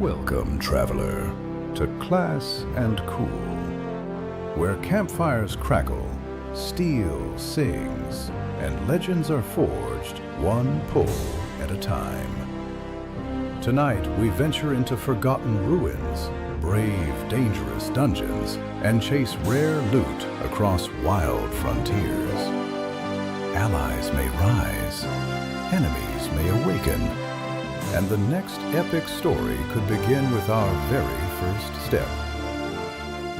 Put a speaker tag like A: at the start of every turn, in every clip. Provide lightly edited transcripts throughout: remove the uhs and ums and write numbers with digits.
A: Welcome, traveler, to Class&Cool, where campfires crackle, steel sings, and legends are forged one pull at a time. Tonight, we venture into forgotten ruins, brave, dangerous dungeons, and chase rare loot across wild frontiers. Allies may rise, enemies may awaken, and the next epic story could begin with our very first step.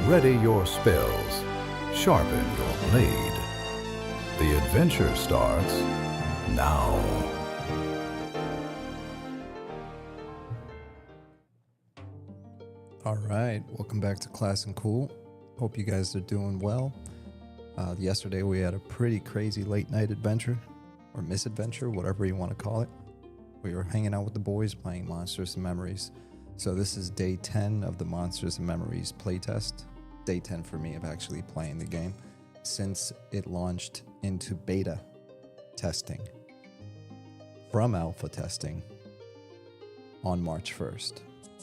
A: Ready your spells, sharpen your blade. The adventure starts now.
B: All right, welcome back to Class&Cool. Hope you guys are doing well. Yesterday we had a pretty crazy late night adventure, or misadventure, whatever you want to call it. We were hanging out with the boys playing Monsters and Memories. So this is day 10 of the Monsters and Memories playtest. Day 10 for me of actually playing the game since it launched into beta testing from alpha testing on March 1st.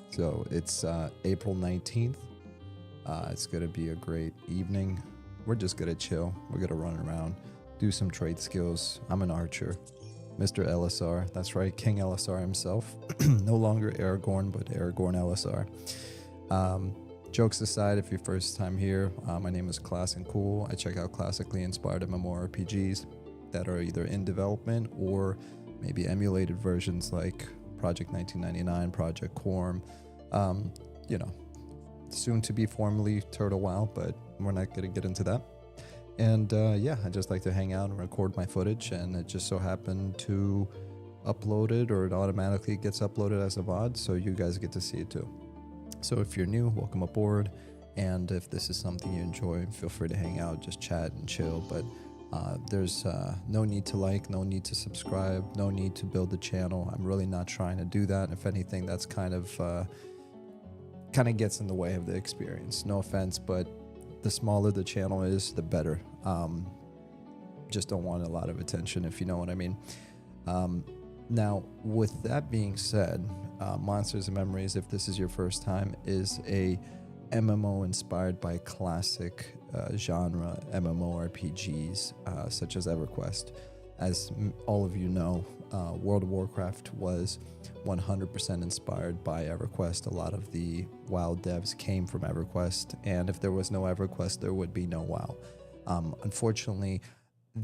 B: So it's April 19th. It's going to be a great evening. We're just going to chill. We're going to run around, do some trade skills. I'm an archer. Mr. Elessar, that's right, King Elessar himself. No longer Aragorn, but Aragorn Elessar. Jokes aside, if you're first time here, my name is Class&Cool. I check out classically inspired MMORPGs that are either in development or maybe emulated versions like Project 1999, Project Quorum, soon to be formally Turtle WoW, but we're not going to get into that. And yeah, I just like to hang out and record my footage, and it just so happened to upload it, or it automatically gets uploaded as a VOD, so you guys get to see it too. So if you're new, welcome aboard, and if this is something you enjoy, feel free to hang out, just chat and chill, but there's no need to like, no need to subscribe, no need to build the channel. I'm really not trying to do that. If anything, that's kind of gets in the way of the experience. No offense, but the smaller the channel is, the better. Just don't want a lot of attention, if you know what I mean. Now, with that being said, Monsters and Memories, if this is your first time, is a MMO inspired by classic genre MMORPGs such as EverQuest. As all of you know, World of Warcraft was 100% inspired by EverQuest. A lot of the WoW devs came from EverQuest, and if there was no EverQuest, there would be no WoW. Unfortunately,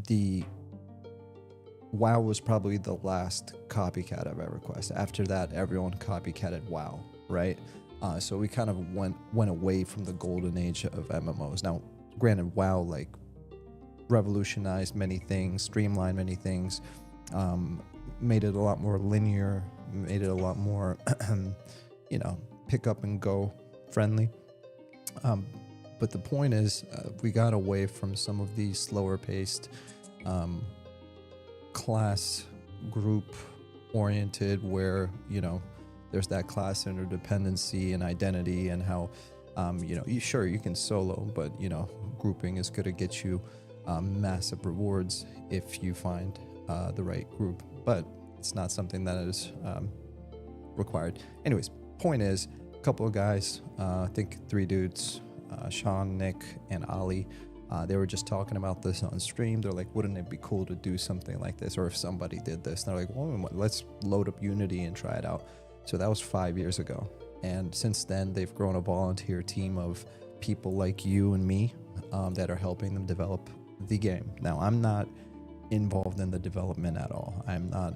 B: the WoW was probably the last copycat of EverQuest. After that, everyone copycatted WoW, right? So we kind of went away from the golden age of MMOs. Now, granted, WoW like revolutionized many things, streamlined many things, made it a lot more linear, made it a lot more, pick up and go friendly. But the point is, we got away from some of these slower paced, class group oriented, where, there's that class interdependency and identity, and how, you can solo, but, grouping is going to get you massive rewards if you find the right group, but it's not something that is required. Anyways, point is, a couple of guys, I think 3 dudes, Sean, Nick, and Ali, they were just talking about this on stream. They're like, wouldn't it be cool to do something like this, or if somebody did this? And they're like, well, let's load up Unity and try it out. So that was 5 years ago, and since then they've grown a volunteer team of people like you and me that are helping them develop the game. Now, I'm not involved in the development at all. I'm not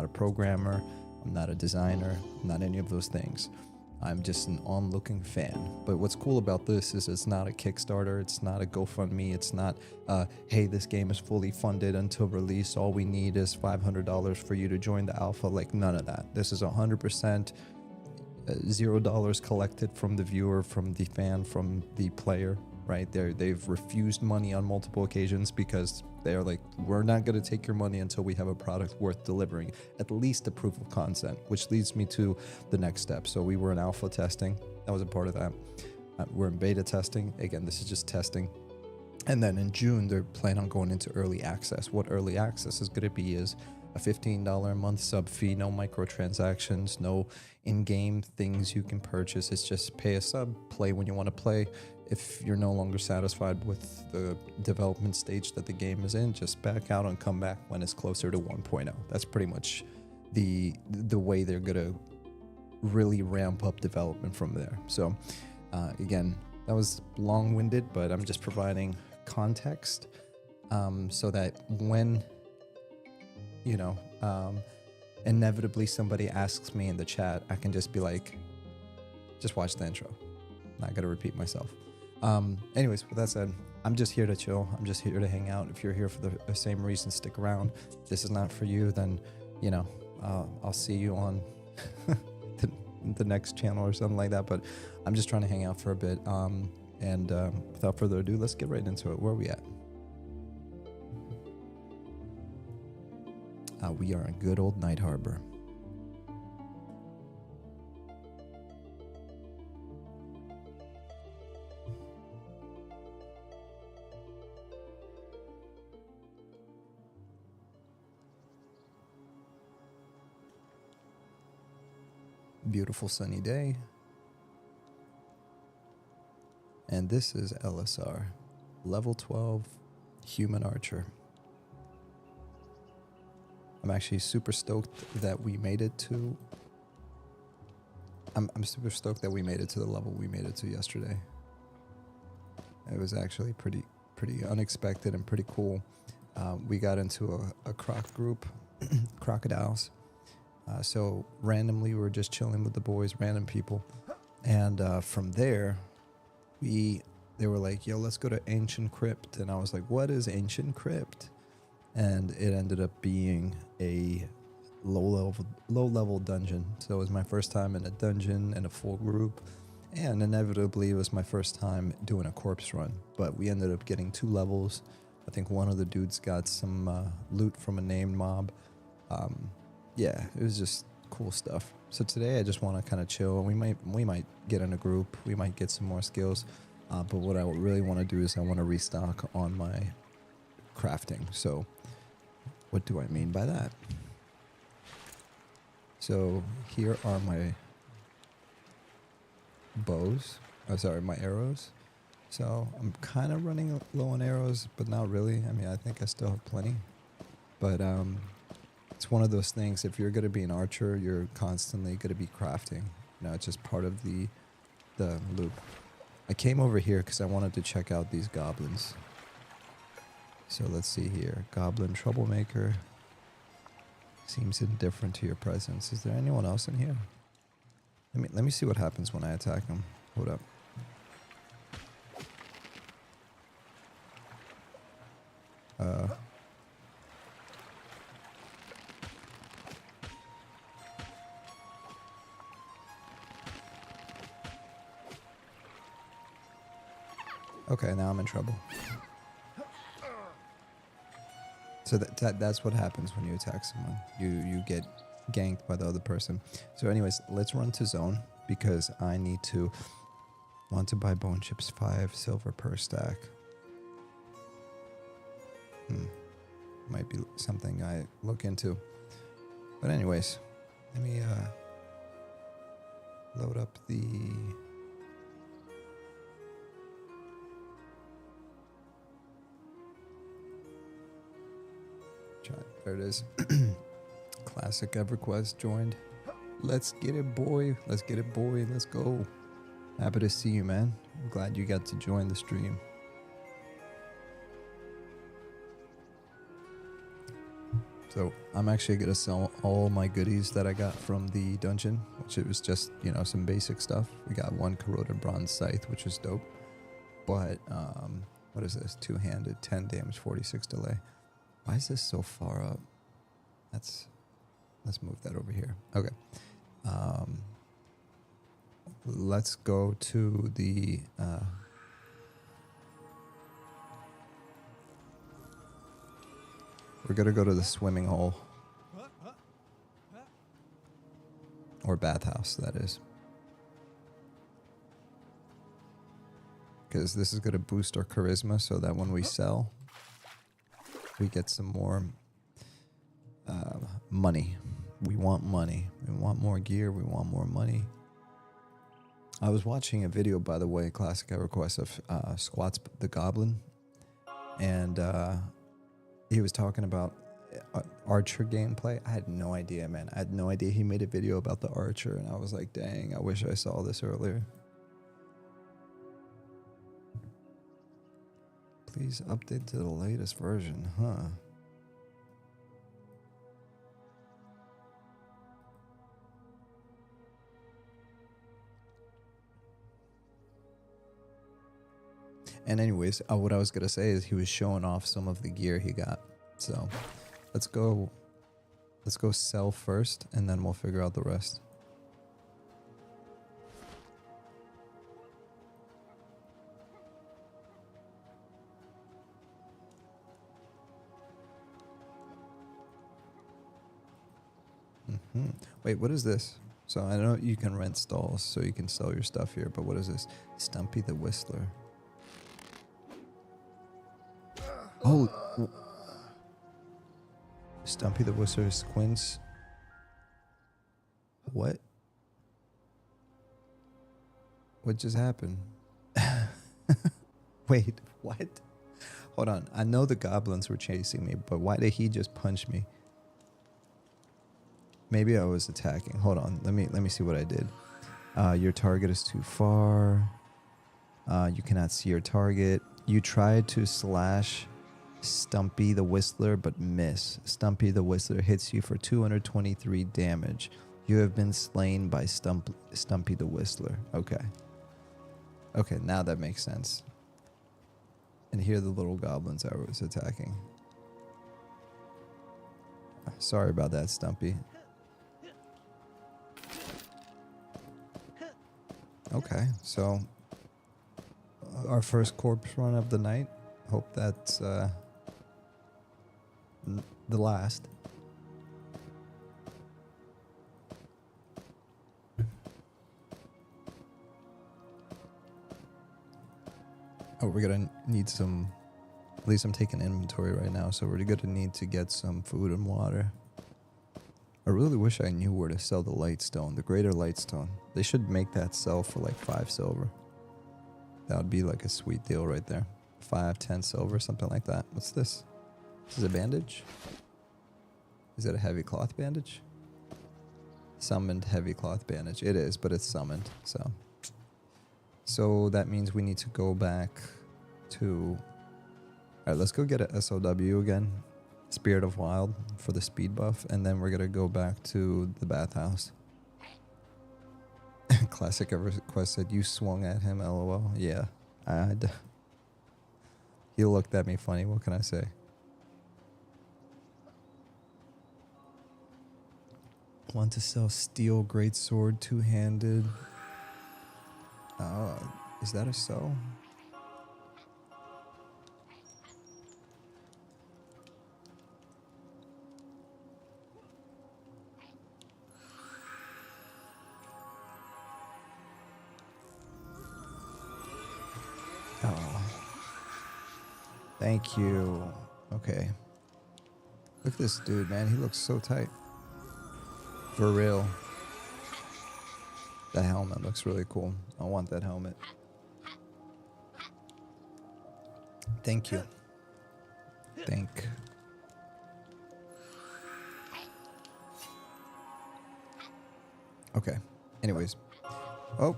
B: a programmer, I'm not a designer, I'm not any of those things. I'm just an onlooking fan. But what's cool about this is it's not a Kickstarter, it's not a GoFundMe, it's not, hey, this game is fully funded until release, all we need is $500 for you to join the alpha. Like, none of that. This is 100% $0 collected from the viewer, from the fan, from the player, right? They've refused money on multiple occasions because they're like, we're not going to take your money until we have a product worth delivering, at least a proof of concept, which leads me to the next step. So we were in alpha testing. That was a part of that. We're in beta testing. Again, this is just testing. And then in June, they're planning on going into early access. What early access is going to be is a $15 a month sub fee, no microtransactions, no in-game things you can purchase. It's just pay a sub, play when you want to play. If you're no longer satisfied with the development stage that the game is in, just back out and come back when it's closer to 1.0. That's pretty much the way they're gonna really ramp up development from there. So again, that was long-winded, but I'm just providing context so that when inevitably somebody asks me in the chat, I can just be like, just watch the intro. Not gonna repeat myself. Anyways, with that said, I'm just here to chill. I'm just here to hang out. If you're here for the same reason, stick around. If this is not for you, then I'll see you on the next channel or something like that. But I'm just trying to hang out for a bit. And without further ado, let's get right into it. Where are we at? We are in good old Night Harbor. Beautiful sunny day. And this is Elessar, level 12 human archer. I'm actually super stoked that we made it to... I'm super stoked that we made it to the level we made it to yesterday. It was actually pretty unexpected and pretty cool. We got into a croc group, crocodiles. So randomly we were just chilling with the boys, random people. And from there, they were like, yo, let's go to Ancient Crypt. And I was like, what is Ancient Crypt? And it ended up being a low-level dungeon. So it was my first time in a dungeon in a full group. And inevitably, it was my first time doing a corpse run. But we ended up getting 2 levels. I think one of the dudes got some loot from a named mob. Yeah, it was just cool stuff. So today I just want to kind of chill. We might get in a group. We might get some more skills. But what I really want to do is I want to restock on my crafting. So what do I mean by that? So here are my bows. Oh, sorry, my arrows. So I'm kind of running low on arrows, but not really. I mean, I think I still have plenty. But it's one of those things, if you're going to be an archer, you're constantly going to be crafting. It's just part of the loop. I came over here because I wanted to check out these goblins. So let's see here. Goblin troublemaker. Seems indifferent to your presence. Is there anyone else in here? Let me see what happens when I attack him. Hold up. Okay, now I'm in trouble. So that's what happens when you attack someone. You get ganked by the other person. So anyways, let's run to zone because I want to buy bone chips, 5 silver per stack. Might be something I look into. But anyways, let me load up the... There it is. Classic EverQuest joined. Let's get it, boy. Let's get it, boy. Let's go. Happy to see you, man. I'm glad you got to join the stream. So I'm actually going to sell all my goodies that I got from the dungeon, which it was just, some basic stuff. We got 1 corroded bronze scythe, which is dope. But, what is this? 2-handed, 10 damage, 46 delay. Why is this so far up? Let's move that over here. Okay. Let's go to the... we're going to go to the swimming hole. Or bathhouse, that is. Because this is going to boost our charisma so that when we sell... we get some more money. We want money. We want more gear. We want more money. I was watching a video, by the way, classic request of Squats the Goblin, and he was talking about Archer gameplay. I had no idea, man. I had no idea he made a video about the Archer, and I was like, dang, I wish I saw this earlier. Please update to the latest version, huh? And anyways, what I was gonna say is he was showing off some of the gear he got. So let's go sell first, and then we'll figure out the rest. Wait, what is this? So I know you can rent stalls, so you can sell your stuff here, but what is this? Stumpy the Whistler. Oh, Stumpy the Whistler squints. What? What just happened? Wait, what? Hold on. I know the goblins were chasing me, but why did he just punch me? Maybe I was attacking. Hold on. Let me see what I did. Your target is too far. You cannot see your target. You tried to slash Stumpy the Whistler, but miss. Stumpy the Whistler hits you for 223 damage. You have been slain by Stumpy the Whistler. Okay. Okay, now that makes sense. And here are the little goblins I was attacking. Sorry about that, Stumpy. Okay, so our first corpse run of the night. Hope that's the last. Oh, we're gonna need some, at least I'm taking inventory right now, so we're gonna need to get some food and water. I really wish I knew where to sell the lightstone, the greater lightstone. They should make that sell for like 5 silver. That would be like a sweet deal right there. 5, 10 silver, something like that. What's this? This is a bandage? Is it a heavy cloth bandage? Summoned heavy cloth bandage. It is, but it's summoned, so. So that means we need to go back to... Alright, let's go get a SOW again. Spirit of Wild for the speed buff, and then we're gonna go back to the bathhouse. Classic request said, you swung at him, lol. Yeah, he looked at me funny, what can I say? Want to sell steel greatsword, two-handed. Is that a sell? Oh. Thank you. Okay. Look at this dude, man. He looks so tight. For real. That helmet looks really cool. I want that helmet. Thank you. Thank. Okay. Anyways. Oh.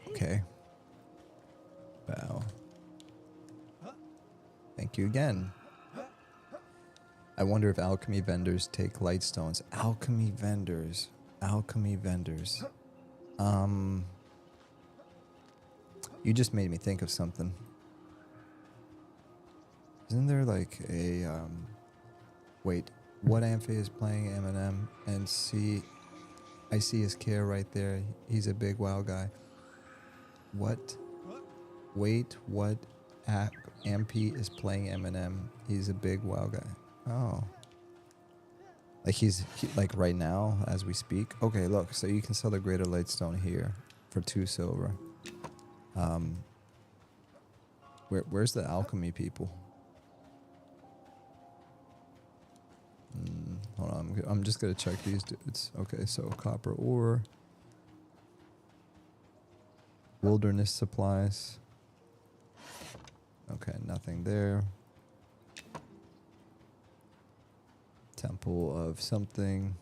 B: Okay. Wow. Thank you again. I wonder if alchemy vendors take lightstones. Alchemy vendors. Alchemy vendors. You just made me think of something. Isn't there like a wait, what Amphi is playing Eminem and I see his care right there. He's a big WoW guy. What? Wait, what Amphi is playing Eminem? He's a big WoW guy. Oh. Like like right now as we speak. Okay, look, so you can sell the greater lightstone here for 2 silver. Where's the alchemy people? Hold on, I'm just gonna check these dudes. Okay, so copper ore, wilderness supplies. Okay, nothing there. Temple of something.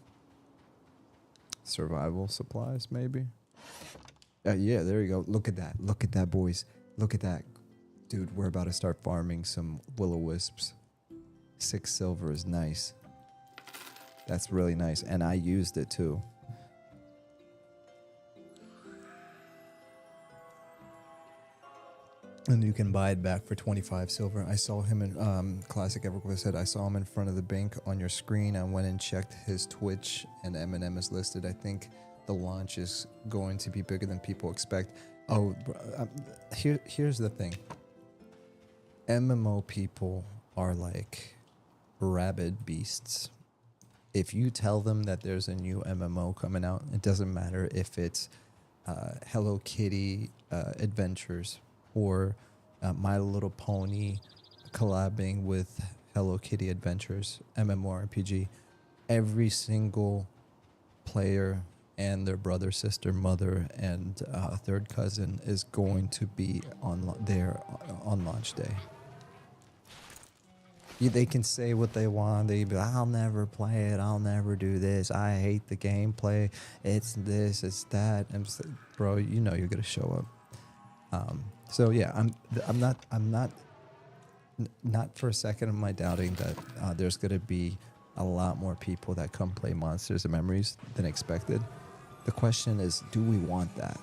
B: Survival supplies, maybe. Yeah, there you go. Look at that. Look at that, boys. Look at that. Dude, we're about to start farming some will-o-wisps. 6 silver is nice. That's really nice. And I used it too. And you can buy it back for 25 silver. I saw him in Classic EverQuest said I saw him in front of the bank on your screen. I went and checked his Twitch, and M&M is listed. I think the launch is going to be bigger than people expect. Oh, here's the thing. MMO people are like rabid beasts. If you tell them that there's a new MMO coming out, it doesn't matter if it's Hello Kitty Adventures or My Little Pony collabing with Hello Kitty Adventures, MMORPG. Every single player and their brother, sister, mother, and third cousin is going to be there on launch day. They can say what they want. They be like, I'll never play it. I'll never do this. I hate the gameplay. It's this, it's that. And bro, you know you're gonna show up. So yeah, I'm not for a second am I doubting that there's gonna be a lot more people that come play Monsters and Memories than expected. The question is, do we want that?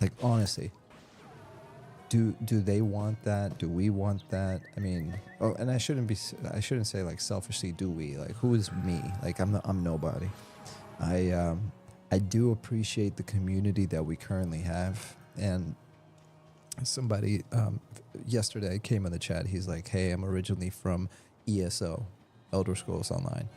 B: Like honestly. Do they want that? Do we want that? I mean, oh, and I shouldn't say like selfishly. Do we? Like, who is me? Like, I'm nobody. I do appreciate the community that we currently have. And somebody yesterday came in the chat. He's like, "Hey, I'm originally from ESO, Elder Scrolls Online,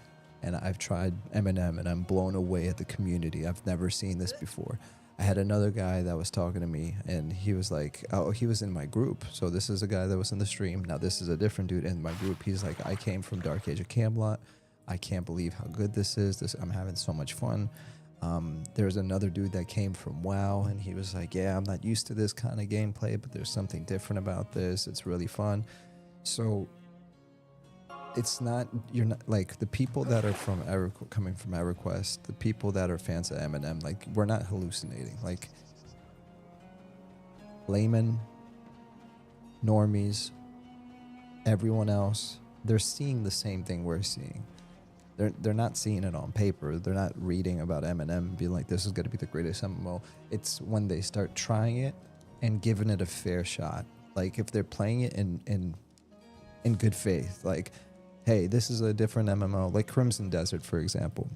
B: and I've tried M&M, and I'm blown away at the community. I've never seen this before." I had another guy that was talking to me, and he was like, oh, he was in my group. So this is a guy that was in the stream. Now this is a different dude in my group. He's like, I came from Dark Age of Camelot. I can't believe how good this is. I'm having so much fun. There's another dude that came from WoW, and he was like, yeah, I'm not used to this kind of gameplay, but there's something different about this. It's really fun. So it's not, you're not like the people that are from coming from EverQuest, the people that are fans of M&M, like we're not hallucinating. Like laymen, normies, everyone else, they're seeing the same thing we're seeing. They're not seeing it on paper. They're not reading about M&M and being like, this is going to be the greatest MMO. It's when they start trying it and giving it a fair shot. Like if they're playing it in good faith, like, hey, this is a different MMO, like Crimson Desert, for example.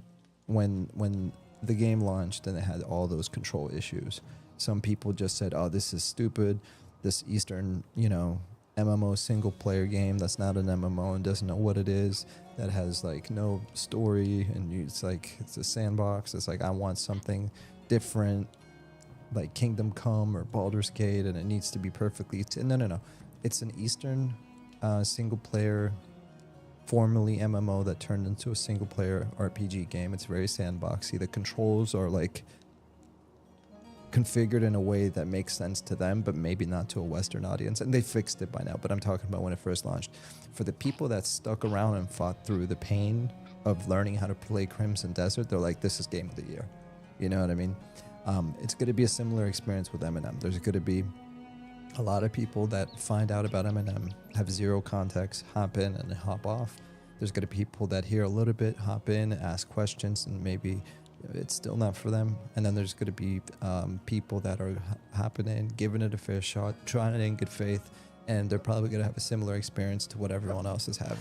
B: When the game launched and it had all those control issues, some people just said, oh, this is stupid. This Eastern, MMO single player game that's not an MMO and doesn't know what it is, that has like no story, and it's like it's a sandbox. It's like I want something different, like Kingdom Come or Baldur's Gate, and it needs to be perfectly. No. It's an Eastern single player, formerly MMO that turned into a single player RPG game. It's very sandboxy. The controls are like configured in a way that makes sense to them, but maybe not to a Western audience. And they fixed it by now, but I'm talking about when it first launched. For the people that stuck around and fought through the pain of learning how to play Crimson Desert, they're like, this is game of the year. You know what I mean? It's going to be a similar experience with M&M. There's going to be a lot of people that find out about M&M, have zero context, hop in and hop off. There's going to be people that hear a little bit, hop in, ask questions, and maybe it's still not for them. And then there's going to be people that are hopping in, giving it a fair shot, trying it in good faith, and they're probably going to have a similar experience to what everyone else is having.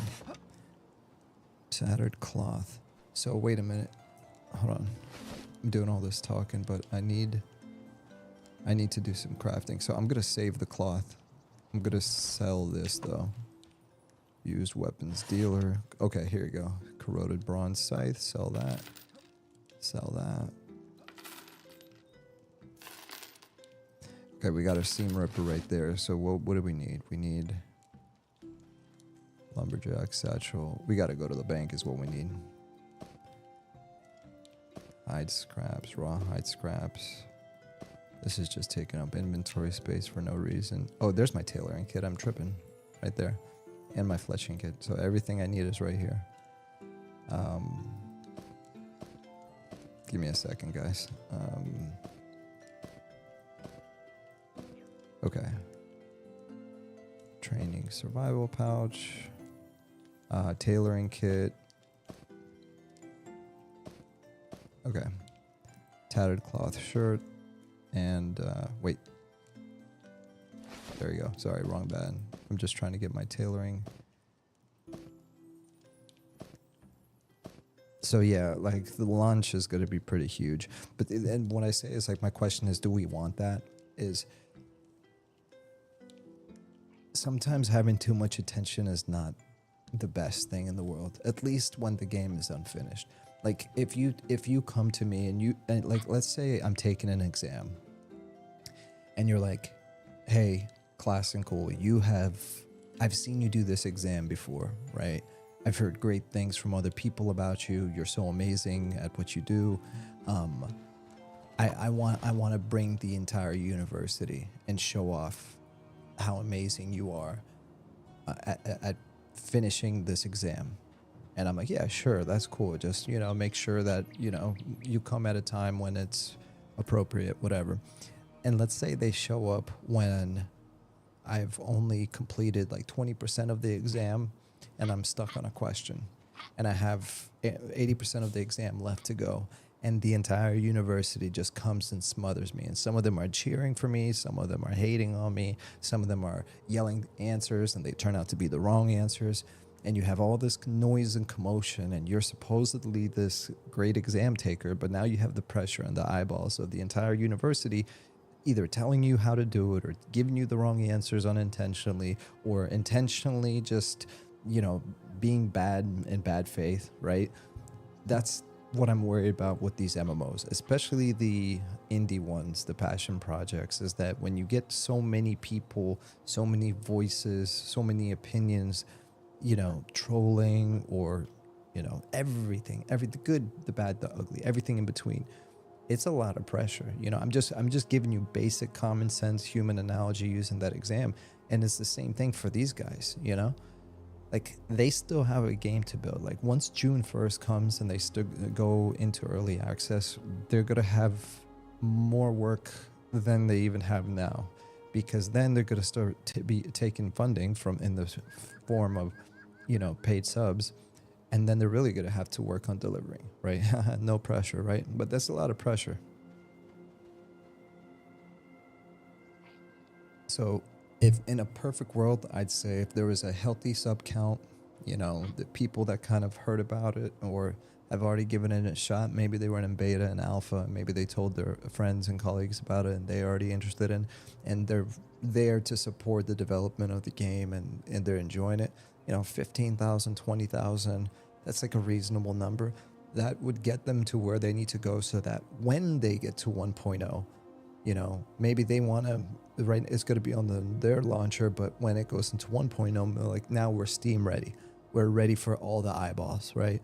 B: Tattered cloth. So wait a minute. Hold on. I'm doing all this talking, but I need to do some crafting. So I'm going to save the cloth. I'm going to sell this, though. Used weapons dealer. Okay, here you go. Corroded bronze scythe. Sell that. Sell that. Okay, we got our seam ripper right there. So what do we need? We need Lumberjack, satchel. We gotta go to the bank is what we need. Hide scraps, raw hide scraps. This is just taking up inventory space for no reason. Oh, there's my tailoring kit. I'm tripping. Right there. And my fletching kit. So everything I need is right here. Give me a second, guys. Okay. Training survival pouch. Tailoring kit. Okay. Tattered cloth shirt. And wait. There you go. Sorry, wrong bad. I'm just trying to get my tailoring. So yeah, like the launch is going to be pretty huge. But and what I say is like, my question is, do we want that? Is sometimes having too much attention is not the best thing in the world, at least when the game is unfinished. Like if you come to me and like, let's say I'm taking an exam and you're like, hey, Class&Cool, I've seen you do this exam before, right? I've heard great things from other people about you. You're so amazing at what you do. I want to bring the entire university and show off how amazing you are at finishing this exam. And I'm like, yeah, sure, that's cool. Just, make sure that, you come at a time when it's appropriate, whatever. And let's say they show up when I've only completed like 20% of the exam and I'm stuck on a question. And I have 80% of the exam left to go. And the entire university just comes and smothers me. And some of them are cheering for me. Some of them are hating on me. Some of them are yelling answers and they turn out to be the wrong answers. And you have all this noise and commotion, and you're supposedly this great exam taker, but now you have the pressure and the eyeballs of the entire university either telling you how to do it or giving you the wrong answers unintentionally, or intentionally just, being bad in bad faith, right? That's what I'm worried about with these MMOs, especially the indie ones, the passion projects, is that when you get so many people, so many voices, so many opinions, trolling or, everything, the good, the bad, the ugly, everything in between. It's a lot of pressure. I'm just giving you basic common sense human analogy using that exam. And it's the same thing for these guys, like they still have a game to build. Like once June 1st comes and they still go into early access, they're going to have more work than they even have now, because then they're going to start to be taking funding in the form of, paid subs. And then they're really going to have to work on delivering, right? No pressure, right? But that's a lot of pressure. So if in a perfect world, I'd say if there was a healthy sub count, the people that kind of heard about it or have already given it a shot, maybe they were in beta and alpha, maybe they told their friends and colleagues about it and they're already interested in, and they're there to support the development of the game and they're enjoying it. 15,000, 20,000, that's like a reasonable number. That would get them to where they need to go so that when they get to 1.0, maybe they want to, right, it's going to be on their launcher, but when it goes into 1.0, like now we're Steam ready. We're ready for all the eyeballs, right?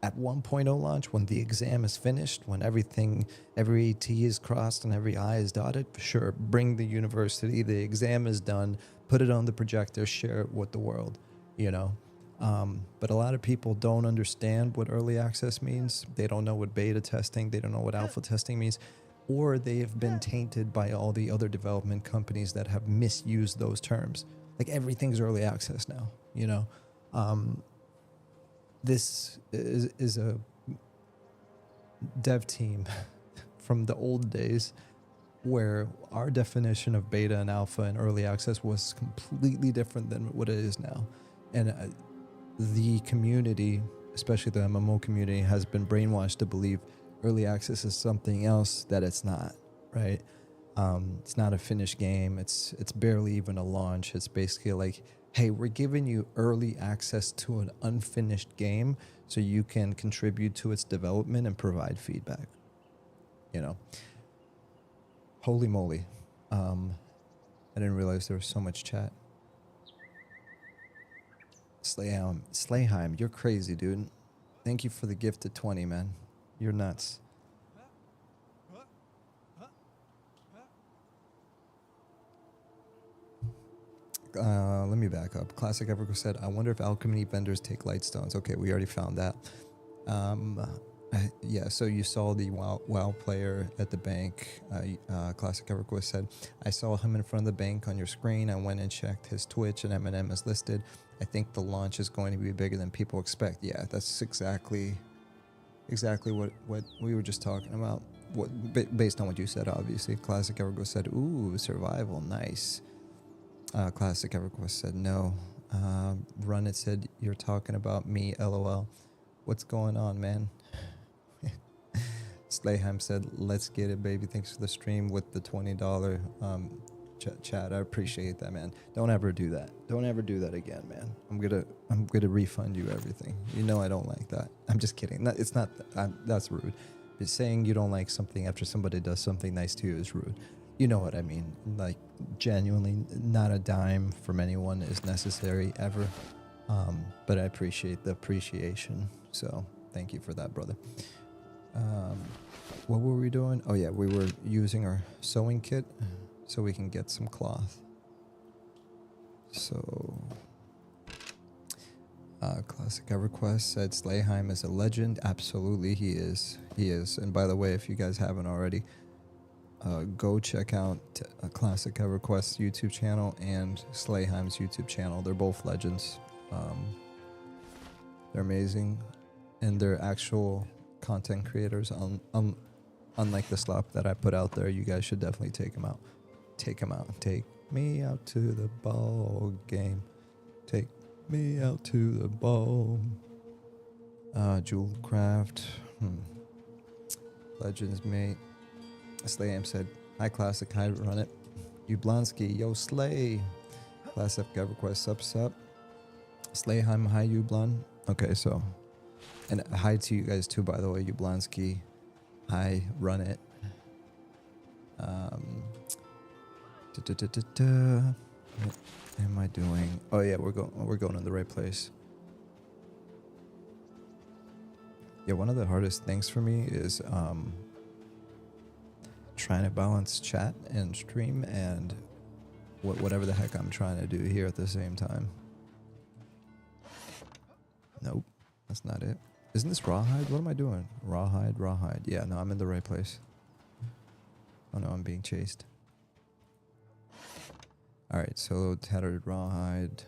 B: At 1.0 launch, when the exam is finished, when every T is crossed and every I is dotted, sure, bring the university, the exam is done, put it on the projector, share it with the world, But a lot of people don't understand what early access means. They don't know what beta testing, they don't know what alpha testing means, or they have been tainted by all the other development companies that have misused those terms. Like everything's early access now, This is a dev team from the old days where our definition of beta and alpha and early access was completely different than what it is now. And the community, especially the MMO community, has been brainwashed to believe early access is something else that it's not, right? It's not a finished game. It's barely even a launch. It's basically like, hey, we're giving you early access to an unfinished game so you can contribute to its development and provide feedback. Holy moly. I didn't realize there was so much chat. Slayheim, you're crazy, dude. Thank you for the gift of 20, man. You're nuts. Let me back up. Classic Everco said, I wonder if alchemy vendors take light stones. Okay, we already found that. Yeah, so you saw the WoW player at the bank. Classic Everco said, I saw him in front of the bank on your screen. I went and checked his Twitch and M&M is listed. I think the launch is going to be bigger than people expect. Yeah, that's exactly what we were just talking about. Based on what you said, obviously. Classic Everco said, ooh, survival, nice. Classic EverQuest said no. Run It said, you're talking about me, LOL. What's going on, man? Slayham said, let's get it, baby. Thanks for the stream with the $20 chat. I appreciate that, man. Don't ever do that. Don't ever do that again, man. I'm gonna refund you everything. You know I don't like that. I'm just kidding. It's not. That's rude. But saying you don't like something after somebody does something nice to you is rude. You know what I mean. Like, genuinely, not a dime from anyone is necessary ever. But I appreciate the appreciation. So thank you for that, brother. What were we doing? Oh yeah, we were using our sewing kit so we can get some cloth. So Classic EverQuest said Slayheim is a legend. Absolutely, he is. He is. And by the way, if you guys haven't already, go check out Classic EverQuest's YouTube channel and Slayheim's YouTube channel. They're both legends. They're amazing, and they're actual content creators. Unlike the slop that I put out there, you guys should definitely take them out. Take them out. Take me out to the ball game. Take me out to the ball. Jewel Craft. Legends, mate. Slayham said, hi, Classic. Hi, Run It. Ublonsky. Yo, Slay. Classic EverQuest. Sup. Slayheim. Hi, Ublon. Okay, so. And hi to you guys too, by the way. Ublonsky. Hi, Run It. What am I doing? Oh yeah, we're going in the right place. Yeah, one of the hardest things for me is trying to balance chat and stream and whatever the heck I'm trying to do here at the same time. Nope, that's not it. Isn't this rawhide? What am I doing? Rawhide. Yeah, no, I'm in the right place. Oh no, I'm being chased. Alright, so tattered rawhide.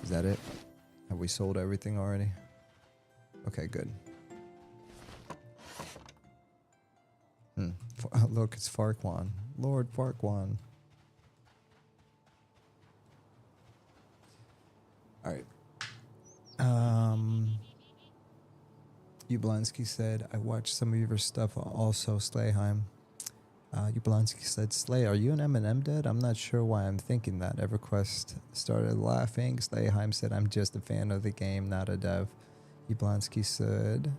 B: Is that it? Have we sold everything already? Okay, good. Look, it's Farquaad. Lord Farquaad. Alright. Ublonsky said, I watched some of your stuff also, Slayheim. Ublonsky said, Slay, are you an M&M dead? I'm not sure why I'm thinking that. EverQuest started laughing. Slayheim said, I'm just a fan of the game, not a dev. Ublonsky said,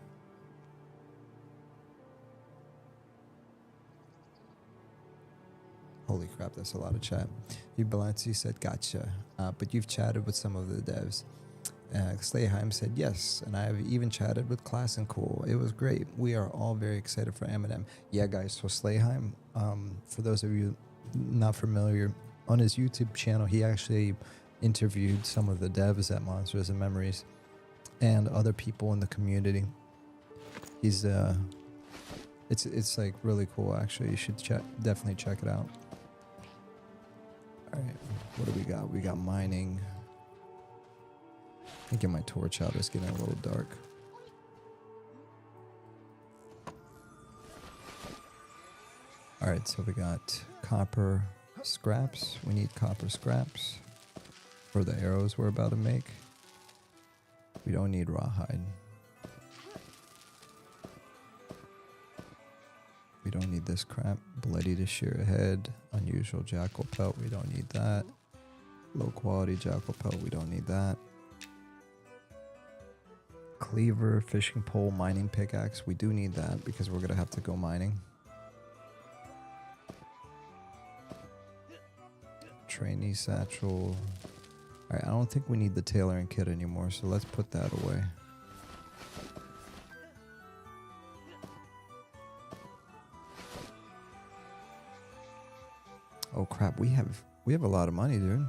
B: holy crap, that's a lot of chat. Ublonsky said, gotcha. But you've chatted with some of the devs. Slayheim said yes, and I have even chatted with Class&Cool. It was great. We are all very excited for M&M. Yeah, guys, so Slayheim, for those of you not familiar, on his YouTube channel, he actually interviewed some of the devs at Monsters and Memories and other people in the community. He's, it's like really cool, actually. You should definitely check it out. All right, what do we got? We got mining. I get my torch out. It's getting a little dark. Alright, so we got copper scraps. We need copper scraps for the arrows we're about to make. We don't need rawhide. We don't need this crap. Bloody to shear ahead. Unusual jackal pelt. We don't need that. Low quality jackal pelt. We don't need that. Cleaver, fishing pole, mining pickaxe. We do need that because we're gonna have to go mining. Trainee satchel. Alright, I don't think we need the tailoring kit anymore, so let's put that away. Oh crap, we have a lot of money, dude.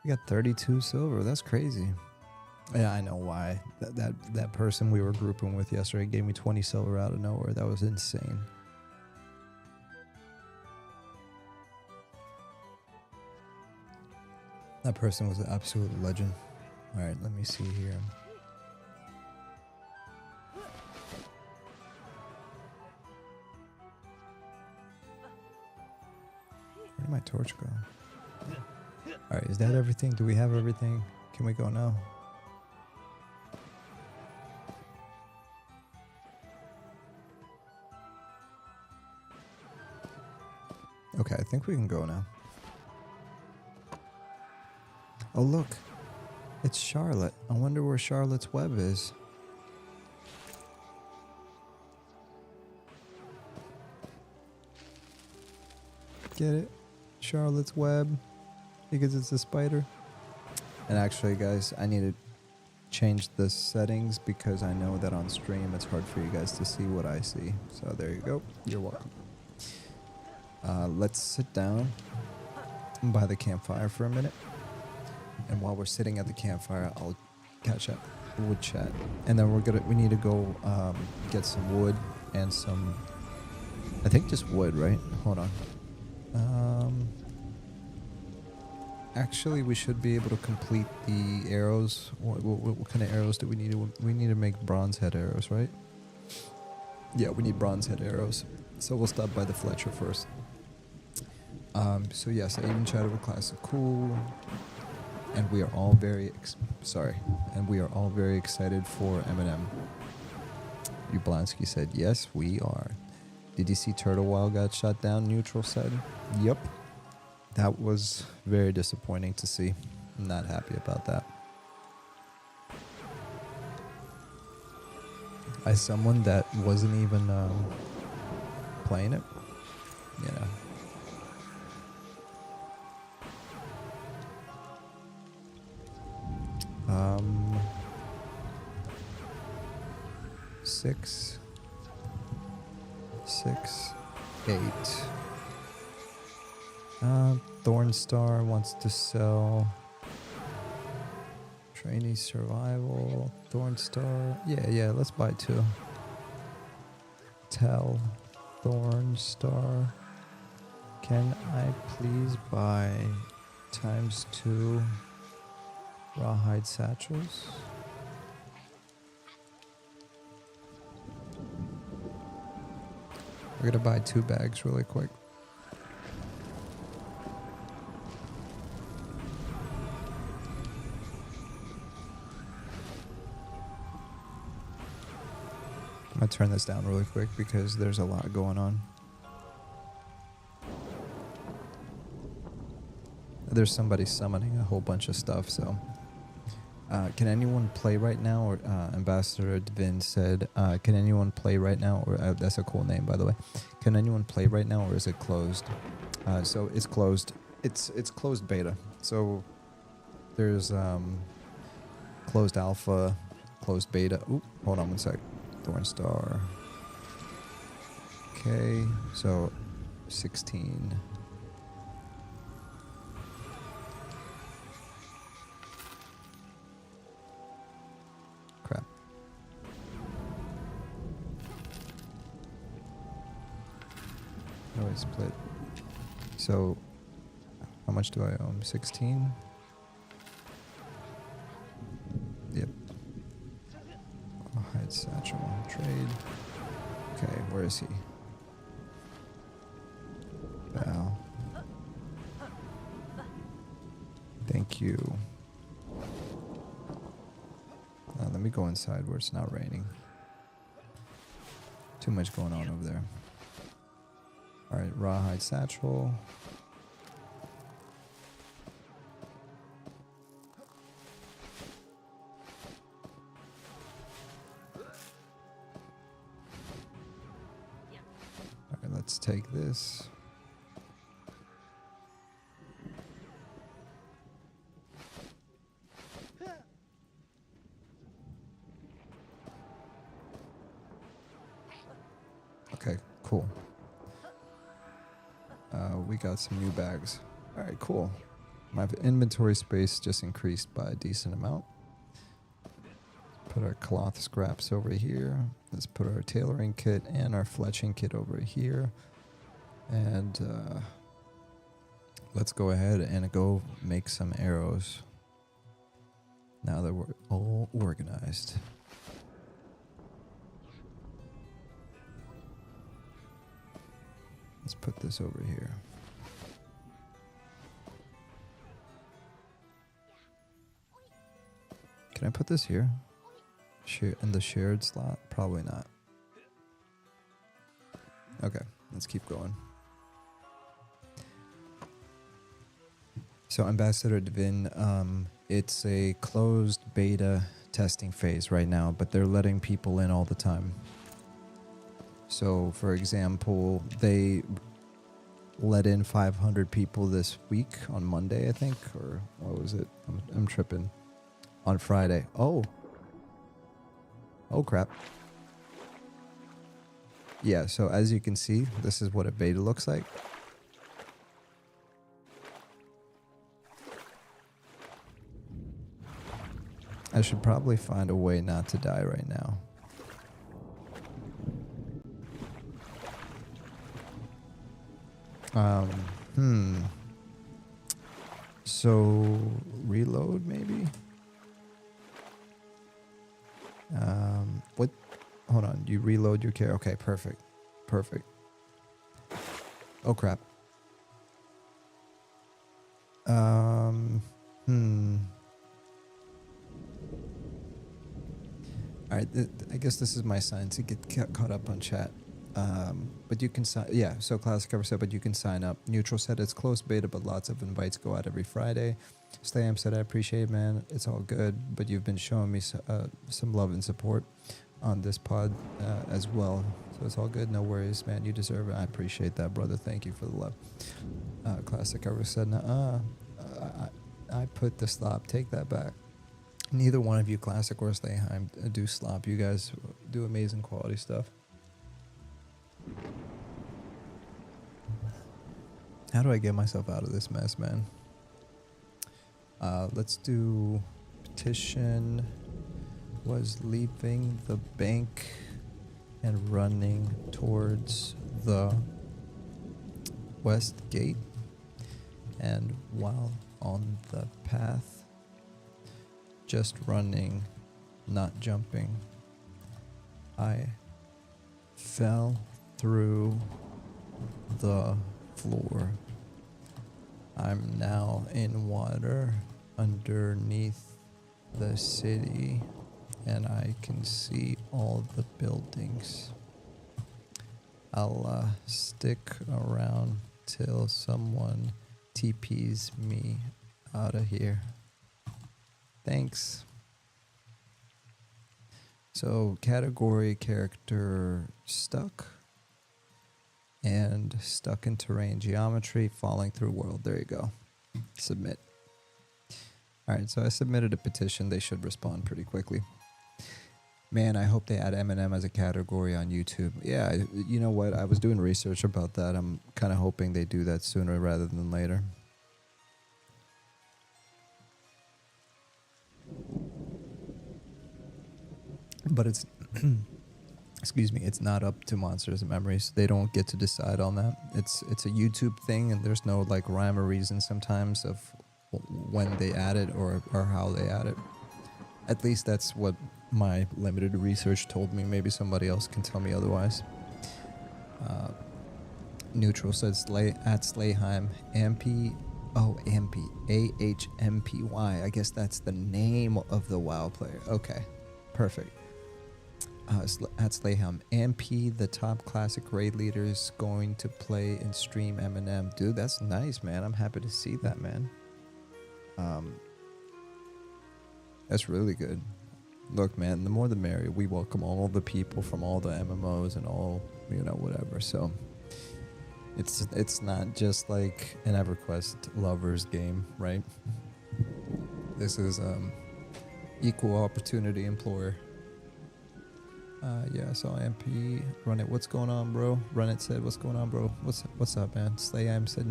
B: We got 32 silver. That's crazy. Yeah, I know why. That person we were grouping with yesterday gave me 20 silver out of nowhere. That was insane. That person was an absolute legend. All right, let me see here. Where did my torch go? All right, is that everything? Do we have everything? Can we go now? Okay, I think we can go now. Oh, look. It's Charlotte. I wonder where Charlotte's web is. Get it? Charlotte's web. Because it's a spider. And actually, guys, I need to change the settings because I know that on stream it's hard for you guys to see what I see. So there you go. You're welcome. Let's sit down by the campfire for a minute. And while we're sitting at the campfire, I'll catch up, wood chat, and then we need to go get some wood and some, I think just wood, right? Hold on. Actually, we should be able to complete the arrows. What kind of arrows do we need? We need to make bronze head arrows, right? Yeah, we need bronze head arrows. So we'll stop by the Fletcher first. So yes, I even chatted with Class&Cool. And we are all very excited for Eminem. Ublansky said, yes, we are. Did you see Turtle Wild got shut down? Neutral said, yep. That was very disappointing to see. I'm not happy about that. As someone that wasn't even playing it, you know. 6, 8. Thornstar wants to sell. Trainee survival. Thornstar. Yeah, let's buy 2. Tell Thornstar. Can I please buy ×2 rawhide satchels? We're gonna buy 2 bags really quick. I'm gonna turn this down really quick because there's a lot going on. There's somebody summoning a whole bunch of stuff, so. Can anyone play right now? Or Ambassador Devin said, can anyone play right now? Or that's a cool name, by the way. Can anyone play right now, or is it closed? So it's closed. It's closed beta. So there's closed alpha, closed beta. Oop, hold on one sec. Thornstar. Okay, so 16. Crap. Oh, I split. So, how much do I owe him? 16? Yep. Oh, hide satchel. Trade. Okay, where is he? Val. Thank you. Let me go inside where it's not raining. Too much going on over there. Alright, rawhide satchel. Alright, let's take this. cool. We got some new bags. All right, cool. My inventory space just increased by a decent amount. Put our cloth scraps over here. Let's put our tailoring kit and our fletching kit over here. And let's go ahead and go make some arrows. Now that we're all organized. Let's put this over here. Can I put this here? In the shared slot? Probably not. Okay, let's keep going. So Ambassador Devin, it's a closed beta testing phase right now, but they're letting people in all the time. So, for example, they let in 500 people this week on Monday, I think, or what was it? I'm tripping. On Friday. Oh, crap. Yeah, so as you can see, this is what a beta looks like. I should probably find a way not to die right now. So reload maybe? What? Hold on, you reload your care. Okay, perfect. Perfect. Oh crap. Alright, I guess this is my sign to get caught up on chat. But you can sign, yeah, so Classic Cover said, but you can sign up. Neutral said it's close beta, but lots of invites go out every Friday. Slayam said, I appreciate it, man. It's all good, but you've been showing me some love and support on this pod as well. So it's all good, no worries, man. You deserve it. I appreciate that, brother. Thank you for the love. Classic Cover said, I put the slop. Take that back. Neither one of you, Classic or Slayheim, do slop. You guys do amazing quality stuff. How do I get myself out of this mess, man? Let's do petition was leaving the bank and running towards the west gate, and while on the path, just running, not jumping, I fell through the floor. I'm now in water underneath the city, and I can see all the buildings. I'll stick around till someone TPs me out of here. Thanks. So category character stuck. And stuck in terrain geometry, falling through world. There you go. Submit. Alright, so I submitted a petition. They should respond pretty quickly. Man, I hope they add M&M as a category on YouTube. Yeah, you know what? I was doing research about that. I'm kind of hoping they do that sooner rather than later. But it's... excuse me, it's not up to Monsters and Memories. They don't get to decide on that. It's a YouTube thing, and there's no like rhyme or reason sometimes of when they add it or how they add it. At least that's what my limited research told me. Maybe somebody else can tell me otherwise. Neutral says at Slayheim, Ampy, AHMPY. I guess that's the name of the WoW player. Okay, perfect. At Slayham, MP, the top classic raid leaders going to play and stream M&M. Dude, that's nice, man. I'm happy to see that, man. That's really good. Look, man, the more the merrier. We welcome all the people from all the MMOs and all, whatever. So it's not just like an EverQuest lovers game, right? This is equal opportunity employer. Yeah, so MP, Run It, what's going on, bro? Run It said, what's going on, bro? What's up, man? Slayam said,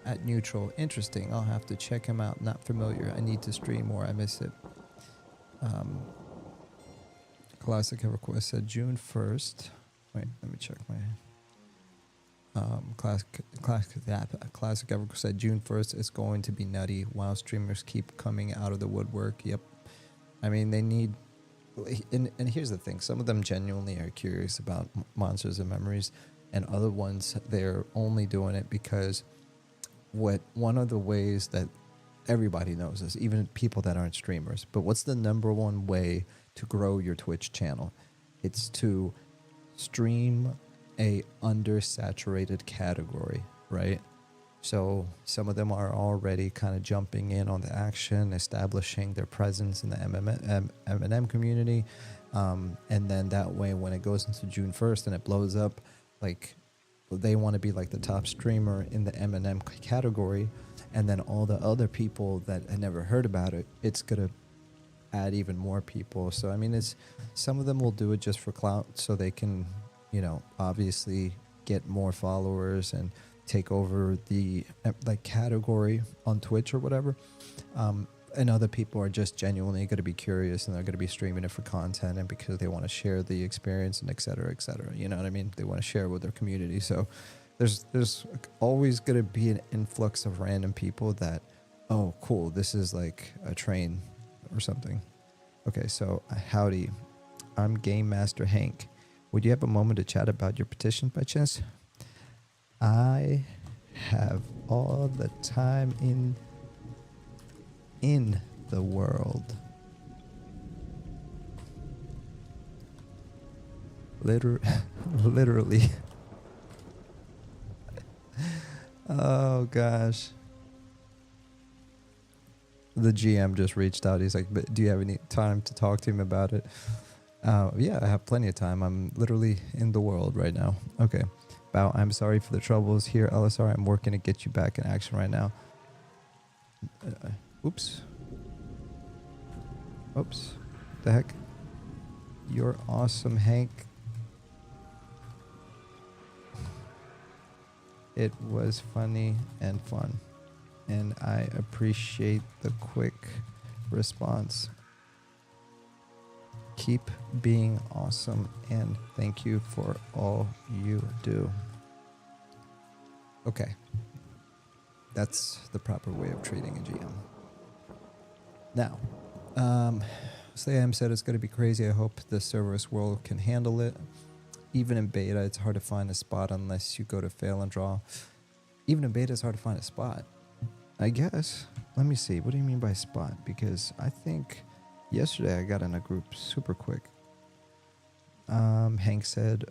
B: at neutral. Interesting. I'll have to check him out. Not familiar. I need to stream more. I miss it. Classic EverQuest said June 1st. Wait, let me check my... Classic EverQuest said June 1st is going to be nutty while streamers keep coming out of the woodwork. Yep. I mean, they need... And here's the thing. Some of them genuinely are curious about Monsters and Memories, and other ones, they're only doing it because one of the ways that everybody knows this, even people that aren't streamers, but what's the number one way to grow your Twitch channel? It's to stream a undersaturated category, right? So some of them are already kind of jumping in on the action, establishing their presence in the M&M community. And then that way, when it goes into June 1st and it blows up, like they want to be like the top streamer in the M&M category. And then all the other people that had never heard about it, it's going to add even more people. So, I mean, some of them will do it just for clout so they can, you know, obviously get more followers and take over the like category on Twitch or whatever. And other people are just genuinely going to be curious and they're going to be streaming it for content and because they want to share the experience and et cetera, you know what I mean? They want to share with their community. So there's always going to be an influx of random people that, oh, cool, this is like a train or something. Okay, so howdy, I'm Game Master Hank. Would you have a moment to chat about your petition by chance? I have all the time in the world. Literally. Oh gosh. The GM just reached out. He's like, "But do you have any time to talk to him about it?" Yeah, I have plenty of time. I'm literally in the world right now. Okay. Bow, I'm sorry for the troubles here, Elessar. I'm working to get you back in action right now. Oops. Oops. The heck? You're awesome, Hank. It was funny and fun. And I appreciate the quick response. Keep being awesome and thank you for all you do. Okay. That's the proper way of treating a GM. Now, Slayam said it's going to be crazy. I hope the serverless world can handle it. Even in beta, it's hard to find a spot unless you go to fail and draw. Even in beta, it's hard to find a spot. I guess. Let me see. What do you mean by spot? Because I think yesterday I got in a group super quick. Hank said,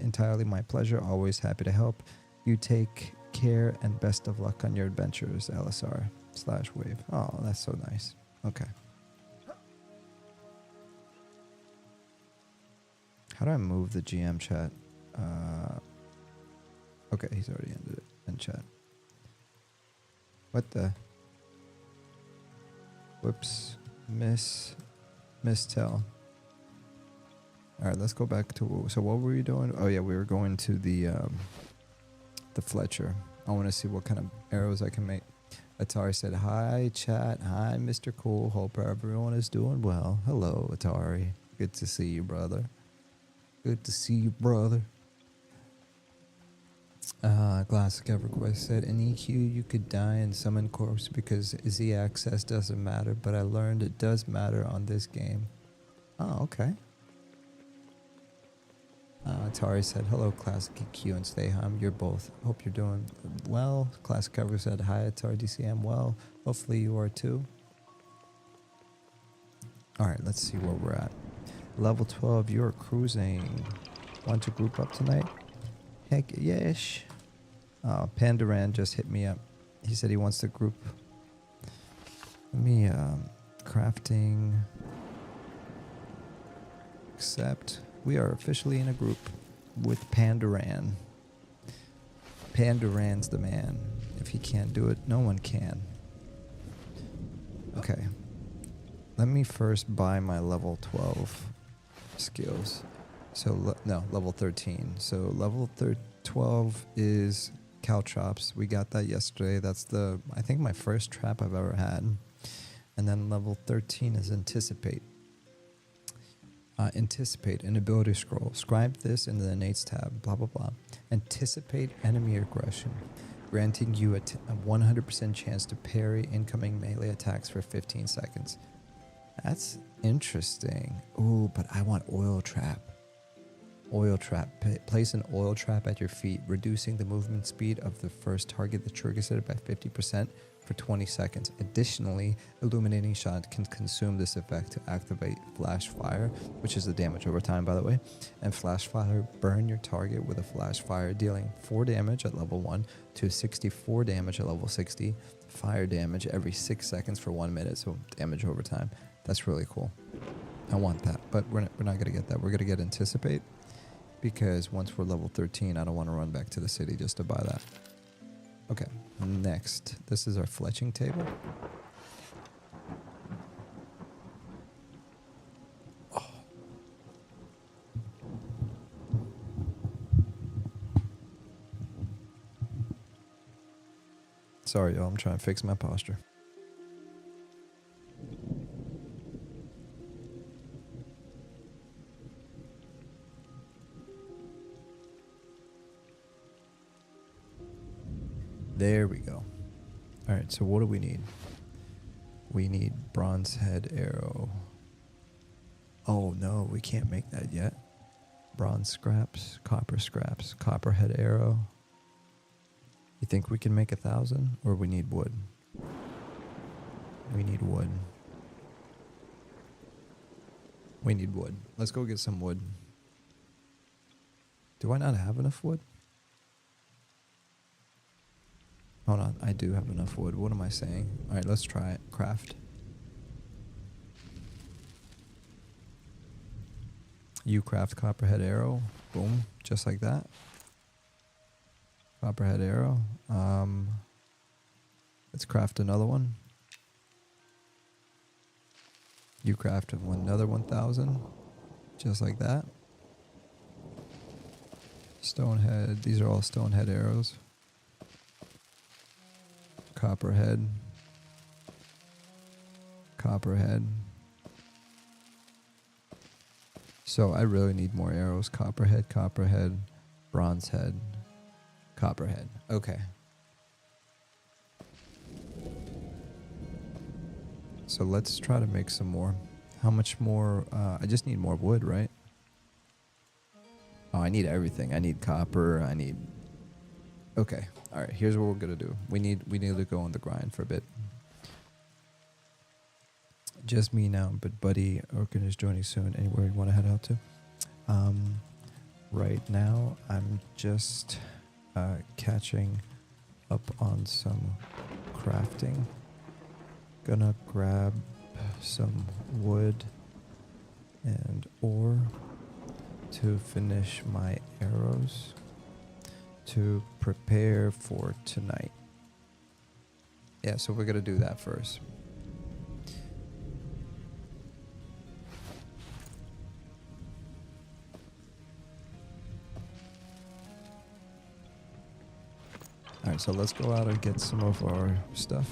B: entirely my pleasure. Always happy to help. You take care and best of luck on your adventures, Elessar/Wave. Oh, that's so nice. Okay. How do I move the GM chat? Okay, he's already ended it in chat. What the? Whoops. Mistel. Alright, let's go back to... So what were we doing? Oh yeah, we were going to the Fletcher. I want to see what kind of arrows I can make. Atari said, hi chat. Hi Mr. Cool. Hope everyone is doing well. Hello Atari. Good to see you, brother. Good to see you, brother. Classic EverQuest said, in EQ you could die and summon corpse because Z access doesn't matter, but I learned it does matter on this game. Oh, okay. Atari said, hello Classic EQ and Stayham. You're both. Hope you're doing well. Classic EverQuest said, hi Atari DC. I'm well. Hopefully you are too. Alright, let's see where we're at. Level 12, you're cruising. Want to group up tonight? Heck yes. Pandaran just hit me up. He said he wants to group. Let me, crafting. Accept. We are officially in a group with Pandaran. Pandaran's the man. If he can't do it, no one can. Okay. Let me first buy my level 12 skills. So no, level 13. So level 12 is caltrops. We got that yesterday. That's I think my first trap I've ever had. And then level 13 is anticipate. Anticipate an ability scroll. Scribe this in the innates tab. Blah blah blah. Anticipate enemy aggression, granting you a 100% chance to parry incoming melee attacks for 15 seconds. That's interesting. Ooh, but I want oil trap. Oil trap. Place an oil trap at your feet, reducing the movement speed of the first target that triggers it by 50% for 20 seconds. Additionally, illuminating shot can consume this effect to activate flash fire, which is the damage over time, by the way. And flash fire burn your target with a flash fire, dealing 4 damage at level 1 to 64 damage at level 60. Fire damage every 6 seconds for 1 minute, so damage over time. That's really cool. I want that, but we're not going to get that. We're going to get anticipate, because once we're level 13, I don't want to run back to the city just to buy that. Okay, next. This is our fletching table. Oh. Sorry, y'all. I'm trying to fix my posture. There we go. All right, so what do we need? We need bronze head arrow. Oh no, we can't make that yet. Bronze scraps, copper head arrow. You think we can make 1,000, or we need wood? We need wood. We need wood. Let's go get some wood. Do I not have enough wood? Hold on, I do have enough wood. What am I saying? All right, let's try it. Craft. You craft copperhead arrow. Boom, just like that. Copperhead arrow. Let's craft another one. You craft another 1,000, just like that. Stonehead. These are all stonehead arrows. Copperhead. Copperhead. So I really need more arrows. Copperhead, copperhead, bronze head, copperhead. Okay. So let's try to make some more. How much more? I just need more wood, right? Oh, I need everything. I need copper. I need... Okay. All right. Here's what we're going to do. We need to go on the grind for a bit. Just me now, but Buddy Orkin is joining soon. Anywhere you want to head out to? Right now, I'm just catching up on some crafting. Gonna grab some wood and ore to finish my arrows to prepare for tonight. Yeah, so we're gonna do that first. Alright, so let's go out and get some of our stuff.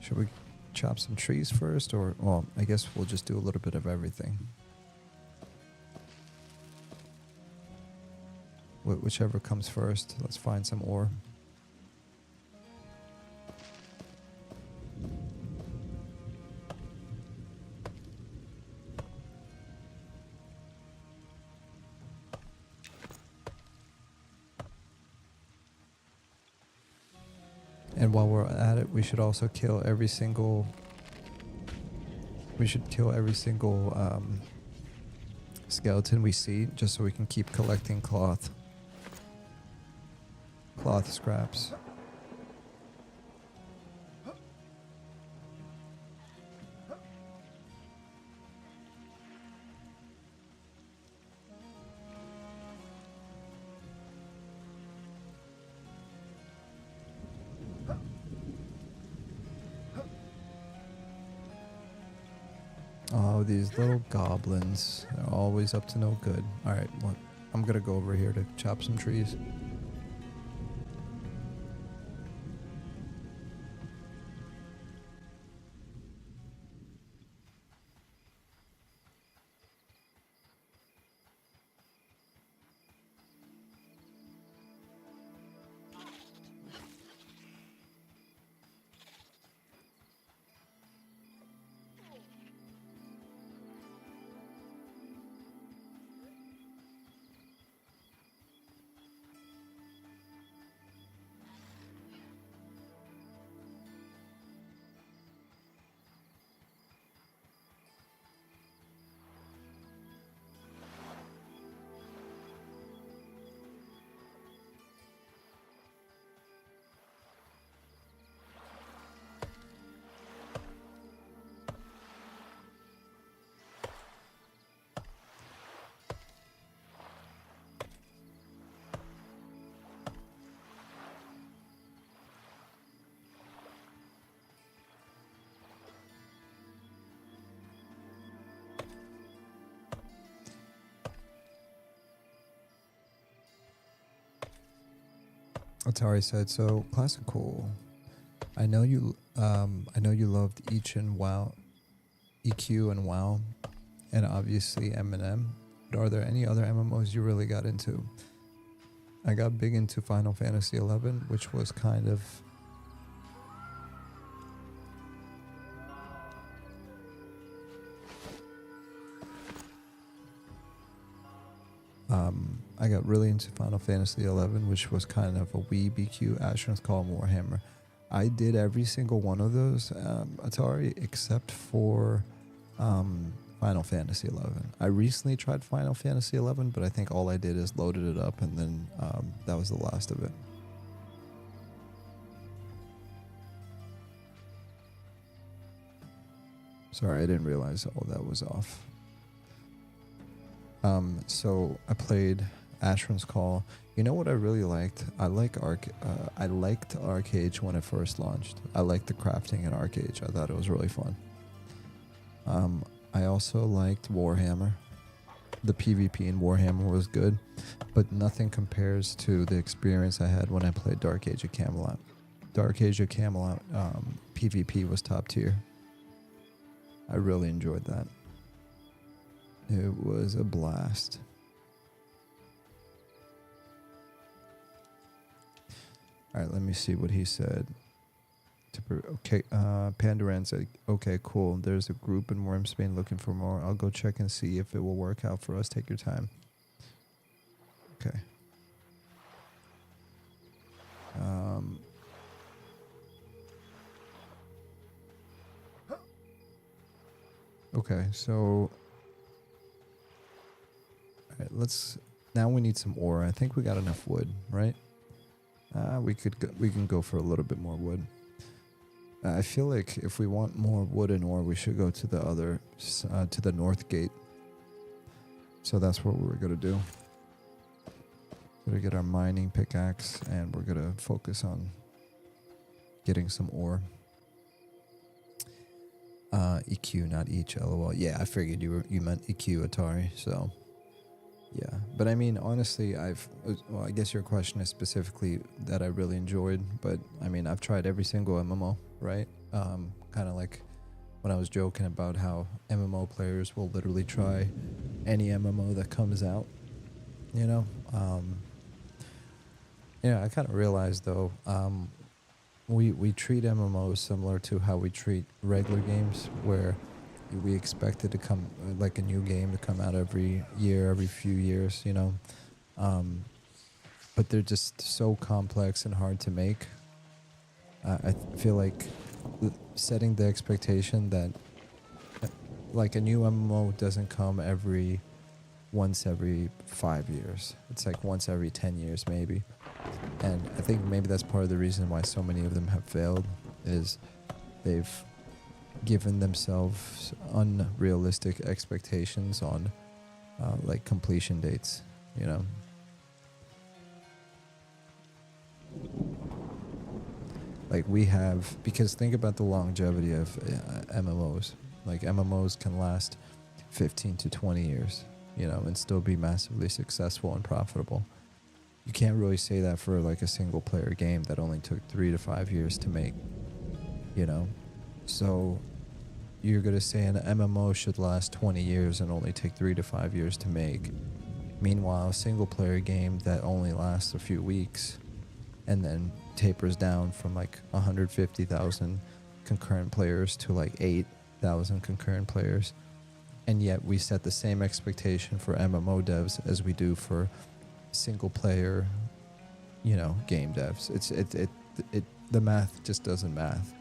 B: Should we chop some trees first, or, well, I guess we'll just do a little bit of everything. Whichever comes first. Let's find some ore. And while we're at it, we should also kill every single... We should kill every single skeleton we see, just so we can keep collecting cloth scraps. Oh, these little goblins. They're always up to no good. Alright, well, I'm gonna go over here to chop some trees. Atari said, so Class&Cool. I know you loved EQ and WoW, and obviously Eminem. But are there any other MMOs you really got into? I got big into Final Fantasy XI, which was kind of I got really into Final Fantasy XI, which was kind of a Wii BQ, Asheron's Call, Warhammer. I did every single one of those, Atari, except for Final Fantasy XI. I recently tried Final Fantasy XI, but I think all I did is loaded it up, and then that was the last of it. Sorry, I didn't realize all that was off. So I played Asheron's Call. You know what I really liked? I liked Arcade when it first launched. I liked the crafting in Arcade. I thought it was really fun. I also liked Warhammer. The PvP in Warhammer was good, but nothing compares to the experience I had when I played Dark Age of Camelot. Dark Age of Camelot PvP was top tier. I really enjoyed that. It was a blast. All right, let me see what he said. Okay, Pandaran said, okay, cool. There's a group in Worm Spain looking for more. I'll go check and see if it will work out for us. Take your time. Okay. Okay, so now we need some ore. I think we got enough wood, right? We can go for a little bit more wood. I feel like if we want more wood and ore, we should go to the north gate. So that's what we're gonna do. We're gonna get our mining pickaxe, and we're gonna focus on getting some ore. EQ, not each. LOL. Yeah, I figured you meant EQ, Atari. So. Yeah, but I mean, honestly, I guess your question is specifically that I really enjoyed, but I mean, I've tried every single MMO, right? Kind of like when I was joking about how MMO players will literally try any MMO that comes out, you know? Yeah, I kind of realized though, we treat MMOs similar to how we treat regular games, where we expect it to come, like a new game to come out every year, every few years, you know. But they're just so complex and hard to make. I feel like setting the expectation that like a new MMO doesn't come once every 5 years. It's like once every 10 years maybe. And I think maybe that's part of the reason why so many of them have failed, is they've given themselves unrealistic expectations on like completion dates, you know. Like we have, because think about the longevity of MMOs. Like MMOs can last 15 to 20 years, you know, and still be massively successful and profitable. You can't really say that for like a single player game that only took 3 to 5 years to make, you know. So you're going to say an MMO should last 20 years and only take 3 to 5 years to make. Meanwhile, a single player game that only lasts a few weeks and then tapers down from like 150,000 concurrent players to like 8,000 concurrent players. And yet we set the same expectation for MMO devs as we do for single player, you know, game devs. The math just doesn't math.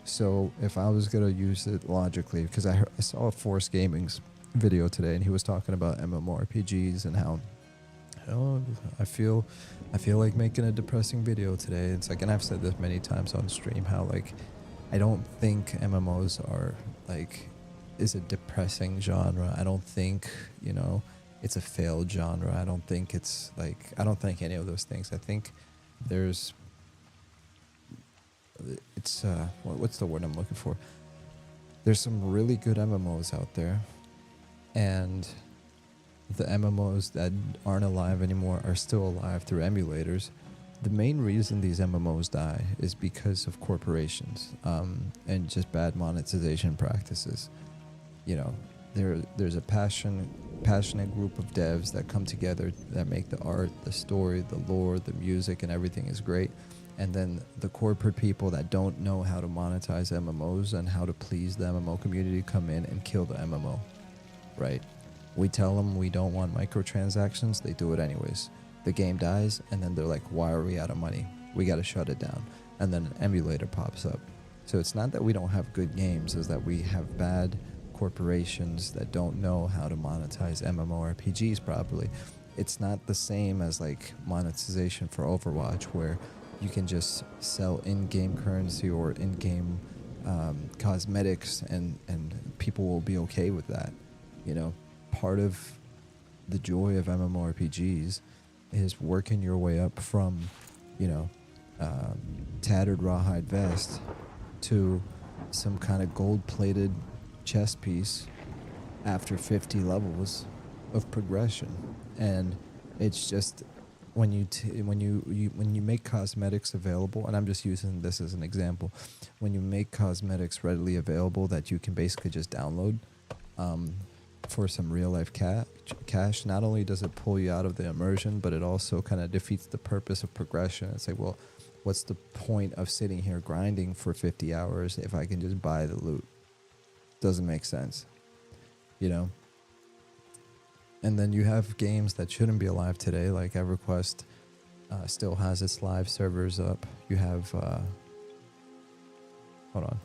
B: So if I was gonna use it logically, because I saw a Force Gaming's video today, and he was talking about MMORPGs and how, oh, I feel like making a depressing video today. It's like, and I've said this many times on stream, how like I don't think MMOs are like is a depressing genre. I don't think, you know, it's a failed genre. I don't think it's like, I don't think any of those things. I think there's, it's what's the word I'm looking for? There's some really good MMOs out there, and the MMOs that aren't alive anymore are still alive through emulators. The main reason these MMOs die is because of corporations and just bad monetization practices. You know, there's a passionate group of devs that come together that make the art, the story, the lore, the music, and everything is great. And then the corporate people that don't know how to monetize MMOs and how to please the MMO community come in and kill the MMO, right? We tell them we don't want microtransactions, they do it anyways. The game dies, and then they're like, why are we out of money? We got to shut it down. And then an emulator pops up. So it's not that we don't have good games, it's that we have bad corporations that don't know how to monetize MMORPGs properly. It's not the same as like monetization for Overwatch, where you can just sell in-game currency or in-game cosmetics, and people will be okay with that. You know, part of the joy of MMORPGs is working your way up from, you know, tattered rawhide vest to some kind of gold-plated chess piece after 50 levels of progression. And it's just when you make cosmetics available, and I'm just using this as an example, when you make cosmetics readily available that you can basically just download for some real life cash, not only does it pull you out of the immersion, but it also kind of defeats the purpose of progression. It's like, well, what's the point of sitting here grinding for 50 hours if I can just buy the loot? Doesn't make sense, you know? And then you have games that shouldn't be alive today, like EverQuest still has its live servers up. You have, hold on.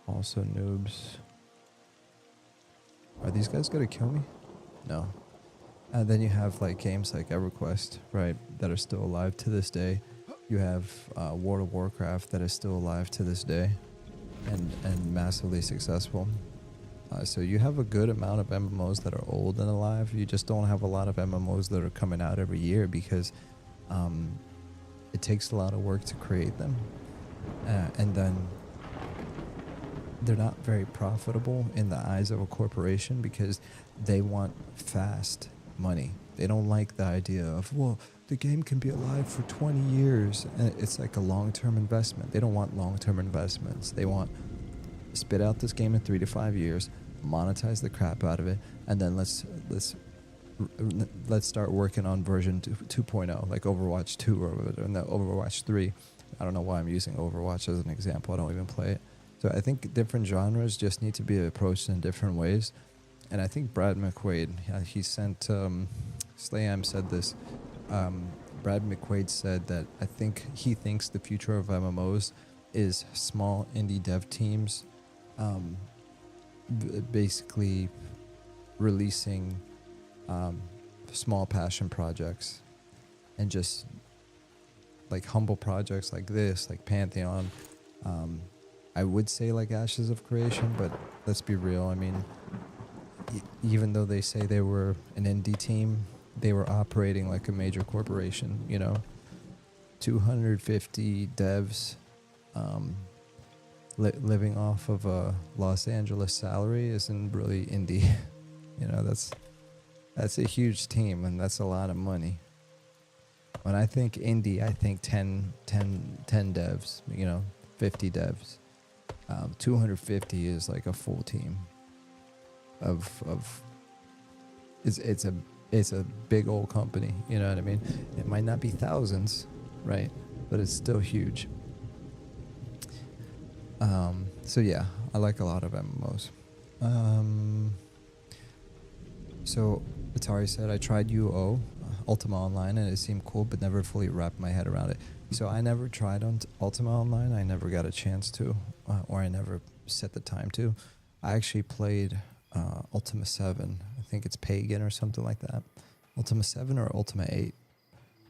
B: Also noobs. Are these guys gonna kill me? No. And then you have like games like EverQuest, right, that are still alive to this day. You have World of Warcraft that is still alive to this day and massively successful. So you have a good amount of MMOs that are old and alive. You just don't have a lot of MMOs that are coming out every year because it takes a lot of work to create them. And then they're not very profitable in the eyes of a corporation because they want fast money. They don't like the idea of, well, the game can be alive for 20 years. And it's like a long-term investment. They don't want long-term investments. They want spit out this game in 3 to 5 years, monetize the crap out of it, and then let's start working on version 2.0, like Overwatch 2 or no, Overwatch 3. I don't know why I'm using Overwatch as an example. I don't even play it. So I think different genres just need to be approached in different ways. And I think Brad McQuaid, he sent, Slayam said this, Brad McQuaid said that I think he thinks the future of MMOs is small indie dev teams basically releasing small passion projects and just like humble projects like this, like Pantheon. I would say like Ashes of Creation, but let's be real. I mean, even though they say they were an indie team, they were operating like a major corporation, you know? 250 devs living off of a Los Angeles salary isn't really indie. You know, that's a huge team, and that's a lot of money. When I think indie, I think 10 devs, you know, 50 devs. 250 is like a full team of it's a big old company, you know what I mean? It might not be thousands, right? But it's still huge. So yeah, I like a lot of MMOs. So Atari said, I tried UO, Ultima Online, and it seemed cool, but never fully wrapped my head around it. So I never tried on Ultima Online. I never got a chance to, or I never set the time to. I actually played Ultima 7. I think it's Pagan or something like that. Ultima 7 or Ultima 8.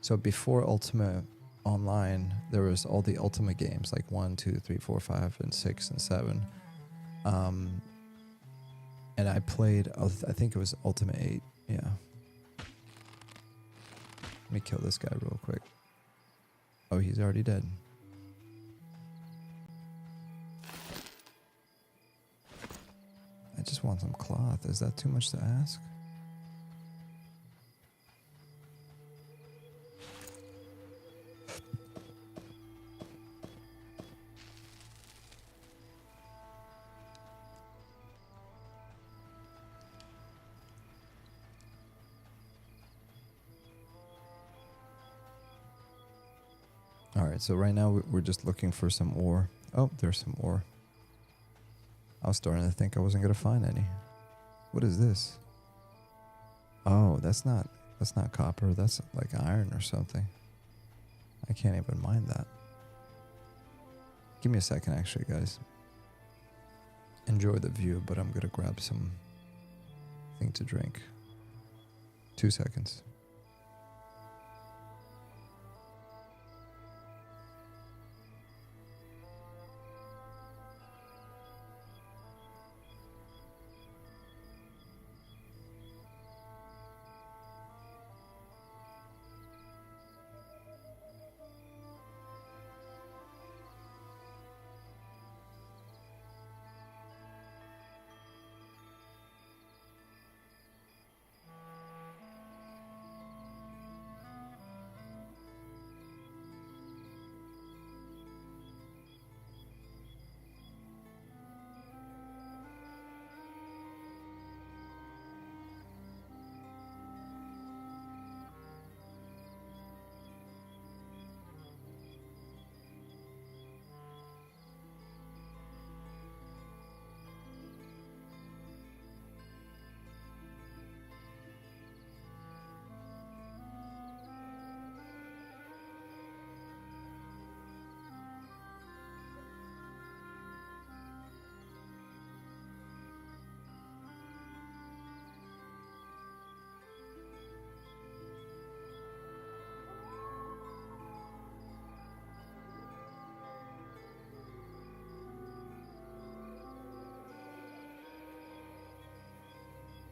B: So before Ultima Online, there was all the Ultima games, like 1, 2, 3, 4, 5, and 6, and 7. And I played, I think it was Ultima 8, yeah. Let me kill this guy real quick. Oh, he's already dead. I just want some cloth. Is that too much to ask? Alright, so right now we're just looking for some ore. Oh, there's some ore. I was starting to think I wasn't going to find any. What is this? Oh, that's not copper. That's like iron or something. I can't even mine that. Give me a second, actually, guys. Enjoy the view, but I'm going to grab some thing to drink. 2 seconds.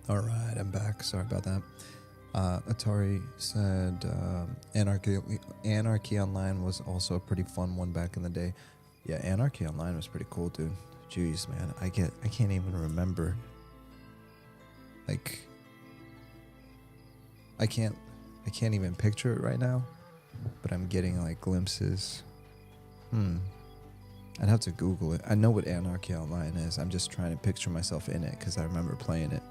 B: Alright, I'm back. Sorry about that. Atari said Anarchy Online was also a pretty fun one back in the day. Yeah, Anarchy Online was pretty cool, dude. Jeez, man. I can't even remember. Like, I can't even picture it right now, but I'm getting like glimpses. I'd have to Google it. I know what Anarchy Online is. I'm just trying to picture myself in it because I remember playing it.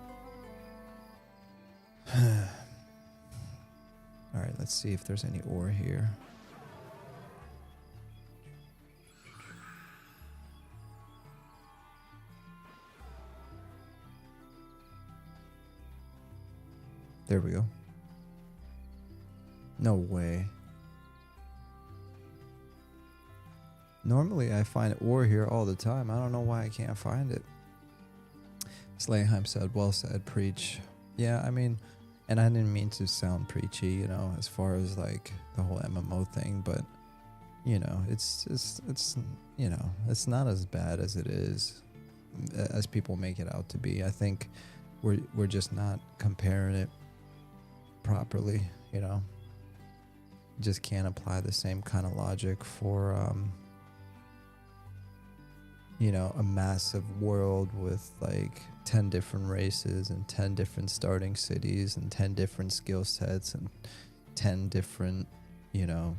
B: Alright, let's see if there's any ore here. There we go. No way. Normally I find ore here all the time. I don't know why I can't find it. Slayheim said, well said, preach. Yeah, I mean, and I didn't mean to sound preachy, you know, as far as like the whole MMO thing, but you know, it's you know, it's not as bad as it is, as people make it out to be. I think we're just not comparing it properly, you know. just can't apply the same kind of logic for you know, a massive world with like 10 different races and 10 different starting cities and 10 different skill sets and 10 different, you know,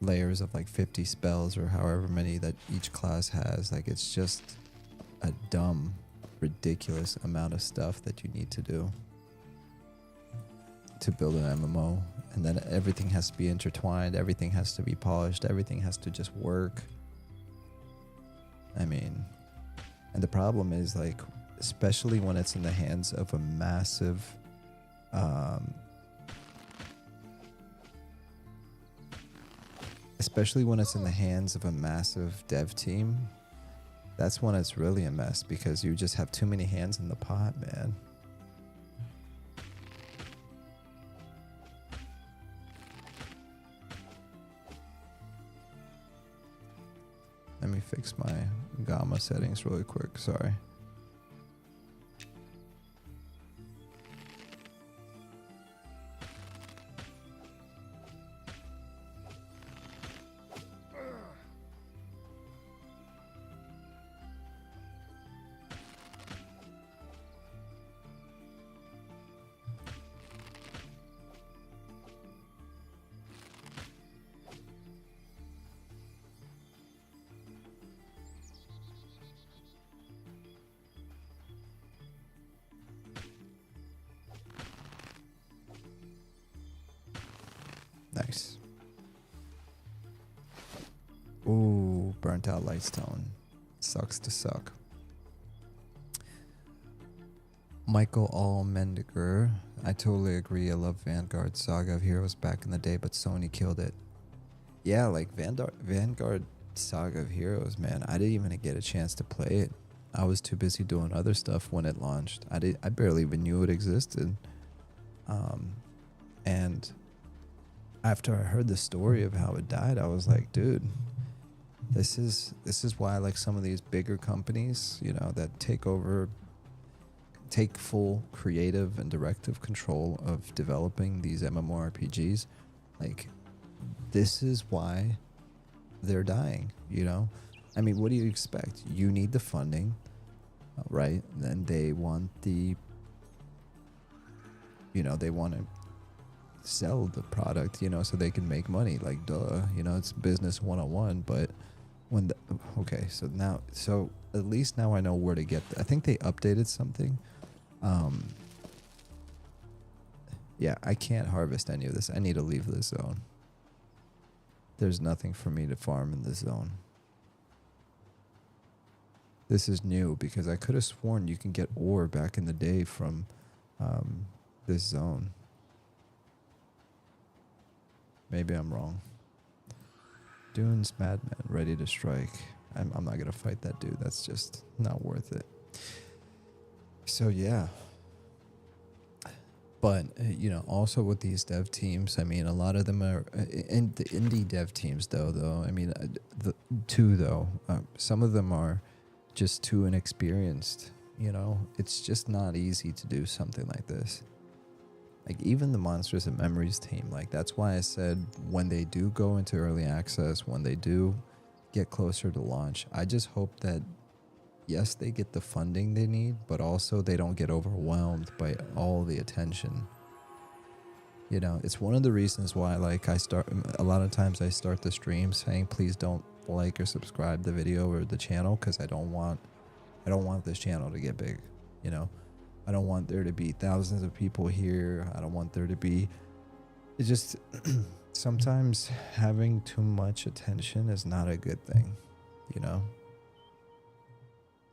B: layers of like 50 spells or however many that each class has. Like, it's just a dumb, ridiculous amount of stuff that you need to do to build an MMO. And then everything has to be intertwined, everything has to be polished, everything has to just work. I mean, and the problem is, like, especially when it's in the hands of a massive dev team, that's when it's really a mess, because you just have too many hands in the pot, man. Let me fix my gamma settings really quick, sorry. Nice. Ooh, burnt out Lightstone. Sucks to suck. Michael Allmendiger. I totally agree. I love Vanguard Saga of Heroes back in the day, but Sony killed it. Yeah, like Vanguard Saga of Heroes, man. I didn't even get a chance to play it. I was too busy doing other stuff when it launched. I barely even knew it existed. And after I heard the story of how it died, I was like, dude, this is why, like, some of these bigger companies, you know, that take full creative and directive control of developing these MMORPGs, like, this is why they're dying, you know? I mean, what do you expect? You need the funding, right? Then they want they want to sell the product, you know, so they can make money. Like, duh, you know, it's business 101. But so at least now I know where to get I think they updated something. Yeah, I can't harvest any of this. I need to leave this zone. There's nothing for me to farm in this zone. This is new, because I could have sworn you can get ore back in the day from this zone. Maybe I'm wrong. Dune's Madman, ready to strike. I'm not going to fight that dude. That's just not worth it. So, yeah. But, you know, also with these dev teams, I mean, a lot of them are in the indie dev teams, though. I mean, some of them are just too inexperienced, you know. It's just not easy to do something like this. Like, even the Monsters and Memories team, like, that's why I said when they do go into early access, when they do get closer to launch, I just hope that, yes, they get the funding they need, but also they don't get overwhelmed by all the attention. You know, it's one of the reasons why, like, a lot of times I start the stream saying, please don't like or subscribe the video or the channel, because I don't want this channel to get big, you know. I don't want there to be thousands of people here. I don't want there to be... It's just... sometimes having too much attention is not a good thing, you know?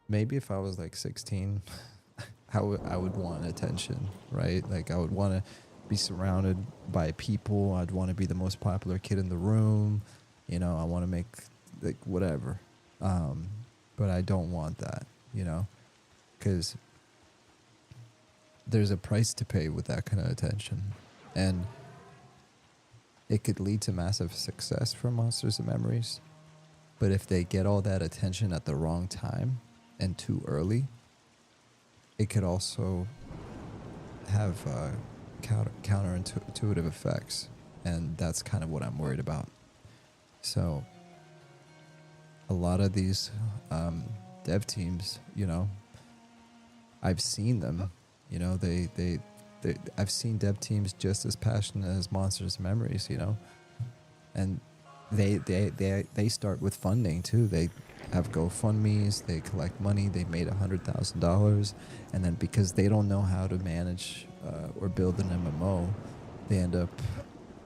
B: Maybe if I was like 16, I would want attention, right? Like, I would want to be surrounded by people. I'd want to be the most popular kid in the room. You know, I want to make, like, whatever. But I don't want that, you know? Because there's a price to pay with that kind of attention, and it could lead to massive success for Monsters and Memories, but if they get all that attention at the wrong time and too early, it could also have counterintuitive effects, and that's kind of what I'm worried about. So a lot of these dev teams, you know, I've seen them, you know, I've seen dev teams just as passionate as Monsters Memories, you know, and they start with funding too. They have GoFundMes, they collect money, they made $100,000, and then because they don't know how to manage or build an MMO, they end up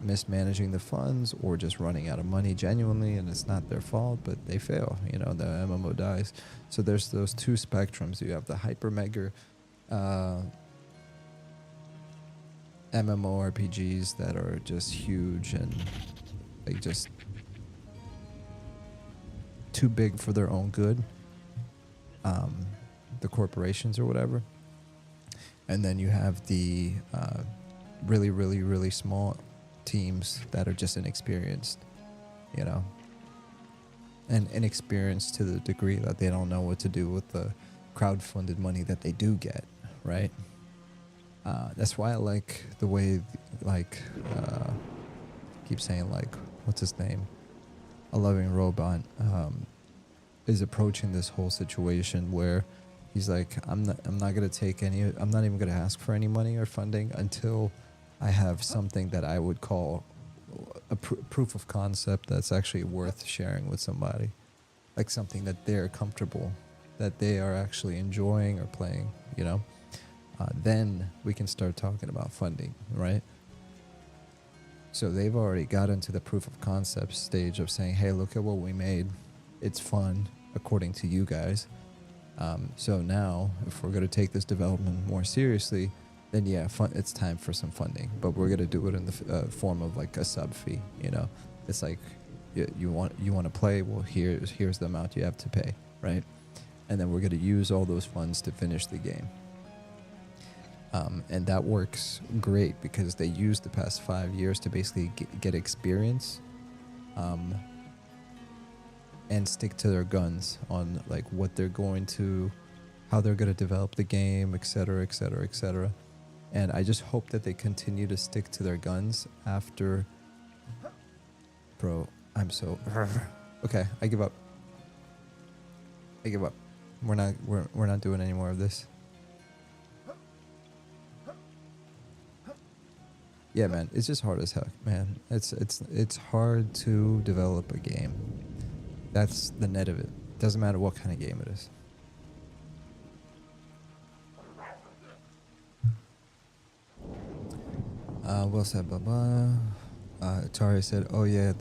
B: mismanaging the funds or just running out of money genuinely, and it's not their fault, but they fail, you know, the MMO dies. So there's those two spectrums. You have the hyper mega MMORPGs that are just huge and like just too big for their own good, the corporations or whatever. And then you have the really, really, really small teams that are just inexperienced, you know, and inexperienced to the degree that they don't know what to do with the crowdfunded money that they do get, right? That's why I like the way, like, keep saying, like, what's his name? A Loving Robot is approaching this whole situation where he's like, I'm not gonna take any, I'm not even gonna ask for any money or funding until I have something that I would call a proof of concept that's actually worth sharing with somebody, like something that they're comfortable, that they are actually enjoying or playing, you know. Then we can start talking about funding, right? So they've already got into the proof of concept stage of saying, hey, look at what we made. It's fun, according to you guys. So now, if we're going to take this development more seriously, then yeah, it's time for some funding. But we're going to do it in the form of like a sub fee, you know? It's like, you want to play? Well, here's the amount you have to pay, right? And then we're going to use all those funds to finish the game. And that works great because they used the past 5 years to basically get experience and stick to their guns on like what they're going to, how they're going to develop the game, etc., etc., etc. And I just hope that they continue to stick to their guns after. Bro, I'm so okay. I give up. We're not doing any more of this. Yeah, man, it's just hard as heck, man. It's hard to develop a game. That's the net of it. Doesn't matter what kind of game it is. Will said blah blah. Atari said, oh yeah,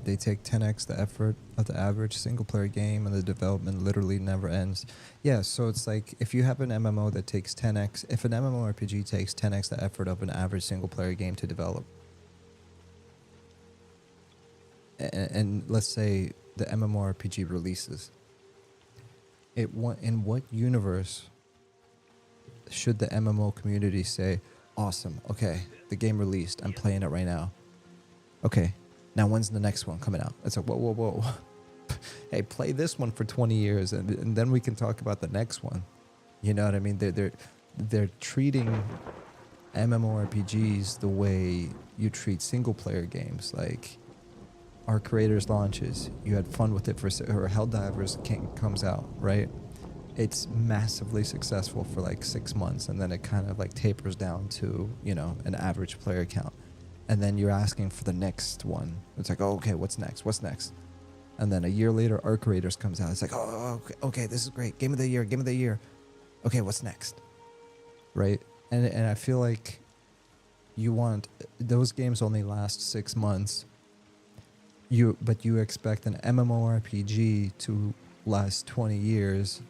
B: they take 10x the effort of the average single player game and the development literally never ends. Yeah, so it's like if you have an MMO that takes 10x, if an MMORPG takes 10x the effort of an average single player game to develop, and let's say the MMORPG releases, in what universe should the MMO community say, awesome, okay, the game released, I'm playing it right now. Okay, now when's the next one coming out? It's like, whoa. Hey, play this one for 20 years and then we can talk about the next one. You know what I mean? They're treating MMORPGs the way you treat single player games. Like our creators launches, you had fun with it or Helldivers comes out, right? It's massively successful for like 6 months and then it kind of like tapers down to, you know, an average player count. And then you're asking for the next one. It's like, oh, okay, what's next? And then a year later, Arc Raiders comes out. It's like, oh, okay, this is great. Game of the year. Okay, what's next? Right? And I feel like those games only last 6 months. But you expect an MMORPG to last 20 years,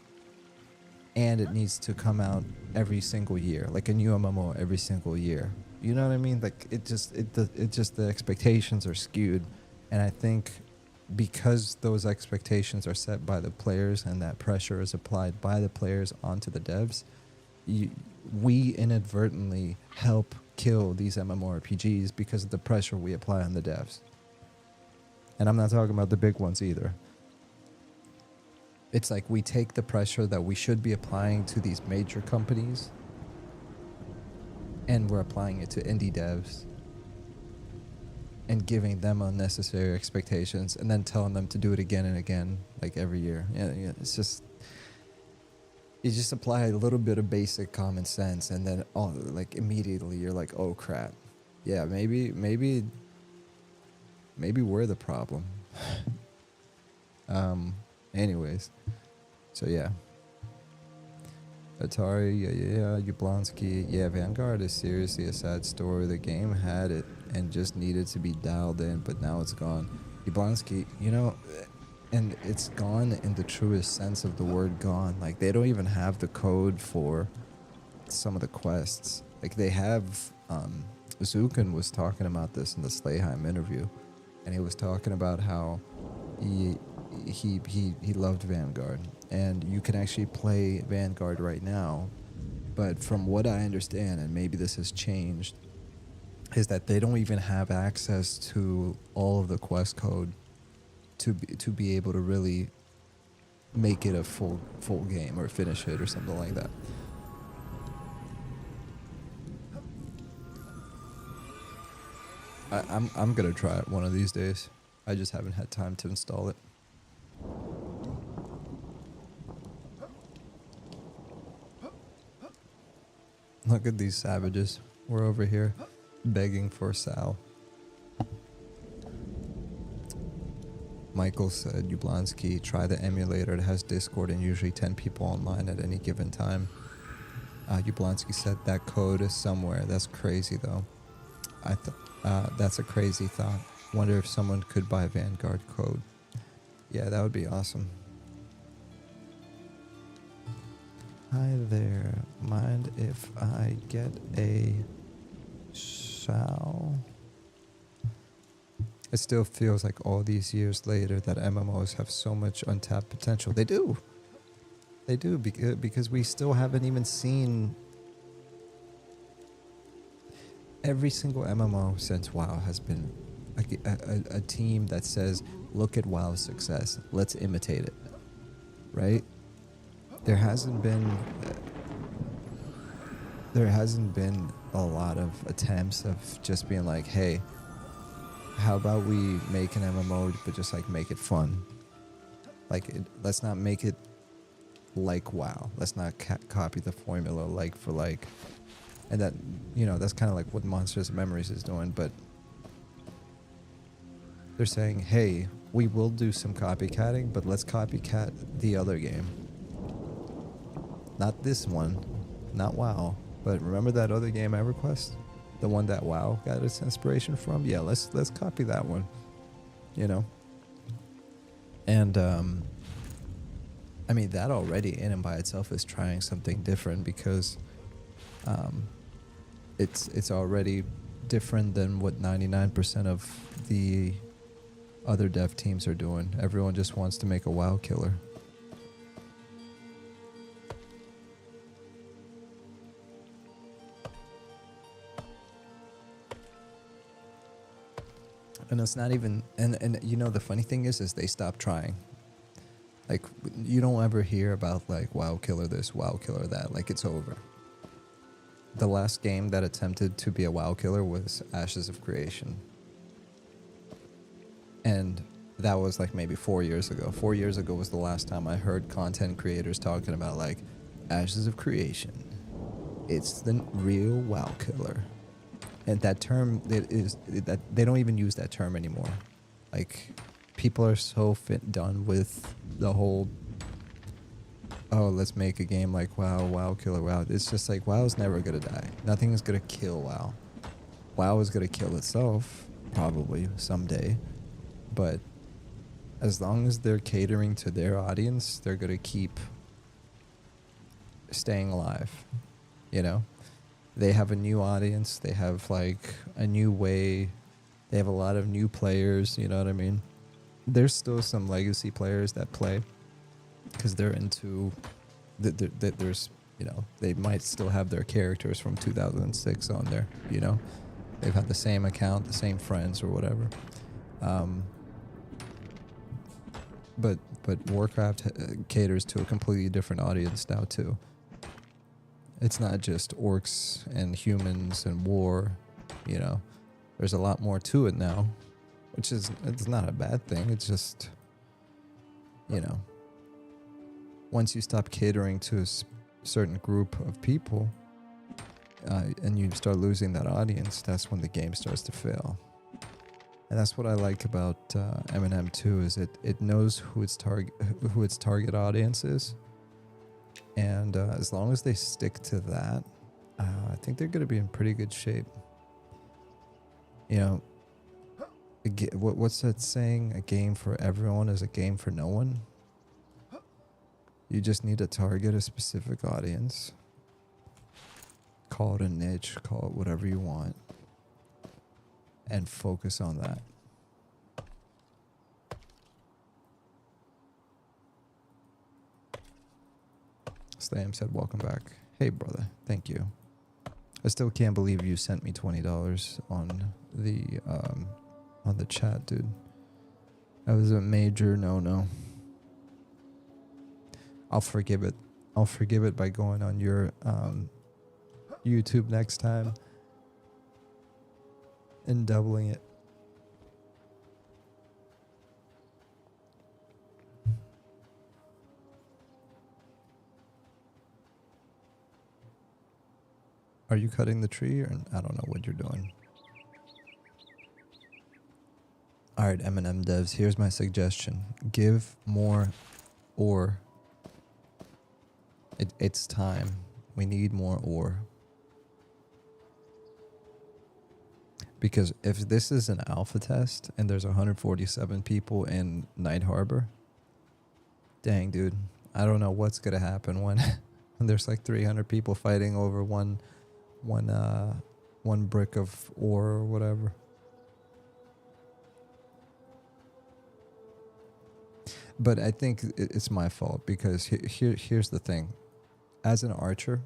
B: and it needs to come out every single year, like a new MMO every single year. You know what I mean? Like it just the expectations are skewed, and I think because those expectations are set by the players and that pressure is applied by the players onto the devs, we inadvertently help kill these MMORPGs because of the pressure we apply on the devs. And I'm not talking about the big ones either. It's like we take the pressure that we should be applying to these major companies and we're applying it to indie devs and giving them unnecessary expectations and then telling them to do it again and again, like every year. Yeah, it's just, you just apply a little bit of basic common sense, and then like immediately you're like, oh crap, yeah, maybe we're the problem. Anyways, so yeah. Atari, yeah, Yablonsky, yeah, Vanguard is seriously a sad story. The game had it and just needed to be dialed in, but now it's gone. Yablonsky, and it's gone in the truest sense of the word gone. Like, they don't even have the code for some of the quests. Like, they have, Zukin was talking about this in the Slayheim interview, and he was talking about how he loved Vanguard, and you can actually play Vanguard right now, but from what I understand, and maybe this has changed, is that they don't even have access to all of the quest code to be able to really make it a full game or finish it or something like that. I'm gonna try it one of these days. I just haven't had time to install it. Look at these savages. We're over here begging for Sal. Michael said, Yablonsky, try the emulator. It has Discord and usually 10 people online at any given time. Yablonsky said that code is somewhere. That's crazy, though. That's a crazy thought. Wonder if someone could buy Vanguard code. Yeah, that would be awesome. Hi there. Mind if I get a Sal? It still feels like all these years later that MMOs have so much untapped potential. They do. They do, because we still haven't even seen... Every single MMO since WoW has been a team that says, look at WoW's success, let's imitate it, right? There hasn't been a lot of attempts of just being like, hey, how about we make an MMO but just like make it fun? Like, let's not make it like WoW. Let's not copy the formula like for like. And that, that's kind of like what Monsters and Memories is doing, but they're saying, hey, we will do some copycatting, but let's copycat the other game. Not this one, not WoW, but remember that other game, EverQuest? The one that WoW got its inspiration from? Yeah, let's copy that one, And, I mean, that already in and by itself is trying something different, because it's already different than what 99% of the other dev teams are doing. Everyone just wants to make a WoW killer. And it's not even, and the funny thing is they stop trying. Like, you don't ever hear about like WoW killer this, WoW killer that. Like, it's over. The last game that attempted to be a WoW killer was Ashes of Creation. And that was like maybe 4 years ago. 4 years ago was the last time I heard content creators talking about like Ashes of Creation. It's the real WoW killer. And that term, that they don't even use that term anymore. Like, people are so done with the whole, oh, let's make a game like WoW, WoW killer, WoW. It's just like, WoW's never gonna die. Nothing is gonna kill WoW. WoW is gonna kill itself, probably, someday. But as long as they're catering to their audience, they're gonna keep staying alive, They have a new audience. They have like a new way. They have a lot of new players. You know what I mean? There's still some legacy players that play because they're into. There's they might still have their characters from 2006 on there. They've had the same account, the same friends or whatever. But Warcraft caters to a completely different audience now too. It's not just orcs and humans and war, you know. There's a lot more to it now, which is, it's not a bad thing. It's just, you know, once you stop catering to a certain group of people, and you start losing that audience, that's when the game starts to fail. And that's what I like about M&M too, is it knows who its target audience is, and as long as they stick to that, I think they're going to be in pretty good shape. You know, what's that saying? A game for everyone is a game for no one. You just need to target a specific audience. Call it a niche, call it whatever you want, and focus on that. Slam said, welcome back. Hey, brother. Thank you. I still can't believe you sent me $20 on the chat, dude. That was a major no-no. I'll forgive it. I'll forgive it by going on your YouTube next time and doubling it. Are you cutting the tree, or I don't know what you're doing? All right, M&M devs, here's my suggestion. Give more ore. It's time. We need more ore. Because if this is an alpha test and there's 147 people in Night Harbor, dang, dude, I don't know what's gonna happen when there's like 300 people fighting over one brick of ore or whatever. But I think it's my fault, because here's the thing. As an archer,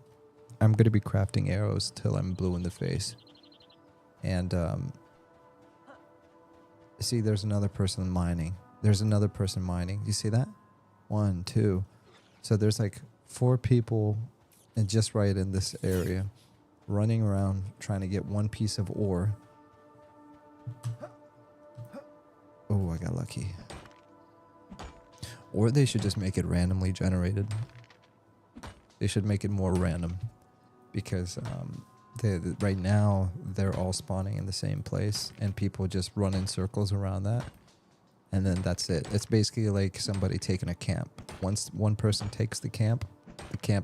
B: I'm going to be crafting arrows till I'm blue in the face. And see, there's another person mining. There's another person mining. You see that? 1, 2. So there's like 4 people, and just right in this area, running around trying to get one piece of ore. Oh, I got lucky. Or they should just make it randomly generated. They should make it more random, because right now they're all spawning in the same place, and people just run in circles around that, and then that's it. It's basically like somebody taking a camp. Once one person takes the camp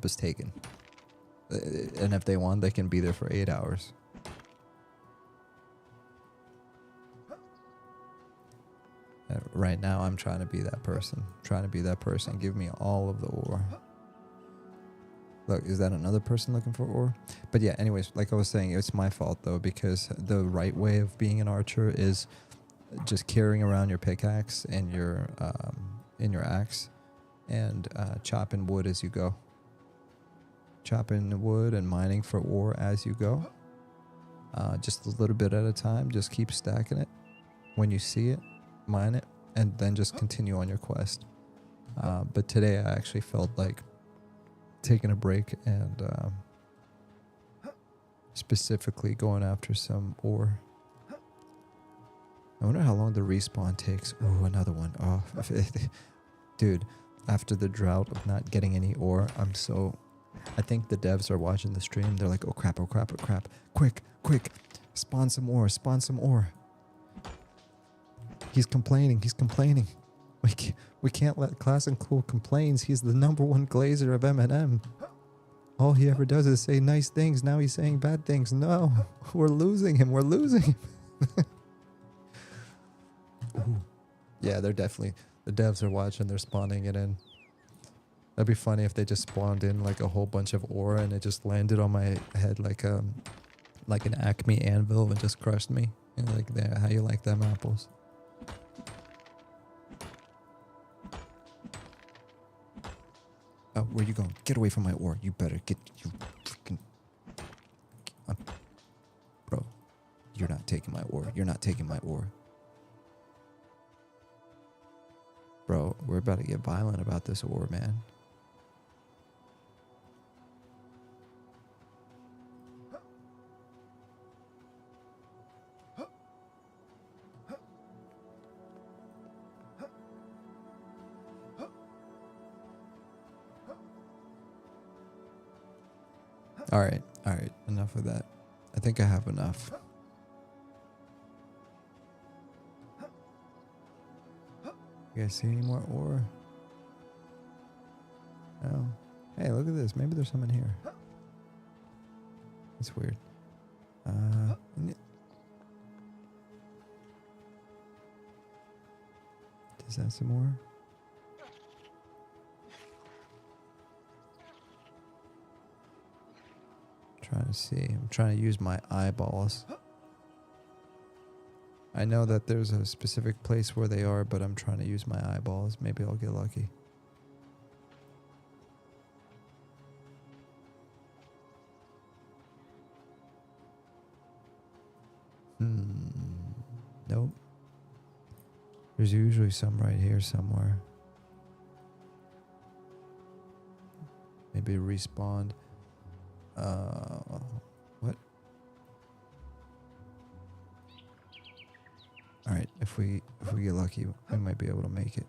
B: is taken. And if they want, they can be there for 8 hours. Right now, I'm trying to be that person. Give me all of the ore. Look, is that another person looking for ore? But yeah, anyways, like I was saying, it's my fault though, because the right way of being an archer is just carrying around your pickaxe and your axe, and chopping wood as you go. Chopping wood and mining for ore as you go. Just a little bit at a time. Just keep stacking it. When you see it, mine it, and then just continue on your quest. But today I actually felt like taking a break and specifically going after some ore. I wonder how long the respawn takes. Oh, another one. Oh, dude, after the drought of not getting any ore, I think the devs are watching the stream. They're like, oh crap, oh crap, oh crap. Quick, spawn some ore. He's complaining. We can't let Class&Cool complains. He's the #1 glazer of M&M. All he ever does is say nice things. Now he's saying bad things. No, we're losing him. Ooh. Yeah, they're definitely, the devs are watching. They're spawning it in. That'd be funny if they just spawned in like a whole bunch of ore and it just landed on my head like an Acme anvil and just crushed me. You know, like, there, how you like them apples? Oh, where you going? Get away from my ore. You better get, you freaking... Bro, you're not taking my ore. Bro, we're about to get violent about this ore, man. All right. Enough of that. I think I have enough. You guys see any more ore? No. Hey, look at this. Maybe there's some in here. That's weird. Is that some more? Trying to see. I'm trying to use my eyeballs. I know that there's a specific place where they are, but I'm trying to use my eyeballs. Maybe I'll get lucky. Nope. There's usually some right here somewhere. Maybe it respawned. What? Alright, if we get lucky, we might be able to make it.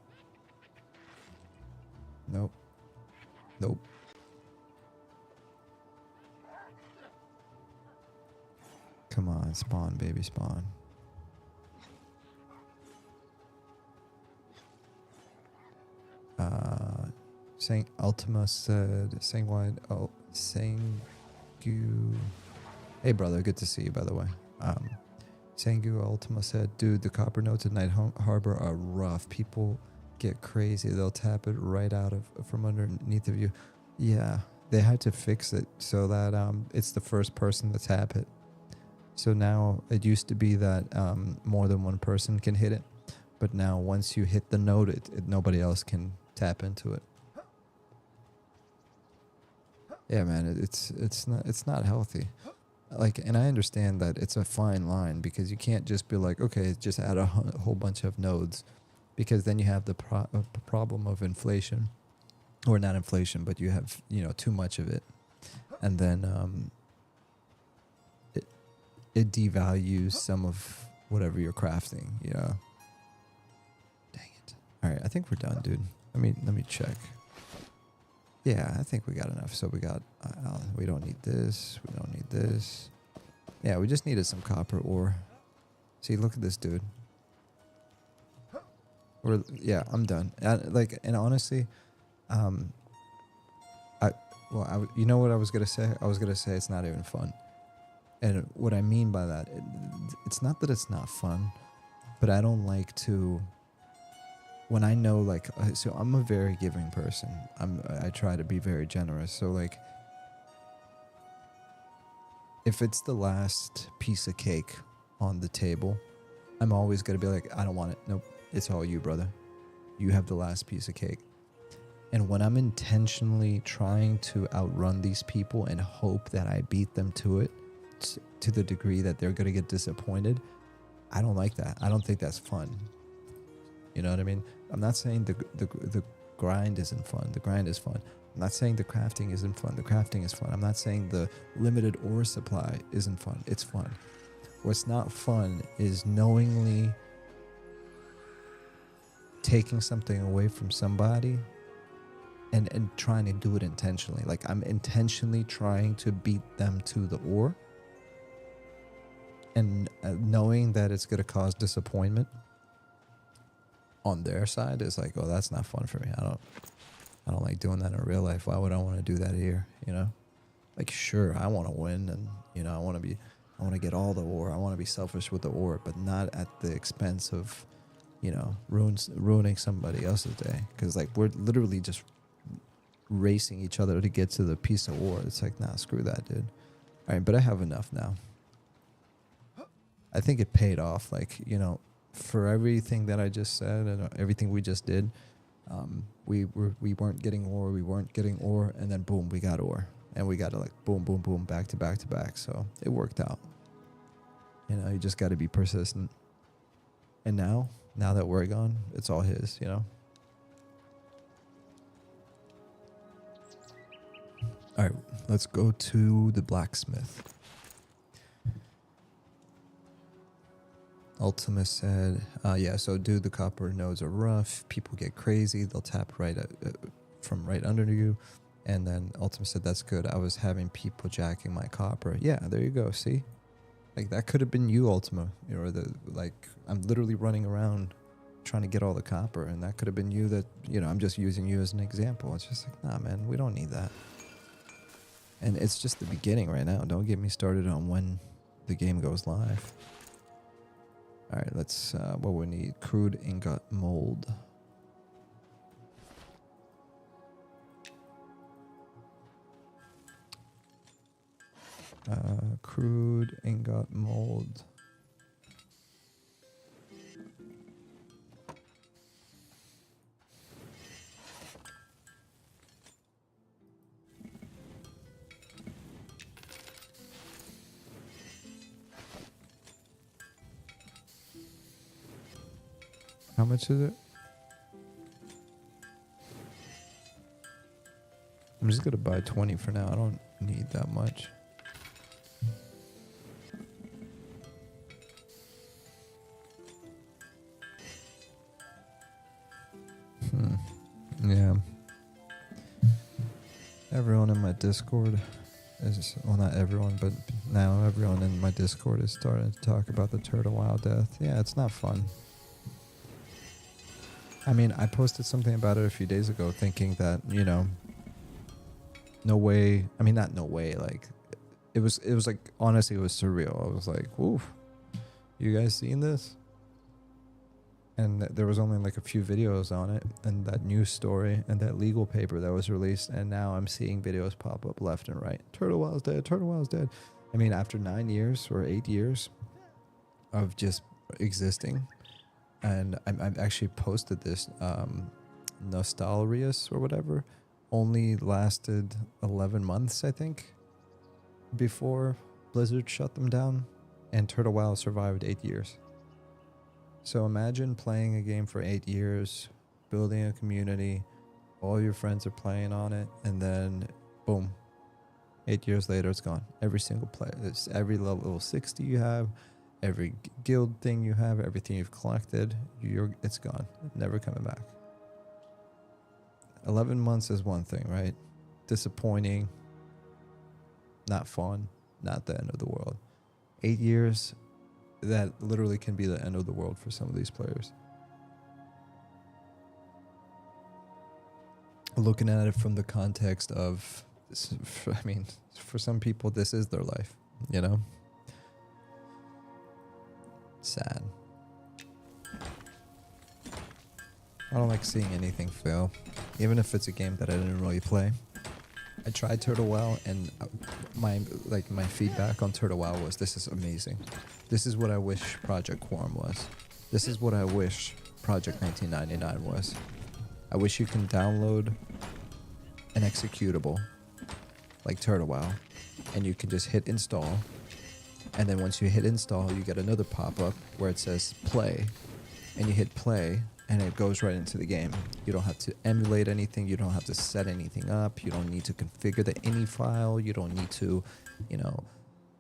B: Nope. Nope. Come on, spawn, baby, spawn. Saying Ultima said, saying wide, oh, saying you. Hey, brother, good to see you, by the way. Sangu Ultima said, dude, the copper nodes at Night Harbor are rough. People get crazy. They'll tap it right out of from underneath of you. Yeah, they had to fix it so that it's the first person to tap it. So now it used to be that more than one person can hit it, but now once you hit the node, nobody else can tap into it. Yeah, man, it's not healthy. Like, and I understand that it's a fine line because you can't just be like, okay, just add a whole bunch of nodes, because then you have the problem of inflation, or not inflation, but you have, you know, too much of it, and then it devalues some of whatever you're crafting, you know. Dang it. All right, I think we're done, dude. Let me check. Yeah, I think we got enough. So we got, we don't need this. We don't need this. Yeah, we just needed some copper ore. See, look at this, dude. Yeah, I'm done. And honestly, you know what I was gonna say? I was gonna say it's not even fun. And what I mean by that, it's not that it's not fun, but I don't like to. When I know, like, so I'm a very giving person. I try to be very generous. So, like, if it's the last piece of cake on the table, I'm always going to be like, I don't want it. Nope, it's all you, brother. You have the last piece of cake. And when I'm intentionally trying to outrun these people and hope that I beat them to it, to the degree that they're going to get disappointed, I don't like that. I don't think that's fun. You know what I mean? I'm not saying the grind isn't fun. The grind is fun. I'm not saying the crafting isn't fun. The crafting is fun. I'm not saying the limited ore supply isn't fun. It's fun. What's not fun is knowingly taking something away from somebody and trying to do it intentionally. Like, I'm intentionally trying to beat them to the ore, and knowing that it's going to cause disappointment on their side is like, oh, that's not fun for me. I don't like doing that in real life. Why would I want to do that here? You know, like, sure, I want to win, and, you know, I want to get all the ore. I want to be selfish with the ore, but not at the expense of, you know, ruining somebody else's day. Because, like, we're literally just racing each other to get to the piece of ore. It's like, nah, screw that, dude. All right, but I have enough now. I think it paid off. Like, you know, for everything that I just said and everything we just did, we weren't getting ore, and then boom, we got ore, and we got to, like, boom, boom, boom, back to back to back. So it worked out. You know, you just got to be persistent. And now that we're gone, it's all his. You know. All right, let's go to the blacksmith. Ultima said, yeah, so dude, the copper nodes are rough. People get crazy. They'll tap right from right under you. And then Ultima said, that's good. I was having people jacking my copper. Yeah, there you go. See? Like, that could have been you, Ultima. You know, I'm literally running around trying to get all the copper, and that could have been you that, you know, I'm just using you as an example. It's just like, nah, man, we don't need that. And it's just the beginning right now. Don't get me started on when the game goes live. All right, let's, what we need, crude ingot mold. Crude ingot mold. How much is it? I'm just gonna buy 20 for now. I don't need that much. Yeah. Everyone in my Discord is, well, not everyone, but now everyone in my Discord is starting to talk about the Turtle WoW death. Yeah, it's not fun. I mean, I posted something about it a few days ago thinking that, you know, no way. I mean, not no way. Like, it was like, honestly, it was surreal. I was like, woof, you guys seen this? And there was only like a few videos on it, and that news story and that legal paper that was released, and now I'm seeing videos pop up left and right. Turtle WoW's dead. Turtle WoW's dead. I mean, after 9 years or 8 years of just existing, and I've actually posted this, Nostalrius or whatever, only lasted 11 months, I think, before Blizzard shut them down, and Turtle WoW survived 8 years. So imagine playing a game for 8 years, building a community, all your friends are playing on it, and then boom, 8 years later it's gone. Every single player, it's every level 60 you have, every guild thing you have, everything you've collected, it's gone. Never coming back. 11 months is one thing, right? Disappointing, not fun, not the end of the world. 8 years, that literally can be the end of the world for some of these players. Looking at it from the context of, I mean, for some people, this is their life, you know? Sad. I don't like seeing anything fail, even if it's a game that I didn't really play. I tried Turtle WoW, and my feedback on Turtle WoW was, this is amazing. This is what I wish Project Quorum was. This is what I wish Project 1999 was. I wish you can download an executable like Turtle WoW, and you can just hit install, and then once you hit install, you get another pop-up where it says play, and you hit play, and it goes right into the game. You don't have to emulate anything. You don't have to set anything up. You don't need to configure the ini file. You don't need to, you know,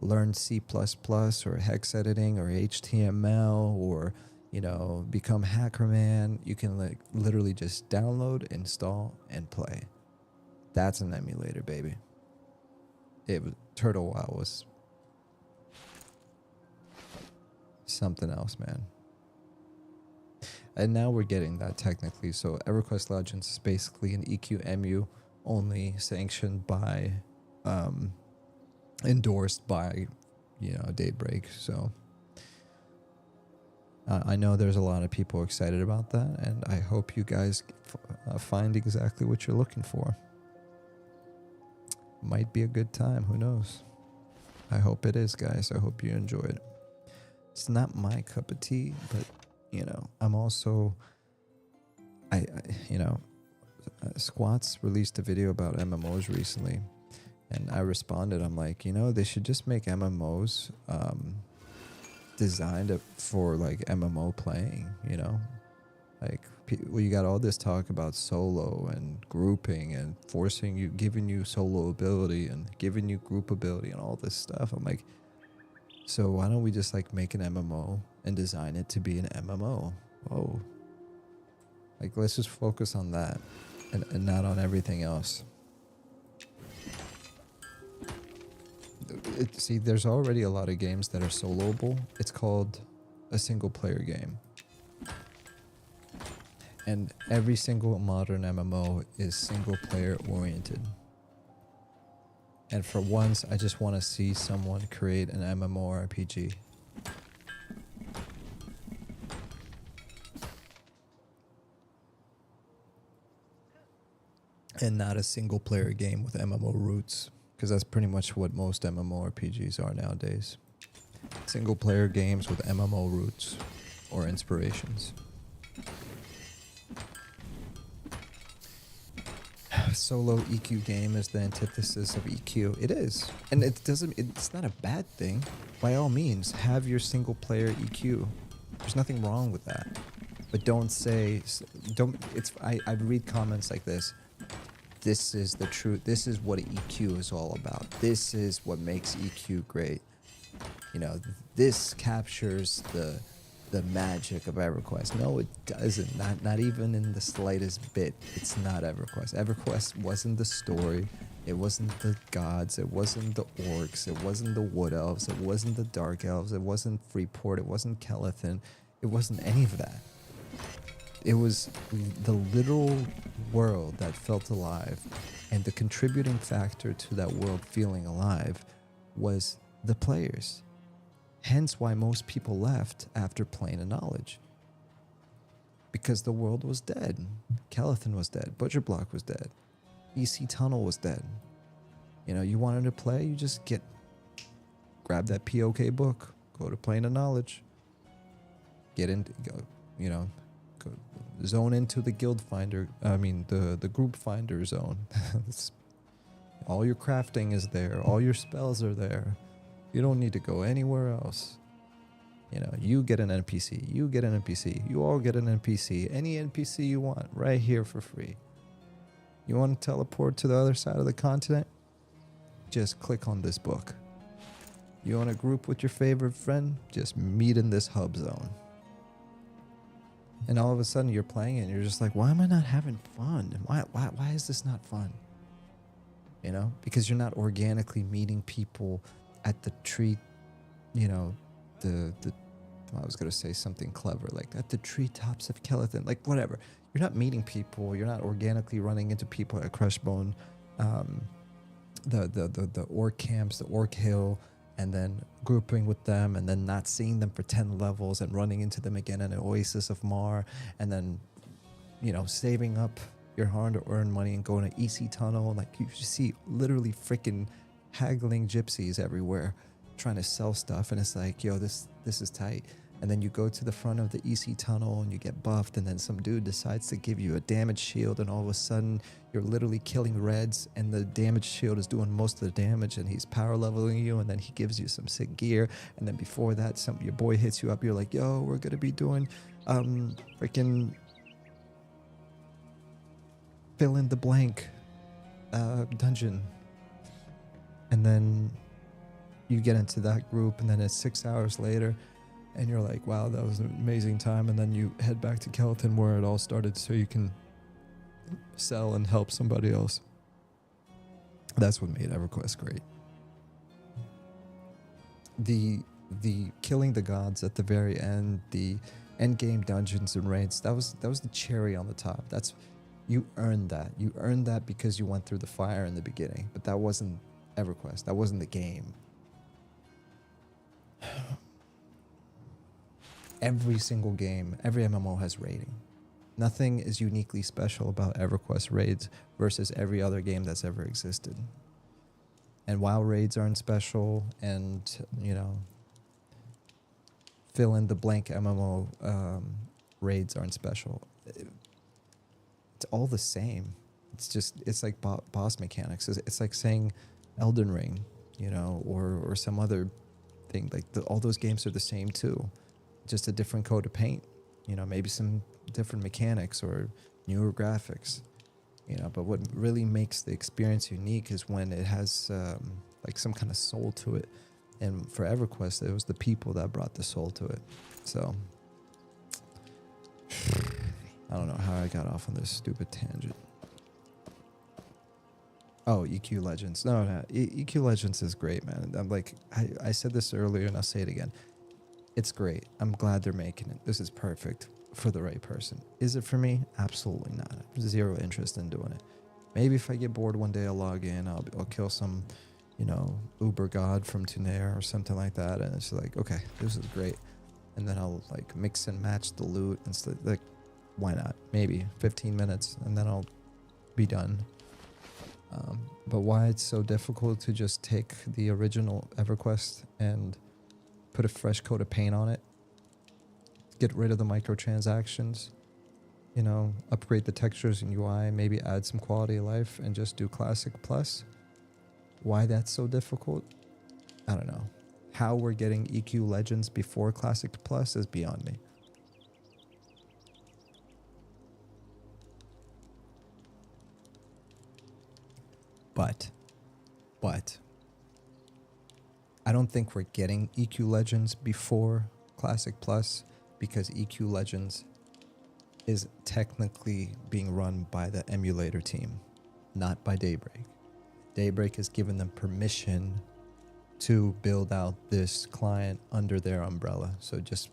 B: learn C++ or hex editing or HTML or, you know, become Hackerman. You can like literally just download, install, and play. That's an emulator, baby. Turtle WoW was something else, man. And now we're getting that technically. So EverQuest Legends is basically an EQMU only, sanctioned by, endorsed by, you know, Daybreak. So I know there's a lot of people excited about that, and I hope you guys find exactly what you're looking for. Might be a good time. Who knows? I hope it is, guys. I hope you enjoy it. It's not my cup of tea, but you know, I'm also, you know, Squats released a video about MMOs recently, and I responded. I'm like, you know, they should just make MMOs designed for like MMO playing, you know? Like, well, you got all this talk about solo and grouping and forcing you, giving you solo ability and giving you group ability and all this stuff. I'm like, so why don't we just like make an MMO and design it to be an MMO? Oh, like let's just focus on that and not on everything else. See, there's already a lot of games that are soloable. It's called a single player game. And every single modern MMO is single player oriented. And for once, I just want to see someone create an MMORPG. And not a single player game with MMO roots. Because that's pretty much what most MMORPGs are nowadays. Single player games with MMO roots or inspirations. Solo EQ game is the antithesis of EQ. It is. And it's not a bad thing. By all means, have your single player EQ. There's nothing wrong with that. But I read comments like this. This is the truth. This is what EQ is all about. This is what makes EQ great. You know, this captures the magic of EverQuest. No, it doesn't. Not even in the slightest bit. It's not EverQuest. EverQuest wasn't the story. It wasn't the gods. It wasn't the orcs. It wasn't the wood elves. It wasn't the dark elves. It wasn't Freeport. It wasn't Kelethin. It wasn't any of that. It was the literal world that felt alive, and the contributing factor to that world feeling alive was the players. Hence why most people left after Plane of Knowledge. Because the world was dead. Kelethin was dead. Butcher Block was dead. EC Tunnel was dead. You know, you wanted to play, you just grab that POK book, go to Plane of Knowledge, zone into the guild finder, the group finder zone. All your crafting is there, all your spells are there. You don't need to go anywhere else. You know, you get an NPC, you get an NPC, you all get an NPC, any NPC you want, right here for free. You want to teleport to the other side of the continent? Just click on this book. You want to group with your favorite friend? Just meet in this hub zone. And all of a sudden you're playing it and you're just like, why am I not having fun? Why is this not fun? You know, because you're not organically meeting people at the tree, you know, I was going to say something clever, like at the treetops of Kelethin, like whatever. You're not meeting people. You're not organically running into people at Crushbone, the orc camps, the orc hill, and then grouping with them and then not seeing them for 10 levels and running into them again in an Oasis of Mar, and then, you know, saving up your hard-earned money and going to EC Tunnel. Like, you see literally freaking haggling gypsies everywhere trying to sell stuff, and it's like, yo, this is tight. And then you go to the front of the EC Tunnel and you get buffed, and then some dude decides to give you a damage shield, and all of a sudden you're literally killing reds and the damage shield is doing most of the damage, and he's power leveling you, and then he gives you some sick gear, and then before that your boy hits you up, you're like, yo, we're gonna be doing freaking fill in the blank dungeon. And then you get into that group, and then it's 6 hours later, and you're like, wow, that was an amazing time. And then you head back to Kelethin where it all started so you can sell and help somebody else. That's what made EverQuest great. The killing the gods at the very end, the end game dungeons and raids, that was the cherry on the top. You earned that. You earned that because you went through the fire in the beginning. But that wasn't EverQuest. That wasn't the game. Every single game, every MMO has raiding. Nothing is uniquely special about EverQuest raids versus every other game that's ever existed. And while raids aren't special, and, you know, fill in the blank MMO raids aren't special, it's all the same. It's like boss mechanics. It's like saying Elden Ring, you know, or some other thing. Like all those games are the same too, just a different coat of paint. You know, maybe some different mechanics or newer graphics. You know, but what really makes the experience unique is when it has like some kind of soul to it. And for EverQuest, it was the people that brought the soul to it. So I don't know how I got off on this stupid tangent. Oh, EQ Legends. No, no. EQ Legends is great, man. I'm like, I said this earlier and I'll say it again. It's great. I'm glad they're making it. This is perfect for the right person. Is it for me? Absolutely not. I have zero interest in doing it. Maybe if I get bored one day, I'll log in. I'll kill some, Uber God from Tunair or something like that. And it's like, okay, this is great. And then I'll like mix and match the loot and stuff. Like, why not? Maybe 15 minutes and then I'll be done. But why it's so difficult to just take the original EverQuest and put a fresh coat of paint on it, get rid of the microtransactions, upgrade the textures and UI, maybe add some quality of life and just do Classic Plus. Why that's so difficult? I don't know. How we're getting EQ Legends before Classic Plus is beyond me. But I don't think we're getting EQ Legends before Classic Plus because EQ Legends is technically being run by the emulator team, not by Daybreak. Daybreak has given them permission to build out this client under their umbrella. So just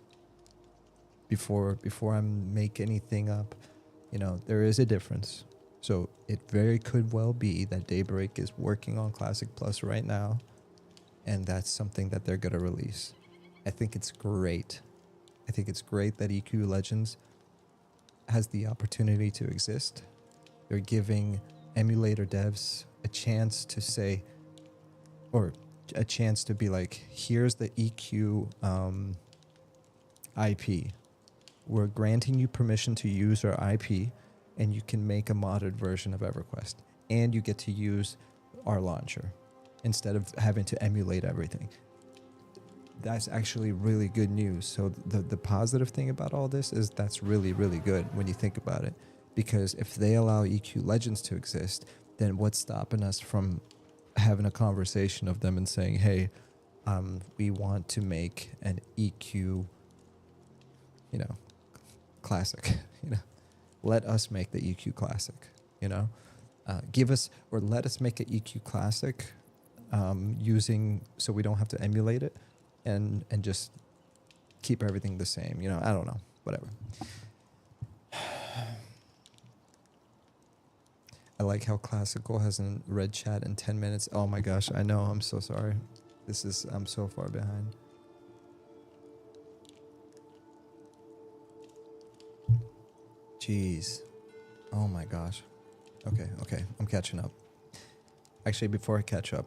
B: before I make anything up, there is a difference. So it very could well be that Daybreak is working on Classic Plus right now, and that's something that they're going to release. I think it's great. I think it's great that EQ Legends has the opportunity to exist. They're giving emulator devs a chance to say, or a chance to be like, here's the EQ IP. We're granting you permission to use our IP, and you can make a modded version of EverQuest. And you get to use our launcher instead of having to emulate everything. That's actually really good news. So the positive thing about all this is that's really, really good when you think about it. Because if they allow EQ Legends to exist, then what's stopping us from having a conversation of them and saying, hey, we want to make an EQ, classic, let us make the EQ classic, give us, or let us make an EQ classic using, so we don't have to emulate it and just keep everything the same. I don't know, whatever. I like how Classical hasn't read chat in 10 minutes. Oh my gosh, I know, I'm so sorry. I'm so far behind. Jeez. Oh my gosh. Okay, I'm catching up. Actually, before I catch up,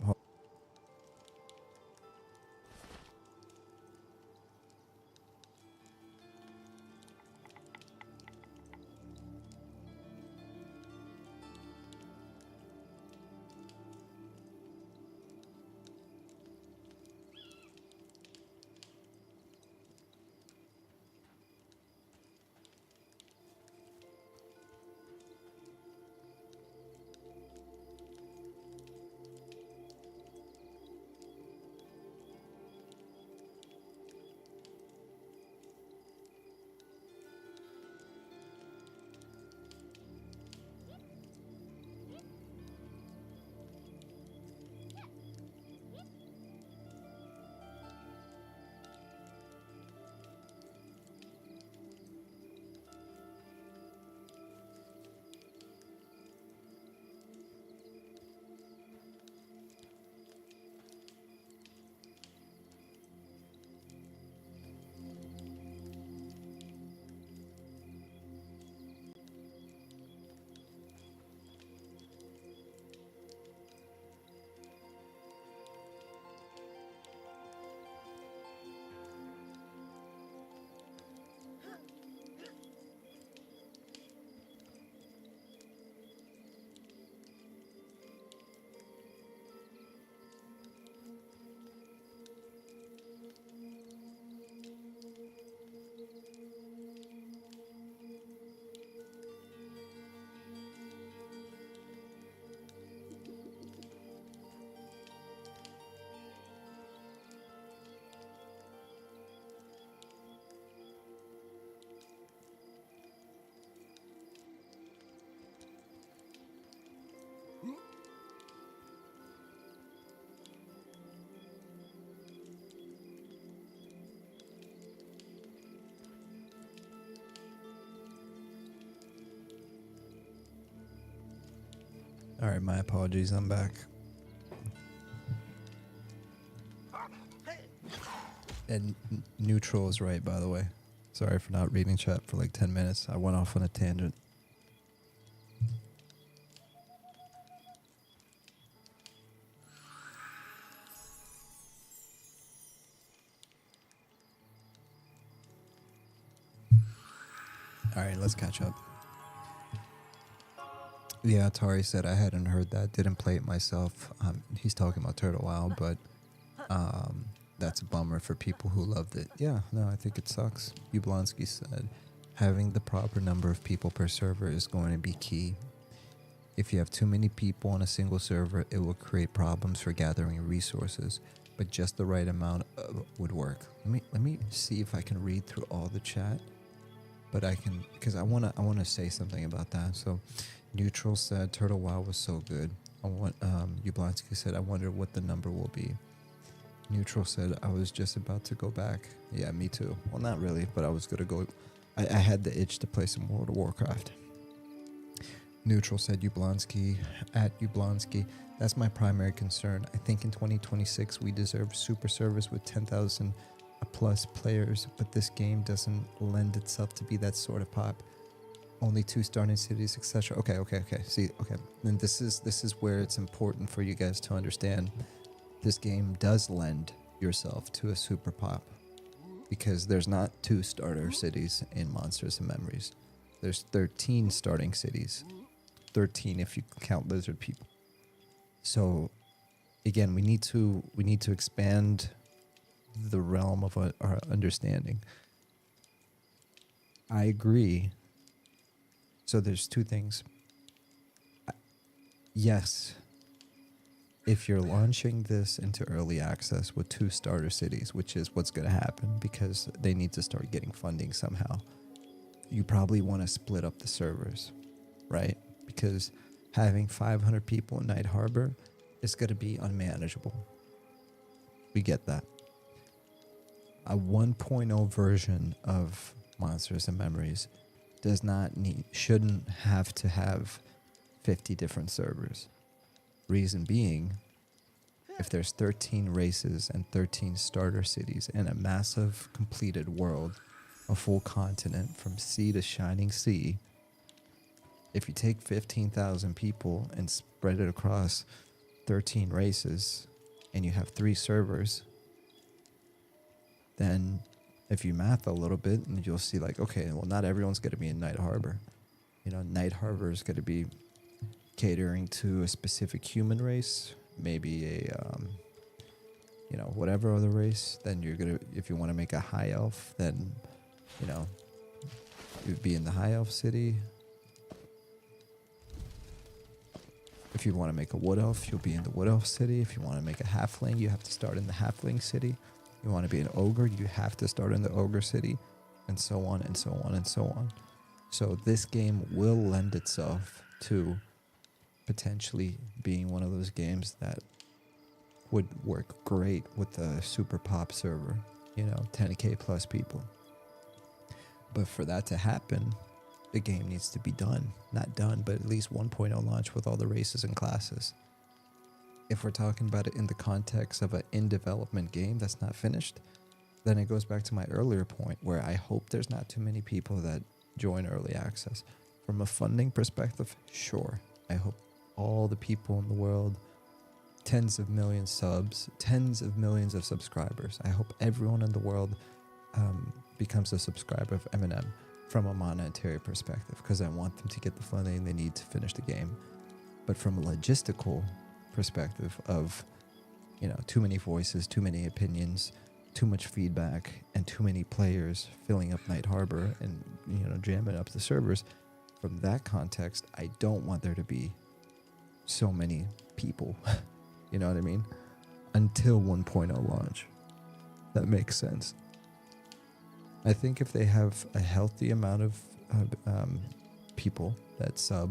B: All right, my apologies. I'm back. And neutral is right, by the way. Sorry for not reading chat for like 10 minutes. I went off on a tangent. All right, let's catch up. Yeah, Atari said I hadn't heard that. Didn't play it myself. He's talking about Turtle Wow, but that's a bummer for people who loved it. Yeah, no, I think it sucks. Yablonsky said having the proper number of people per server is going to be key. If you have too many people on a single server, it will create problems for gathering resources, but just the right amount would work. Let me see if I can read through all the chat, but I can, because I wanna say something about that. So, Neutral said Turtle Wow was so good. Yablonsky said I wonder what the number will be. Neutral said I was just about to go back. Yeah, me too. Well, not really, but I was gonna go. I had the itch to play some World of Warcraft. Neutral said Yablonsky, at Yablonsky. That's my primary concern. I think in 2026 we deserve super service with 10,000 plus players, but this game doesn't lend itself to be that sort of pop. Only 2 starting cities, etc. Okay. See, okay. And this is where it's important for you guys to understand. This game does lend yourself to a super pop, because there's not 2 starter cities in Monsters and Memories. There's 13 starting cities. 13 if you count lizard people. So again, we need to expand the realm of our understanding. I agree. So there's 2 things. Yes, if you're launching this into early access with 2 starter cities, which is what's going to happen because they need to start getting funding somehow, you probably want to split up the servers, right? Because having 500 people in Night Harbor is going to be unmanageable. We get that. A 1.0 version of Monsters and Memories shouldn't have to have 50 different servers. Reason being, if there's 13 races and 13 starter cities in a massive completed world, a full continent from sea to shining sea, if you take 15,000 people and spread it across 13 races and you have 3 servers, then if you math a little bit, and you'll see like, okay, well, not everyone's going to be in Night Harbor. Night Harbor is going to be catering to a specific human race, maybe a, whatever other race. Then you're going to, if you want to make a high elf, then, you'd be in the high elf city. If you want to make a wood elf, you'll be in the wood elf city. If you want to make a halfling, you have to start in the halfling city. You want to be an ogre, you have to start in the ogre city, and so on and so on and so on. So this game will lend itself to potentially being one of those games that would work great with a super pop server, 10K plus people. But for that to happen, the game needs to be done. Not done, but at least 1.0 launch with all the races and classes. If we're talking about it in the context of an in-development game that's not finished, then it goes back to my earlier point where I hope there's not too many people that join early access. From a funding perspective, sure. I hope all the people in the world, tens of millions subs, tens of millions of subscribers. I hope everyone in the world becomes a subscriber of M&M from a monetary perspective, because I want them to get the funding they need to finish the game. But from a logistical perspective of, too many voices, too many opinions, too much feedback, and too many players filling up Night Harbor and, jamming up the servers, from that context, I don't want there to be so many people, you know what I mean? Until 1.0 launch. That makes sense. I think if they have a healthy amount of people that sub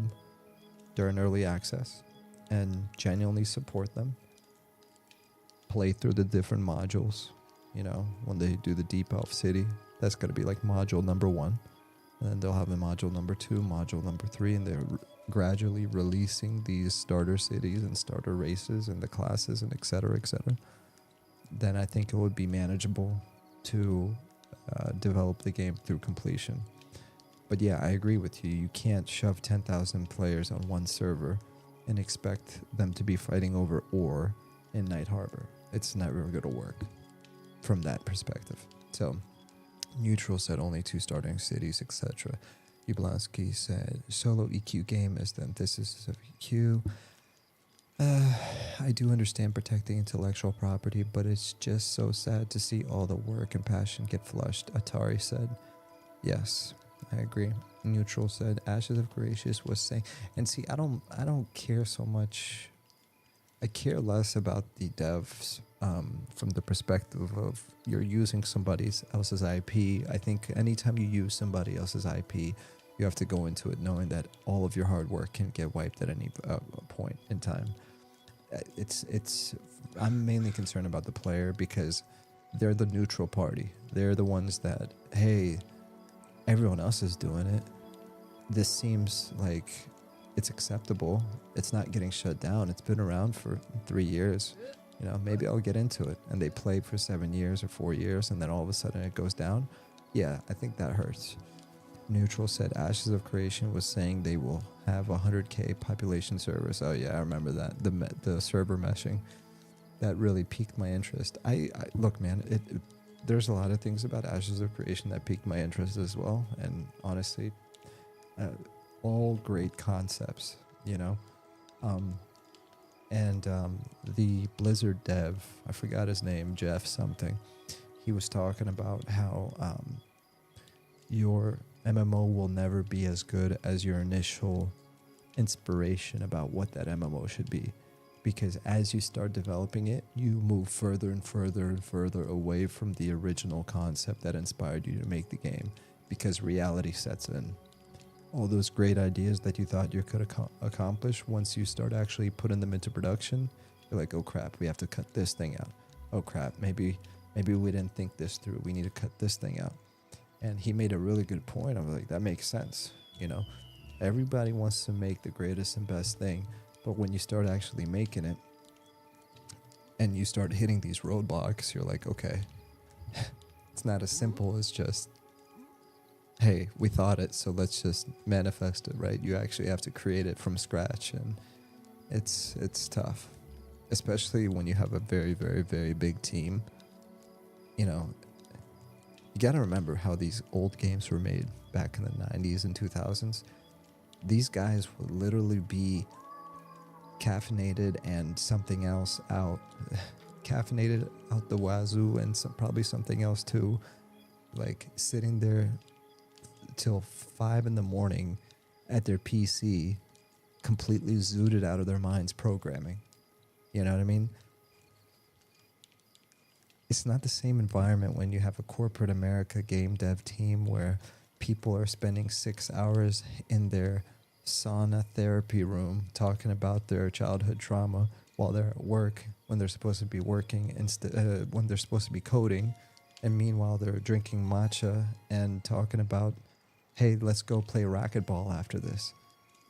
B: during early access and genuinely support them, play through the different modules, when they do the Deep Elf City, that's going to be like module number 1. And then they'll have a module number 2, module number 3, and gradually releasing these starter cities and starter races and the classes and etc., then I think it would be manageable to develop the game through completion. But yeah, I agree with you. You can't shove 10,000 players on one server and expect them to be fighting over ore in Night Harbor. It's never going to work from that perspective. So, Neutral said only 2 starting cities, etc. Yablonsky said solo EQ game is the antithesis of EQ. I do understand protecting intellectual property, but it's just so sad to see all the work and passion get flushed, Atari said. Yes, I agree. Neutral said Ashes of Gracious was saying, and see, I don't care so much. I care less about the devs from the perspective of you're using somebody else's IP. I think anytime you use somebody else's IP, you have to go into it knowing that all of your hard work can get wiped at any point in time. I'm mainly concerned about the player because they're the neutral party. They're the ones that, hey, everyone else is doing it. This seems like it's acceptable. It's not getting shut down. It's been around for 3 years. You know, maybe I'll get into it. And they play for 7 years or 4 years, and then all of a sudden it goes down. Yeah, I think that hurts. Neutral said Ashes of Creation was saying they will have 100k population servers. Oh yeah, I remember that. The server meshing. That really piqued my interest. I look, man, there's a lot of things about Ashes of Creation that piqued my interest as well. And honestly, all great concepts, you know. The Blizzard dev, I forgot his name, Jeff something. He was talking about how your MMO will never be as good as your initial inspiration about what that MMO should be. Because as you start developing it, you move further and further and further away from the original concept that inspired you to make the game. Because reality sets in. All those great ideas that you thought you could accomplish, once you start actually putting them into production, you're like, oh crap, we have to cut this thing out. Oh crap, maybe we didn't think this through. We need to cut this thing out. And he made a really good point. I was like, that makes sense. You know, everybody wants to make the greatest and best thing. But when you start actually making it and you start hitting these roadblocks, you're like, okay, it's not as simple as just, hey, we thought it, so let's just manifest it, right? You actually have to create it from scratch, and it's tough, especially when you have a very, very, very big team. You know, you got to remember how these old games were made back in the 90s and 2000s. These guys would literally be caffeinated and something else out. Caffeinated out the wazoo and probably something else too. Like sitting there till 5 a.m. at their PC, completely zooted out of their minds programming. You know what I mean? It's not the same environment when you have a corporate America game dev team where people are spending 6 hours in their sauna therapy room talking about their childhood trauma while they're at work, when they're supposed to be working, when they're supposed to be coding, and meanwhile they're drinking matcha and talking about, hey, let's go play racquetball after this.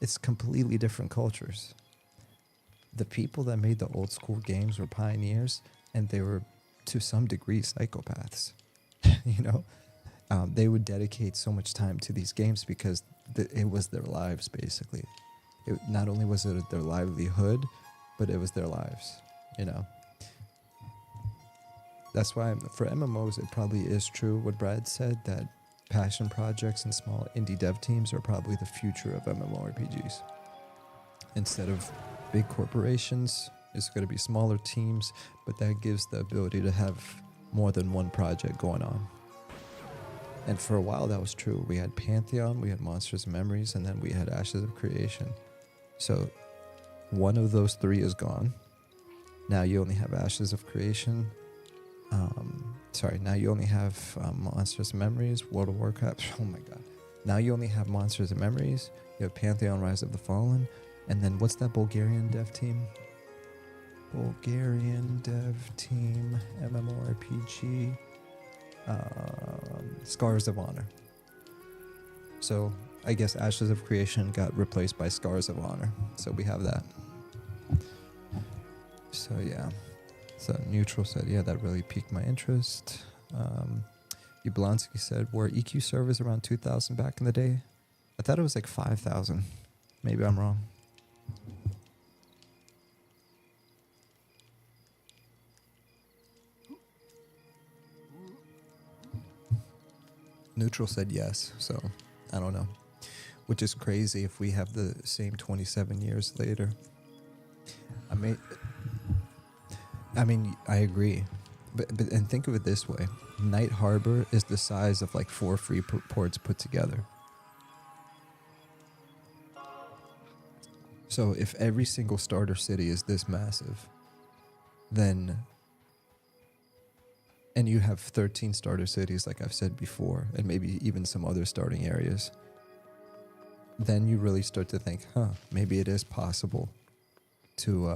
B: It's completely different cultures. The people that made the old school games were pioneers, and they were to some degree psychopaths. You know, they would dedicate so much time to these games because it was their lives, basically. Not only was it their livelihood, but it was their lives, you know. That's why for MMOs, it probably is true what Brad said, that passion projects and small indie dev teams are probably the future of MMORPGs. Instead of big corporations, it's going to be smaller teams, but that gives the ability to have more than one project going on. And for a while that was true. We had Pantheon, we had Monsters and Memories, and then we had Ashes of Creation. So one of those 3 is gone. Now you only have Ashes of Creation. Now you only have Monsters and Memories, World of Warcraft. Oh my god. Now you only have Monsters and Memories. You have Pantheon, Rise of the Fallen. And then what's that Bulgarian dev team? MMORPG. Scars of Honor. So I guess Ashes of Creation got replaced by Scars of Honor. So we have that. So yeah. So Neutral said, yeah, that really piqued my interest. Yablonsky said, were EQ servers around 2,000 back in the day? I thought it was like 5,000. Maybe I'm wrong. Neutral said yes, so I don't know. Which is crazy if we have the same 27 years later. I mean, I agree. But and think of it this way. Night Harbor is the size of like 4 free ports put together. So if every single starter city is this massive, then... And you have 13 starter cities, like I've said before, and maybe even some other starting areas. Then you really start to think, maybe it is possible to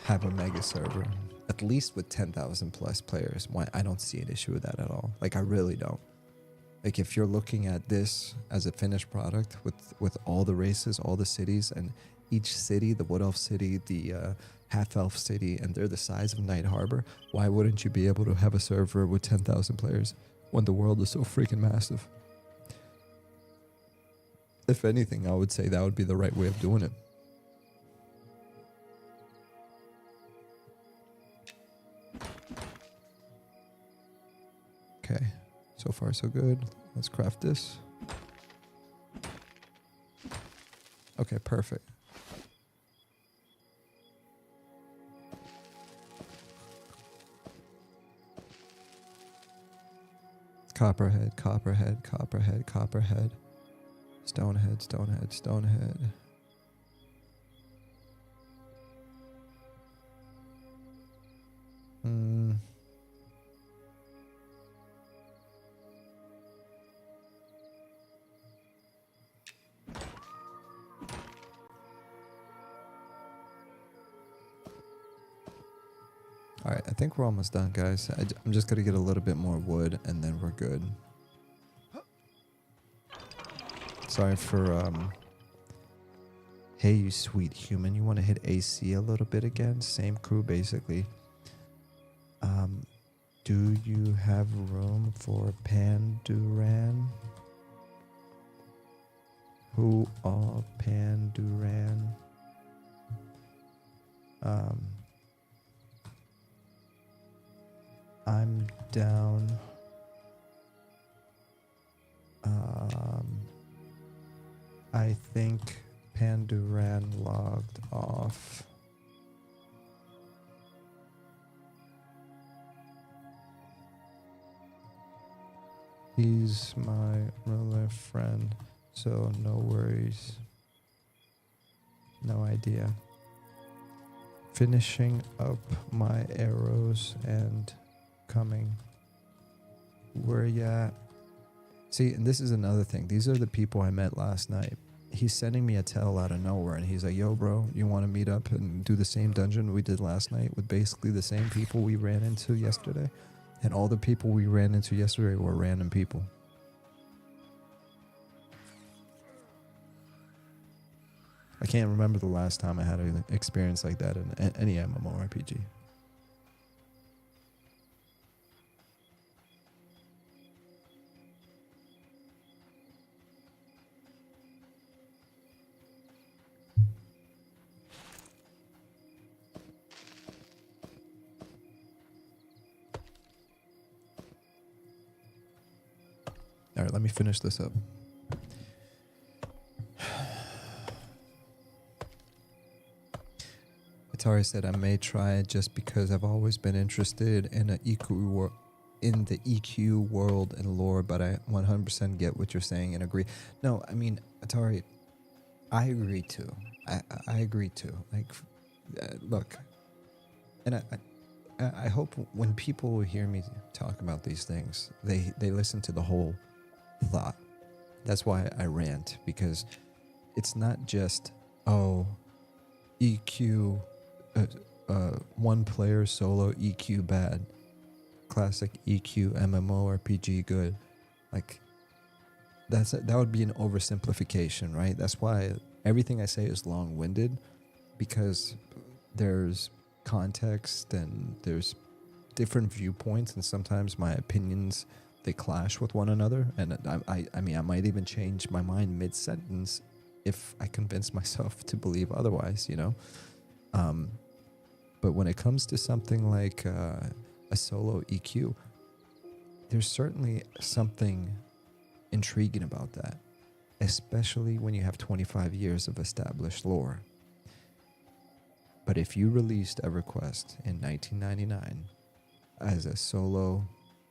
B: have a mega server, at least with 10,000 plus players. Why? I don't see an issue with that at all. Like, I really don't. Like, if you're looking at this as a finished product with all the races, all the cities, and each city, the Wood Elf city, the Half Elf city, and they're the size of Night Harbor, why wouldn't you be able to have a server with 10,000 players when the world is so freaking massive? If anything, I would say that would be the right way of doing it. Okay, so far so good. Let's craft this. Okay, perfect. Copperhead, copperhead, copperhead, copperhead. Stonehead, stonehead, stonehead. Alright, I think we're almost done, guys. I'm just gonna get a little bit more wood and then we're good. Sorry for, hey, you sweet human, you want to hit AC a little bit again? Same crew, basically. Do you have room for Panduran? Who are Panduran? I'm down. I think Panduran logged off. He's my ruler friend, so no worries. No idea. Finishing up my arrows and coming. Where you at? See, and this is another thing. These are the people I met last night. He's sending me a tell out of nowhere, and he's like, yo, bro, you want to meet up and do the same dungeon we did last night with basically the same people we ran into yesterday? And all the people we ran into yesterday were random people. I can't remember the last time I had an experience like that in any MMORPG. All right, let me finish this up. Atari said, I may try it just because I've always been interested in the EQ world and lore, but I 100% get what you're saying and agree. No, I mean, Atari, I agree too. I agree too. Like, look, and I hope when people hear me talk about these things, they listen to the whole thought. That's why I rant, because it's not just, oh, EQ, one player solo EQ bad, classic EQ MMORPG good. Like, that would be an oversimplification, right? That's why everything I say is long-winded, because there's context and there's different viewpoints, and sometimes my opinions, they clash with one another, and I mean, I might even change my mind mid-sentence if I convince myself to believe otherwise, you know. But when it comes to something like a solo EQ, there's certainly something intriguing about that, especially when you have 25 years of established lore. But if you released EverQuest in 1999 as a solo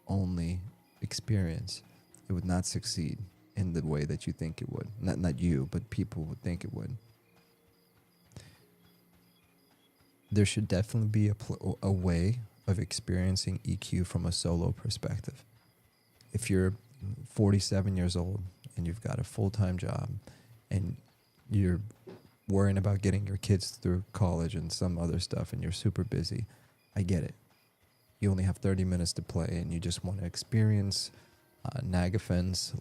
B: only experience, it would not succeed in the way that you think it would. Not you, but people would think it would. There should definitely be a way of experiencing EQ from a solo perspective. If you're 47 years old and you've got a full-time job and you're worrying about getting your kids through college and some other stuff and you're super busy, I get it. You only have 30 minutes to play and you just want to experience Nagafen's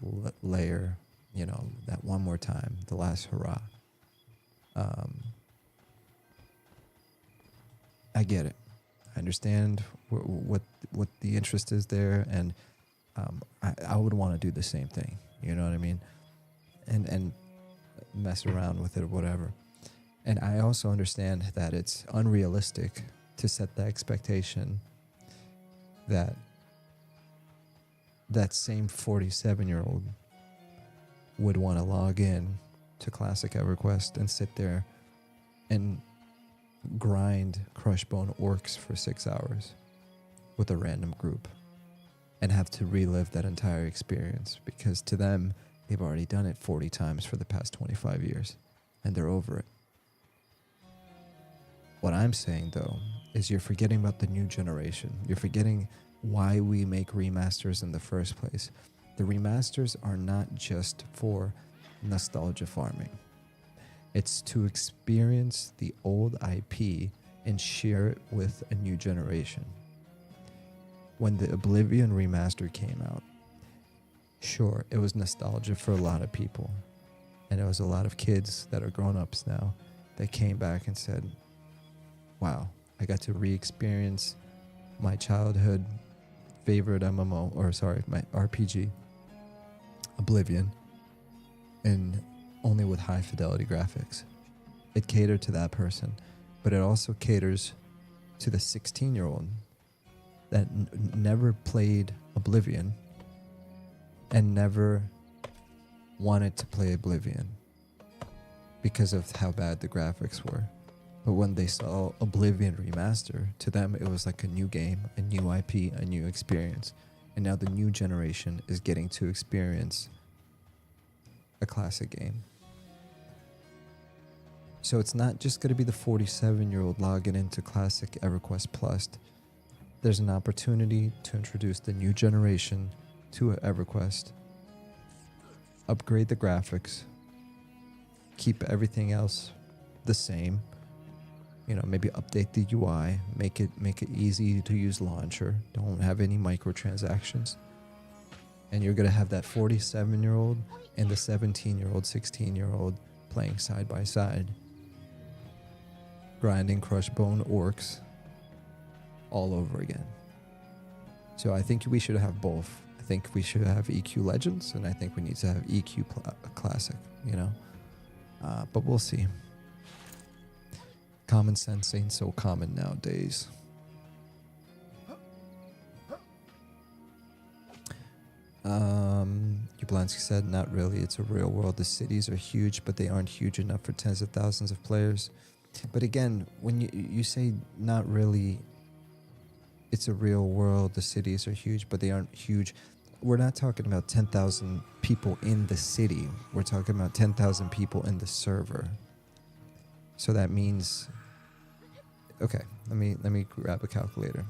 B: lair, you know, that one more time, the last hurrah. I get it. I understand what the interest is there, and I would want to do the same thing. You know what I mean? And mess around with it or whatever. And I also understand that it's unrealistic to set the expectation that that same 47-year-old would want to log in to Classic EverQuest and sit there and grind Crushbone Orcs for 6 hours with a random group and have to relive that entire experience, because to them, they've already done it 40 times for the past 25 years and they're over it. What I'm saying, though, is you're forgetting about the new generation. You're forgetting why we make remasters in the first place. The remasters are not just for nostalgia farming. It's to experience the old IP and share it with a new generation. When the Oblivion remaster came out, sure, it was nostalgia for a lot of people. And there was a lot of kids that are grown-ups now that came back and said, wow, I got to re-experience my childhood favorite my RPG, Oblivion, and only with high fidelity graphics. It catered to that person, but it also caters to the 16-year-old that never played Oblivion and never wanted to play Oblivion because of how bad the graphics were. But when they saw Oblivion Remaster, to them it was like a new game, a new IP, a new experience. And now the new generation is getting to experience a classic game. So it's not just going to be the 47-year-old logging into Classic EverQuest Plus. There's an opportunity to introduce the new generation to EverQuest, upgrade the graphics, keep everything else the same. You know, maybe update the UI, make it easy to use launcher. Don't have any microtransactions. And you're going to have that 47-year-old and the 17-year-old, 16-year-old playing side by side, grinding Crushbone Orcs all over again. So I think we should have both. I think we should have EQ Legends, and I think we need to have EQ Classic, you know? But we'll see. Common sense ain't so common nowadays. Ublansky said, not really. It's a real world. The cities are huge, but they aren't huge enough for tens of thousands of players. But again, when you say not really, it's a real world, the cities are huge, but they aren't huge. We're not talking about 10,000 people in the city. We're talking about 10,000 people in the server. So that means, okay, let me grab a calculator.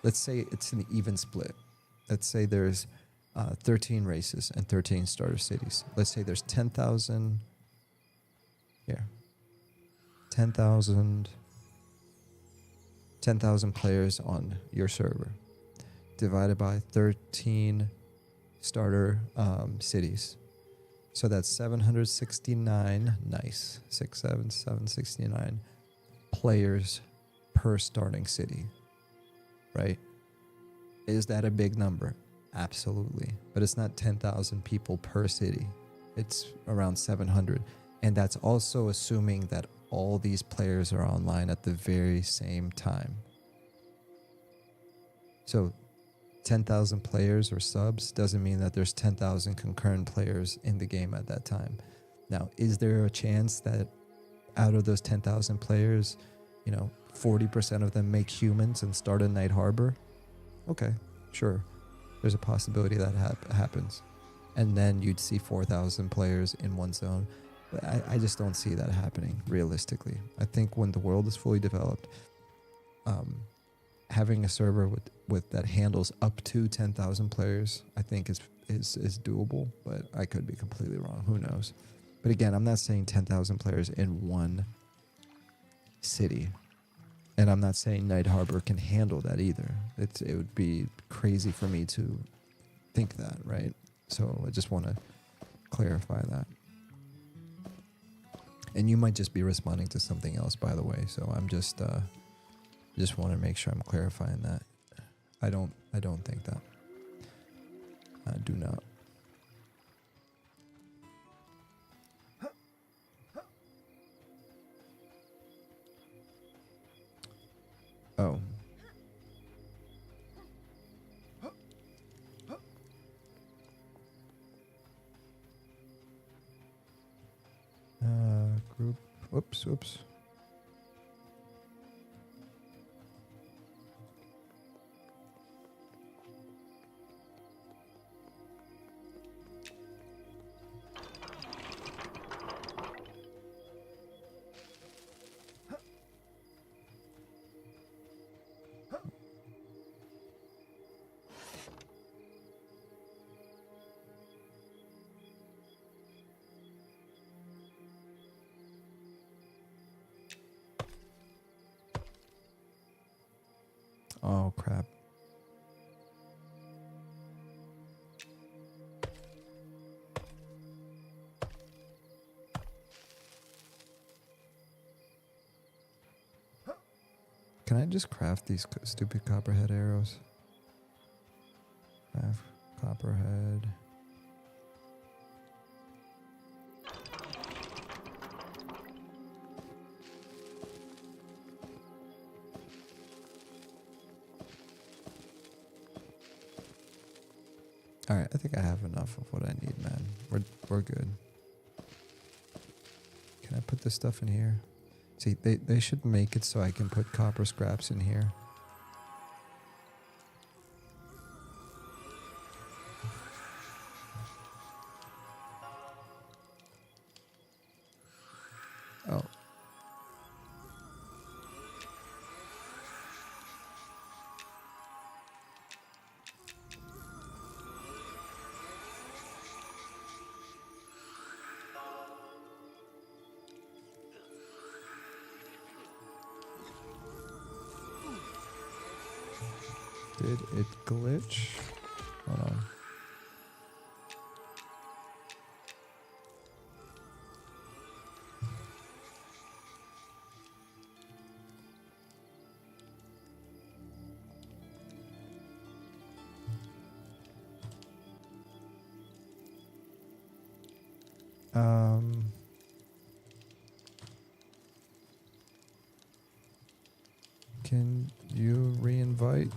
B: Let's say it's an even split. Let's say there's 13 races and 13 starter cities. Let's say there's 10,000 here. 10,000 players on your server, divided by 13 starter cities. So that's 769, nice, 769 players per starting city, right? Is that a big number? Absolutely. But it's not 10,000 people per city. It's around 700. And that's also assuming that all these players are online at the very same time. So 10,000 players or subs doesn't mean that there's 10,000 concurrent players in the game at that time. Now, is there a chance that out of those 10,000 players, 40% of them make humans and start a Night Harbor? Okay, sure. There's a possibility that happens. And then you'd see 4,000 players in one zone. But I just don't see that happening realistically. I think when the world is fully developed, having a server with that handles up to 10,000 players, I think is doable, but I could be completely wrong. Who knows? But again, I'm not saying 10,000 players in one city. And I'm not saying Night Harbor can handle that either. It would be crazy for me to think that, right? So I just want to clarify that. And you might just be responding to something else, by the way. So I'm just want to make sure I'm clarifying that. I don't think that. I do not. Oh. Group. Oops. Oh, crap. Can I just craft these stupid copperhead arrows? Craft copperhead. Alright, I think I have enough of what I need, man. We're good. Can I put this stuff in here? See, they should make it so I can put copper scraps in here. Oh. Did it glitch? Hold on. Can you re-invite?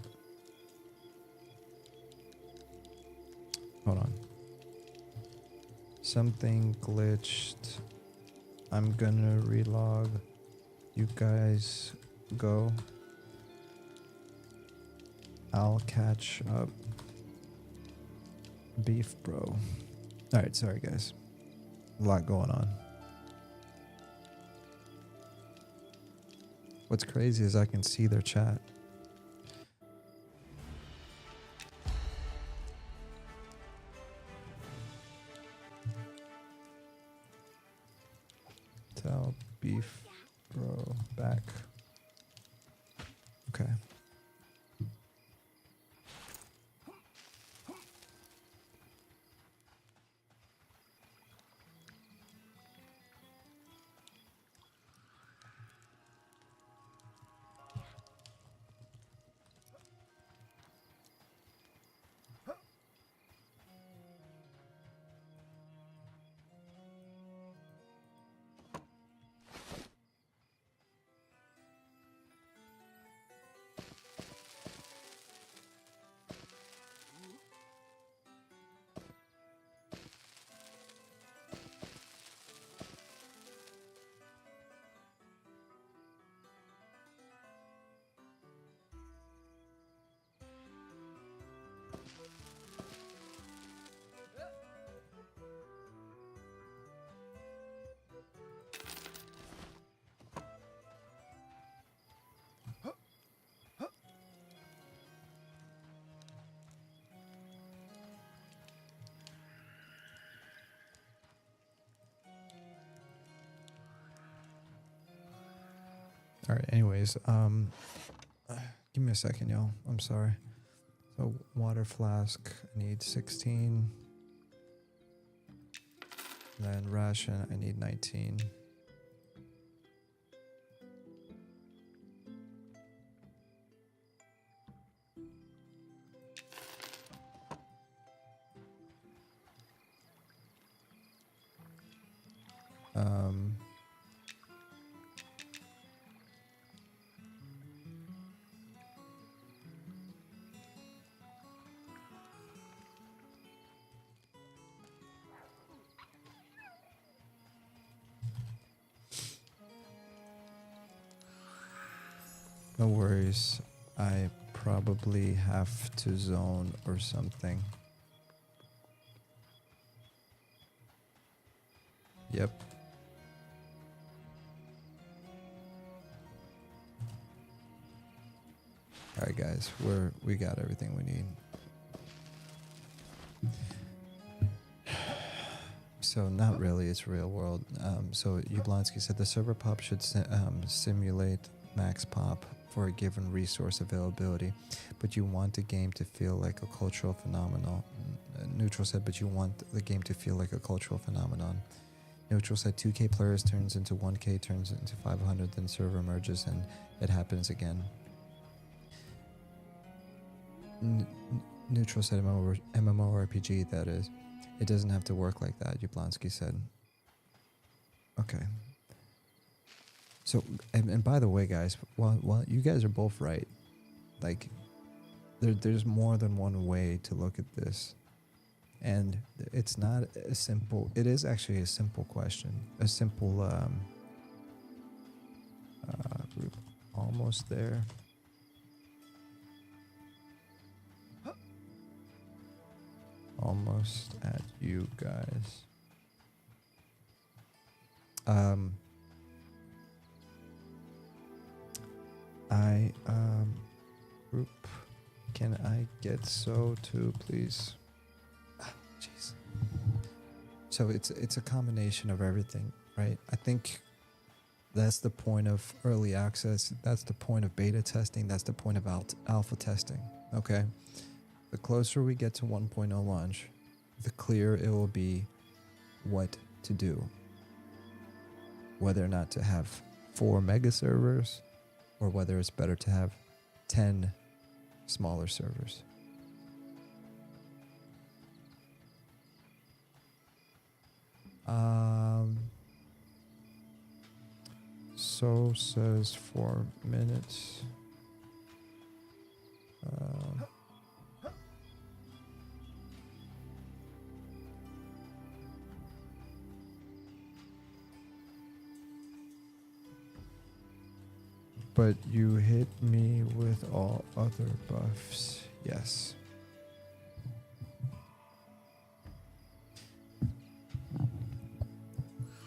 B: Hold on. Something glitched. I'm gonna relog. You guys go. I'll catch up. Beef, bro. Alright, sorry guys. A lot going on. What's crazy is I can see their chat. Tell beef bro back. Okay. All right. Anyways, give me a second, y'all. I'm sorry. So water flask, I need 16. Then ration, I need 19. No worries. I probably have to zone or something. Yep. All right, guys. We got everything we need. So not really. It's real world. So Yablonsky said the server pop should simulate max pop for a given resource availability, but you want the game to feel like a cultural phenomenon. Neutral said, but you want the game to feel like a cultural phenomenon. Neutral said 2K players turns into 1K, turns into 500, then server merges and it happens again. Neutral said MMORPG, that is. It doesn't have to work like that, Yablonsky said. Okay. So, and by the way, guys, well, you guys are both right. Like, there's more than one way to look at this. And it's not a simple, it is actually a simple question. A simple, group. Almost there. Almost at you guys. Group, can I get so too, please? Jeez. So it's a combination of everything, right? I think that's the point of early access. That's the point of beta testing. That's the point of alpha testing. Okay. The closer we get to 1.0 launch, the clearer it will be what to do. Whether or not to have 4 mega servers, or whether it's better to have 10 smaller servers. So says 4 minutes. But you hit me with all other buffs. Yes.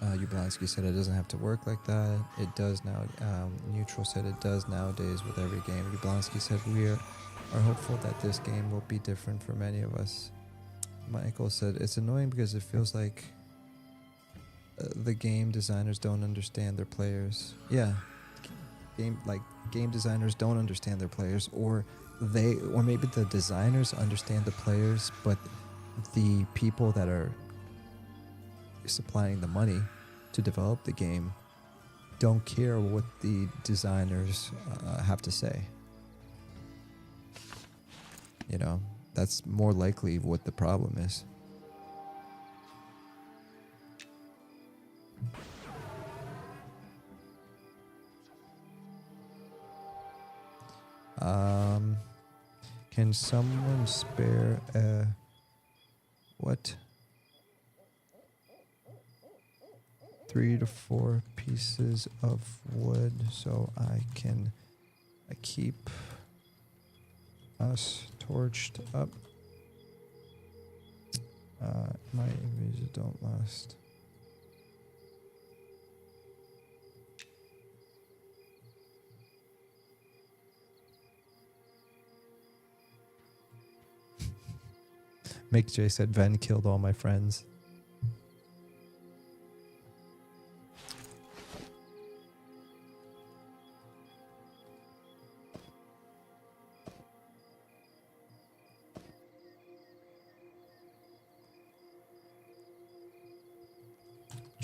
B: Yablonsky said it doesn't have to work like that. It does now. Neutral said it does nowadays with every game. Yablonsky said we are hopeful that this game will be different for many of us. Michael said it's annoying because it feels like the game designers don't understand their players. Yeah. Game designers don't understand their players, or maybe the designers understand the players, but the people that are supplying the money to develop the game don't care what the designers have to say. You know, that's more likely what the problem is. Can someone spare what? 3 to 4 pieces of wood so I keep us torched up. My images don't last. Mick J said Ven killed all my friends.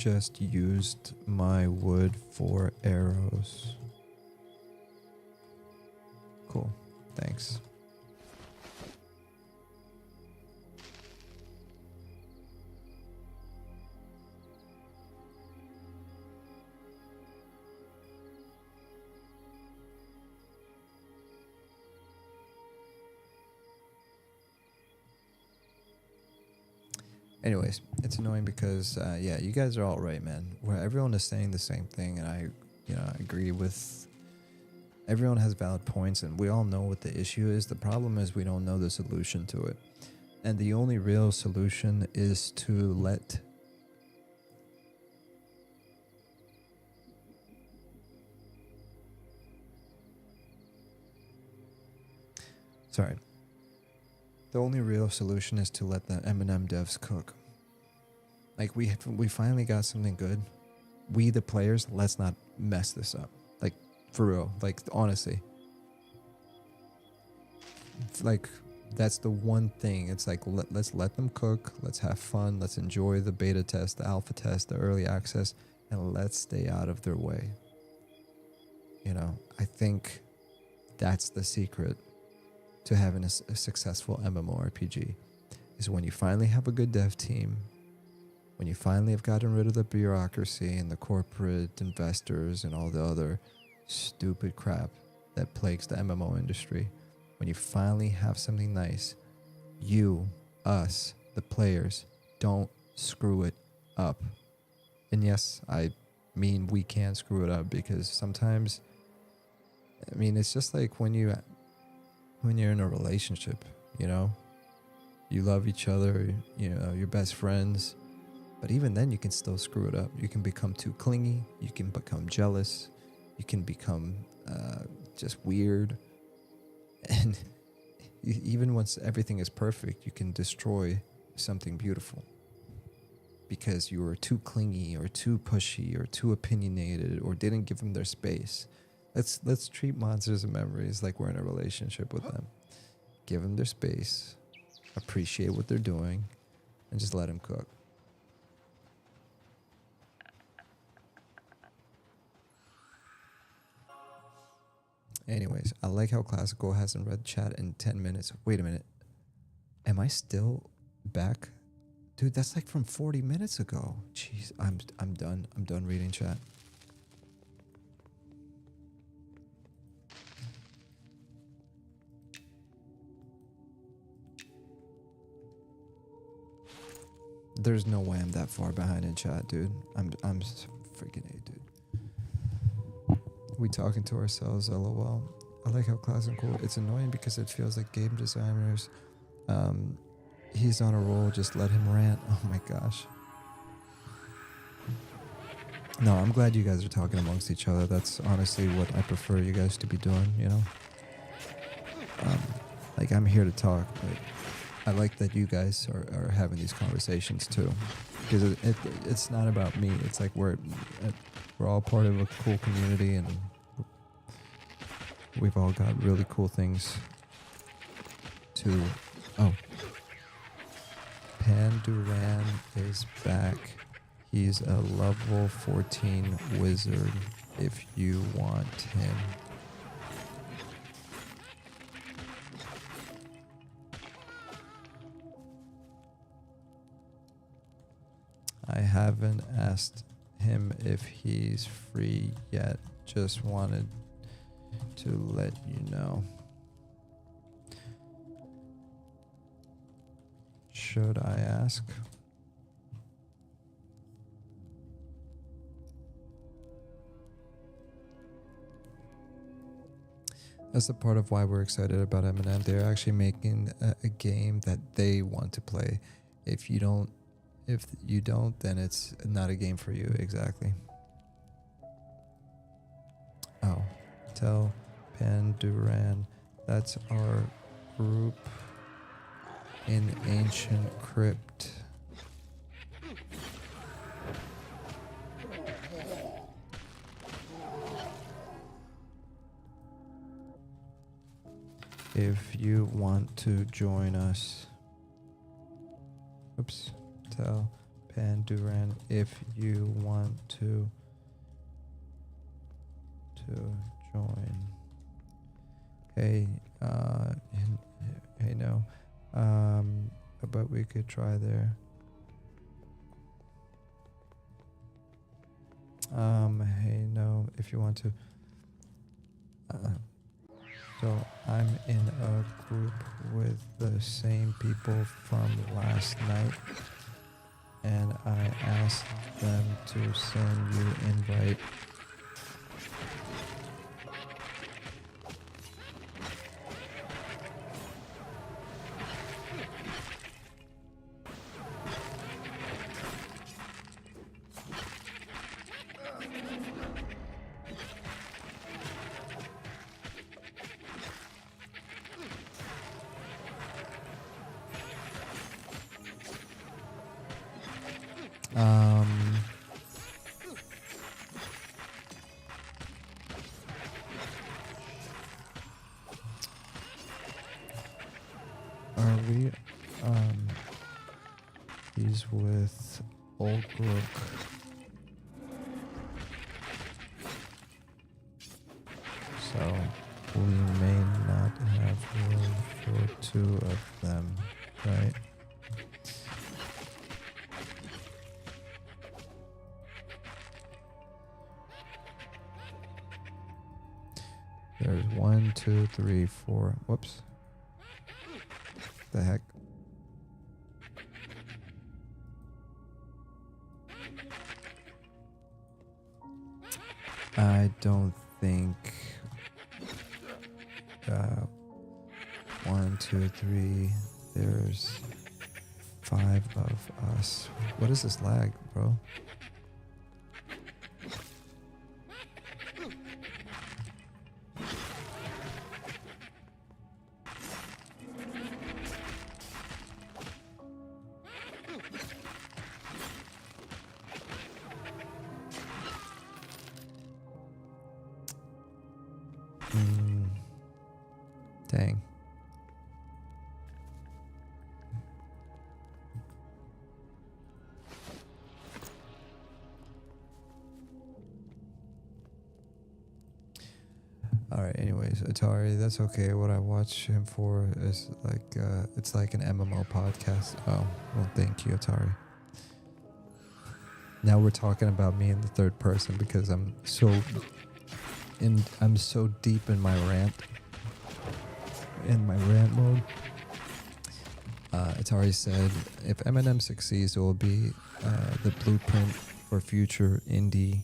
B: just used my wood for arrows. Cool. Thanks. Anyways, it's annoying because, yeah, you guys are all right, man. Where everyone is saying the same thing, and I agree with. Everyone has valid points, and we all know what the issue is. The problem is we don't know the solution to it, and the only real solution is to let. Sorry. The only real solution is to let the M&M devs cook. Like, we finally got something good. We, the players, let's not mess this up. Like, for real. Like, honestly. It's like, that's the one thing. It's like, let's let them cook. Let's have fun. Let's enjoy the beta test, the alpha test, the early access. And let's stay out of their way. You know, I think that's the secret to having a successful MMORPG, is when you finally have a good dev team, when you finally have gotten rid of the bureaucracy and the corporate investors and all the other stupid crap that plagues the MMO industry, when you finally have something nice, you, us, the players, don't screw it up. And yes, I mean we can screw it up, because sometimes, I mean, it's just like when you're in a relationship, you know, you love each other, you know, you're best friends, but even then you can still screw it up. You can become too clingy, you can become jealous, you can become just weird, and even once everything is perfect, you can destroy something beautiful because you were too clingy or too pushy or too opinionated or didn't give them their space. Let's treat Monsters and Memories like we're in a relationship with them. Give them their space, appreciate what they're doing, and just let them cook. Anyways, I like how Classical hasn't read chat in 10 minutes. Wait a minute. Am I still back? Dude, that's like from 40 minutes ago. Jeez, I'm done. I'm done reading chat. There's no way I'm that far behind in chat, dude. I'm freaking A, dude. We talking to ourselves, lol. I like how Class&Cool. It's annoying because it feels like game designers. He's on a roll. Just let him rant. Oh my gosh. No, I'm glad you guys are talking amongst each other. That's honestly what I prefer you guys to be doing. You know, like I'm here to talk, but I like that you guys are having these conversations too, because it's not about me. It's like we're all part of a cool community, and we've all got really cool things to. Oh, Panduran is back. He's a level 14 wizard if you want him. I haven't asked him if he's free yet. Just wanted to let you know. Should I ask? That's the part of why we're excited about M&M. They're actually making a game that they want to play. If you don't, then it's not a game for you. Exactly. Oh, tell Panduran that's our group in Ancient Crypt. If you want to join us, oops, tell Panduran if you want to join. Hey, hey, no. But we could try there. Hey, no, if you want to. So I'm in a group with the same people from last night, and I asked them to send you invite. Are we, he's with Old Brook. So we may not have room for two of them, right? There's 1, 2, 3, 4. Whoops. The heck? I don't think 1, 2, 3. There's 5 of us. What is this lag, bro? Dang. Alright, anyways, Atari, that's okay. What I watch him for is like, it's like an MMO podcast. Oh, well, thank you, Atari. Now we're talking about me in the third person because I'm so deep in my rant. In my rant mode. Atari said, if Eminem succeeds, it will be the blueprint for future indie.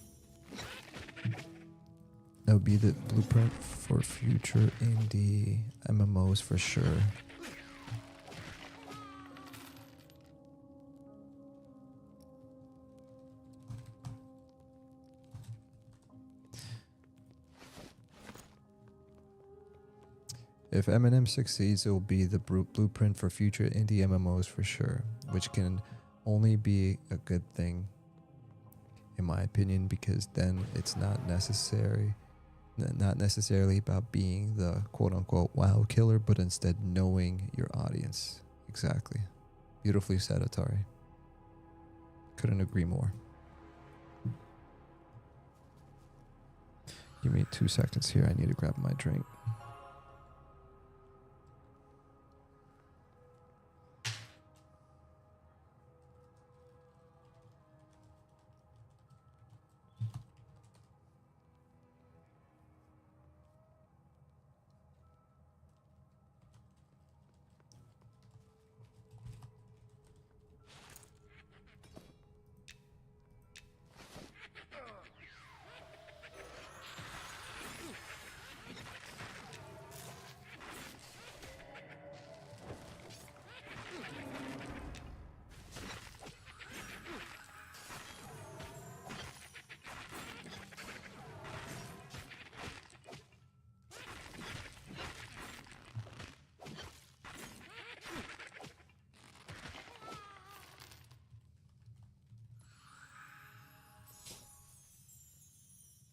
B: That would be the blueprint for future indie MMOs for sure. If Eminem succeeds, it will be the blueprint for future indie MMOs for sure, which can only be a good thing, in my opinion, because then it's not necessarily about being the quote-unquote WoW killer, but instead knowing your audience. Exactly. Beautifully said, Atari. Couldn't agree more. Give me 2 seconds here. I need to grab my drink.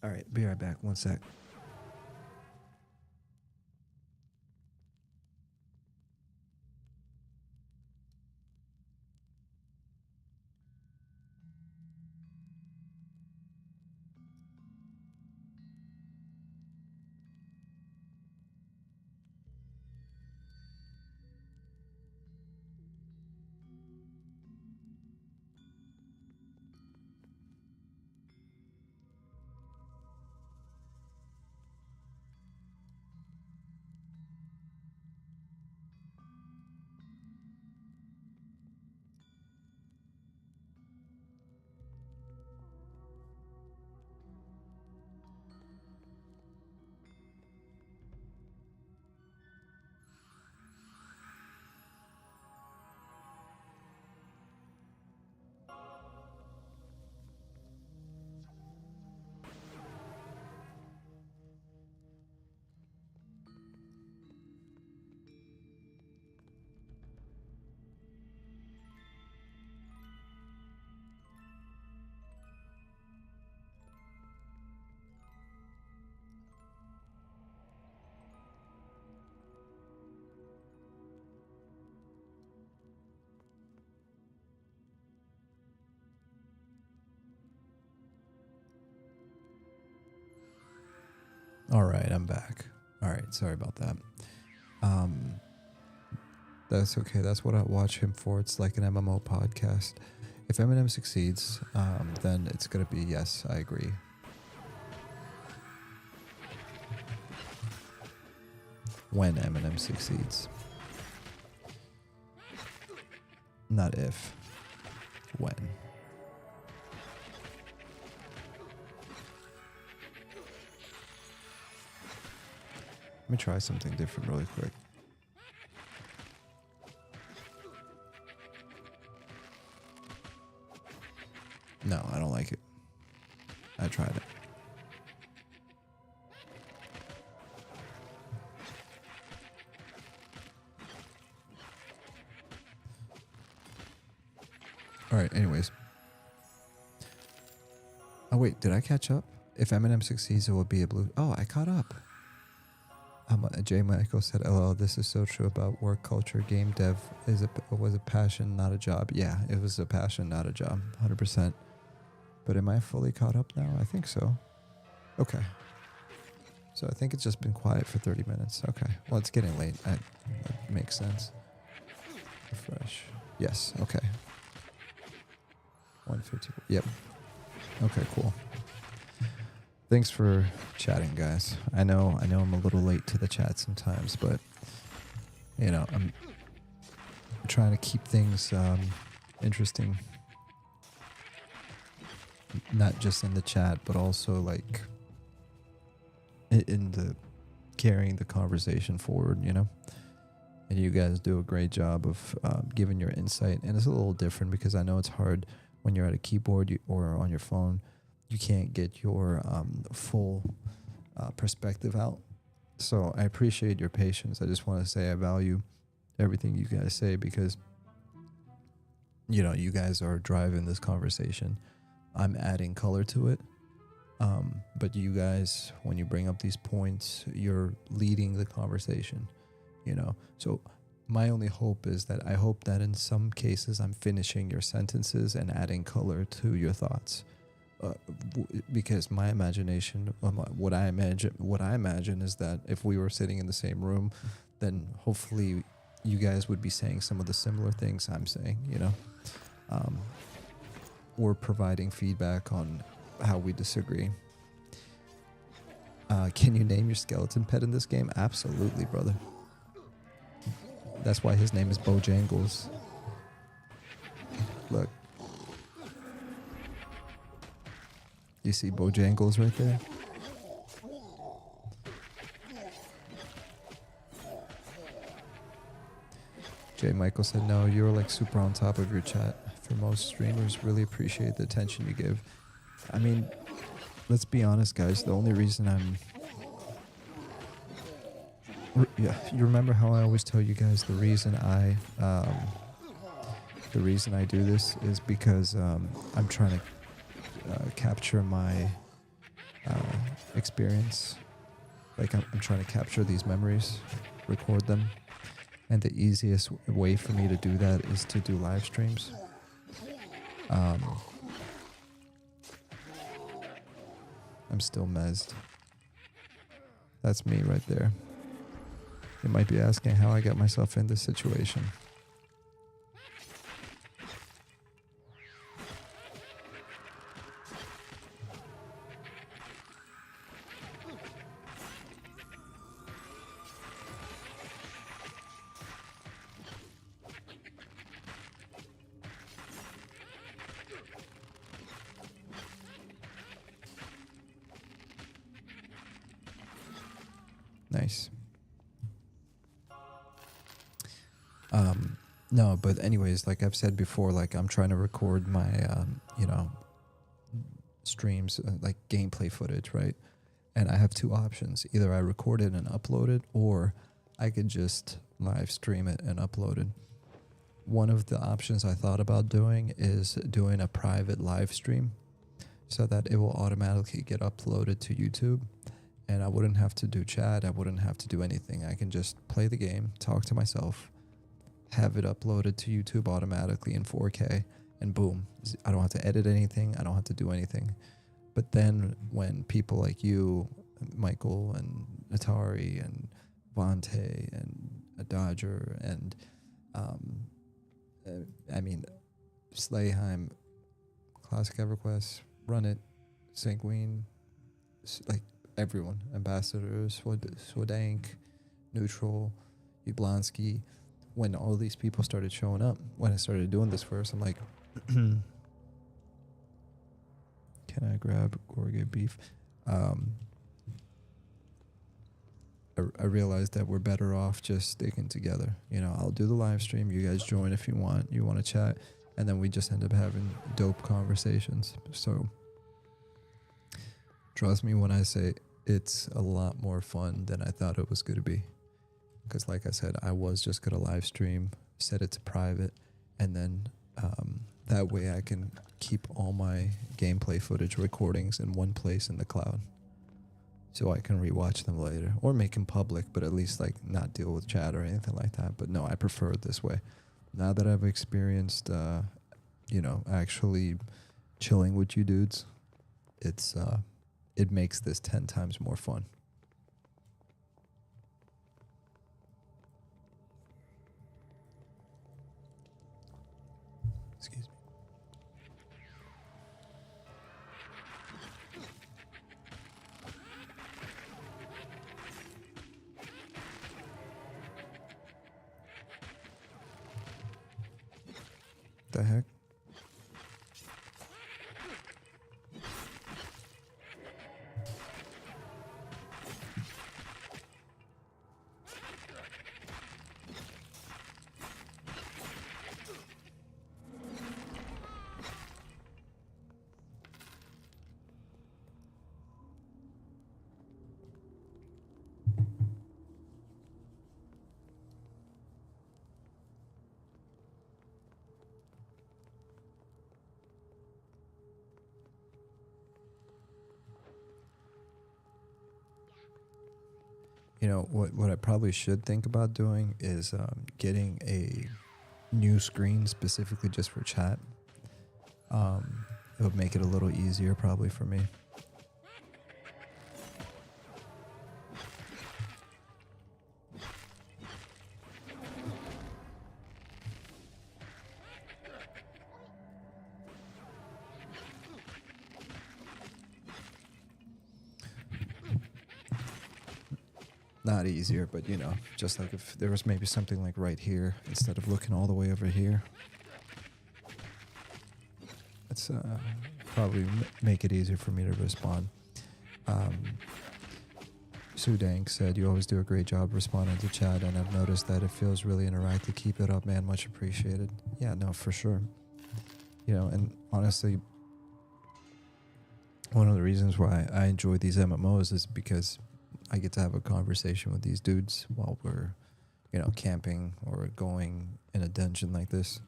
B: All right, be right back. 1 sec. All right, I'm back. All right, sorry about that. That's okay. That's what I watch him for. It's like an MMO podcast. If Eminem succeeds, then it's gonna be yes. I agree. When Eminem succeeds, not if. When. Let me try something different really quick. No, I don't like it. I tried it. All right, anyways. Oh, wait, did I catch up? If Eminem succeeds, it will be a blue... Oh, I caught up. J. Michael said, "LL, this is so true about work culture. Game dev was a passion, not a job." Yeah, it was a passion, not a job, 100%. But am I fully caught up now? I think so. Okay. So I think it's just been quiet for 30 minutes. Okay. Well, it's getting late. That makes sense. Refresh. Yes. Okay. 150. Yep. Okay, cool. Thanks for chatting, guys. I know I'm a little late to the chat sometimes, but you know, I'm trying to keep things interesting. Not just in the chat, but also like in the carrying the conversation forward, you know? And you guys do a great job of giving your insight. And it's a little different because I know it's hard when you're at a keyboard or on your phone. You can't get your full perspective out. So I appreciate your patience. I just want to say I value everything you guys say because, you know, you guys are driving this conversation. I'm adding color to it. But you guys, when you bring up these points, you're leading the conversation, you know. So my only hope is that I hope that in some cases I'm finishing your sentences and adding color to your thoughts. Because my imagination, what I imagine is that if we were sitting in the same room, then hopefully you guys would be saying some of the similar things I'm saying, you know, or providing feedback on how we disagree. Can you name your skeleton pet in this game? Absolutely, brother. That's why his name is Bojangles. Look. You see Bojangles right there? J. Michael said, "No, you're like super on top of your chat. For most streamers, really appreciate the attention you give." I mean, let's be honest, guys. The only reason yeah, you remember how I always tell you guys the reason I do this is because I'm trying to capture my experience. Like I'm trying to capture these memories, record them, and the easiest way for me to do that is to do live streams. I'm still mezzed. That's me right there. You might be asking how I got myself in this situation. Nice. No, but anyways, like I've said before, like I'm trying to record my, you know, streams, like gameplay footage, right? And I have two options. Either I record it and upload it, or I could just live stream it and upload it. One of the options I thought about doing is doing a private live stream so that it will automatically get uploaded to YouTube. And I wouldn't have to do chat. I wouldn't have to do anything. I can just play the game, talk to myself, have it uploaded to YouTube automatically in 4K, and boom. I don't have to edit anything. I don't have to do anything. But then when people like you Michael and Atari and Vontae and a Dodger and I mean Slayheim, Classic EverQuest, Run It, Sanguine, like everyone, Ambassador, Swadank, Neutral, Yablonsky. When all these people started showing up, when I started doing this first, I'm like, can I grab Gorga beef? I realized that we're better off just sticking together. You know, I'll do the live stream. You guys join if you want. You want to chat. And then we just end up having dope conversations. So trust me when I say it's a lot more fun than I thought it was going to be. Because like I said, I was just going to live stream, set it to private, and then that way I can keep all my gameplay footage recordings in one place in the cloud. So I can rewatch them later or make them public, but at least like not deal with chat or anything like that. But no, I prefer it this way. Now that I've experienced, actually chilling with you dudes, it makes this 10 times more fun. Excuse me. The heck? You know, what I probably should think about doing is getting a new screen specifically just for chat. It would make it a little easier probably for me. Not easier, but you know, just like if there was maybe something like right here instead of looking all the way over here. It's probably make it easier for me to respond. Sudank said, "You always do a great job responding to chat, and I've noticed that it feels really interactive. Keep it up, man. Much appreciated." Yeah, no, for sure. You know, and honestly, one of the reasons why I enjoy these MMOs is because I get to have a conversation with these dudes while we're, you know, camping or going in a dungeon like this.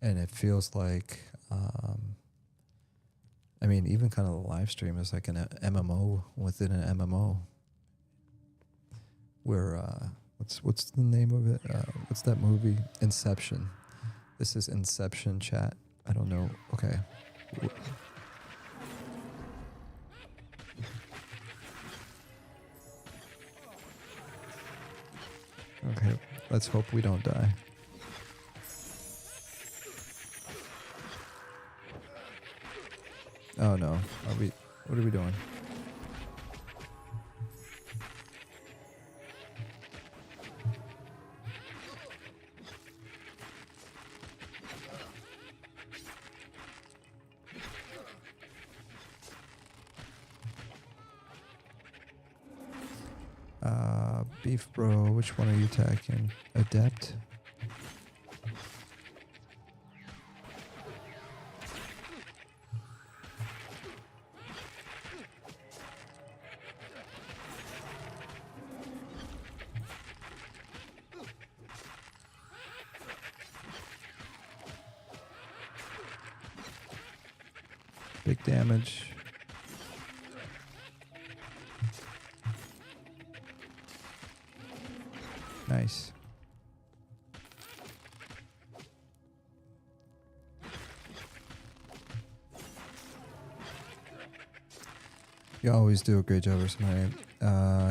B: And it feels like, I mean, even kind of the live stream is like an MMO within an MMO. Where, what's the name of it? What's that movie? Inception. This is Inception chat. I don't know. Okay. Okay, let's hope we don't die. Oh no, what are we doing? Beef bro, which one are you attacking? Adept? Big damage. Nice. You always do a great job, Rosemary.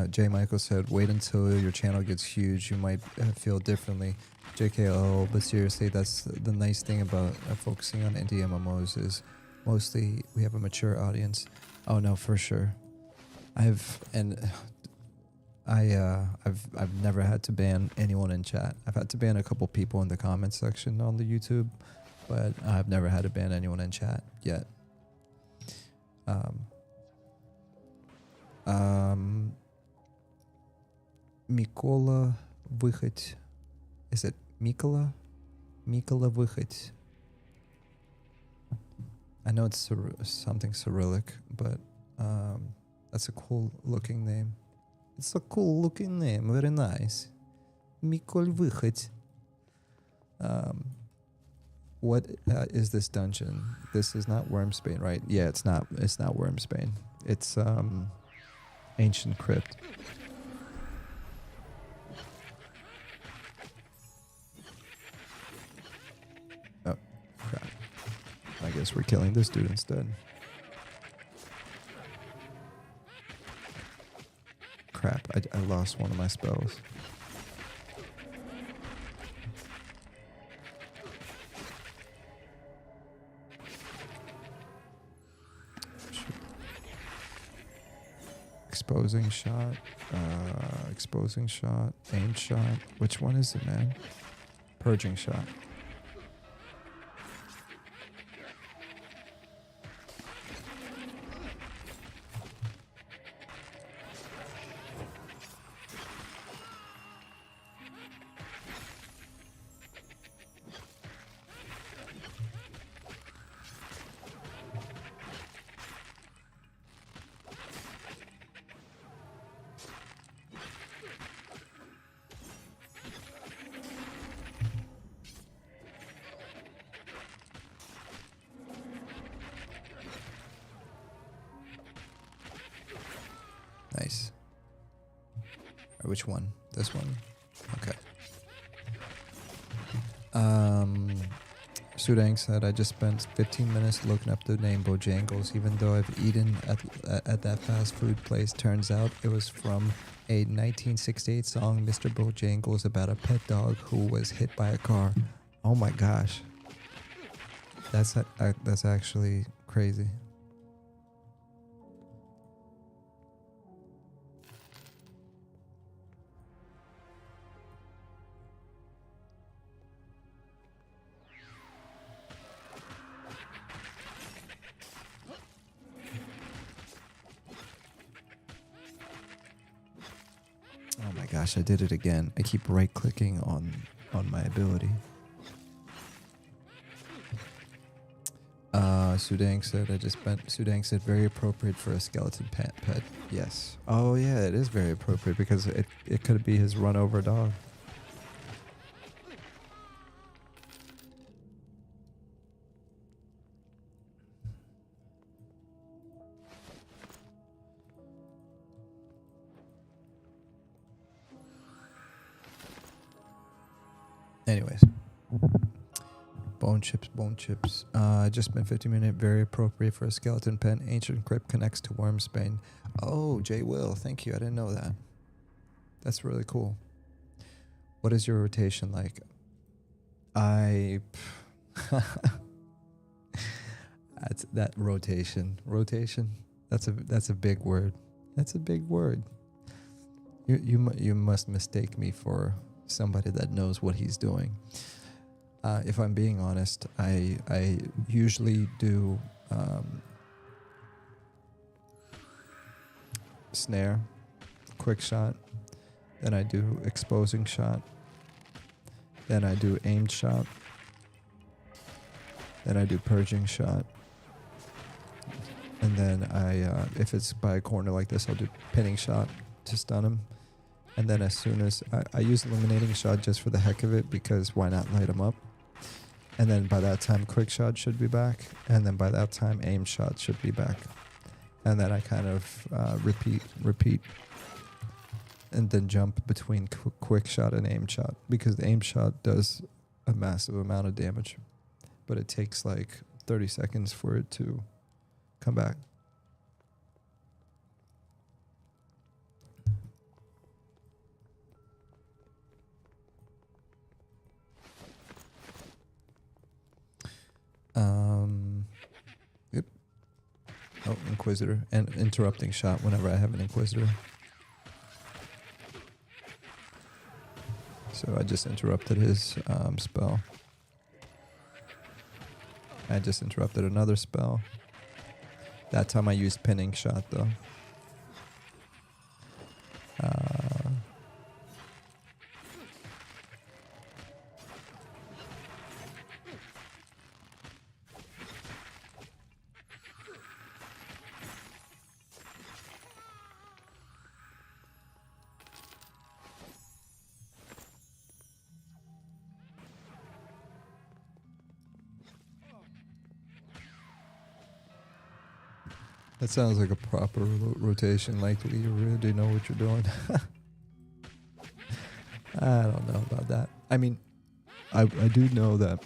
B: J. Michael said, wait until your channel gets huge. You might feel differently. JKO, but seriously, that's the nice thing about focusing on indie MMOs is mostly we have a mature audience. Oh no, for sure. I've never had to ban anyone in chat. I've had to ban a couple people in the comments section on the YouTube, but I've never had to ban anyone in chat yet. Mikola Выходь. Is it Mikola? Mikola Выходь. I know it's something Cyrillic, but that's a cool looking name. It's a cool looking name, very nice. Mikol Выходь. What is this dungeon? This is not Wormsbane, right? Yeah, it's not Wormsbane. It's Ancient Crypt. Oh, crap. I guess we're killing this dude instead. Crap, I lost one of my spells. Exposing shot, aim shot. Which one is it, man? Purging shot. Nice. Which one? This one? Okay. Sudang said, I just spent 15 minutes looking up the name Bojangles, even though I've eaten at that fast food place. Turns out it was from a 1968 song, Mr. Bojangles, about a pet dog who was hit by a car. Oh my gosh. That's actually crazy. Oh my gosh, I did it again. I keep right-clicking on my ability. Sudang said very appropriate for a skeleton pet. Yes. Oh yeah, it is very appropriate because it could be his run over dog. Anyways. Bone chips. Just been 50-minute, very appropriate for a skeleton pet. Ancient Crypt connects to Wormsbane. Oh, J. Will, thank you. I didn't know that. That's really cool. What is your rotation like? That's that rotation. Rotation. That's a big word. That's a big word. You must mistake me for somebody that knows what he's doing. If I'm being honest, I usually do snare, quick shot, then I do exposing shot, then I do aimed shot, then I do purging shot, and then if it's by a corner like this, I'll do pinning shot to stun him. And then as soon as I use eliminating shot just for the heck of it, because why not light him up? And then by that time, quick shot should be back. And then by that time, aim shot should be back. And then I kind of repeat. And then jump between quick shot and aim shot. Because the aim shot does a massive amount of damage. But it takes like 30 seconds for it to come back. Oh, Inquisitor. And interrupting shot whenever I have an Inquisitor. So I just interrupted his spell. I just interrupted another spell. That time I used pinning shot though. That sounds like a proper rotation. Likely you really know what you're doing. I don't know about that. I mean, I do know that.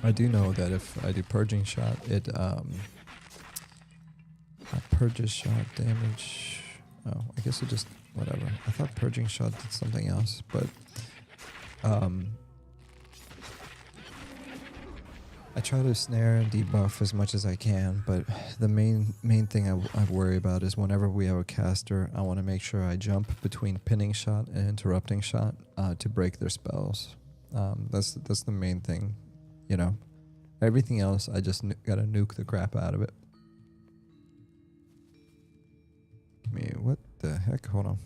B: I do know that if I do purging shot, it purges shot damage. Oh, I guess it just whatever. I thought purging shot did something else, but I try to snare and debuff as much as I can, but the main thing I worry about is whenever we have a caster, I want to make sure I jump between pinning shot and interrupting shot to break their spells. That's the main thing, you know. Everything else, I just gotta nuke the crap out of it. Give me what the heck? Hold on.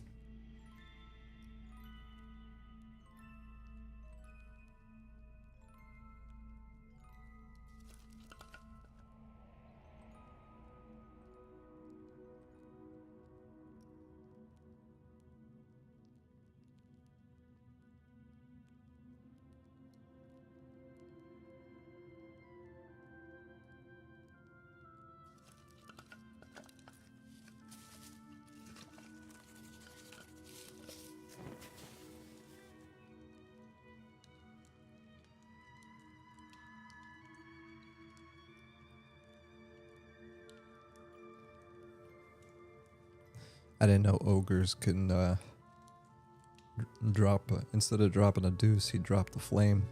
B: I didn't know ogres can drop instead of dropping a deuce, he dropped the flame.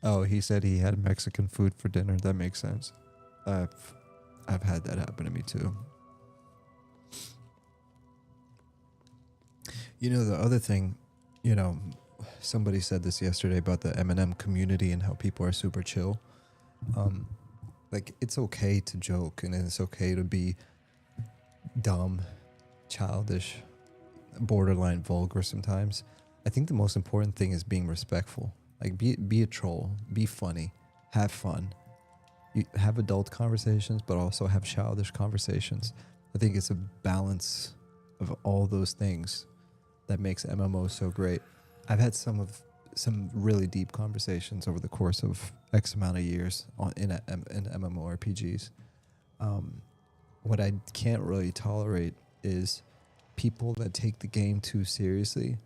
B: Oh, he said he had Mexican food for dinner. That makes sense. I've had that happen to me too. You know, the other thing, you know, somebody said this yesterday about the Eminem community and how people are super chill. Like, it's okay to joke and it's okay to be dumb, childish, borderline vulgar sometimes. I think the most important thing is being respectful. Like, be a troll, be funny, have fun. You have adult conversations, but also have childish conversations. I think it's a balance of all those things that makes MMO so great. I've had some really deep conversations over the course of X amount of years in MMORPGs. What I can't really tolerate is people that take the game too seriously,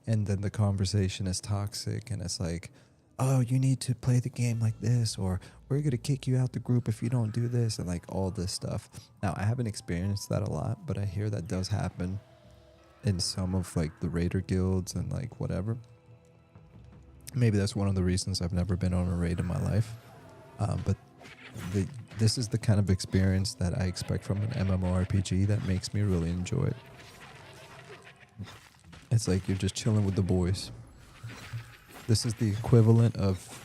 B: and then the conversation is toxic, and it's like, oh, you need to play the game like this, or we're going to kick you out the group if you don't do this, and like all this stuff. Now, I haven't experienced that a lot, but I hear that does happen in some of like the raider guilds and like whatever. Maybe that's one of the reasons I've never been on a raid in my life. But this is the kind of experience that I expect from an MMORPG that makes me really enjoy it. It's like you're just chilling with the boys. This is the equivalent of...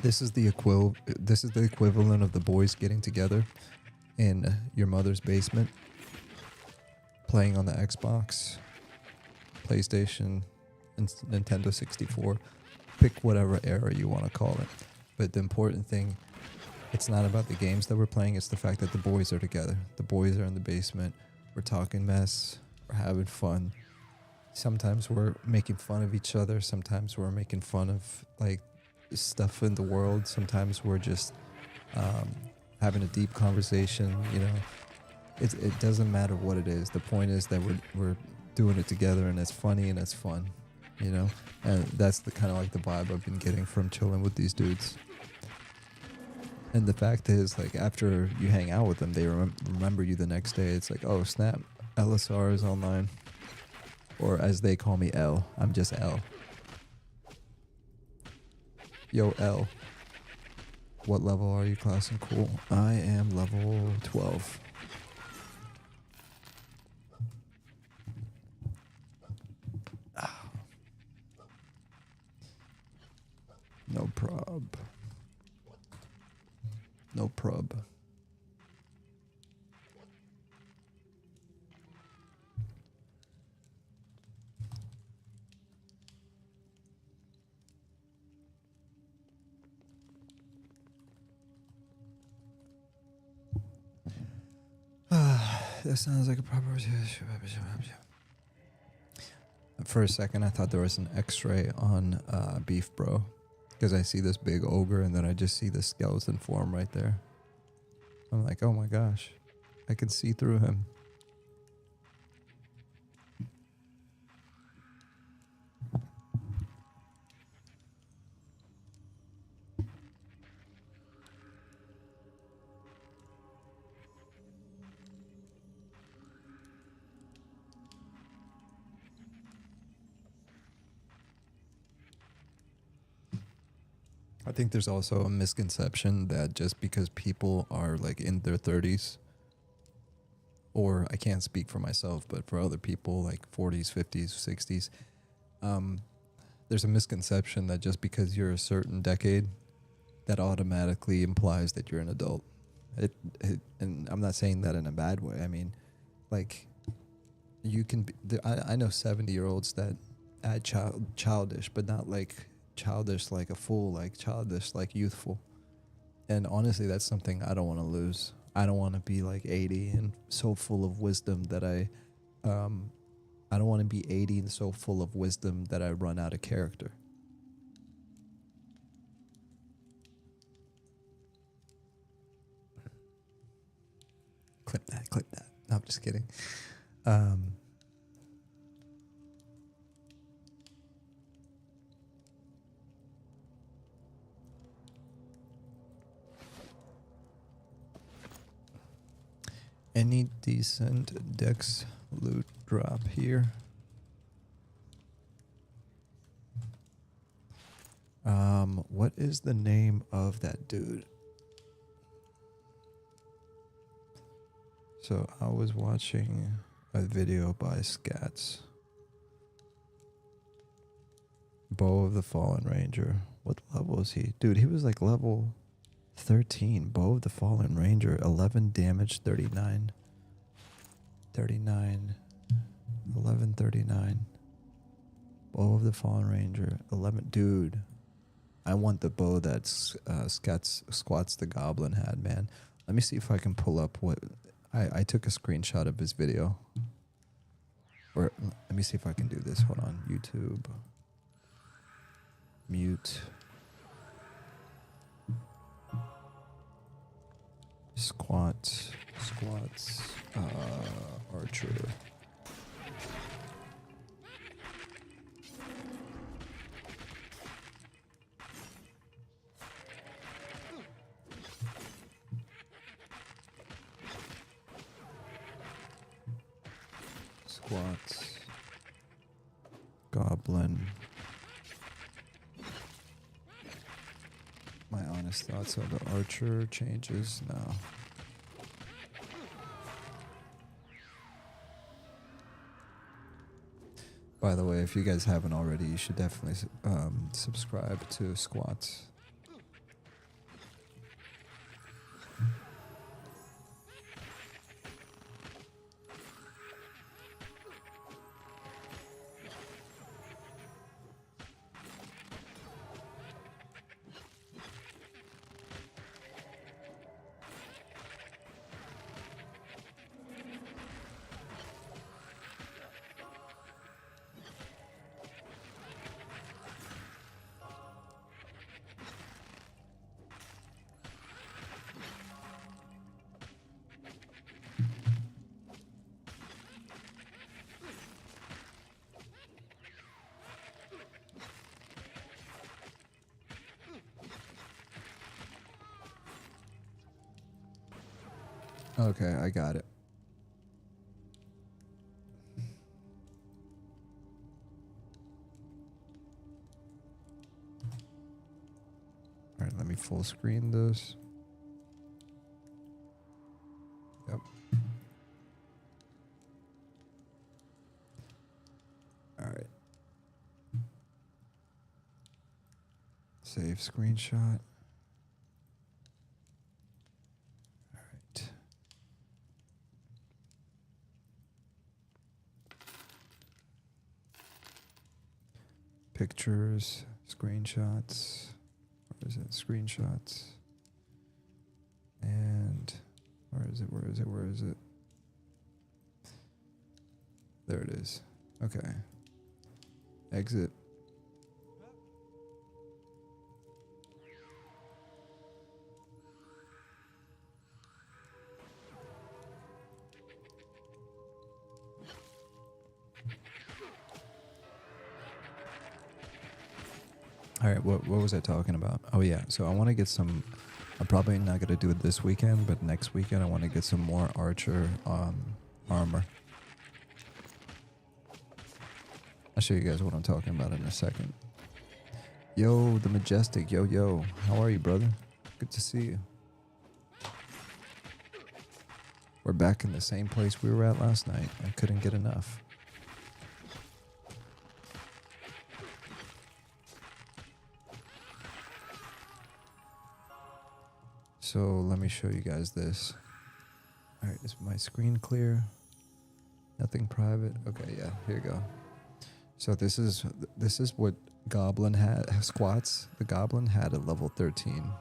B: This is the equivalent of the boys getting together in your mother's basement, playing on the Xbox, PlayStation, and Nintendo 64. Pick whatever era you want to call it. But the important thing, it's not about the games that we're playing, it's the fact that the boys are together. The boys are in the basement. We're talking mess. We're having fun. Sometimes we're making fun of each other. Sometimes we're making fun of like stuff in the world. Sometimes we're just having a deep conversation. You know, it doesn't matter what it is. The point is that we're doing it together, and it's funny and it's fun. You know, and that's the kind of like the vibe I've been getting from chilling with these dudes. And the fact is, like, after you hang out with them, they remember you the next day. It's like, oh snap, Elessar is online. Or as they call me, L. I'm just L. Yo, L. What level are you, Class&Cool? I am level 12. No prob. No prob. That sounds like a proper. For a second, I thought there was an X-ray on Beef Bro, because I see this big ogre and then I just see the skeleton form right there. I'm like, oh my gosh, I can see through him. I think there's also a misconception that just because people are like in their 30s, or I can't speak for myself, but for other people like 40s, 50s, 60s, there's a misconception that just because you're a certain decade, that automatically implies that you're an adult. And I'm not saying that in a bad way. I mean, like, you can be, I know 70-year-olds that act childish, but not like childish like a fool, like childish like youthful. And honestly, that's something I don't want to lose. I don't want to be like 80 and so full of wisdom that I don't want to be 80 and so full of wisdom that I run out of character. Clip that, clip that. No, I'm just kidding. Any decent Dex loot drop here? What is the name of that dude? So I was watching a video by Scats. Bow of the Fallen Ranger. What level is he? Dude, he was like level 13. Bow of the Fallen Ranger. 11 damage, 39. 39. 11, 39. Bow of the Fallen Ranger. 11. Dude, I want the bow that Squats the Goblin had, man. Let me see if I can pull up what... I took a screenshot of his video. Or let me see if I can do this. Hold on. YouTube. Mute. Squats. Archer. Squats. Goblin. My honest thoughts on the Archer changes now. By the way, if you guys haven't already, you should definitely subscribe to Squats. Okay, I got it. full screen this. Yep. All right. Save screenshot. All right. Pictures, screenshots. Where is it? Screenshots. And where is it? Where is it? Where is it? There it is. Okay. Exit. All right, what was I talking about? Oh yeah, so I want to get some. I'm probably not gonna do it this weekend, but next weekend I want to get some more Archer armor. I'll show you guys what I'm talking about in a second. Yo, the Majestic. Yo, how are you, brother? Good to see you. We're back in the same place we were at last night. I couldn't get enough. So let me show you guys this. All right, is my screen clear? Nothing private. Okay, yeah, here you go. So this is what Goblin had squats. The Goblin had at level 13.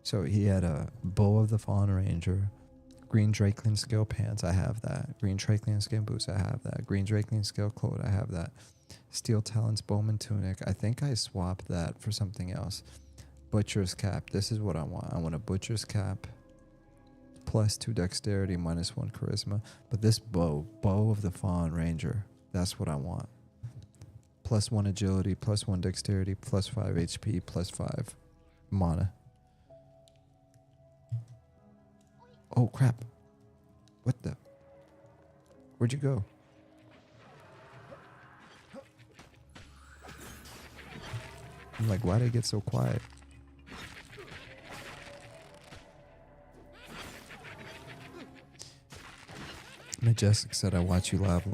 B: So he had a Bow of the Fallen Ranger, green Drakeling scale pants. I have that. Green Drakeling scale boots. I have that. Green Drakeling scale coat. I have that. Steel Talons Bowman tunic. I think I swapped that for something else. Butcher's cap. This is what I want. I want a butcher's cap. +2 dexterity, -1 charisma. But this bow of the Fallen Ranger, that's what I want. +1 agility, +1 dexterity, +5 HP, +5 mana. Oh crap. What the? Where'd you go? I'm like, why'd I get so quiet? Majestic said I watched you live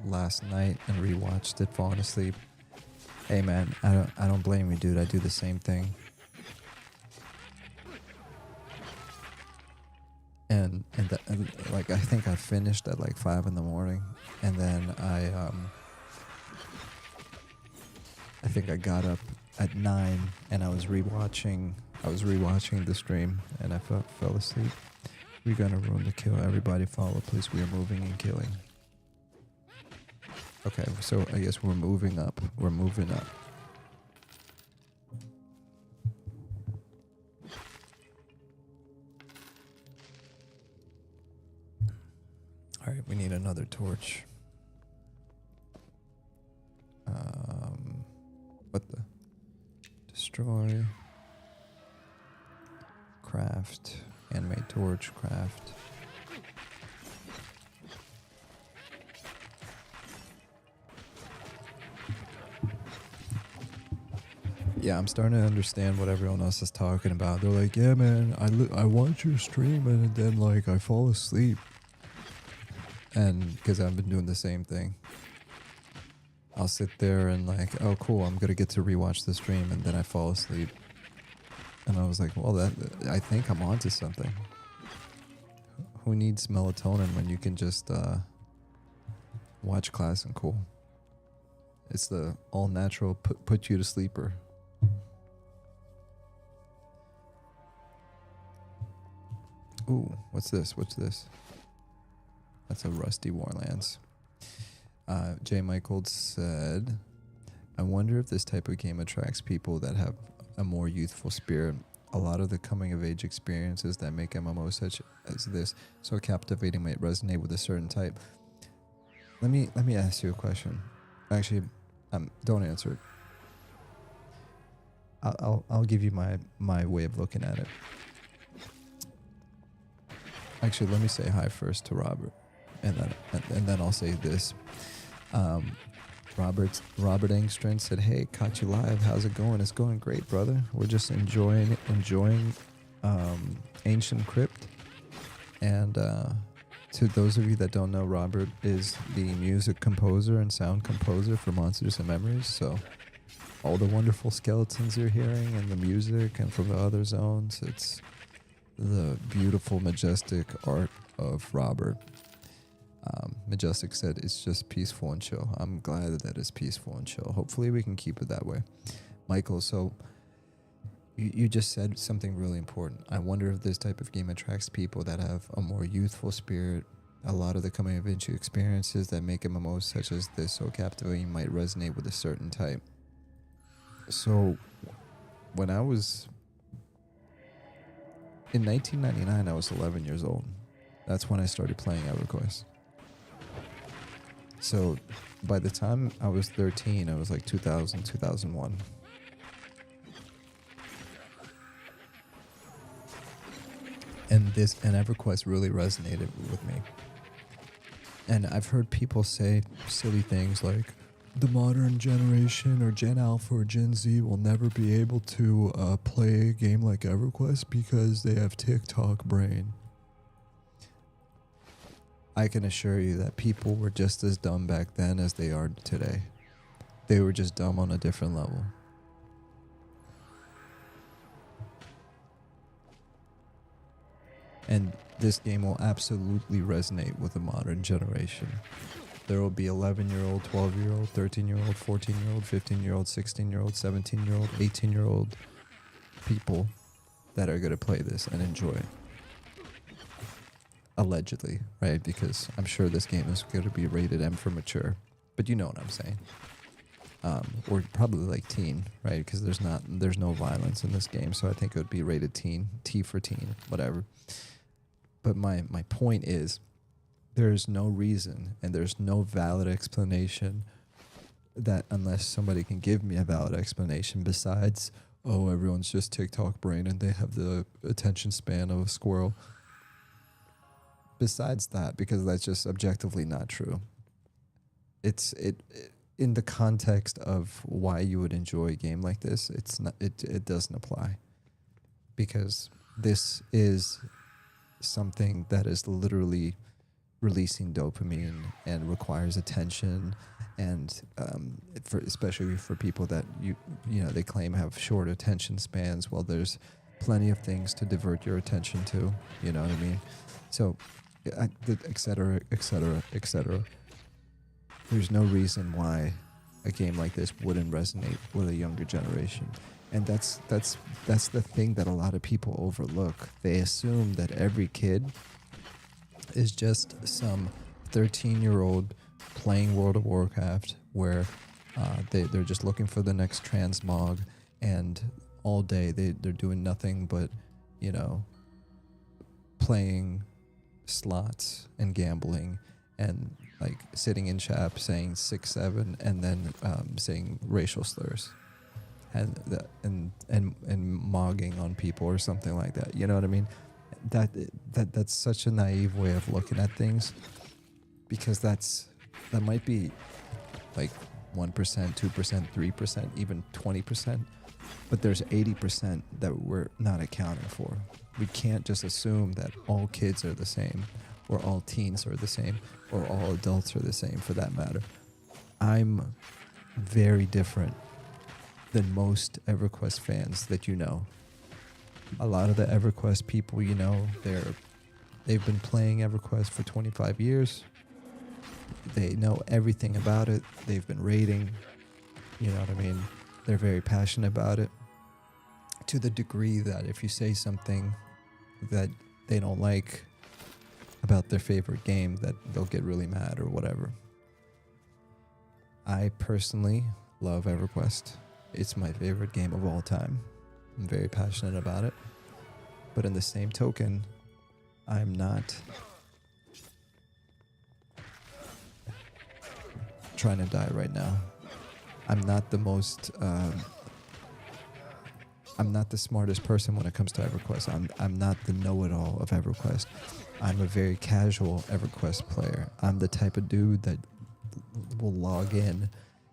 B: last night and rewatched it, falling asleep. Hey man, I don't blame you, dude. I do the same thing. And like I think I finished at like 5 in the morning, and then I think I got up at 9 and I was rewatching the stream and I fell asleep. We're gonna ruin the kill. Everybody follow, please. We are moving and killing. Okay, so I guess we're moving up. We're moving up. All right, we need another torch. What the? Destroy. Craft. Animate torch, craft. Yeah, I'm starting to understand what everyone else is talking about. They're like, yeah, man, I watch your stream and then like I fall asleep. And because I've been doing the same thing. I'll sit there and like, oh cool, I'm gonna get to rewatch the stream, and then I fall asleep. And I was like, well, I think I'm onto something. Who needs melatonin when you can just watch Class&Cool? It's the all natural put you to sleeper. Ooh, what's this? What's this? That's a Rusty Warlands. J. Michael said, I wonder if this type of game attracts people that have a more youthful spirit. A lot of the coming of age experiences that make MMOs such as this so captivating might resonate with a certain type. Let me ask you a question. Actually, don't answer it. I'll give you my way of looking at it. Actually, let me say hi first to Robert, and then I'll say this. Robert Engstrand said, "Hey, caught you live. How's it going? It's going great, brother. We're just enjoying Ancient Crypt." And to those of you that don't know, Robert is the music composer and sound composer for Monsters and Memories. So all the wonderful skeletons you're hearing and the music and from the other zones, it's the beautiful, majestic art of Robert. Majestic said it's just peaceful and chill. I'm glad that it's peaceful and chill. Hopefully we can keep it that way. Michael, so you just said something really important. I wonder if this type of game attracts people that have a more youthful spirit. A lot of the coming of age experiences that make MMOs such as this so captivating might resonate with a certain type. So when I was in 1999, I was 11 years old. That's when I started playing EverQuest. So by the time I was 13, I was like 2000, 2001. And EverQuest really resonated with me. And I've heard people say silly things like, the modern generation or Gen Alpha or Gen Z will never be able to play a game like EverQuest because they have TikTok brain. I can assure you that people were just as dumb back then as they are today. They were just dumb on a different level. And this game will absolutely resonate with the modern generation. There will be 11-year-old, 12-year-old, 13-year-old, 14-year-old, 15-year-old, 16-year-old, 17-year-old, 18-year-old people that are going to play this and enjoy it. Allegedly, right? Because I'm sure this game is going to be rated M for mature. But you know what I'm saying. Or probably like teen, right? Because there's no violence in this game. So I think it would be rated teen, T for teen, whatever. But my point is, there's no reason and there's no valid explanation that unless somebody can give me a valid explanation besides, oh, everyone's just TikTok brain and they have the attention span of a squirrel. Besides that, because that's just objectively not true. It in the context of why you would enjoy a game like this, it doesn't apply. Because this is something that is literally releasing dopamine and requires attention, and especially for people that you know they claim have short attention spans. Well, there's plenty of things to divert your attention to. You know what I mean? So, etc., etc., etc. There's no reason why a game like this wouldn't resonate with a younger generation. And that's the thing that a lot of people overlook. They assume that every kid is just some 13-year-old playing World of Warcraft where they're just looking for the next transmog, and all day they're doing nothing but, you know, playing slots and gambling and like sitting in chat saying 6-7 and then saying racial slurs and mogging on people or something like that. You know what I mean? That's such a naive way of looking at things, because that might be like 1%, 2%, 3%, even 20%, but there's 80% that we're not accounting for. We can't just assume that all kids are the same, or all teens are the same, or all adults are the same for that matter. I'm very different than most EverQuest fans that you know. A lot of the EverQuest people, you know, they've been playing EverQuest for 25 years. They know everything about it. They've been raiding. You know what I mean? They're very passionate about it, to the degree that if you say something that they don't like about their favorite game, that they'll get really mad or whatever. I personally love EverQuest. It's my favorite game of all time. I'm very passionate about it. But in the same token, I'm not trying to die right now. I'm not the most I'm not the smartest person when it comes to EverQuest. I'm not the know-it-all of EverQuest. I'm a very casual EverQuest player. I'm the type of dude that will log in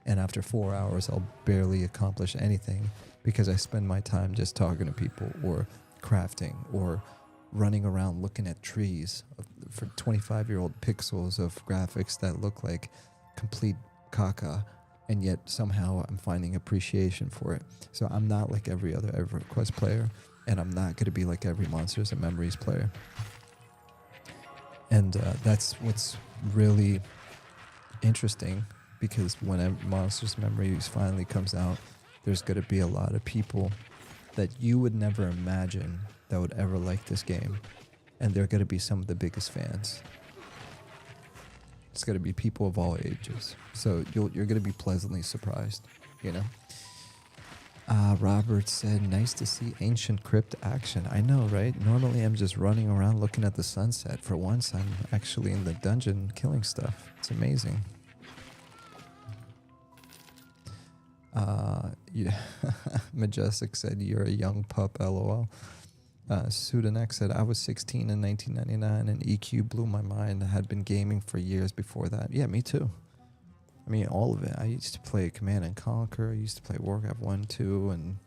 B: And after 4 hours, I'll barely accomplish anything because I spend my time just talking to people or crafting or running around looking at trees for 25-year-old pixels of graphics that look like complete caca, and yet somehow I'm finding appreciation for it. So I'm not like every other EverQuest player, and I'm not going to be like every Monsters and Memories player. And that's what's really interesting, because when Monsters and Memories finally comes out, there's going to be a lot of people that you would never imagine that would ever like this game, and they're going to be some of the biggest fans. It's going to be people of all ages, so you're going to be pleasantly surprised, you know. Robert said, nice to see Ancient Crypt action. I know, right? Normally I'm just running around looking at the sunset. For once, I'm actually in the dungeon killing stuff. It's amazing. Yeah. Majestic said, you're a young pup, lol. Sudanek said, I was 16 in 1999 and EQ blew my mind. I had been gaming for years before that. Yeah, me too. I mean, all of it. I used to play Command and Conquer. I used to play Warcraft 1, 2, and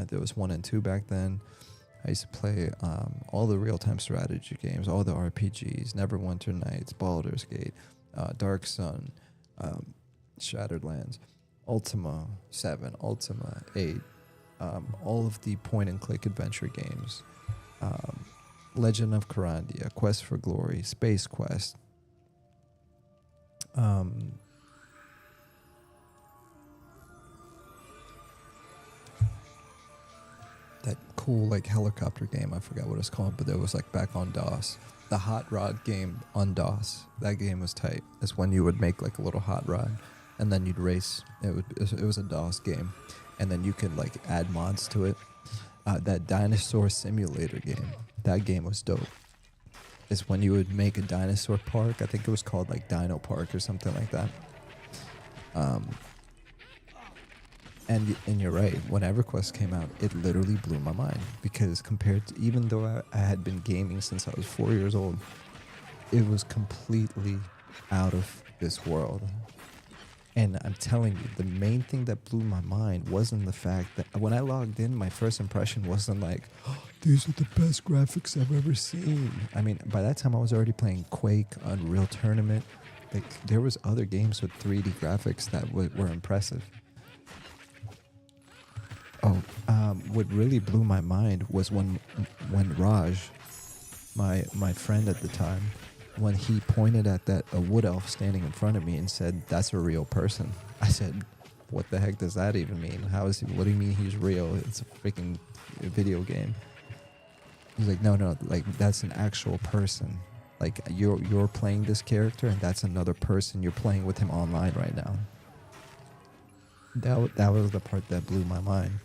B: there was 1 and 2 back then. I used to play all the real-time strategy games, all the RPGs, Neverwinter Nights, Baldur's Gate, Dark Sun, Shattered Lands, Ultima 7, Ultima 8, all of the point-and-click adventure games, Legend of Carandia, Quest for Glory, Space Quest, that cool like helicopter game, I forgot what it's called, but it was like back on DOS. The hot rod game on DOS. That game was tight. It's when you would make like a little hot rod and then you'd race. It was a DOS game, and then you could like add mods to it. That dinosaur simulator game, that game was dope. It's when you would make a dinosaur park. I think it was called like Dino Park or something like that. And you're right, when EverQuest came out, it literally blew my mind, because compared to, even though I had been gaming since I was 4 years old, it was completely out of this world. And I'm telling you, the main thing that blew my mind wasn't the fact that when I logged in, my first impression wasn't like, oh, these are the best graphics I've ever seen. I mean, by that time I was already playing Quake, Unreal Tournament. Like, there was other games with 3D graphics that were impressive. Oh, what really blew my mind was when Raj, my friend at the time, when he pointed at a wood elf standing in front of me and said, that's a real person. I said, what the heck does that even mean? What do you mean he's real? It's a freaking video game. He's like, no, like that's an actual person. Like you're playing this character and that's another person. You're playing with him online right now. That was the part that blew my mind.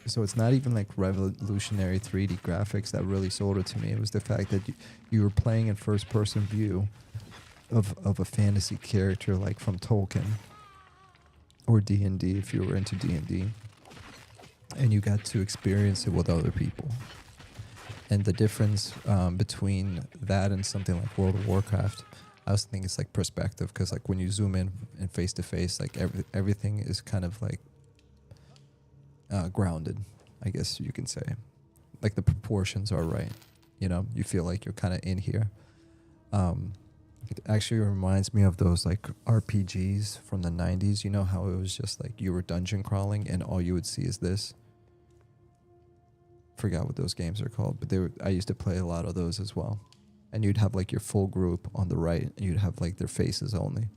B: So it's not even like revolutionary 3D graphics that really sold it to me. It was the fact that you were playing in first-person view of a fantasy character like from Tolkien or D&D if you were into D&D, and you got to experience it with other people. And the difference between that and something like World of Warcraft, I also think it's like perspective, because like when you zoom in and face to face, like everything is kind of like grounded, I guess you can say. Like the proportions are right, you know, you feel like you're kind of in here. It actually reminds me of those like RPGs from the 90s. You know how it was just like you were dungeon crawling and all you would see is this? Forgot what those games are called, but I used to play a lot of those as well. And you'd have like your full group on the right and you'd have like their faces only.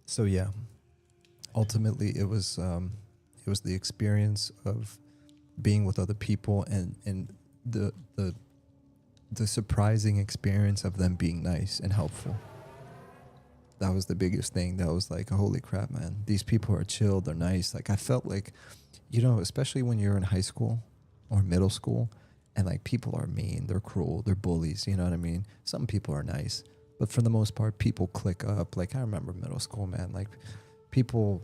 B: So yeah, ultimately it was the experience of being with other people and the surprising experience of them being nice and helpful. That was the biggest thing. That was like, holy crap, man, these people are chill, they're nice. Like I felt like, you know, especially when you're in high school or middle school and like people are mean, they're cruel, they're bullies, you know what I mean? Some people are nice. But for the most part, people click up. Like, I remember middle school, man. Like, people...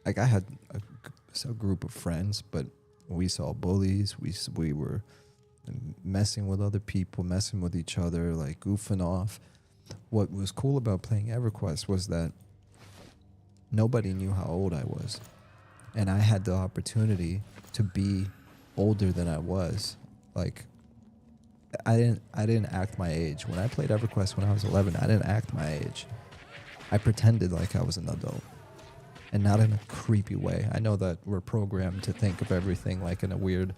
B: Like, I had a group of friends, but we saw bullies. We were messing with other people, messing with each other, like, goofing off. what was cool about playing EverQuest was that nobody knew how old I was. And I had the opportunity to be older than I was. Like, I didn't act my age. When I played EverQuest when I was 11, I didn't act my age. I pretended like I was an adult. And not in a creepy way. I know that we're programmed to think of everything like in a weird,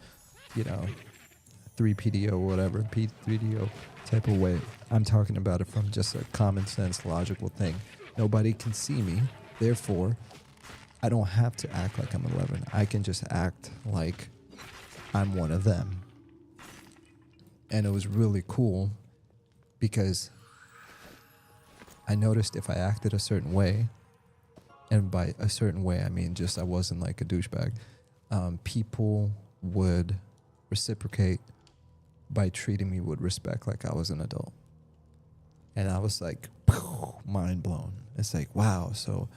B: 3PDO, whatever, 3DO type of way. I'm talking about it from just a common sense, logical thing. Nobody can see me. Therefore, I don't have to act like I'm 11. I can just act like I'm one of them. And it was really cool because I noticed if I acted a certain way, and by a certain way, I mean just I wasn't like a douchebag, people would reciprocate by treating me with respect like I was an adult. And I was like, mind blown. It's like, wow, so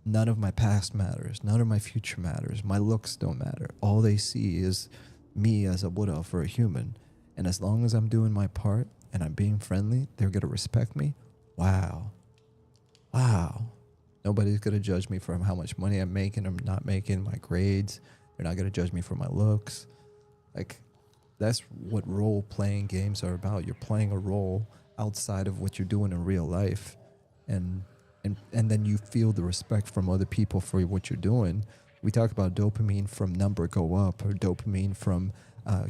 B: none of my past matters. None of my future matters. My looks don't matter. All they see is me as a wood elf or a human. And as long as I'm doing my part and I'm being friendly, they're going to respect me. Wow. Nobody's going to judge me for how much money I'm making or not making, my grades. They're not going to judge me for my looks. Like, that's what role-playing games are about. You're playing a role outside of what you're doing in real life. And then you feel the respect from other people for what you're doing. We talk about dopamine from number go up or dopamine from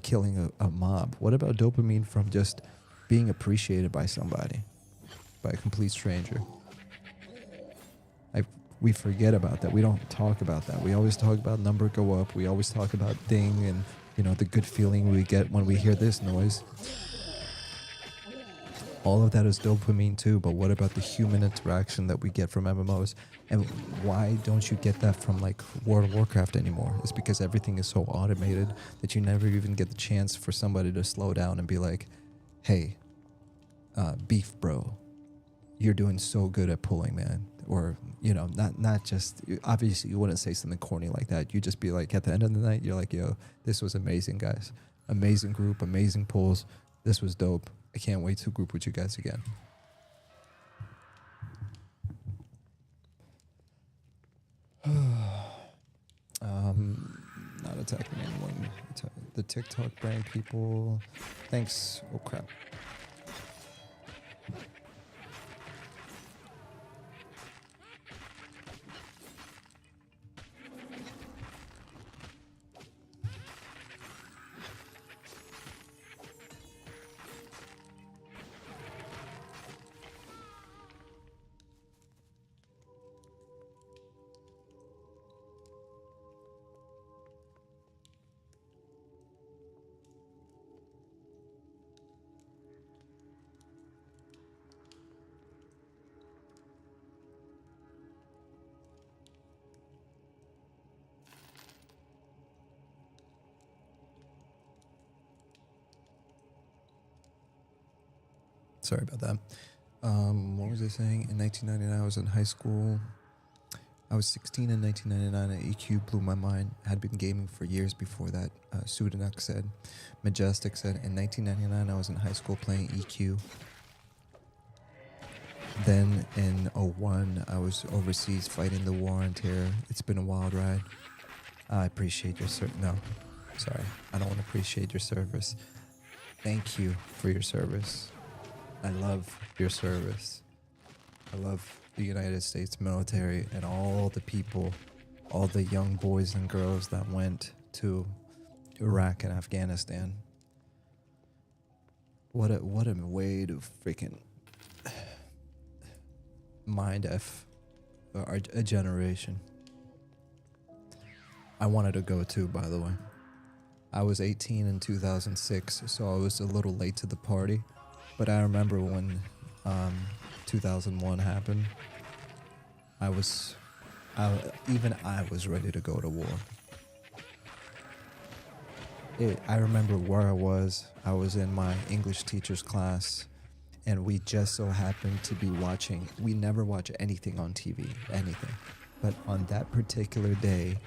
B: killing a mob. What about dopamine from just being appreciated by somebody, by a complete stranger? We forget about that. We don't talk about that. We always talk about number go up. We always talk about ding and, the good feeling we get when we hear this noise. All of that is dopamine too, but what about the human interaction that we get from MMOs? And why don't you get that from like World of Warcraft anymore? It's because everything is so automated that you never even get the chance for somebody to slow down and be like, hey, beef bro, you're doing so good at pulling, man. Or, not just, obviously you wouldn't say something corny like that. You just be like, at the end of the night, you're like, yo, this was amazing, guys. Amazing group, amazing pulls. This was dope. I can't wait to group with you guys again. Not attacking anyone. The TikTok brain people. Thanks. Oh, crap. Sorry about that. What was I saying? In 1999, I was in high school. I was 16 in 1999, and EQ blew my mind. I had been gaming for years before that. Sudanek said. Majestic said, in 1999, I was in high school playing EQ. Then in 01, I was overseas fighting the war on terror. It's been a wild ride. I appreciate your service. No, sorry. I don't want to appreciate your service. Thank you for your service. I love your service. I love the United States military and all the people, all the young boys and girls that went to Iraq and Afghanistan. What a way to freaking mind F a generation. I wanted to go too, by the way. I was 18 in 2006, so I was a little late to the party. But I remember when 2001 happened, I was ready to go to war. I remember where I was. I was in my English teacher's class, and we just so happened to be watching. We never watch anything on TV, anything. But on that particular day,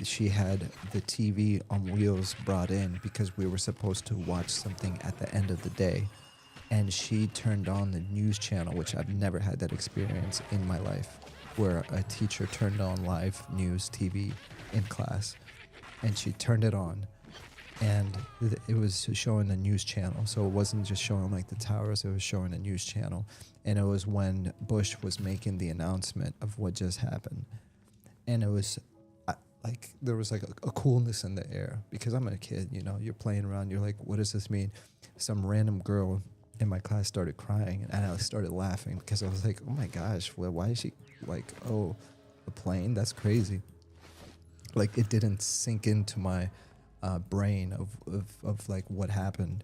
B: she had the TV on wheels brought in because we were supposed to watch something at the end of the day. and she turned on the news channel, which I've never had that experience in my life, where a teacher turned on live news TV in class, and she turned it on, and it was showing the news channel. So it wasn't just showing like the towers, it was showing a news channel. And it was when Bush was making the announcement of what just happened. And it was like, there was like a coolness in the air, because I'm a kid, you know, you're playing around, you're like, what does this mean? Some random girl in my class started crying, and I started laughing because I was like, oh my gosh, well, why is she like, oh, a plane? That's crazy. Like, it didn't sink into my brain of like what happened,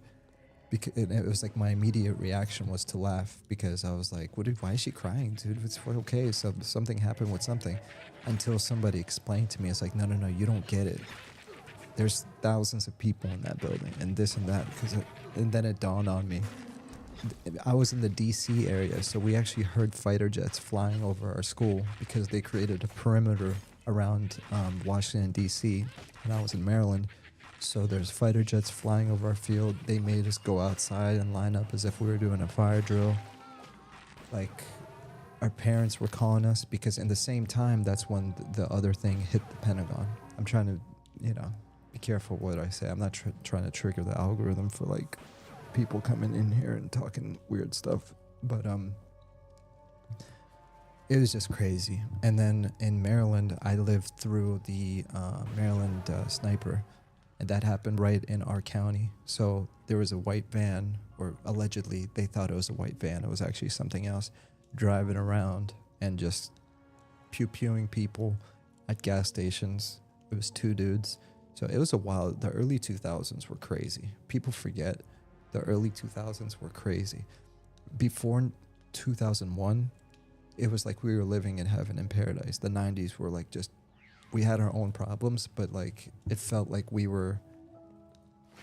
B: because it was like my immediate reaction was to laugh, because I was like, why is she crying, dude? It's okay, so something happened with something, until somebody explained to me, it's like, no, you don't get it. There's thousands of people in that building, and this and that, and then it dawned on me. I was in the DC area, so we actually heard fighter jets flying over our school, because they created a perimeter around Washington, DC, and I was in Maryland. So there's fighter jets flying over our field. They made us go outside and line up as if we were doing a fire drill. Like, our parents were calling us, because in the same time, that's when the other thing hit the Pentagon. I'm trying to, you know, be careful what I say. I'm not trying to trigger the algorithm for like people coming in here and talking weird stuff, but it was just crazy. And then in Maryland, I lived through the Maryland sniper, and that happened right in our county. So there was a white van, or allegedly they thought it was a white van, it was actually something else, driving around and just pew-pewing people at gas stations. It was 2 dudes. So it was a wild, the early 2000s were crazy. People forget. The early 2000s were crazy. Before 2001, it was like we were living in heaven in paradise. The 90s were like, just, we had our own problems, but like it felt like we were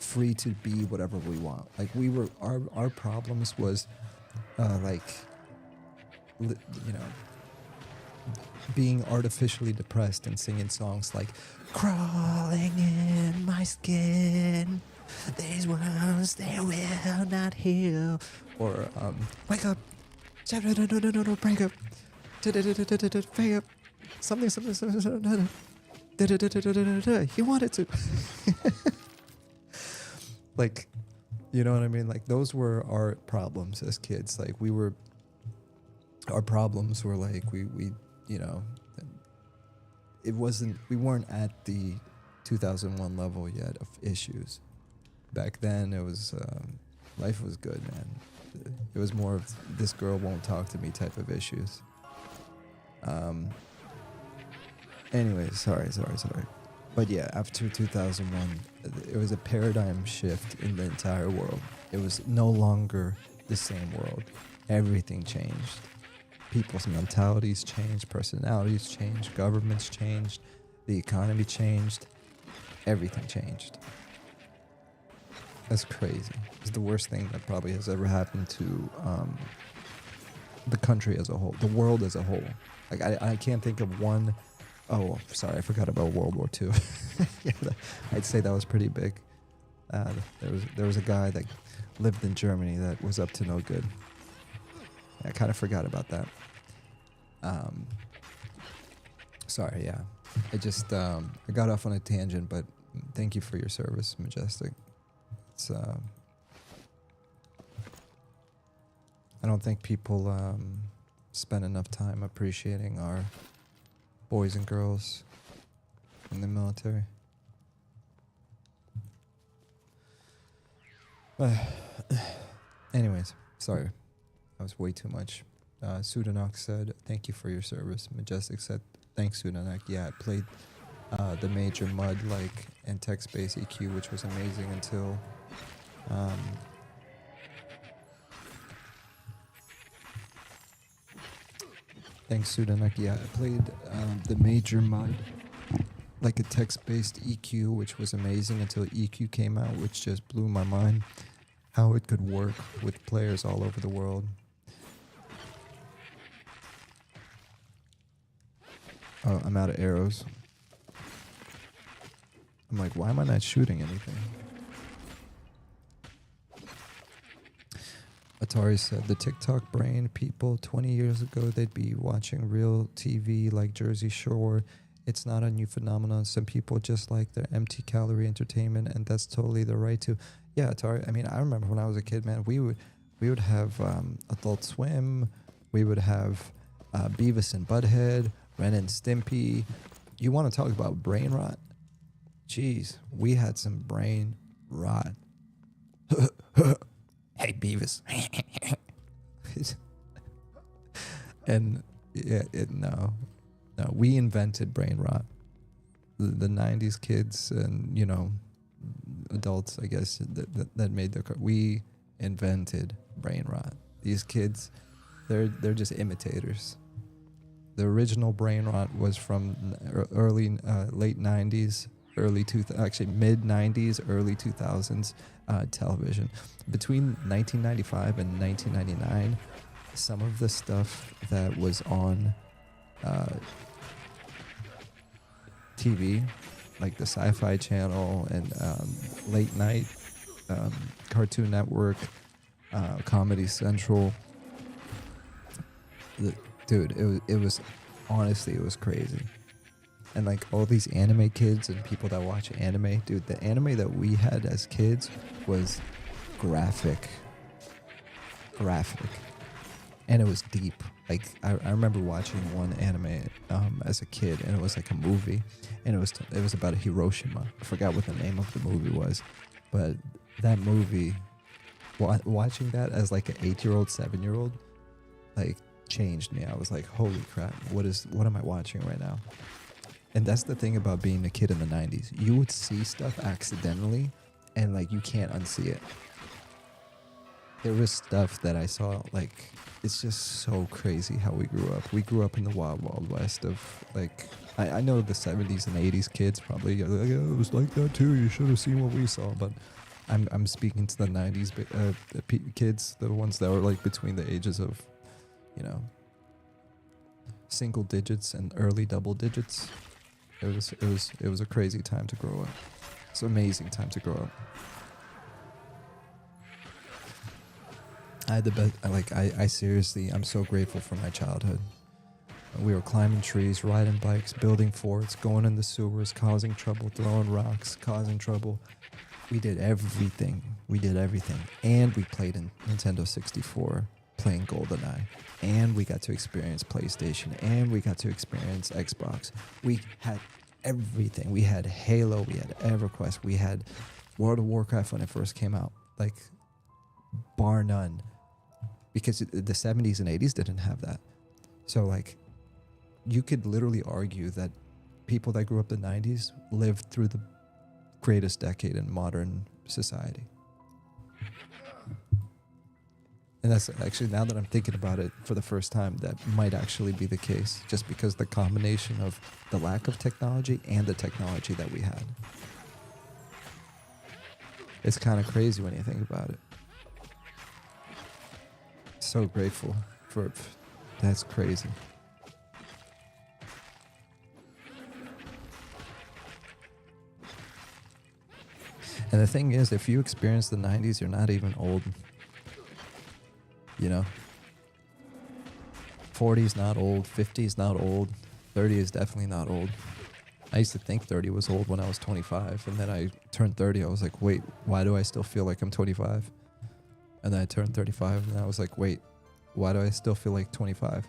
B: free to be whatever we want. Like we were, our problems was you know, being artificially depressed and singing songs like crawling in my skin, these wounds they will not heal, or wake up, no, break up, break up, something, he wanted to. Like, you know what I mean? Like, those were our problems as kids. Like, our problems were like, we you know, we weren't at the 2001 level yet of issues. Back then, it was, life was good, man. It was more of, this girl won't talk to me type of issues. Anyways, sorry. But yeah, after 2001, it was a paradigm shift in the entire world. It was no longer the same world. Everything changed. People's mentalities changed, personalities changed, governments changed, the economy changed, everything changed. That's crazy. It's the worst thing that probably has ever happened to the country as a whole, the world as a whole. Like, I can't think of one. Oh, sorry, I forgot about World War II. Yeah, I'd say that was pretty big. There was a guy that lived in Germany that was up to no good. I kind of forgot about that. Sorry, yeah. I got off on a tangent, but thank you for your service, Majestic. It's I don't think people spend enough time appreciating our boys and girls in the military. Anyways, sorry. That was way too much. Sudanak said, thank you for your service. Majestic said, thanks, Sudanak. Yeah, I played the major mud and text-based EQ, which was amazing until thanks, Sudanak. Yeah, I played the major mud, like a text-based EQ, which was amazing until EQ came out, which just blew my mind. How it could work with players all over the world. Oh, I'm out of arrows. I'm like, why am I not shooting anything? Atari said the TikTok brain people 20 years ago, they'd be watching real TV like Jersey Shore. It's not a new phenomenon. Some people just like their empty calorie entertainment, and that's totally their right to. Yeah, Atari. I mean, I remember when I was a kid, man. We would have Adult Swim. We would have Beavis and Butthead, Ren and Stimpy. You want to talk about brain rot? Jeez, we had some brain rot. Hey, Beavis. And yeah, no, we invented brain rot. The 90s kids and, you know, adults, I guess, that made we invented brain rot. These kids, they're just imitators. The original brain rot was from late 90s, mid 90s, early 2000s television. Between 1995 and 1999, some of the stuff that was on TV, like the Sci-Fi Channel and late night Cartoon Network, Comedy Central, dude, it was honestly, it was crazy. And like all these anime kids and people that watch anime, dude, the anime that we had as kids was graphic. And it was deep. Like I remember watching one anime as a kid, and it was like a movie, and it was about Hiroshima. I forgot what the name of the movie was, but that movie, watching that as like an 8-year-old, 7-year-old, like changed me. I was like, holy crap, what am I watching right now? And that's the thing about being a kid in the 90s. You would see stuff accidentally, and like you can't unsee it. There was stuff that I saw, like, it's just so crazy how we grew up. We grew up in the wild, wild west of, like, I know the 70s and 80s kids probably are like, oh, it was like that too. You should have seen what we saw. But I'm speaking to the 90s kids, the ones that were like between the ages of, you know, single digits and early double digits. It was a crazy time to grow up. It's an amazing time to grow up. I had the best, I seriously, I'm so grateful for my childhood. We were climbing trees, riding bikes, building forts, going in the sewers, causing trouble, throwing rocks, causing trouble. We did everything. And we played in Nintendo 64, playing GoldenEye. And we got to experience PlayStation. And we got to experience Xbox. We had everything. We had Halo. We had EverQuest. We had World of Warcraft when it first came out. Like, bar none. Because the 70s and 80s didn't have that. So, like, you could literally argue that people that grew up in the 90s lived through the greatest decade in modern society. And that's actually, now that I'm thinking about it for the first time, that might actually be the case, just because the combination of the lack of technology and the technology that we had. It's kind of crazy when you think about it. So grateful for that's crazy. And the thing is, if you experience the 90s, you're not even old. You know? 40 is not old, 50 is not old, 30 is definitely not old. I used to think 30 was old when I was 25, and then I turned 30, I was like, wait, why do I still feel like I'm 25? And then I turned 35, and I was like, wait, why do I still feel like 25?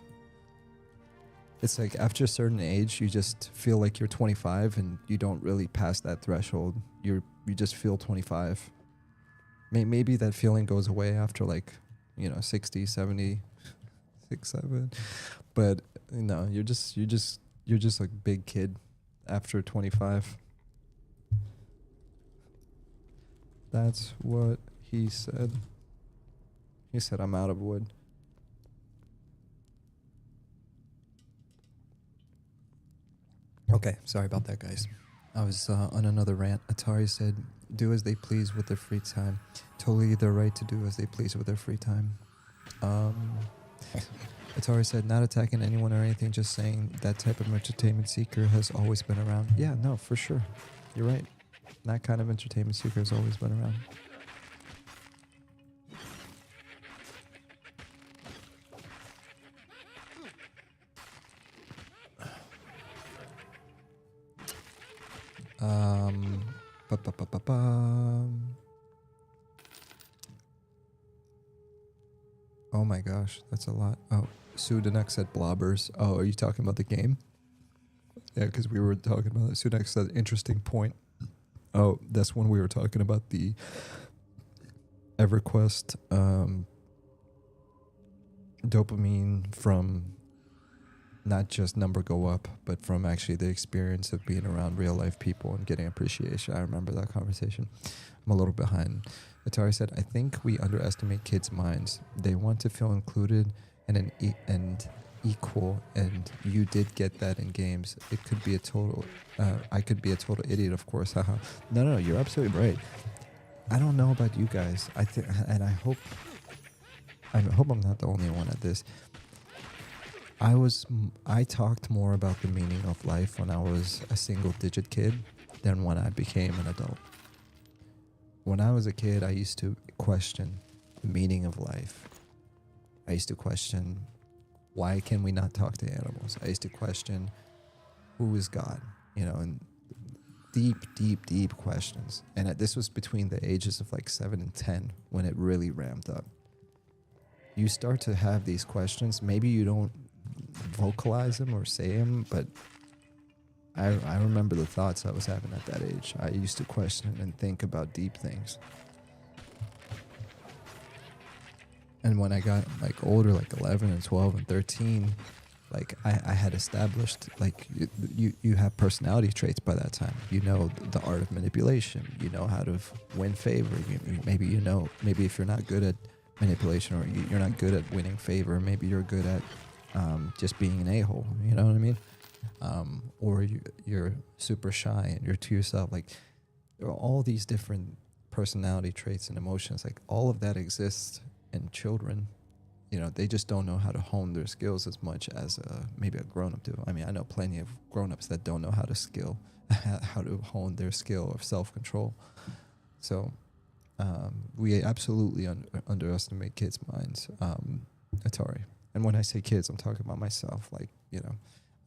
B: It's like after a certain age, you just feel like you're 25, and you don't really pass that threshold. You just feel 25. Maybe that feeling goes away after, like, 60, 70, 6, 7. But you're just like big kid after 25. That's what he said. He said, I'm out of wood. Okay, sorry about that, guys. I was on another rant. Atari said, do as they please with their free time. Totally their right to do as they please with their free time. Atari said, not attacking anyone or anything, just saying that type of entertainment seeker has always been around. Yeah, no, for sure. You're right. That kind of entertainment seeker has always been around. Um, ba-ba-ba-ba-bum. Oh my gosh, that's a lot. Oh, Sudanek said blobbers. Oh, are you talking about the game? Yeah, because we were talking about it. Sudanek said interesting point. Oh, that's when we were talking about the EverQuest dopamine from not just number go up, but from actually the experience of being around real life people and getting appreciation. I remember that conversation. I'm a little behind. Atari said, I think we underestimate kids' minds. They want to feel included and equal, and you did get that in games. It could be a total, I could be a total idiot, of course. Haha. No, you're absolutely right. I don't know about you guys. I think, and I hope I'm not the only one at this. I talked more about the meaning of life when I was a single-digit kid than when I became an adult. When I was a kid, I used to question the meaning of life. I used to question, why can we not talk to animals? I used to question, who is God? You know, and deep questions. And this was between the ages of like 7 and 10 when it really ramped up. You start to have these questions. Maybe you don't vocalize them or say them, but I remember the thoughts I was having at that age. I used to question and think about deep things. And when I got like older, like 11 and 12 and 13, like I had established, like you have personality traits by that time. You know the art of manipulation. You know how to win favor. Maybe if you're not good at manipulation, or you're not good at winning favor, maybe you're good at just being an a-hole. You know what I mean? Or you're super shy and you're to yourself. Like, there are all these different personality traits and emotions. Like, all of that exists in children. You know, they just don't know how to hone their skills as much as maybe a grown-up do. I mean, I know plenty of grown-ups that don't know how to hone their skill of self-control. So we absolutely underestimate kids' minds, Atari. And when I say kids, I'm talking about myself. Like, you know,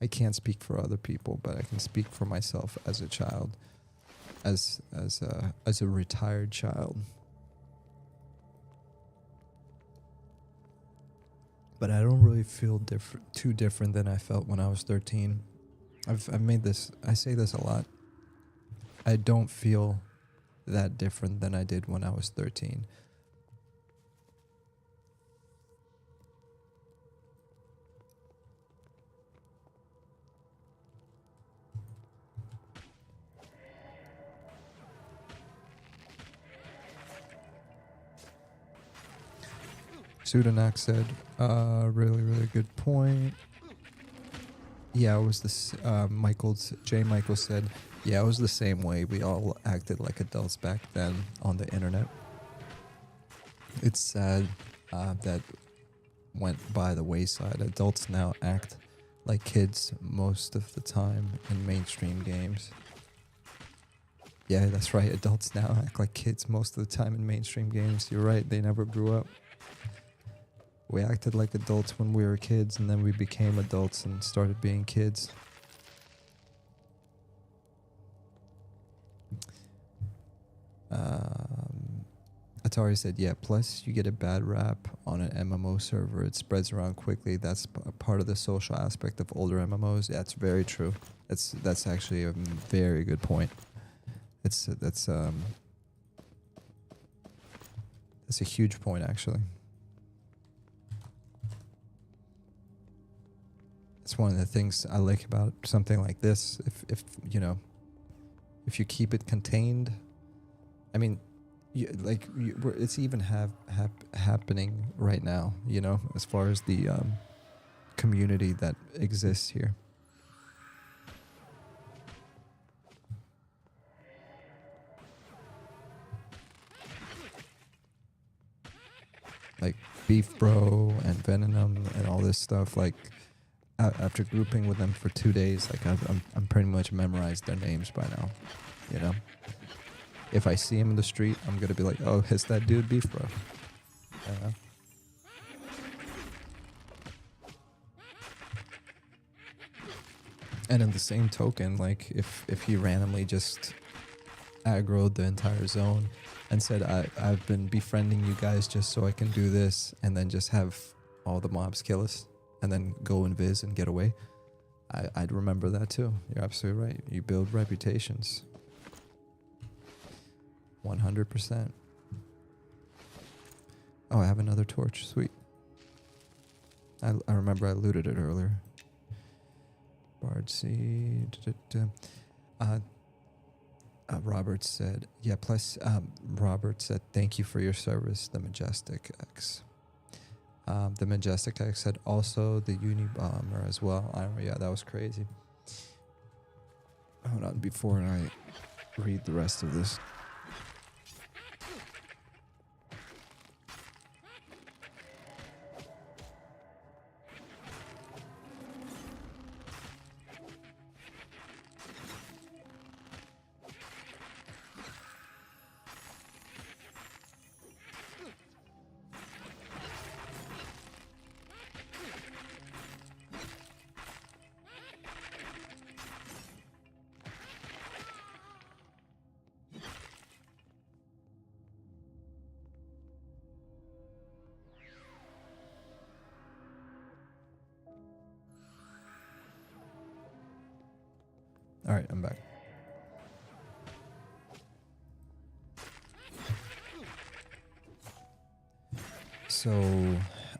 B: I can't speak for other people, but I can speak for myself as a child, as a retired child. But I don't really feel too different than I felt when I was 13. I've made this, I say this a lot. I don't feel that different than I did when I was 13. Sudanak said, really good point. Yeah, it was this, Michael said, yeah, it was the same way. We all acted like adults back then on the internet. It's sad that went by the wayside. Adults now act like kids most of the time in mainstream games. Yeah, that's right. Adults now act like kids most of the time in mainstream games. You're right. They never grew up. We acted like adults when we were kids, and then we became adults and started being kids. Atari said, yeah, plus you get a bad rap on an MMO server. It spreads around quickly. That's part of the social aspect of older MMOs. Yeah, that's very true. That's actually a very good point. That's a huge point, actually. It's one of the things I like about something like this. If you keep it contained, I mean, it's even happening right now. You know, as far as the community that exists here. Like Beef Bro and Venom and all this stuff, like. After grouping with them for 2 days, like I'm pretty much memorized their names by now. You know, if I see him in the street, I'm gonna be like, "Oh, it's that dude, Beef Bro." And in the same token, like if he randomly just aggroed the entire zone and said, I've been befriending you guys just so I can do this, and then just have all the mobs kill us and then go invis and get away, I'd remember that too. You're absolutely right. You build reputations. 100%. Oh, I have another torch. Sweet. I remember I looted it earlier. Bard C. Robert said, yeah, plus Robert said, thank you for your service, the Majestic X. The Majestic X said also the Unibomber as well. Yeah, that was crazy. Hold on, before I read the rest of this. All right, I'm back. So,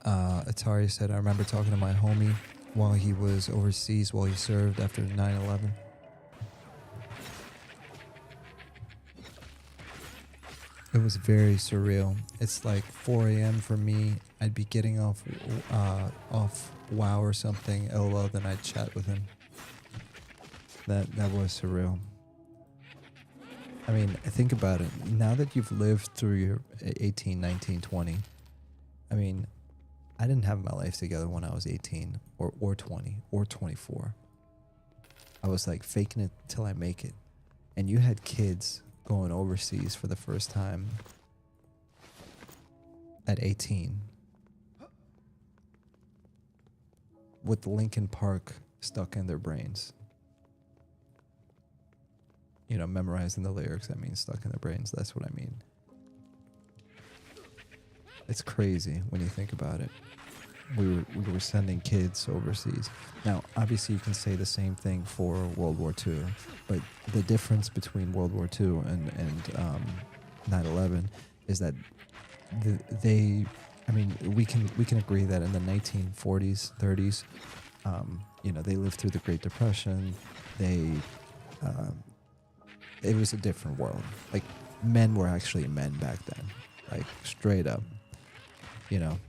B: Atari said, I remember talking to my homie while he was overseas, while he served after 9/11. It was very surreal. It's like 4 a.m. for me. I'd be getting off WoW or something, LOL, then I'd chat with him. That was surreal. I mean, think about it. Now that you've lived through your 18, 19, 20, I mean, I didn't have my life together when I was 18 or 20 or 24. I was like faking it till I make it. And you had kids going overseas for the first time at 18 with Linkin Park stuck in their brains. You know, memorizing the lyrics, I mean, stuck in their brains. That's what I mean. It's crazy when you think about it. We were sending kids overseas. Now, obviously, you can say the same thing for World War II, but the difference between World War II and 9/11 is that I mean, we can agree that in the 1940s, 30s, you know, they lived through the Great Depression. It was a different world. Like, men were actually men back then, like straight up. You know,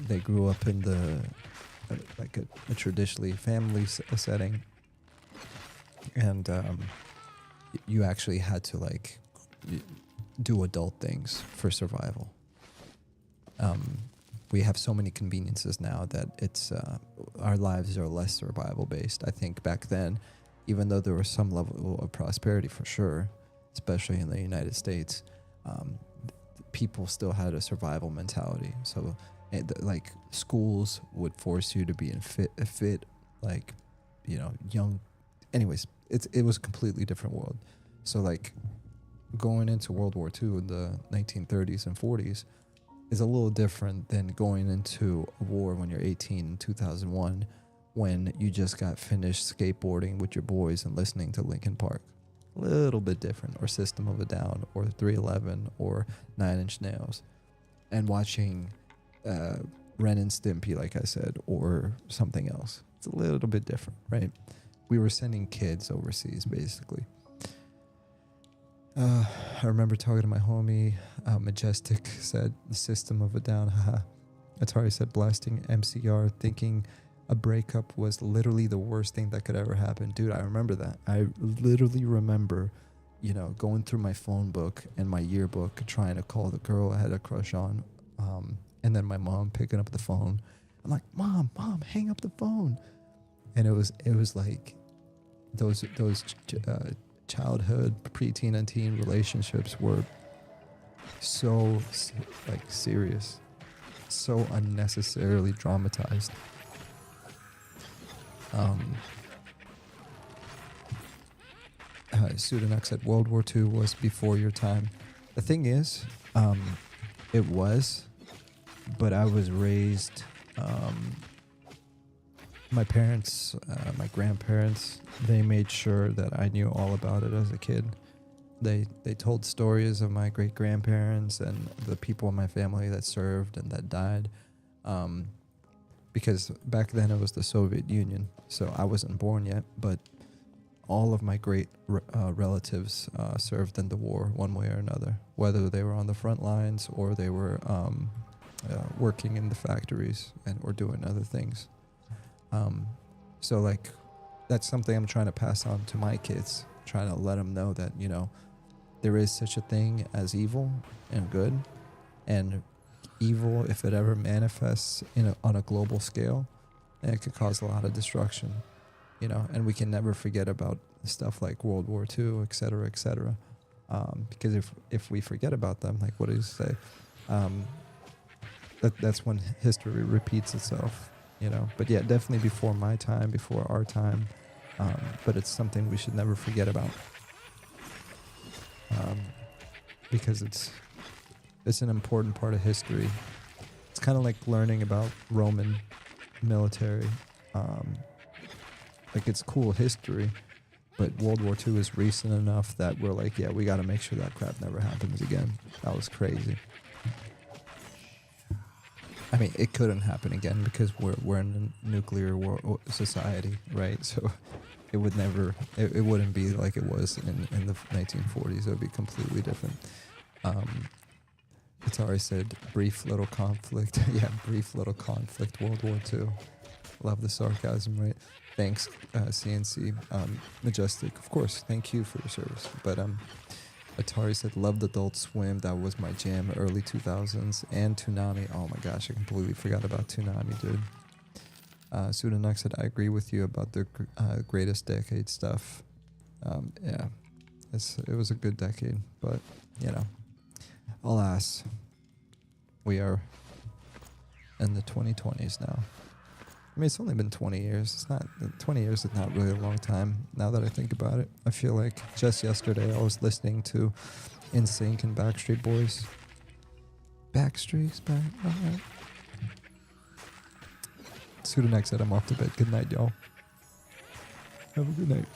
B: they grew up in like a traditionally family setting, and you actually had to like do adult things for survival. We have so many conveniences now that it's our lives are less survival based. I think back then, even though there was some level of prosperity for sure, especially in the United States, people still had a survival mentality. So, like, schools would force you to be in fit, like, you know, young. Anyways, it was a completely different world. So, like, going into World War II in the 1930s and 40s is a little different than going into a war when you're 18 in 2001, when you just got finished skateboarding with your boys and listening to Linkin Park. A little bit different, or System of a Down, or 311, or 9 Inch Nails, and watching Ren and Stimpy, like I said, or something else. It's a little bit different, right? We were sending kids overseas, basically. I remember talking to my homie, Majestic said, the System of a Down, haha. Atari said, blasting MCR, thinking a breakup was literally the worst thing that could ever happen. Dude, I remember that. I literally remember, you know, going through my phone book and my yearbook, trying to call the girl I had a crush on, and then my mom picking up the phone. I'm like, Mom, hang up the phone. And it was like those childhood, preteen and teen relationships were so, like, serious, so unnecessarily dramatized. Pseudonux said World War II was before your time. The thing is, it was, but I was raised, my parents, my grandparents, they made sure that I knew all about it as a kid. They told stories of my great grandparents and the people in my family that served and that died, because back then it was the Soviet Union, so I wasn't born yet, but all of my great relatives served in the war one way or another, whether they were on the front lines or they were working in the factories and or doing other things. So like, that's something I'm trying to pass on to my kids, trying to let them know that, you know, there is such a thing as evil and good, and evil, if it ever manifests on a global scale, it could cause a lot of destruction. You know, and we can never forget about stuff like World War II, et cetera, because if we forget about them, like what do you say, that's when history repeats itself, you know. But yeah, definitely before my time, before our time, but it's something we should never forget about, because it's an important part of history. It's kind of like learning about Roman military. Like, it's cool history, but World War II is recent enough that we're like, yeah, we got to make sure that crap never happens again. That was crazy. I mean, it couldn't happen again because we're in a nuclear war society, right? So it would never, it wouldn't be like it was in the 1940s. It would be completely different. Atari said, brief little conflict. Yeah, brief little conflict, World War II. Love the sarcasm, right? Thanks, CNC. Majestic, of course, thank you for your service. But Atari said, loved Adult Swim. That was my jam, early 2000s. And Toonami. Oh my gosh, I completely forgot about Toonami, dude. Pseudonux said, I agree with you about the greatest decade stuff. Yeah, it was a good decade. But, you know, alas, we are in the 2020s now. I mean, it's only been 20 years. It's not 20 years is not really a long time. Now that I think about it, I feel like just yesterday I was listening to NSYNC and Backstreet Boys. Backstreet's back. All right. Pseudonex said I'm off to bed. Good night, y'all. Have a good night.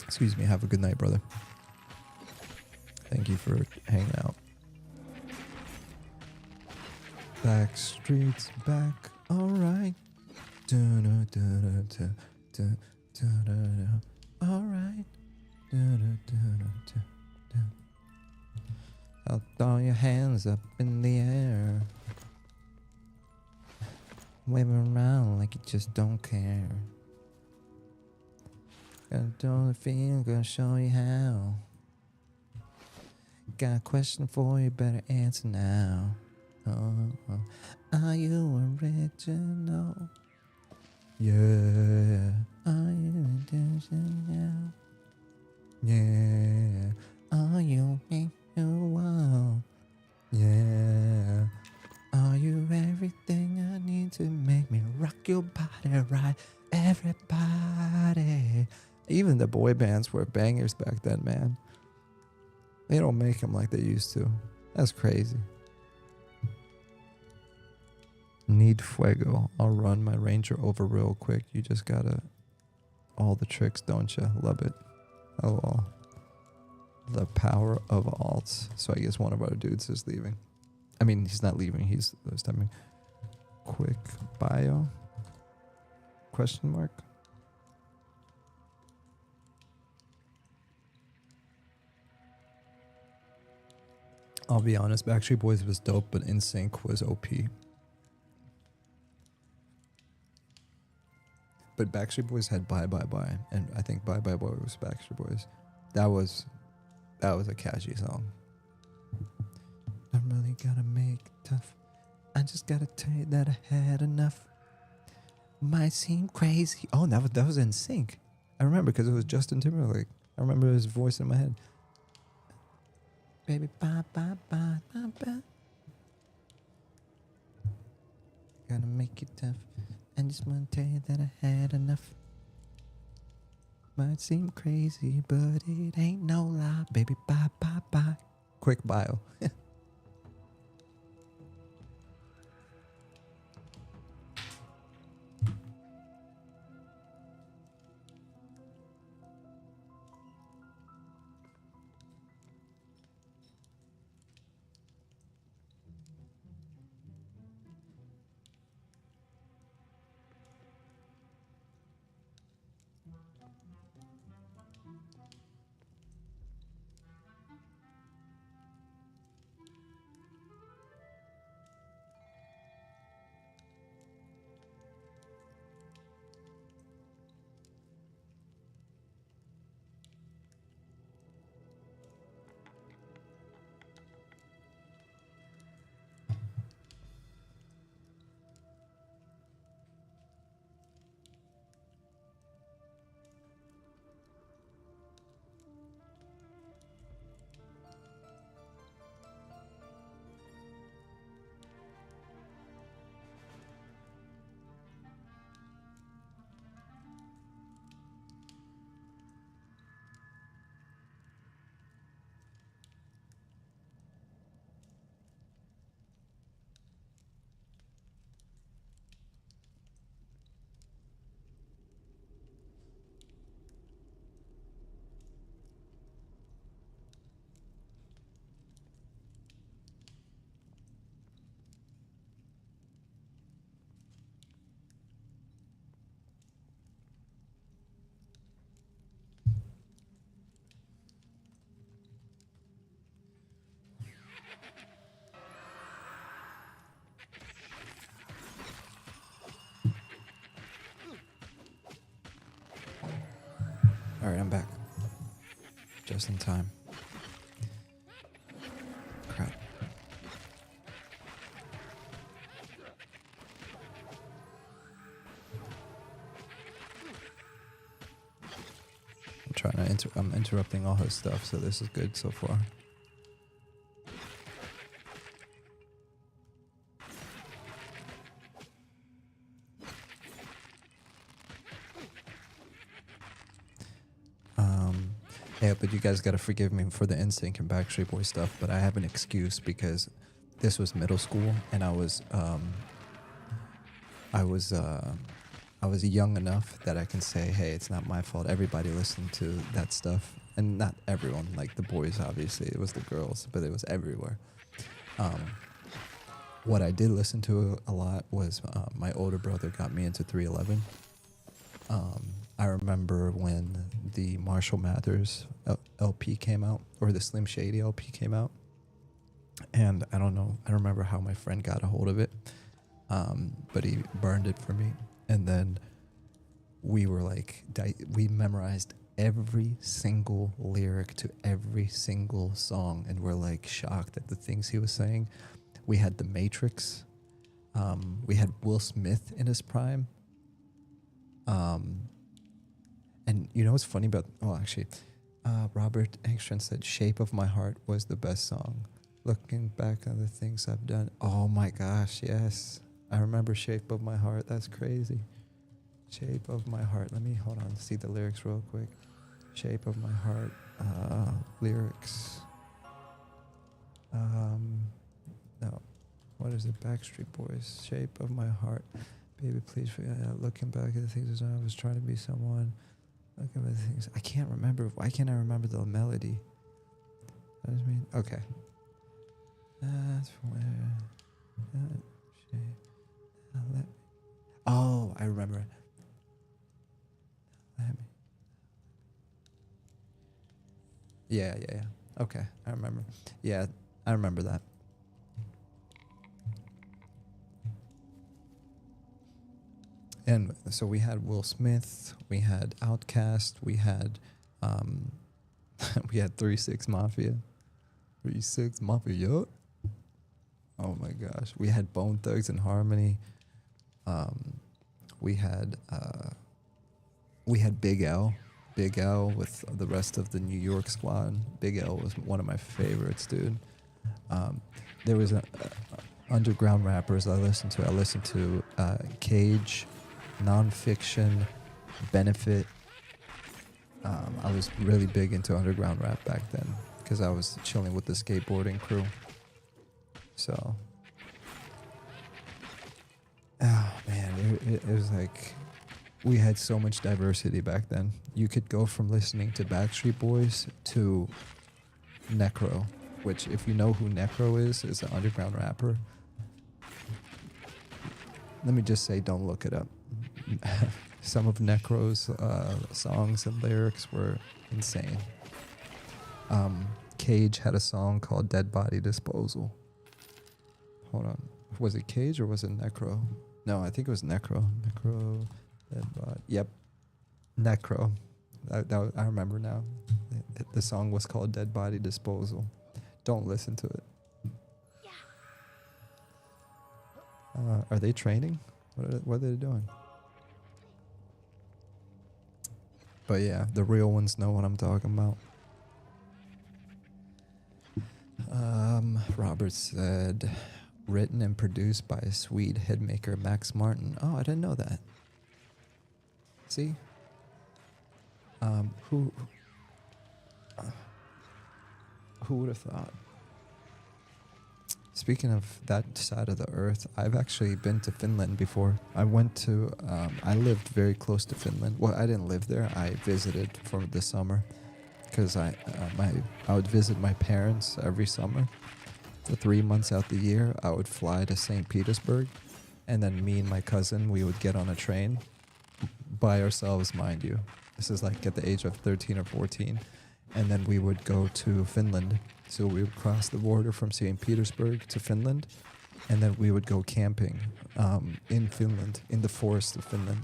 B: Excuse me. Have a good night, brother. Thank you for hanging out. Backstreet's back. All right. All right. I'll throw your hands up in the air. Wave around like you just don't care. Don't feel, gonna show you how. Got a question for you, better answer now. Are you original? Yeah. Are you original? Yeah. Are you visual? Yeah. Are you everything I need to make me rock your body right? Everybody. Even the boy bands were bangers back then, man. They don't make them like they used to. That's crazy. Need fuego. I'll run my Ranger over real quick. You just gotta... all the tricks, don't you? Love it. Oh, the power of alts. So I guess one of our dudes is leaving. I mean, he's not leaving. He's stepping. Quick bio? Question mark? I'll be honest. Backstreet Boys was dope, but NSYNC was OP. But Backstreet Boys had Bye Bye Bye, and I think Bye Bye Boy was Backstreet Boys. That was a catchy song. I'm really gonna make it tough. I just gotta tell you that I had enough. Might seem crazy. Oh, that was NSYNC. I remember because it was Justin Timberlake. I remember his voice in my head. Baby, bye bye bye bye bye. Gotta make it tough. I just wanna tell you that I had enough. might seem crazy, but it ain't no lie, baby. Bye, bye, bye. Quick bio. All right, I'm back. Just in time. Crap. I'm interrupting all his stuff, so this is good so far. Yeah, but you guys gotta forgive me for the NSYNC and Backstreet Boy stuff, but I have an excuse because this was middle school and I was young enough that I can say, hey, it's not my fault. Everybody listened to that stuff, and not everyone, like the boys, obviously. It was the girls, but it was everywhere. What I did listen to a lot was my older brother got me into 311. I remember when the Marshall Mathers LP came out, or the Slim Shady LP came out, and I don't remember how my friend got a hold of it, but he burned it for me, and then we were like, we memorized every single lyric to every single song, and we're like shocked at the things he was saying. We had The Matrix, we had Will Smith in his prime, and you know what's funny about, Robert Engstrand said Shape of My Heart was the best song. Looking back on the things I've done. Oh my gosh, yes. I remember Shape of My Heart. That's crazy. Shape of My Heart. Let me hold on, see the lyrics real quick. Shape of My Heart. Lyrics. No. What is it? Backstreet Boys. Shape of My Heart. Baby, please forget. Looking back at the things I was trying to be someone. Looking at the things. I can't remember. Why can't I remember the melody? What does it mean? Okay. That's where. Oh, I remember it. Yeah. Okay, I remember. Yeah, I remember that. And so we had Will Smith, we had Outkast, we had we had 3-6 Mafia. 3-6 Mafia. Oh my gosh. We had Bone Thugs and Harmony. We had Big L. Big L with the rest of the New York squad. Big L was one of my favorites, dude. There was underground rappers I listened to. I listened to Cage, Nonfiction, Benefit, I was really big into underground rap back then because I was chilling with the skateboarding crew. So, oh man, it was like we had so much diversity back then. You could go from listening to Backstreet Boys to Necro, which, if you know who Necro is an underground rapper. Let me just say, don't look it up. Some of Necro's songs and lyrics were insane. Cage had a song called Dead Body Disposal. Hold on. Was it Cage or was it Necro? No, I think it was Necro. Necro, Dead Body. Yep. Necro. I remember now. The song was called Dead Body Disposal. Don't listen to it. Are they training? What are they doing? But yeah, the real ones know what I'm talking about. Robert said, written and produced by a Swede hitmaker Max Martin. Oh, I didn't know that. See? Who would have thought? Speaking of that side of the earth, I've actually been to Finland before. I lived very close to Finland. Well, I didn't live there. I visited for the summer because I would visit my parents every summer. For 3 months out the year, I would fly to St. Petersburg, and then me and my cousin, we would get on a train by ourselves, mind you. This is like at the age of 13 or 14. And then we would go to Finland. So we would cross the border from St. Petersburg to Finland, and then we would go camping in Finland, in the forest of Finland.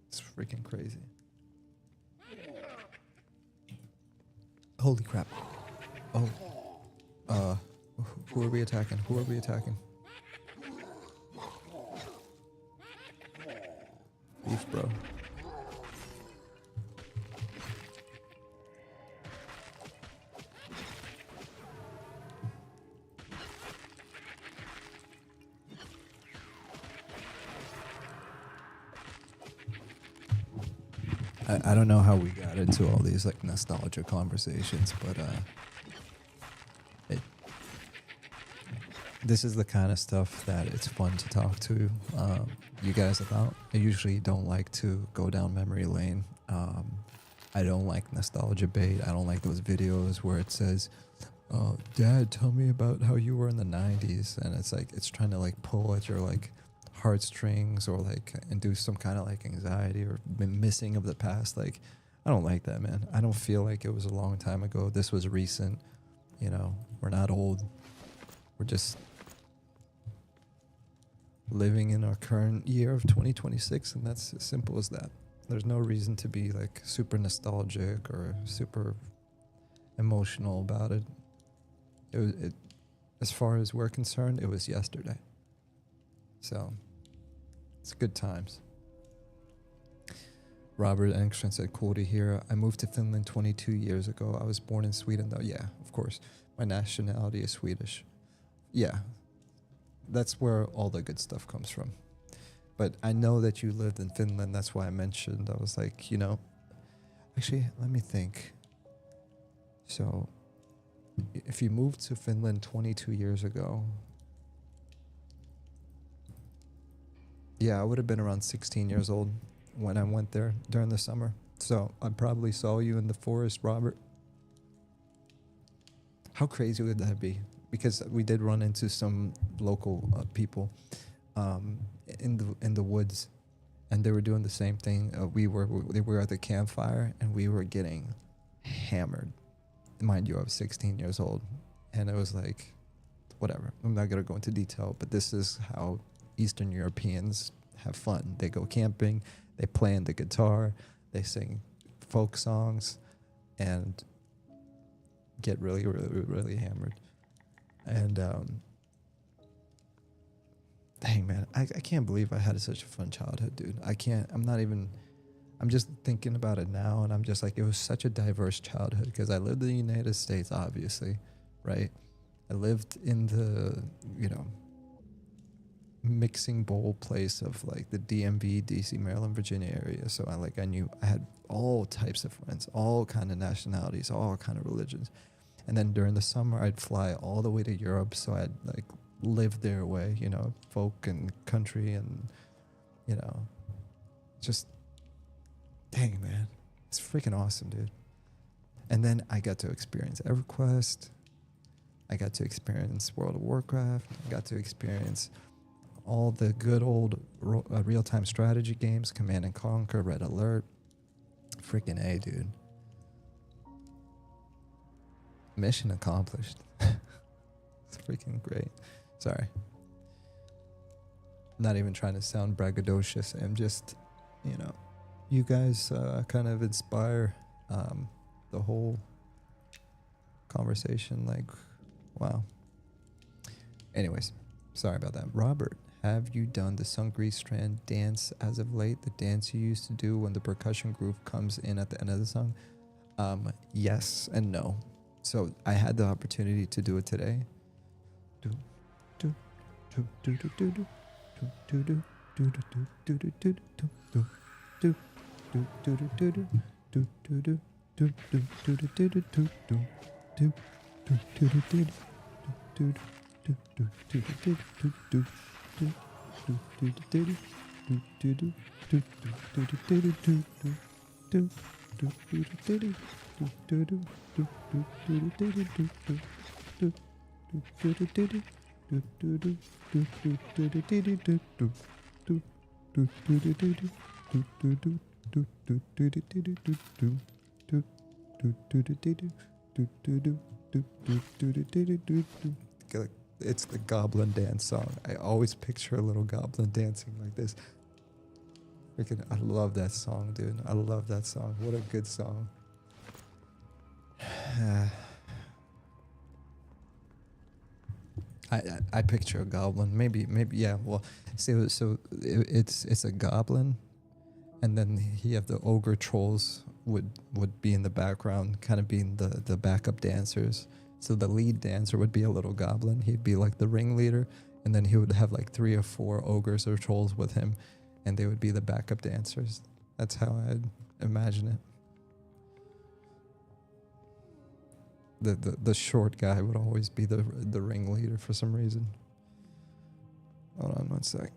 B: It's freaking crazy. Holy crap. Oh. Who are we attacking? Beef, bro. I don't know how we got into all these like nostalgia conversations, but this is the kind of stuff that it's fun to talk to you guys about. I usually don't like to go down memory lane. I don't like nostalgia bait. I don't like those videos where it says, Dad, tell me about how you were in the 90s. And it's like, it's trying to like pull at your like heartstrings or like induce some kind of like anxiety or missing of the past. Like, I don't like that, man. I don't feel like it was a long time ago. This was recent. You know, we're not old. We're just living in our current year of 2026, and that's as simple as that. There's no reason to be like super nostalgic or super emotional about it. It as far as we're concerned, it was yesterday. So it's good times. Robert Engström said, cool to hear. I moved to Finland 22 years ago. I was born in Sweden though. Yeah, of course. My nationality is Swedish. Yeah, that's where all the good stuff comes from. But I know that you lived in Finland. That's why I mentioned, I was like, you know, actually, let me think. So if you moved to Finland 22 years ago, yeah, I would have been around 16 years old when I went there during the summer. So I probably saw you in the forest, Robert. How crazy would that be? Because we did run into some local people in the woods, and they were doing the same thing. They were at the campfire, and we were getting hammered. Mind you, I was 16 years old, and it was like, whatever. I'm not gonna go into detail, but this is how Eastern Europeans have fun. They go camping, they play on the guitar, they sing folk songs, and get really, really, really hammered. And dang, man, I can't believe I had such a fun childhood, dude. I'm just thinking about it now, and I'm just like, it was such a diverse childhood because I lived in the United States, obviously, right? I lived in the, mixing bowl place of like the DMV, DC, Maryland, Virginia area. So I knew I had all types of friends, all kind of nationalities, all kind of religions. And then during the summer, I'd fly all the way to Europe. So I'd like live their way, you know, folk and country, and you know, just dang, man, it's freaking awesome, dude. And then I got to experience EverQuest. I got to experience World of Warcraft. I got to experience all the good old real-time strategy games, Command and Conquer, Red Alert. Freaking A, dude. Mission accomplished. It's freaking great. Sorry. Not even trying to sound braggadocious. I'm just, you know, you guys kind of inspire the whole conversation. Like, wow. Anyways, sorry about that. Robert, have you done the Sungri Strand dance as of late? The dance you used to do when the percussion groove comes in at the end of the song? Yes and no. So I had the opportunity to do it today. It's the goblin dance song. I always picture a little goblin dancing like this. Freaking, I love that song, dude. I love that song. What a good song. I picture a goblin. Maybe yeah. Well, so it's a goblin, and then you have the ogre trolls would be in the background, kind of being the backup dancers. So the lead dancer would be a little goblin. He'd be like the ringleader, and then he would have like 3 or 4 ogres or trolls with him, and they would be the backup dancers. That's how I'd imagine it. The short guy would always be the ringleader for some reason. Hold on one sec.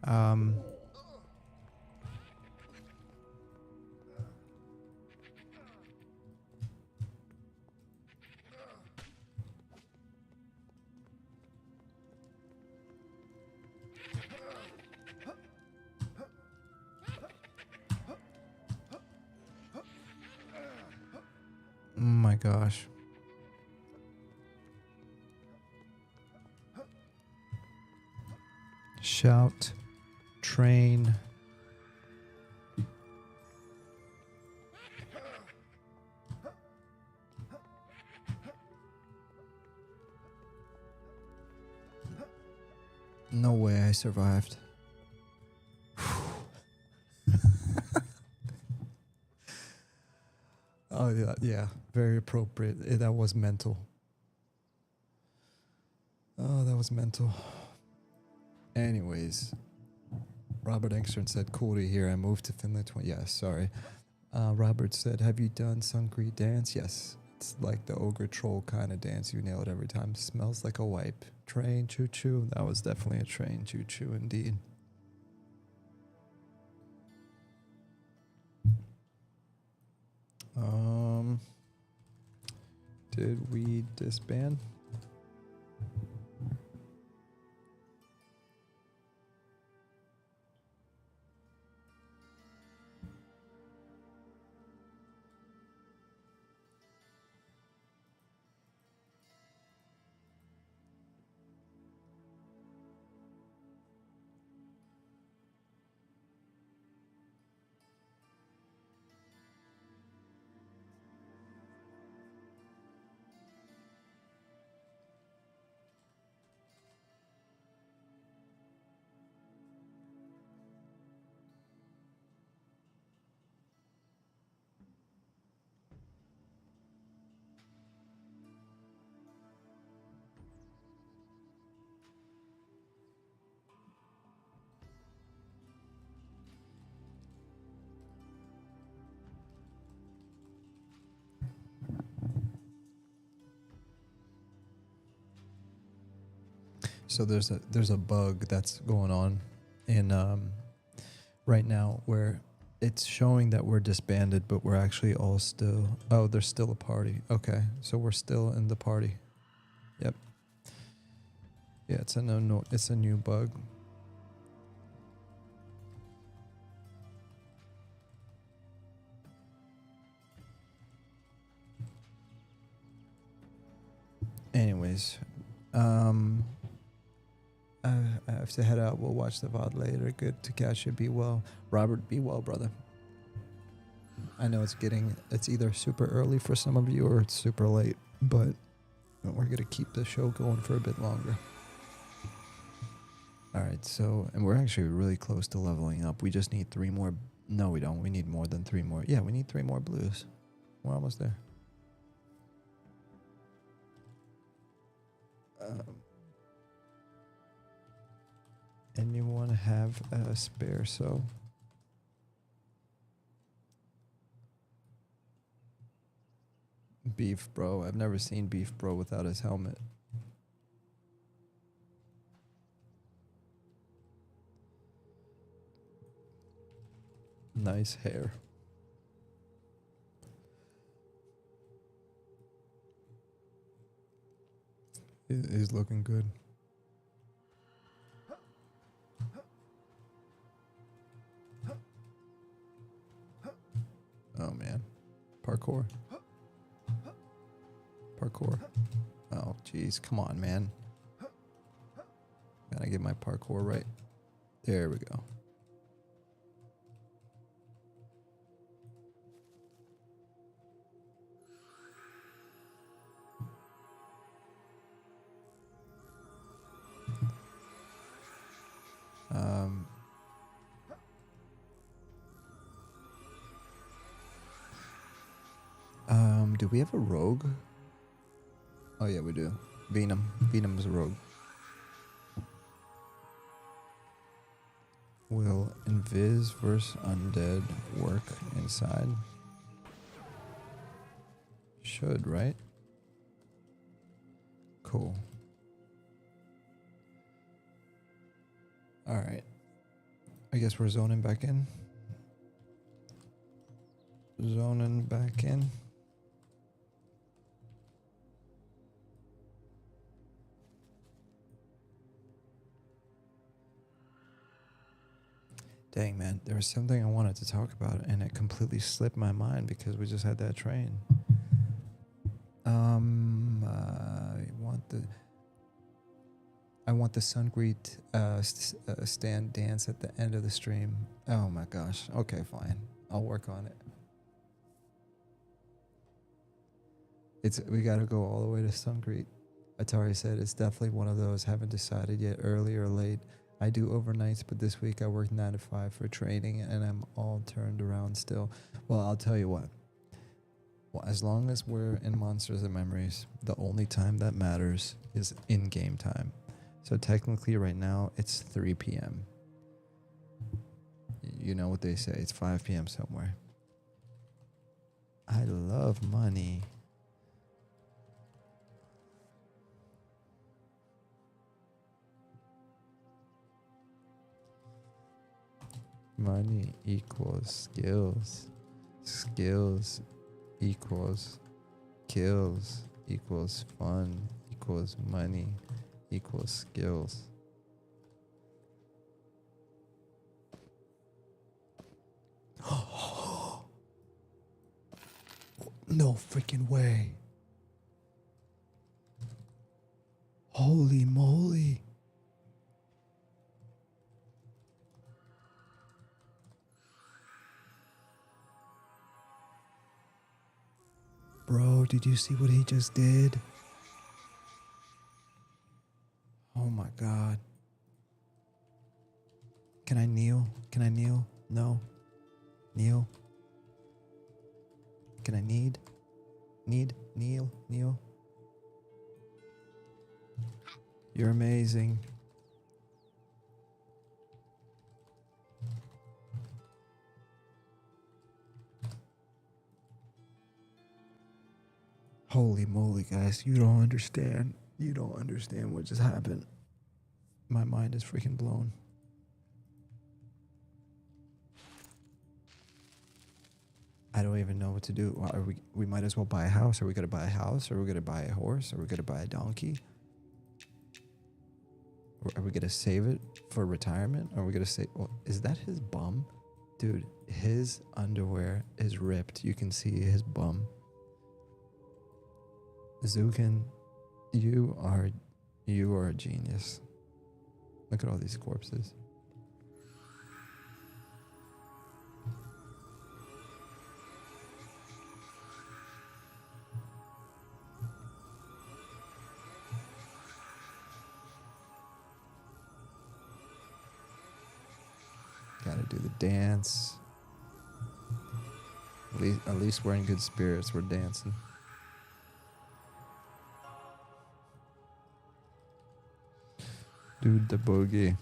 B: Oh my gosh. Shout, train. No way I survived. Oh yeah, yeah, very appropriate. That was mental. Oh, that was mental. Anyways, Robert Engstrom said, "Cool to hear. I moved to Finland 20." Yeah, sorry. Robert said, "Have you done Sungri dance?" Yes, it's like the ogre troll kind of dance. You nail it every time. Smells like a wipe. Train choo choo. That was definitely a train choo choo indeed. Did we disband? So there's a bug that's going on in right now where it's showing that we're disbanded, but we're actually all still. Oh, there's still a party. Okay, so we're still in the party. Yep. Yeah, it's a it's a new bug. Anyways, I have to head out. We'll watch the VOD later. Good to catch you. Be well. Robert, be well, brother. I know it's either super early for some of you or it's super late, but we're going to keep the show going for a bit longer. All right, so, and we're actually really close to leveling up. We just need 3 more. No, we don't. We need more than 3 more. Yeah, we need 3 more blues. We're almost there. Anyone have a spare so? Beef bro. I've never seen Beef bro without his helmet. Nice hair. He's looking good. Oh man. Parkour. Parkour. Oh jeez, come on man. Gotta get my parkour right. There we go. Do we have a rogue? Oh yeah, we do. Venom. Venom's a rogue. Will Invis vs. Undead work inside? Should, right? Cool. Alright. I guess we're zoning back in. Zoning back in. Dang, man, there was something I wanted to talk about, and it completely slipped my mind because we just had that train. I want the Sungreet stand dance at the end of the stream. Oh my gosh. Okay, fine. I'll work on it. We gotta go all the way to Sungreet. Atari said it's definitely one of those. Haven't decided yet, early or late. I do overnights, but this week I work 9 to 5 for training, and I'm all turned around still. Well, I'll tell you what. Well, as long as we're in Monsters and Memories, the only time that matters is in-game time. So technically right now it's 3 p.m. You know what they say, it's 5 p.m. somewhere. I love money. Money equals skills. Skills equals kills equals fun equals money equals skills. No freaking way. Holy moly. Bro, did you see what he just did? Oh my God. Can I kneel? Can I kneel? No. Kneel. Can I kneel? Kneel. You're amazing. Holy moly, guys. You don't understand. You don't understand what just happened. My mind is freaking blown. I don't even know what to do. We might as well buy a house. Are we going to buy a house? Are we going to buy a horse? Are we going to buy a donkey? Are we going to save it for retirement? Are we going to say, well, is that his bum? Dude, his underwear is ripped. You can see his bum. Zukin, you are a genius. Look at all these corpses. Gotta do the dance. At least we're in good spirits. We're dancing. Dude, the boogie.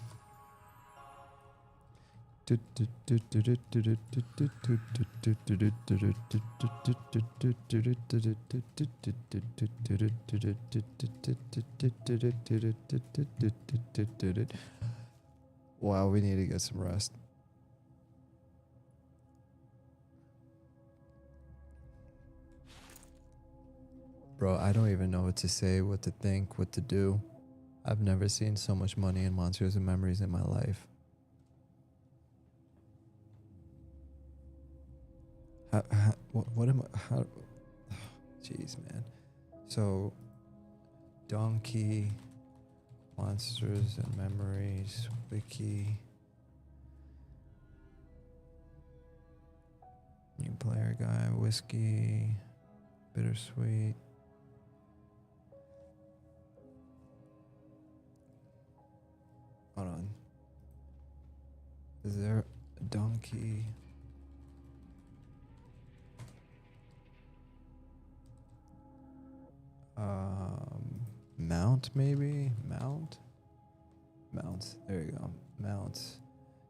B: Wow, we need to get some rest. Bro, I don't even know what to say, what to think, what to do. I've never seen so much money in Monsters and Memories in my life. What am I? How? Jeez, man. So, Donkey, Monsters and Memories, Wiki. New player guy, Whiskey, Bittersweet. Hold on. Is there a donkey? Mount maybe? Mount? Mounts. There you go. Mounts.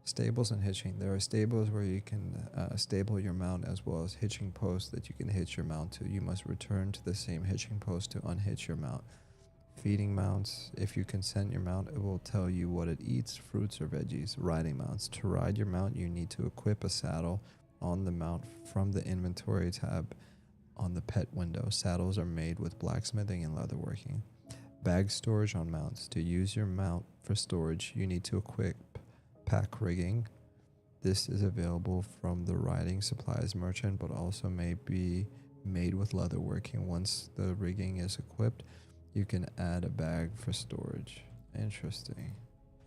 B: Stables and hitching. There are stables where you can stable your mount as well as hitching posts that you can hitch your mount to. You must return to the same hitching post to unhitch your mount. Feeding mounts. If you consent your mount, it will tell you what it eats, fruits or veggies. Riding mounts. To ride your mount, you need to equip a saddle on the mount from the inventory tab on the pet window. Saddles are made with blacksmithing and leatherworking. Bag storage on mounts. To use your mount for storage, you need to equip pack rigging. This is available from the riding supplies merchant, but also may be made with leatherworking. Once the rigging is equipped, you can add a bag for storage. Interesting.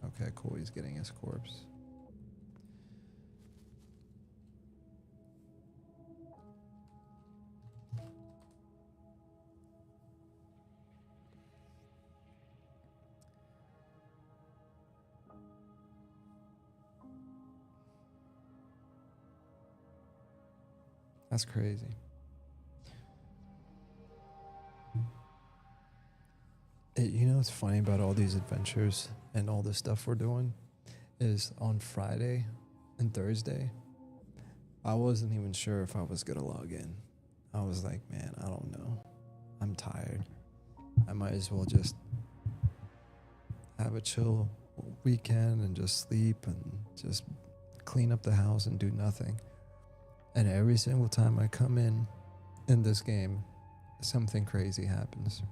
B: Okay, cool. He's getting his corpse. That's crazy. You know what's funny about all these adventures and all the stuff we're doing is on Friday and Thursday, I wasn't even sure if I was going to log in. I was like, man, I don't know. I'm tired. I might as well just have a chill weekend and just sleep and just clean up the house and do nothing. And every single time I come in this game, something crazy happens.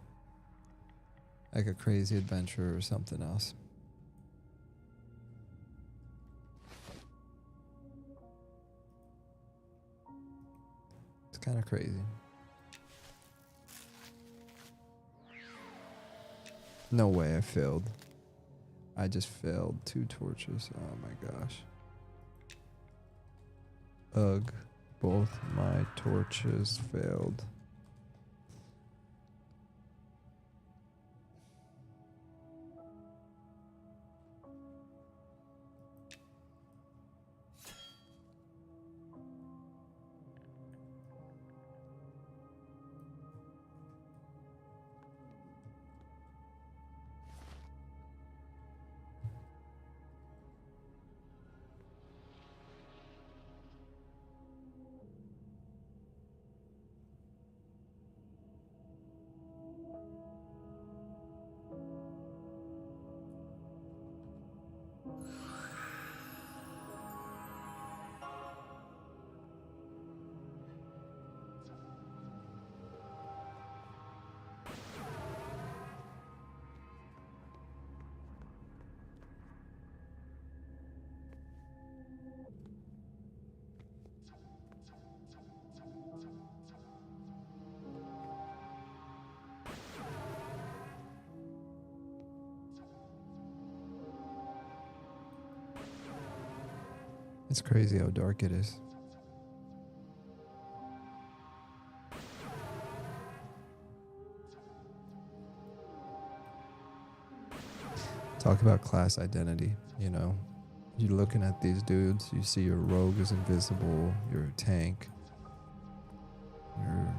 B: Like a crazy adventure or something else. It's kind of crazy. No way I failed. I just failed 2 torches. Oh my gosh. Ugh. Both my torches failed. It's crazy how dark it is. Talk about class identity, you know. You're looking at these dudes, you see your rogue is invisible, your tank, your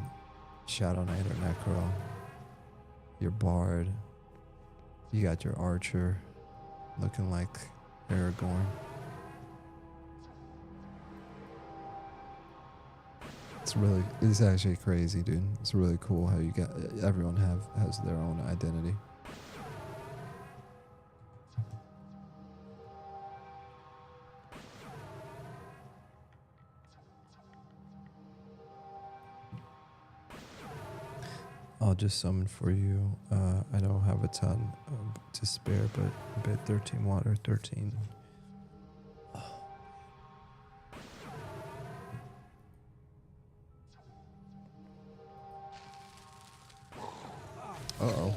B: Shadow Knight or Necro, your bard, you got your archer looking like Aragorn. It's actually crazy, dude. It's really cool how you got everyone has their own identity. I'll just summon for you. I don't have a ton to spare, but I bet 13 water, 13. Uh-oh.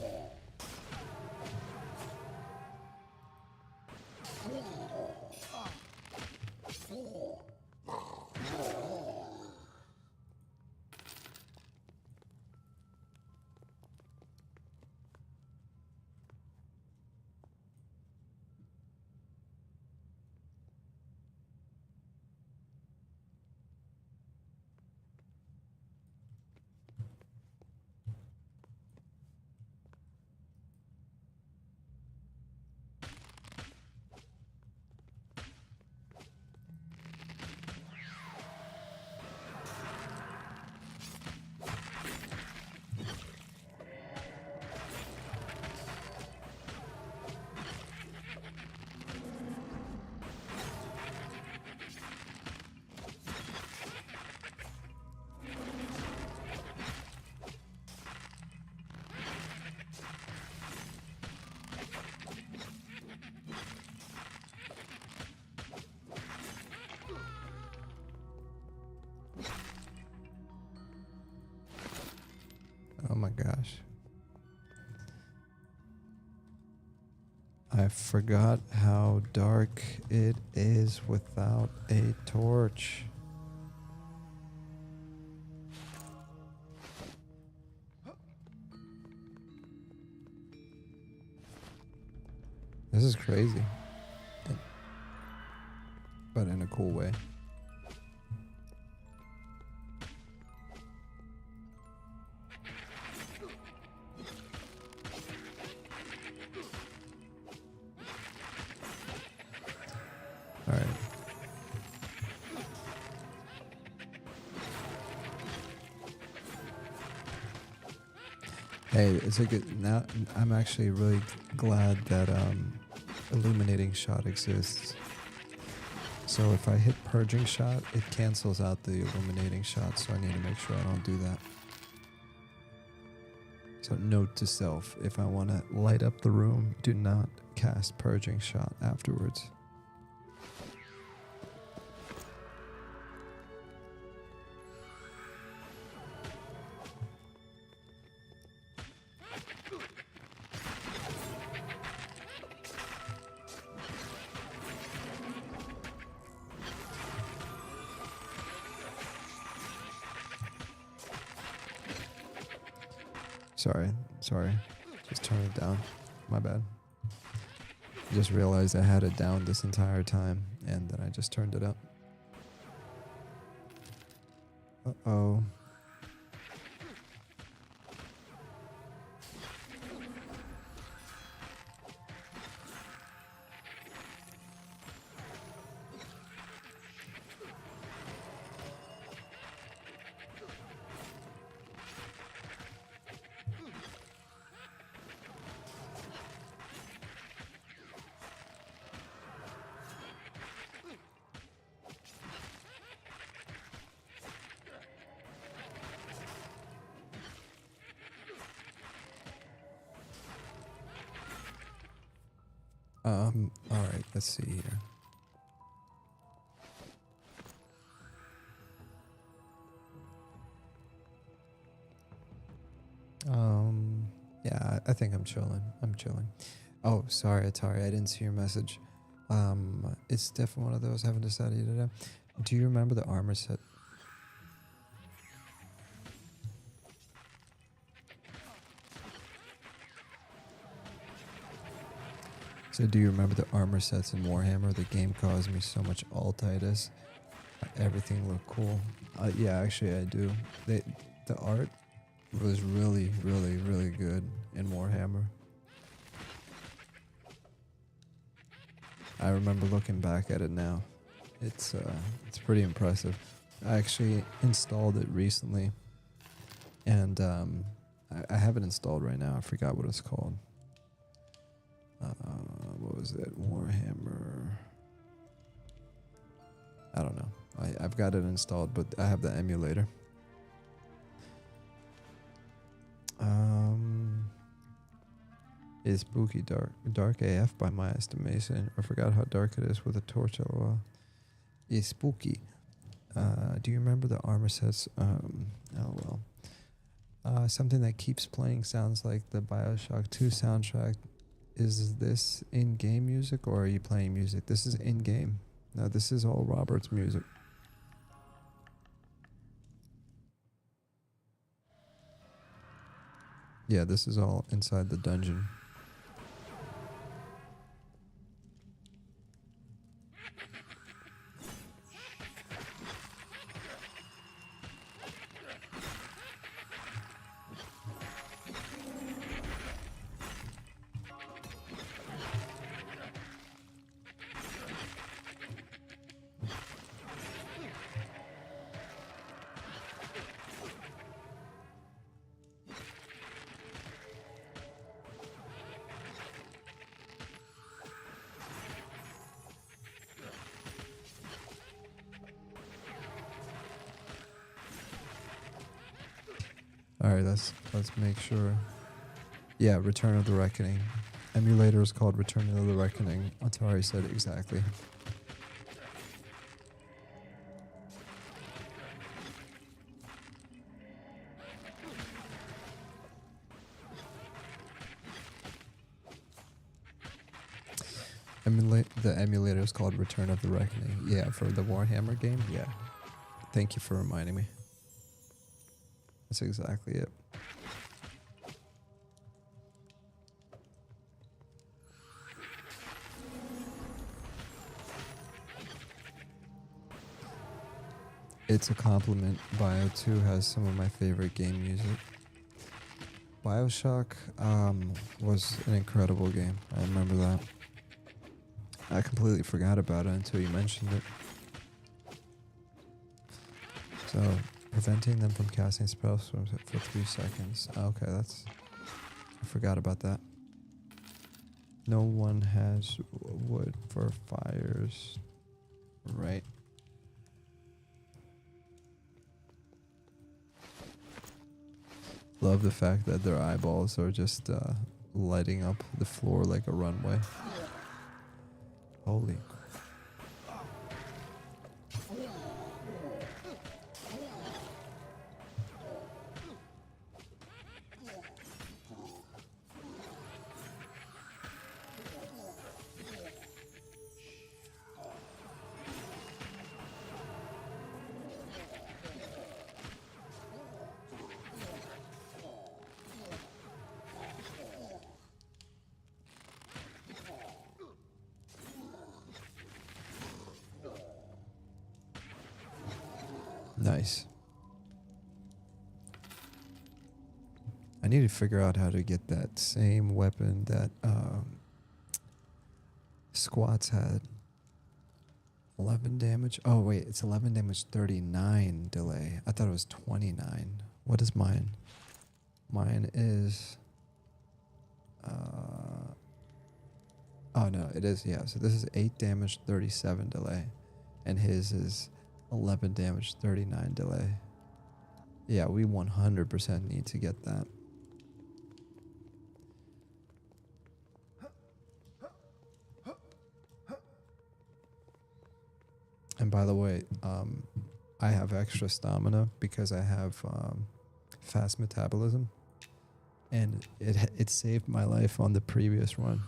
B: gosh. I forgot how dark it is without a torch. This is crazy. But in a cool way. All right. Hey, it's a good. Now I'm actually really glad that illuminating shot exists. So if I hit purging shot, it cancels out the illuminating shot. So I need to make sure I don't do that. So note to self: if I want to light up the room, do not cast purging shot afterwards. Sorry. Just turn it down. My bad. I just realized I had it down this entire time, and then I just turned it up. Uh-oh. Alright, let's see here. Yeah, I think I'm chilling. Oh, sorry, Atari, I didn't see your message. It's definitely one of those I haven't decided yet. Do you remember the armor set? So do you remember the armor sets in Warhammer? The game caused me so much altitis. Everything looked cool. Yeah, actually I do. The art was really, really, really good in Warhammer. I remember looking back at it now. It's pretty impressive. I actually installed it recently, and I have it installed right now. I forgot what it's called. What was it? Warhammer. I don't know. I've got it installed, but I have the emulator. It's spooky dark AF by my estimation. I forgot how dark it is with a torch. LOL. It's spooky. Do you remember the armor sets? LOL. Something that keeps playing sounds like the BioShock 2 soundtrack. Is this in-game music, or are you playing music? This is in-game. No, this is all Robert's music. Yeah, this is all inside the dungeon. Alright, let's make sure. Yeah, Return of the Reckoning. Emulator is called Return of the Reckoning. Atari said it exactly. The emulator is called Return of the Reckoning. Yeah, for the Warhammer game. Yeah. Thank you for reminding me. That's exactly it. It's a compliment. Bio 2 has some of my favorite game music. BioShock was an incredible game. I remember that. I completely forgot about it until you mentioned it. So, preventing them from casting spells for 3 seconds. Okay, I forgot about that. No one has wood for fires. Right. Love the fact that their eyeballs are just lighting up the floor like a runway. Holy. Nice. I need to figure out how to get that same weapon that Squats had. 11 damage. Oh, wait. It's 11 damage, 39 delay. I thought it was 29. What is mine? Mine is... oh, no. It is, yeah. So this is 8 damage, 37 delay. And his is 11 damage, 39 delay. Yeah, we 100% need to get that. And by the way, I have extra stamina because I have fast metabolism, and it saved my life on the previous run.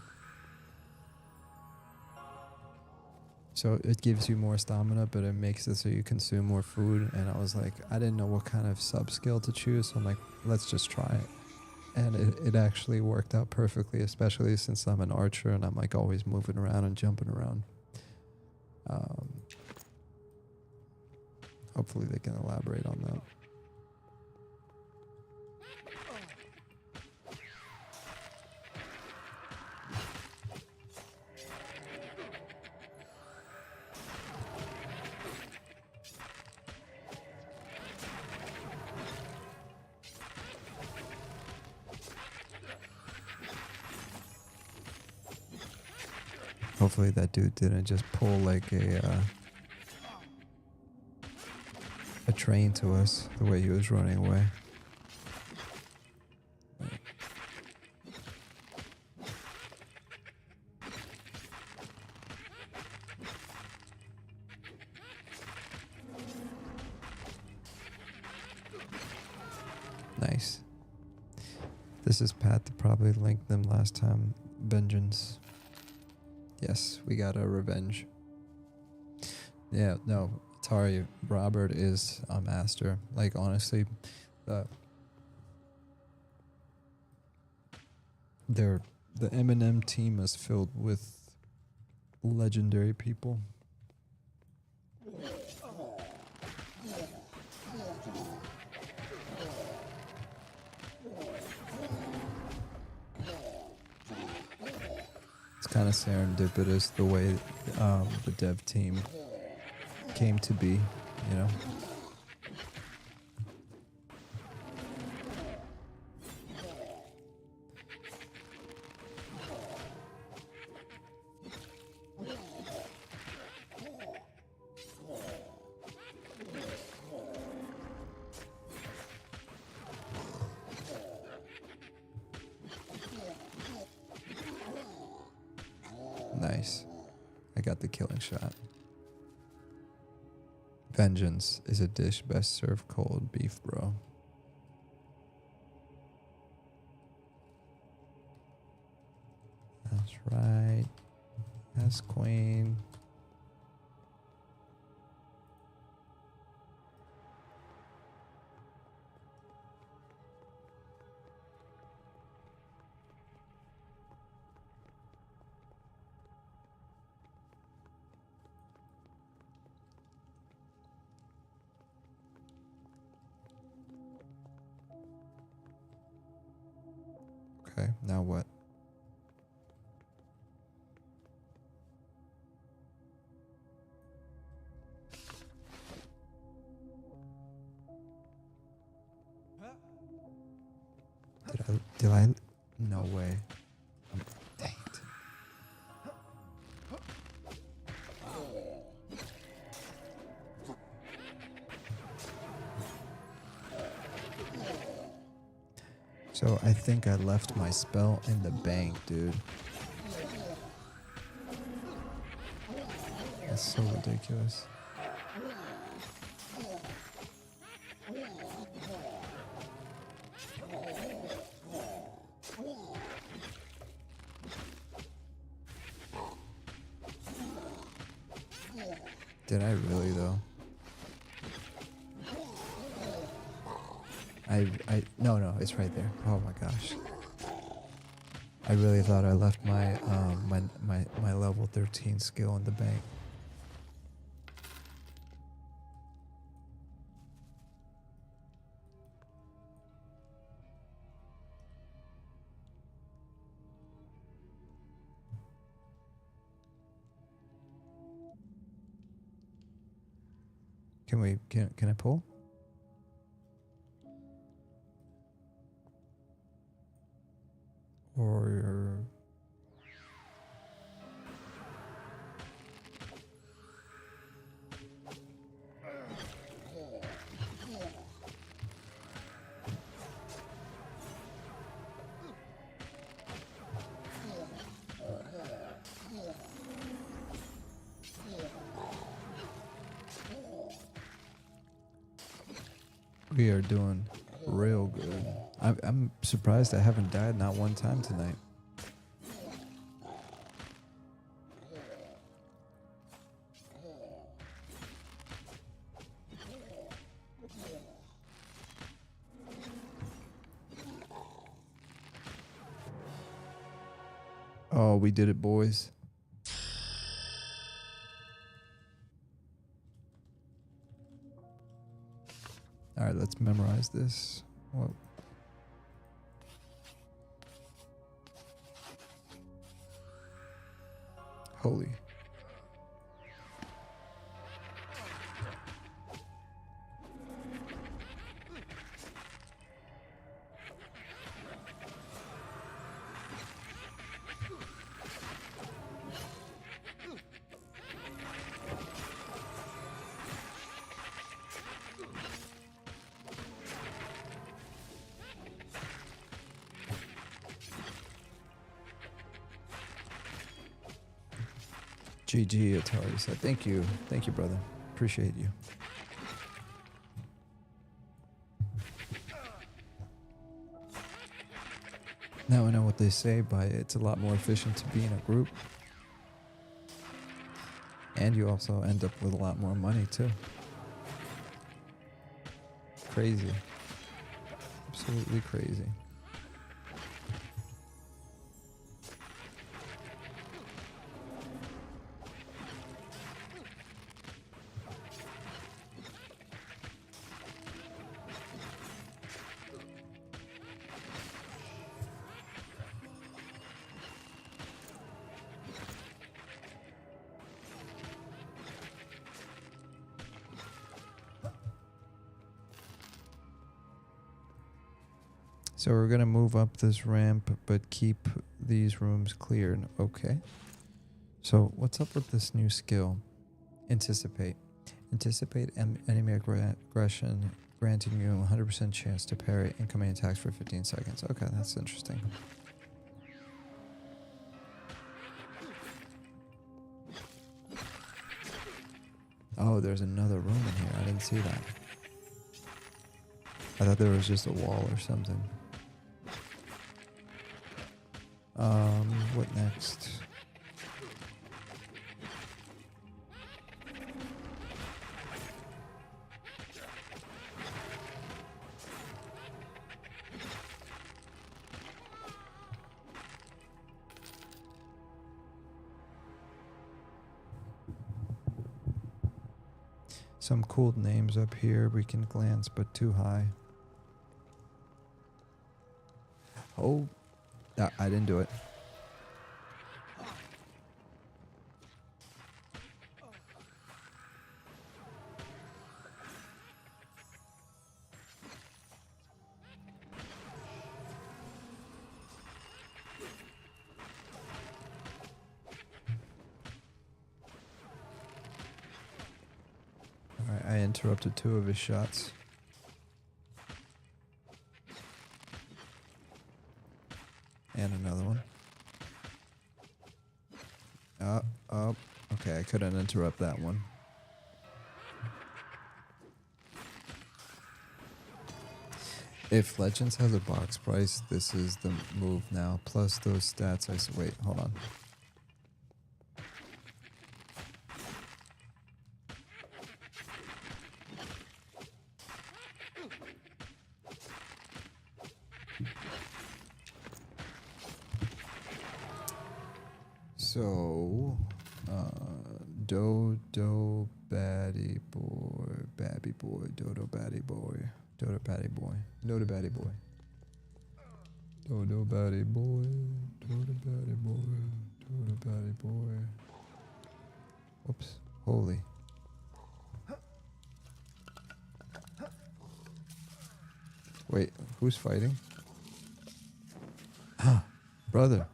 B: So it gives you more stamina, but it makes it so you consume more food. And I was like, I didn't know what kind of sub-skill to choose, so I'm like, let's just try it. And it actually worked out perfectly, especially since I'm an archer and I'm like always moving around and jumping around. Hopefully they can elaborate on that. Hopefully that dude didn't just pull like a train to us the way he was running away. Nice. This is Pat that probably linked them last time. Vengeance. Yes, we got a revenge. Yeah, no, Atari, Robert is a master. Like, honestly, the M&M team is filled with legendary people. It's kind of serendipitous the way the dev team came to be, you know? Nice. I got the killing shot. Vengeance is a dish best served cold beef, bro. That's right. Yes, queen. Okay, now what? Did I? No way. Dang it. So I think I left my spell in the bank, dude. That's so ridiculous. Did I really though? No, it's right there. Oh my gosh. I really thought I left my my level 13 skill in the bank. Can I pull? Or we are doing real good. I'm surprised I haven't died not one time tonight. Oh, we did it, boys. All right, let's memorize this. Whoa. Holy. GG Atari said, thank you, brother. Appreciate you. Now I know what they say by it's a lot more efficient to be in a group. And you also end up with a lot more money too. Crazy. Absolutely crazy. So we're going to move up this ramp, but keep these rooms cleared. Okay. So what's up with this new skill? Anticipate. Anticipate enemy aggression, granting you a 100% chance to parry incoming attacks for 15 seconds. Okay, that's interesting. Oh, there's another room in here. I didn't see that. I thought there was just a wall or something. What next? some cool names up here we can glance, but too high. Oh, I didn't do it. Alright, I interrupted 2 of his shots. And another one. Oh, okay, I couldn't interrupt that one. If Legends has a box price, this is the move now. Plus those stats, wait, hold on. So, Dodo Batty Boy, Babby Boy, Dodo Batty Boy, Dodo Batty Boy, Dodo Batty Boy, Dodo Batty Boy, Dodo Batty Boy, Dodo Batty Boy. Whoops, holy. Wait, who's fighting? Ah, brother.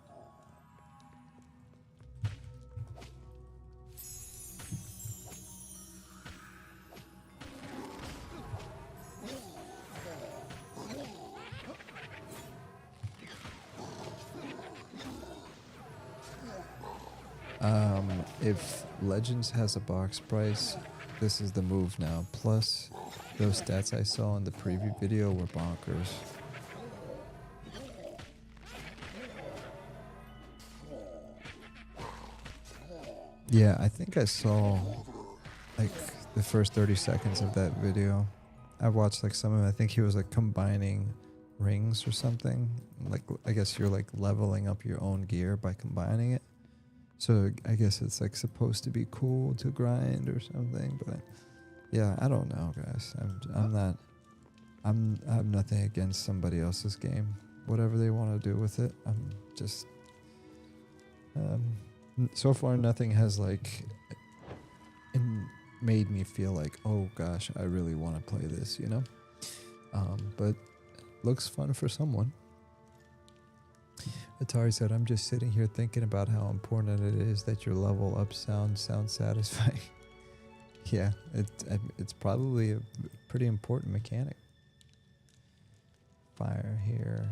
B: If Legends has a box price, this is the move now. Plus, those stats I saw in the preview video were bonkers. Yeah, I think I saw like the first 30 seconds of that video. I watched like some of it. I think he was like combining rings or something. Like, I guess you're like leveling up your own gear by combining it. So I guess it's like supposed to be cool to grind or something, but yeah, I don't know, guys. I have nothing against somebody else's game. Whatever they want to do with it, I'm just so far nothing has like made me feel like, oh gosh, I really want to play this, you know? But looks fun for someone. Atari said, I'm just sitting here thinking about how important it is that your level up sounds satisfying. Yeah, it's probably a pretty important mechanic. Fire here.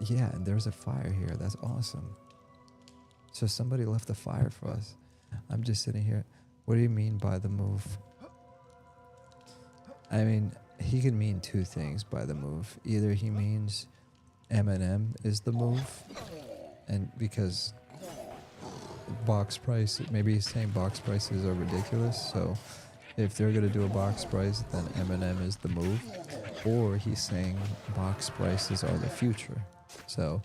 B: Yeah, and there's a fire here. That's awesome. So somebody left a fire for us. I'm just sitting here. What do you mean by the move? I mean, he can mean 2 things by the move. Either he means M&M is the move, and because box price, maybe he's saying box prices are ridiculous, so if they're going to do a box price, then M&M is the move. Or he's saying box prices are the future. So,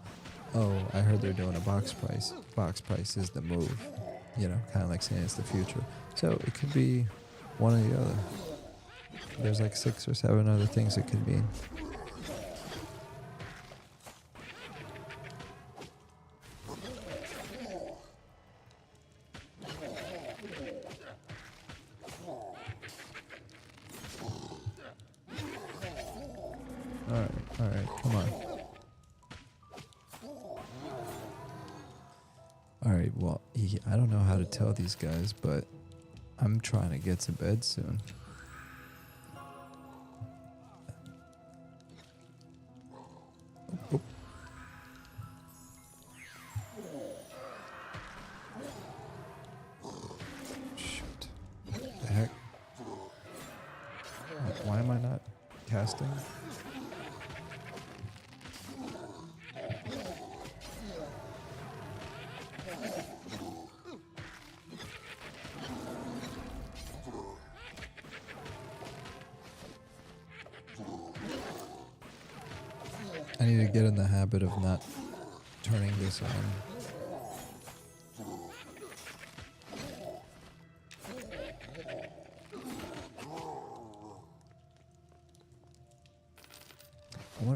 B: oh, I heard they're doing a box price. Box price is the move. You know, kind of like saying it's the future. So it could be one or the other. There's like 6 or 7 other things it could mean. Alright, come on. Alright, well, I don't know how to tell these guys, but I'm trying to get to bed soon. Oh. Shoot. What the heck? Why am I not casting? I need to get in the habit of not turning this on.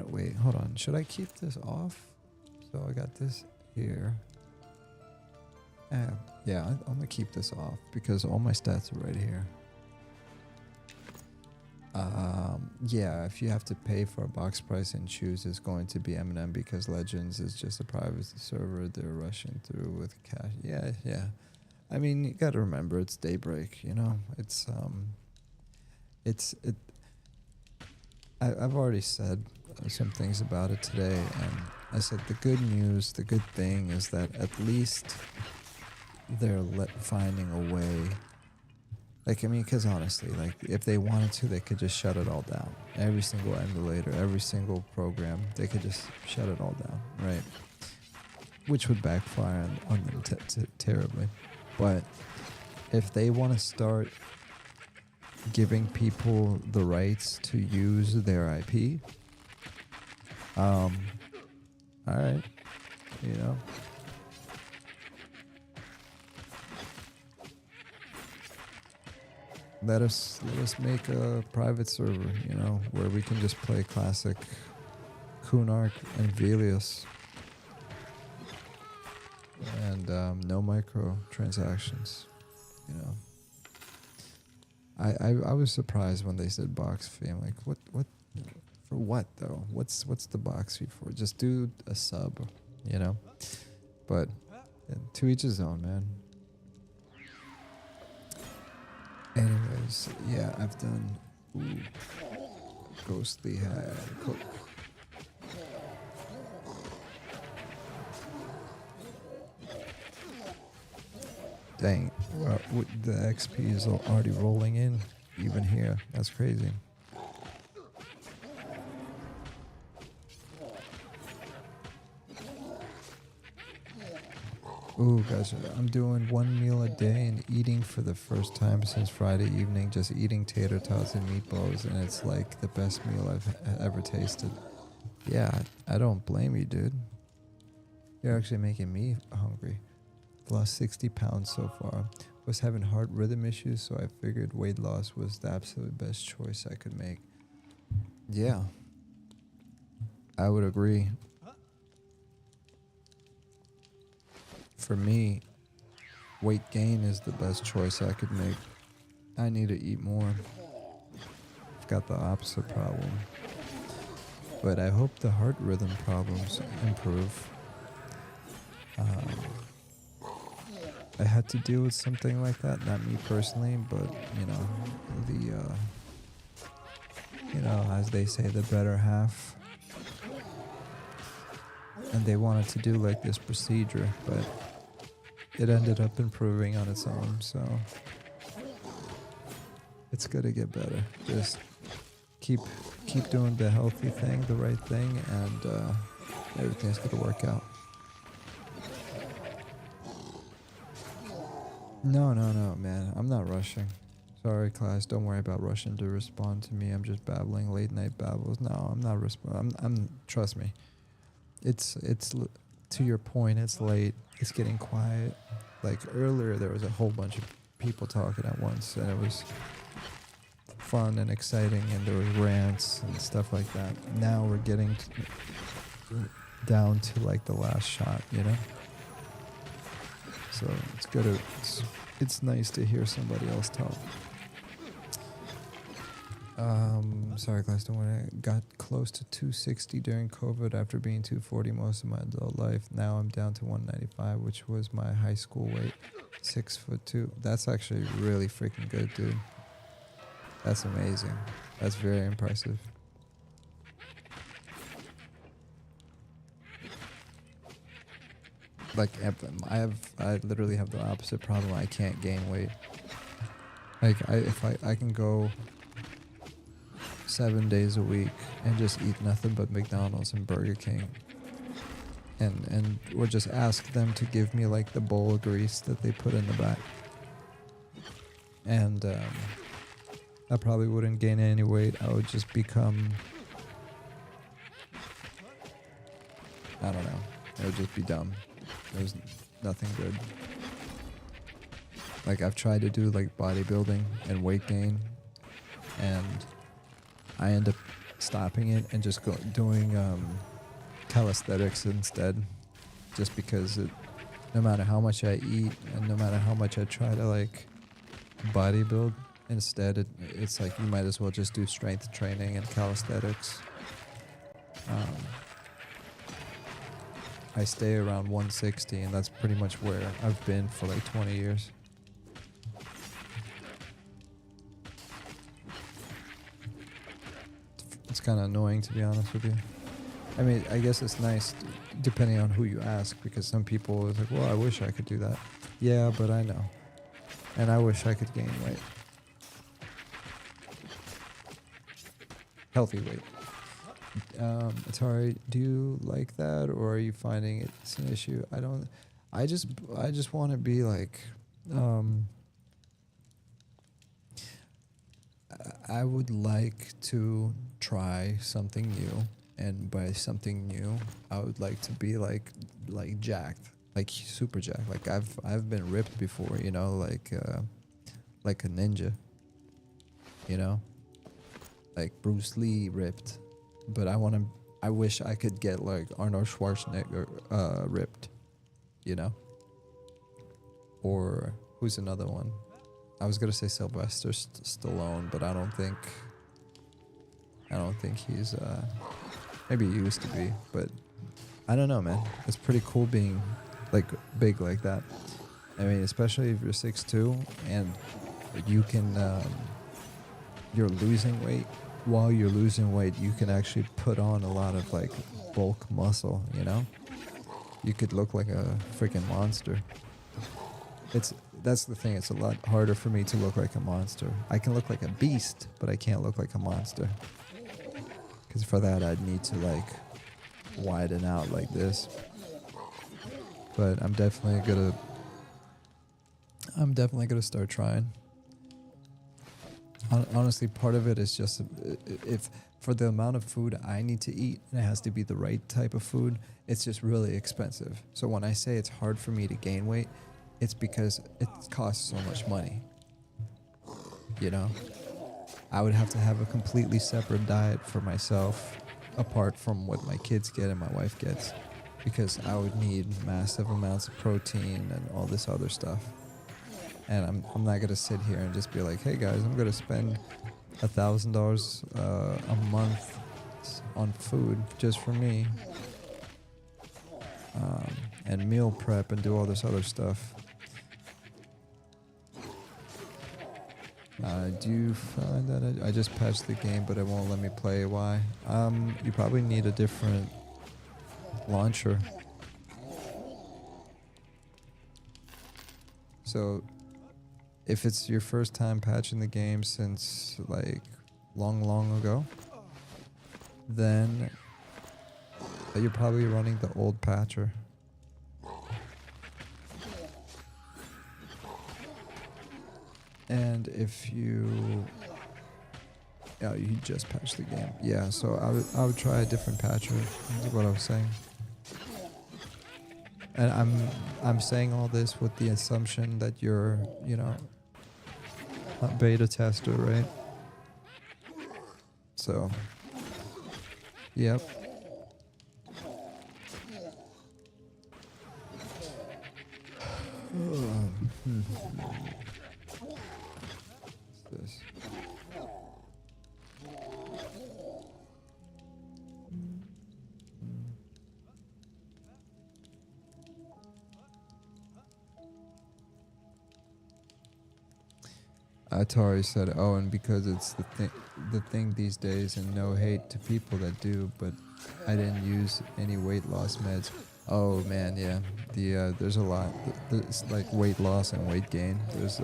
B: wait, hold on. Should I keep this off? So I got this here. Yeah, I'm gonna keep this off because all my stats are right here. Yeah, if you have to pay for a box price and choose, it's going to be M&M because Legends is just a private server they're rushing through with cash. Yeah. I mean, you gotta remember it's Daybreak, you know? I've already said some things about it today, and I said the good news, the good thing is that at least they're finding a way. Like, I mean, because honestly, like, if they wanted to, they could just shut it all down. Every single emulator, every single program, they could just shut it all down, right? Which would backfire on them terribly. But if they want to start giving people the rights to use their IP, all right, you know. Let us make a private server, you know, where we can just play classic Kunark and Velius. And no microtransactions, you know. I was surprised when they said box fee. I'm like, what for what though? What's the box fee for? Just do a sub, you know. But to each his own, man. Anyways, yeah, I've done Ghostly had dang, the XP is already rolling in, even here. That's crazy. Ooh, guys, I'm doing one meal a day and eating for the first time since Friday evening, just eating tater tots and meatballs, and it's like the best meal I've ever tasted. Yeah, I don't blame you, dude. You're actually making me hungry. Lost 60 pounds so far. Was having heart rhythm issues, so I figured weight loss was the absolute best choice I could make. Yeah, I would agree. For me, weight gain is the best choice I could make. I need to eat more. I've got the opposite problem. But I hope the heart rhythm problems improve. I had to deal with something like that, not me personally, but as they say, the better half. And they wanted to do like this procedure, but it ended up improving on its own, so it's gonna get better. Just keep doing the healthy thing, the right thing, and everything's gonna work out. No, man. I'm not rushing. Sorry, class. Don't worry about rushing to respond to me. I'm just babbling late night babbles. No, I'm not I'm trust me. It's to your point. It's late. It's getting quiet. Like earlier, there was a whole bunch of people talking at once, and it was fun and exciting, and there was rants and stuff like that. Now we're getting down to like the last shot, you know. So it's good. It's nice to hear somebody else talk. Sorry, class. Don't worry. I got close to 260 during COVID after being 240 most of my adult life. Now I'm down to 195, which was my high school weight. 6'2". That's actually really freaking good, dude. That's amazing. That's very impressive. Like I literally have the opposite problem. I can't gain weight. Like if I can go 7 days a week and just eat nothing but McDonald's and Burger King, and or just ask them to give me like the bowl of grease that they put in the back, and I probably wouldn't gain any weight. I would just become, I don't know. I would just be dumb. There's nothing good. Like I've tried to do like bodybuilding and weight gain, and I end up stopping it and just doing calisthenics instead, just because no matter how much I eat and no matter how much I try to like bodybuild, instead it's like you might as well just do strength training and calisthenics. I stay around 160, and that's pretty much where I've been for like 20 years. It's kind of annoying, to be honest with you. I mean, I guess it's nice depending on who you ask, because some people is like, well, I wish I could do that. Yeah, but I know. And I wish I could gain weight. Healthy weight. Atari, do you like that, or are you finding it's an issue? I just want to be like, I would like to try something new, and by something new, I would like to be like jacked, like super jacked. Like I've been ripped before, you know, like a ninja, you know, like Bruce Lee ripped. But I wish I could get like Arnold Schwarzenegger ripped, you know? Or who's another one? I was gonna say Sylvester Stallone, but I don't think he's maybe he used to be, but I don't know, man. It's pretty cool being like big like that. I mean, especially if you're 6'2" and you can you're losing weight. While you're losing weight, you can actually put on a lot of like bulk muscle, you know? You could look like a freaking monster. That's the thing, it's a lot harder for me to look like a monster. I can look like a beast, but I can't look like a monster. Because for that, I'd need to like widen out like this. But I'm definitely gonna start trying. Honestly, part of it is just if for the amount of food I need to eat, and it has to be the right type of food, it's just really expensive. So when I say it's hard for me to gain weight, it's because it costs so much money. You know? I would have to have a completely separate diet for myself, apart from what my kids get and my wife gets, because I would need massive amounts of protein and all this other stuff. And I'm not gonna sit here and just be like, hey guys, I'm gonna spend $1,000 a month on food just for me, and meal prep and do all this other stuff. Do you find that I just patched the game, but it won't let me play? Why? You probably need a different launcher. So if it's your first time patching the game since like long ago, then you're probably running the old patcher. And if you just patched the game. Yeah, so I would try a different patcher, is what I was saying. And I'm saying all this with the assumption that you're, you know, a beta tester, right? So, yep. What's this? Atari said, oh, and because it's the thing these days, and no hate to people that do, but I didn't use any weight loss meds. Oh man, yeah. There's a lot. There's like weight loss and weight gain. There's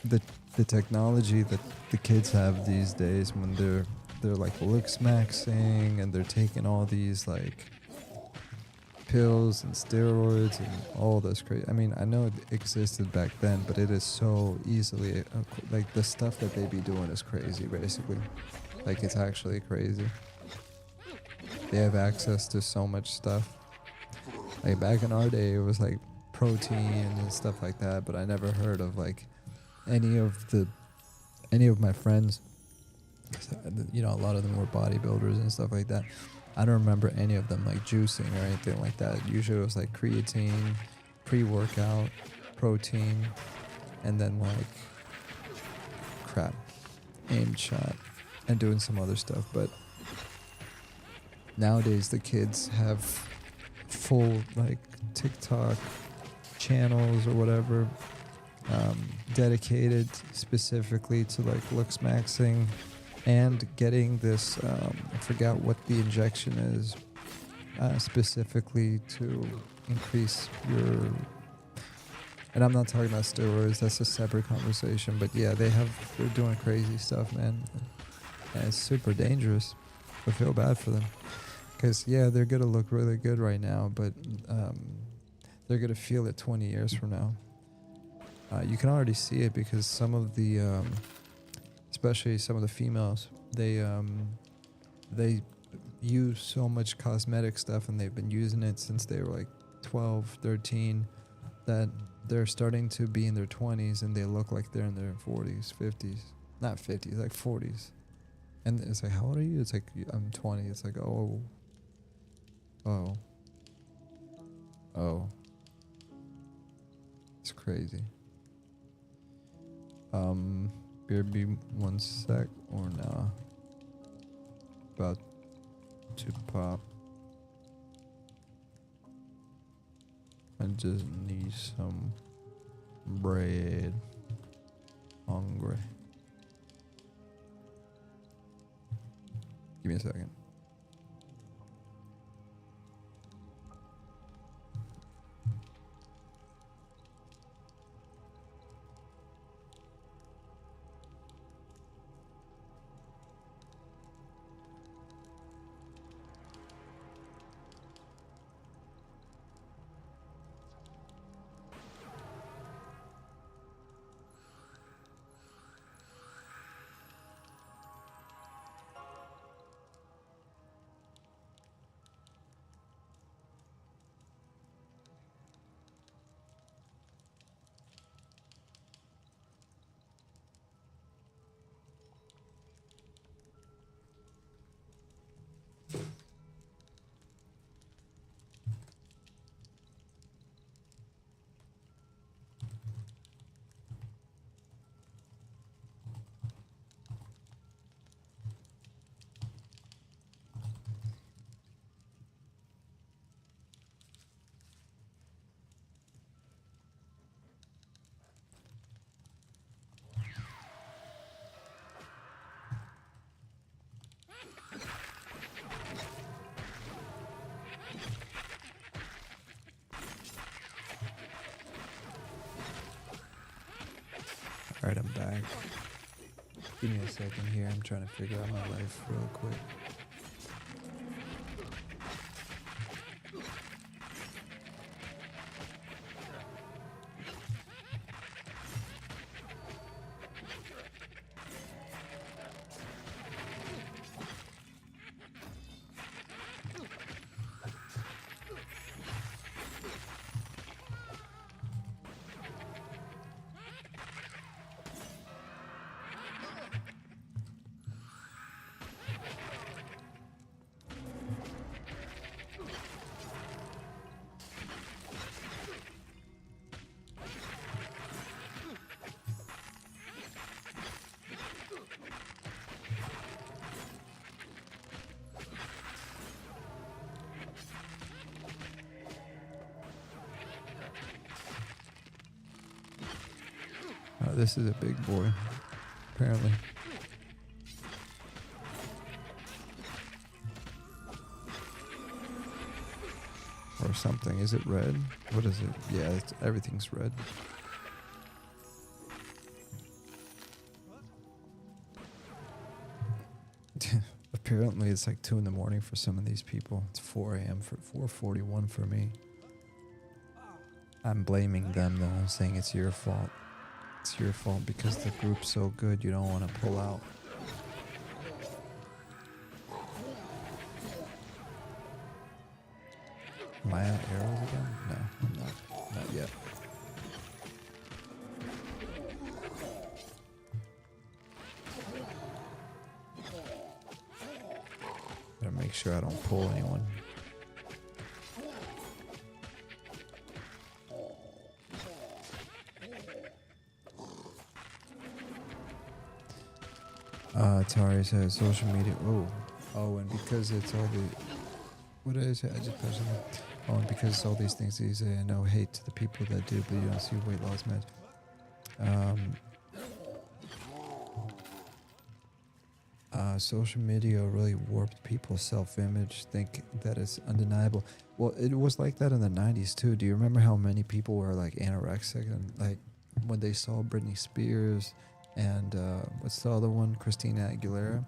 B: the technology that the kids have these days when they're like looks maxing and they're taking all these like pills and steroids and all this crazy. I mean, I know it existed back then, but it is so easily like the stuff that they be doing is crazy. Basically, like it's actually crazy. They have access to so much stuff. Like back in our day, it was like protein and stuff like that, but I never heard of like any of my friends You know, a lot of them were bodybuilders and stuff like that. I don't remember any of them like juicing or anything like that. Usually it was like creatine, pre-workout, protein, and then like crap, aim shot, and doing some other stuff. But nowadays the kids have full like TikTok channels or whatever, dedicated specifically to like looks maxing and getting this, I forgot what the injection is, specifically to increase your, and I'm not talking about steroids, that's a separate conversation, but yeah, they're doing crazy stuff, man, and it's super dangerous. I feel bad for them, because yeah, they're gonna look really good right now, but they're gonna feel it 20 years from now. You can already see it because some of the especially some of the females, they use so much cosmetic stuff, and they've been using it since they were like 12, 13, that they're starting to be in their 20s and they look like they're in their 40s, 50s, not 50s, like 40s. And it's like, how old are you? It's like, I'm 20. It's like, oh. It's crazy. Beer be 1 sec or nah? About to pop. I just need some bread. Hungry. Give me a second. Alright, I'm back. Give me a second here. I'm trying to figure out my life real quick. This is a big boy, apparently. Or something. Is it red? What is it? Yeah, everything's red. Apparently it's like 2 in the morning for some of these people. It's 4 a.m. for 4:41 for me. I'm blaming them though. I'm saying it's your fault. It's your fault because the group's so good you don't want to pull out. Am I out arrows again? No, I'm not. Not yet. make sure I don't pull anyone. Tari says social media. Oh, and because it's all the. What did I say? I just posted it. Oh, and because it's all these things, these no hate to the people that do, but you don't see weight loss meds. Social media really warped people's self-image, think that it's undeniable. Well, it was like that in the 90s too. Do you remember how many people were like anorexic and like when they saw Britney Spears and what's the other one, Christina Aguilera?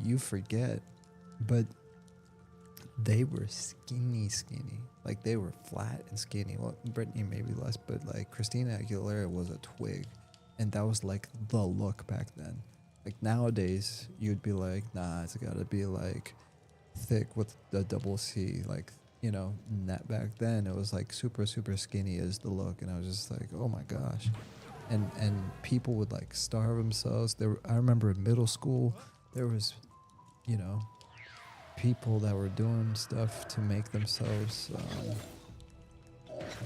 B: You forget, but they were skinny. Like they were flat and skinny. Well, Britney maybe less, but like Christina Aguilera was a twig, and that was like the look back then. Like nowadays, you'd be like, nah, it's gotta be like thick with the double C. Like, you know, that back then it was like super skinny is the look, and I was just like, oh my gosh. And people would like starve themselves. I remember in middle school, there was, you know, people that were doing stuff to make themselves,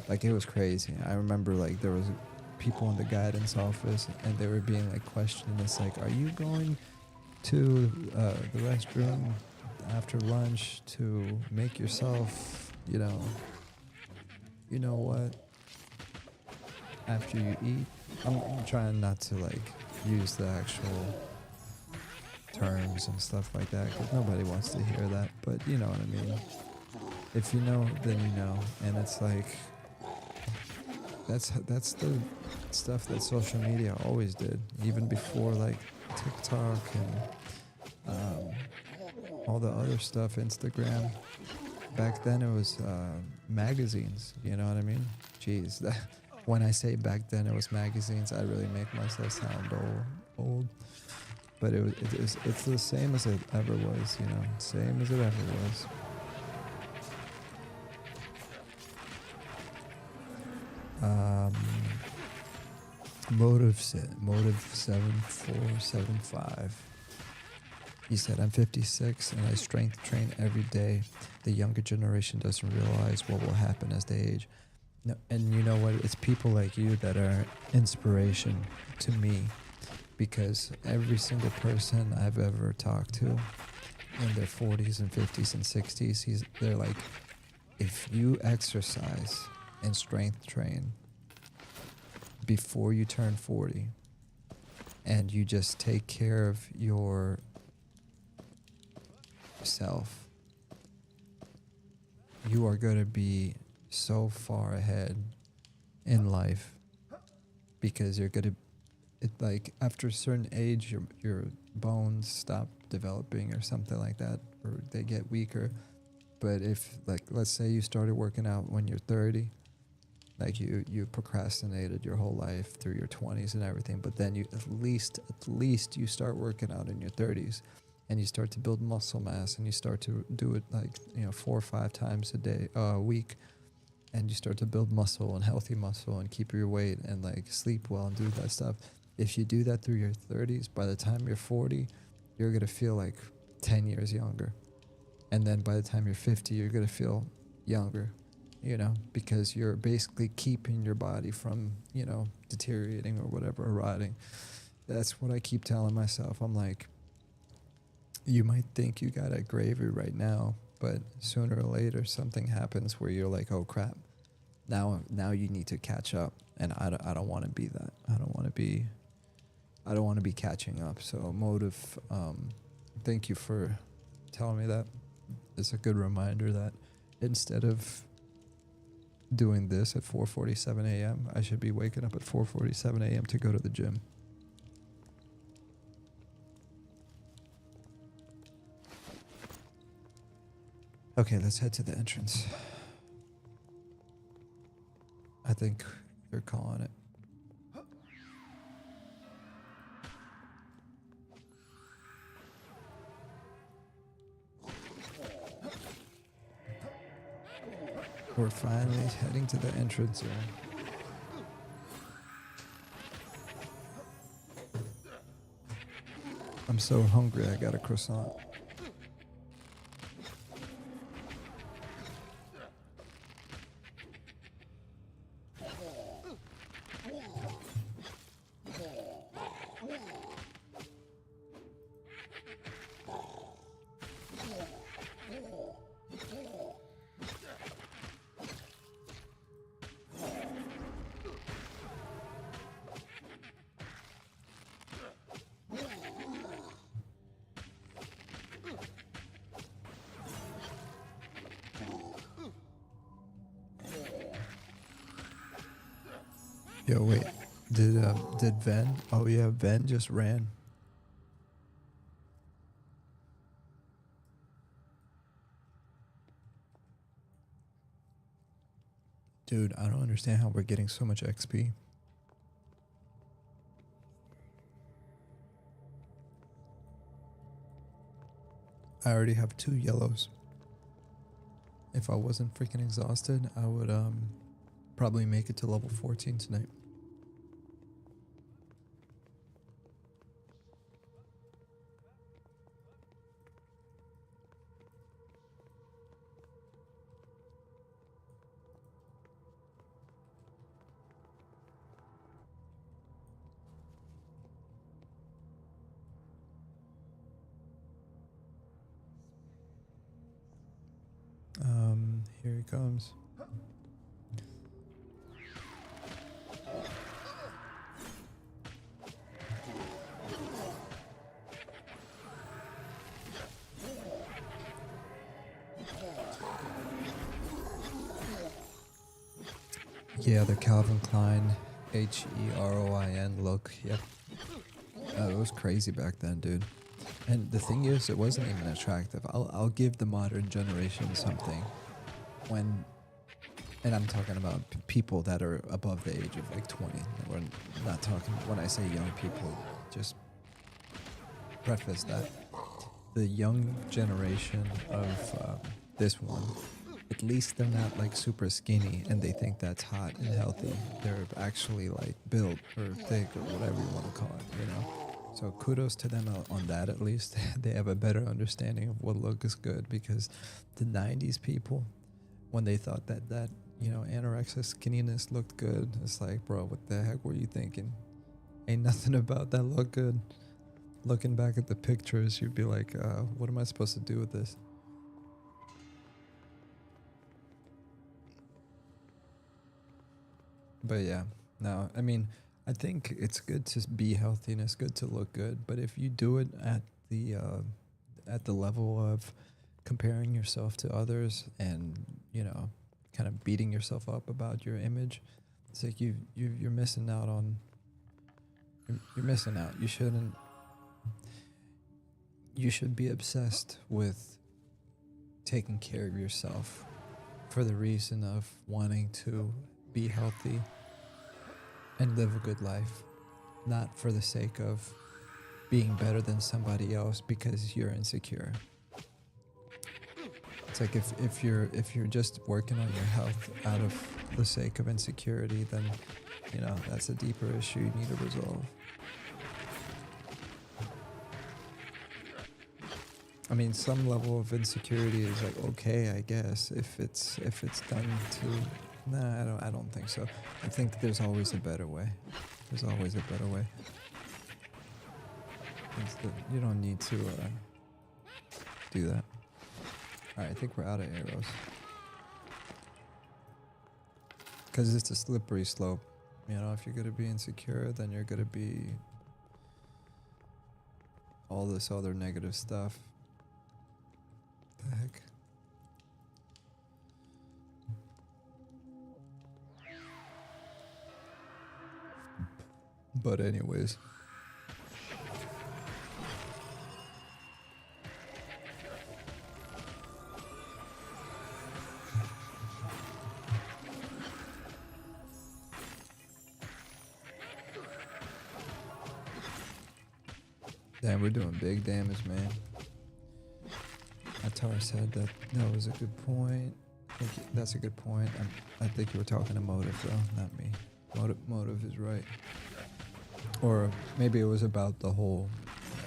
B: like it was crazy. I remember like there was people in the guidance office and they were being like questioned. It's like, are you going to the restroom after lunch to make yourself, you know what, after you eat? I'm trying not to like use the actual terms and stuff like that because nobody wants to hear that, but you know what I mean. If you know, then you know. And it's like that's the stuff that social media always did, even before like TikTok and all the other stuff, Instagram. Back then it was magazines, you know what I mean? Jeez, when I say back then it was magazines, I really make myself sound old. But it's the same as it ever was, you know, same as it ever was. Motive 7475. He said, I'm 56 and I strength train every day. The younger generation doesn't realize what will happen as they age. No, and you know what? It's people like you that are inspiration to me, because every single person I've ever talked to in their 40s and 50s and 60s, they're like, if you exercise and strength train before you turn 40 and you just take care of yourself, you are going to be so far ahead in life, because you're going to, like after a certain age your bones stop developing or something like that, or they get weaker. But if, like, let's say you started working out when you're 30, like you procrastinated your whole life through your 20s and everything, but then you at least you start working out in your 30s and you start to build muscle mass and you start to do it like, you know, 4 or 5 times a week, and you start to build muscle and healthy muscle and keep your weight and like sleep well and do that stuff. If you do that through your 30s, by the time you're 40, you're going to feel like 10 years younger. And then by the time you're 50, you're going to feel younger, you know, because you're basically keeping your body from, you know, deteriorating or whatever, or rotting. That's what I keep telling myself. I'm like, you might think you got it gravy right now, but sooner or later something happens where you're like, oh crap, now you need to catch up. And I don't want to be that. I don't want to be catching up. So Motive, thank you for telling me that. It's a good reminder that instead of doing this at 4:47 a.m., I should be waking up at 4:47 a.m. to go to the gym. Okay, let's head to the entrance. I think they're calling it. We're finally heading to the entrance zone. I'm so hungry, I got a croissant. Yo, wait. Did Ven? Oh yeah, Ven just ran. Dude, I don't understand how we're getting so much XP. I already have 2 yellows. If I wasn't freaking exhausted, I would probably make it to level 14 tonight. Here he comes. Yeah, the Calvin Klein HEROIN look. Yep. It was crazy back then, dude. And the thing is, it wasn't even attractive. I'll give the modern generation something when, and I'm talking about people that are above the age of like 20. We're not talking, when I say young people, just preface that. The young generation of this one, at least they're not like super skinny and they think that's hot and healthy. They're actually like built or thick or whatever you want to call it, you know? So kudos to them on that at least. They have a better understanding of what look is good, because the 90s people, when they thought that you know, anorexia skinniness looked good, it's like, bro, what the heck were you thinking? Ain't nothing about that look good. Looking back at the pictures, you'd be like, what am I supposed to do with this? But yeah, no, I mean, I think it's good to be healthy and it's good to look good. But if you do it at the level of comparing yourself to others and, you know, kind of beating yourself up about your image, it's like you're missing out on. You're missing out. You shouldn't. You should be obsessed with taking care of yourself for the reason of wanting to be healthy and live a good life, not for the sake of being better than somebody else because you're insecure. It's like if you're just working on your health out of the sake of insecurity, then, you know, that's a deeper issue you need to resolve. I mean, some level of insecurity is like okay, I guess, if it's done to. Nah, I don't think so. I think there's always a better way. There's always a better way. You don't need to do that. Alright, I think we're out of arrows. Because it's a slippery slope. You know, if you're going to be insecure, then you're going to be all this other negative stuff. The heck? But anyways. Damn, we're doing big damage, man. Atar said that was a good point. I think that's a good point. I think you were talking to Motive, though, not me. Motive is right. Or maybe it was about the whole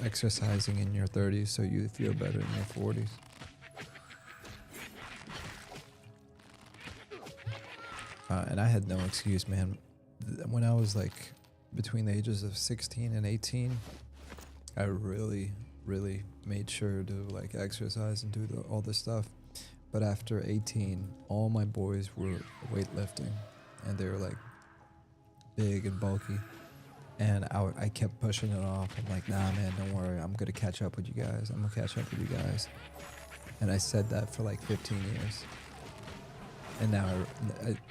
B: exercising in your 30s so you feel better in your 40s. And I had no excuse, man. When I was like between the ages of 16 and 18, I really made sure to like exercise and do all this stuff. But after 18, all my boys were weightlifting and they were like big and bulky. And I kept pushing it off. I'm like, nah, man, don't worry. I'm going to catch up with you guys. And I said that for like 15 years. And now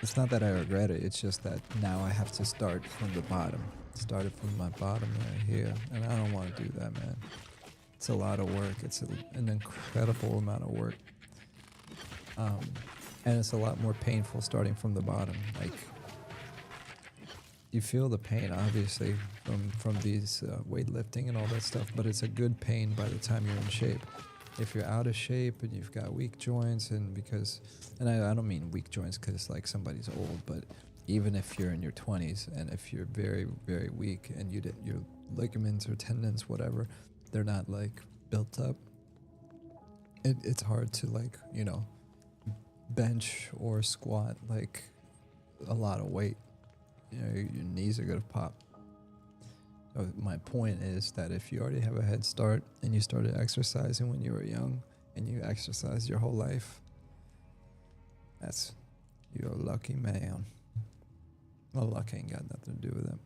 B: it's not that I regret it. It's just that now I have to start from the bottom. Started from my bottom right here, and I don't want to do that, man. It's a lot of work. It's an incredible amount of work, and it's a lot more painful starting from the bottom. Like, you feel the pain, obviously, from these weightlifting and all that stuff, but it's a good pain by the time you're in shape. If you're out of shape and you've got weak joints, and I don't mean weak joints because like somebody's old, but even if you're in your 20s and if you're very, very weak and your ligaments or tendons, whatever, they're not like built up, it's hard to, like, you know, bench or squat like a lot of weight. You know, your knees are gonna pop. So my point is that if you already have a head start and you started exercising when you were young and you exercised your whole life, you're a lucky man. Well, luck ain't got nothing to do with it.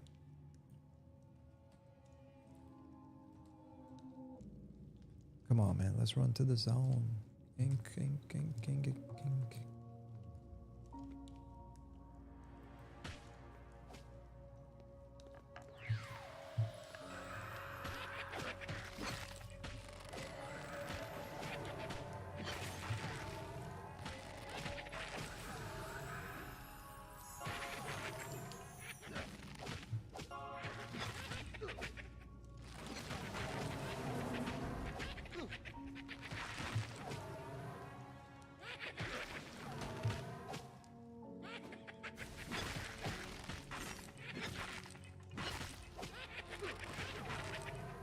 B: Come on, man, let's run to the zone. Ink, ink, ink, ink, ink, ink.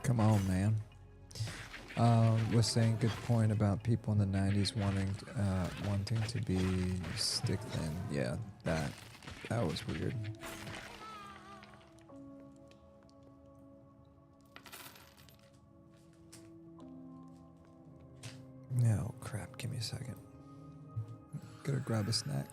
B: Come on, man. Was saying good point about people in the 90s wanting to be stick thin. Yeah, that was weird. Oh crap, give me a second. Gotta grab a snack.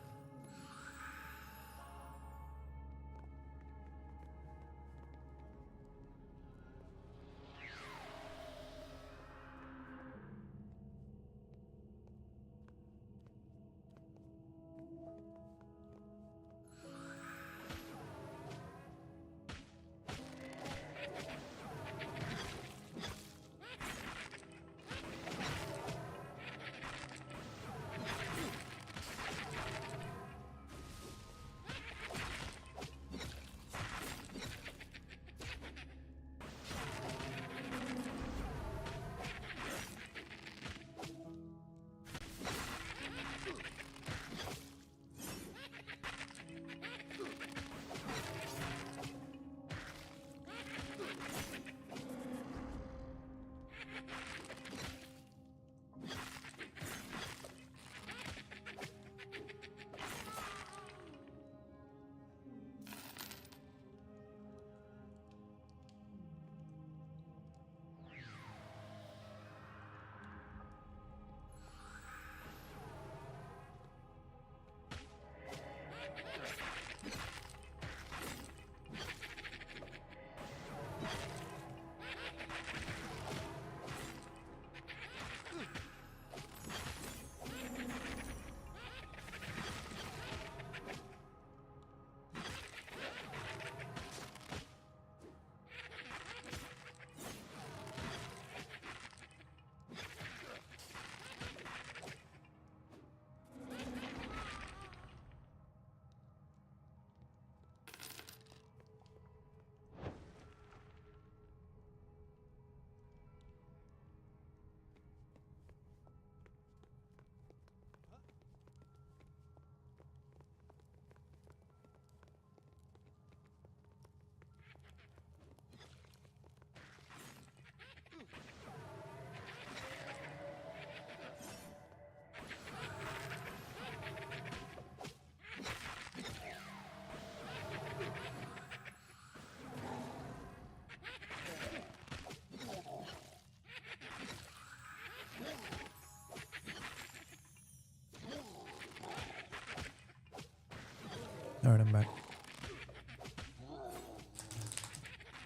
B: Alright, I'm back.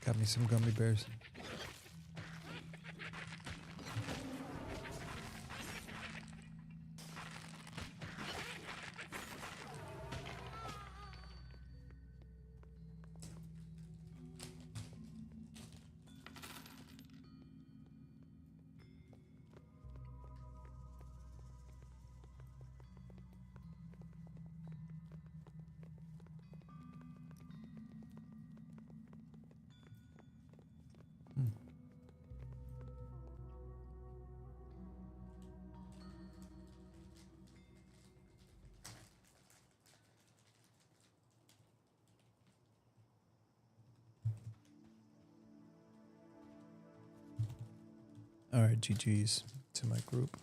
B: Got me some gummy bears. All right, GG's to my group.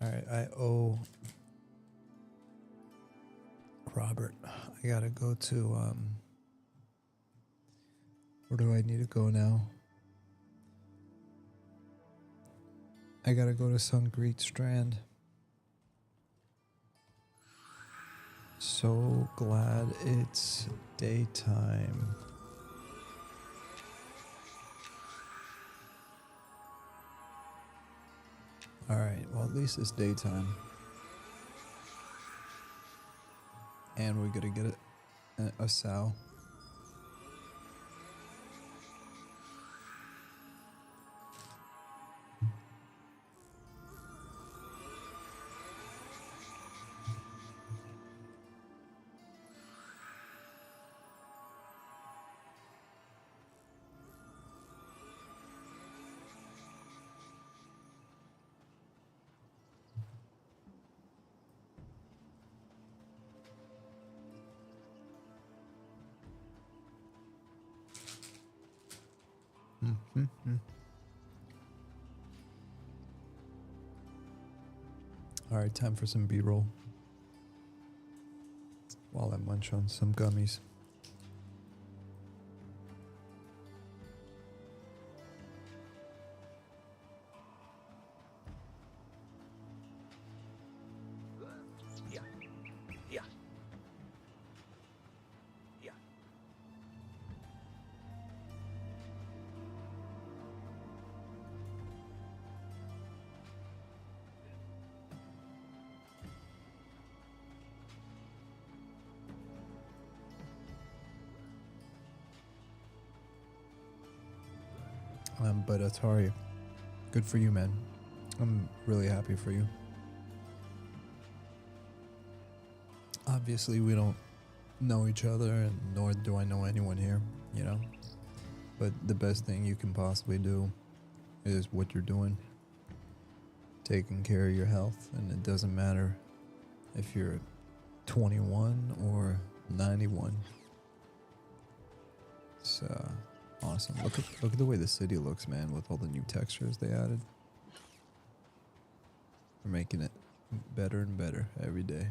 B: All right, I owe Robert. I gotta go to, where do I need to go now? I gotta go to Sungreet Strand. So glad it's daytime. Alright, well at least it's daytime. And we're gonna get a sow. Alright, time for some B-roll. While I munch on some gummies. But Atari, good for you, man. I'm really happy for you. Obviously, we don't know each other, and nor do I know anyone here, you know? But the best thing you can possibly do is what you're doing. Taking care of your health, and it doesn't matter if you're 21 or 91. It's awesome. Look at the way the city looks, man, with all the new textures they added. They're making it better and better every day.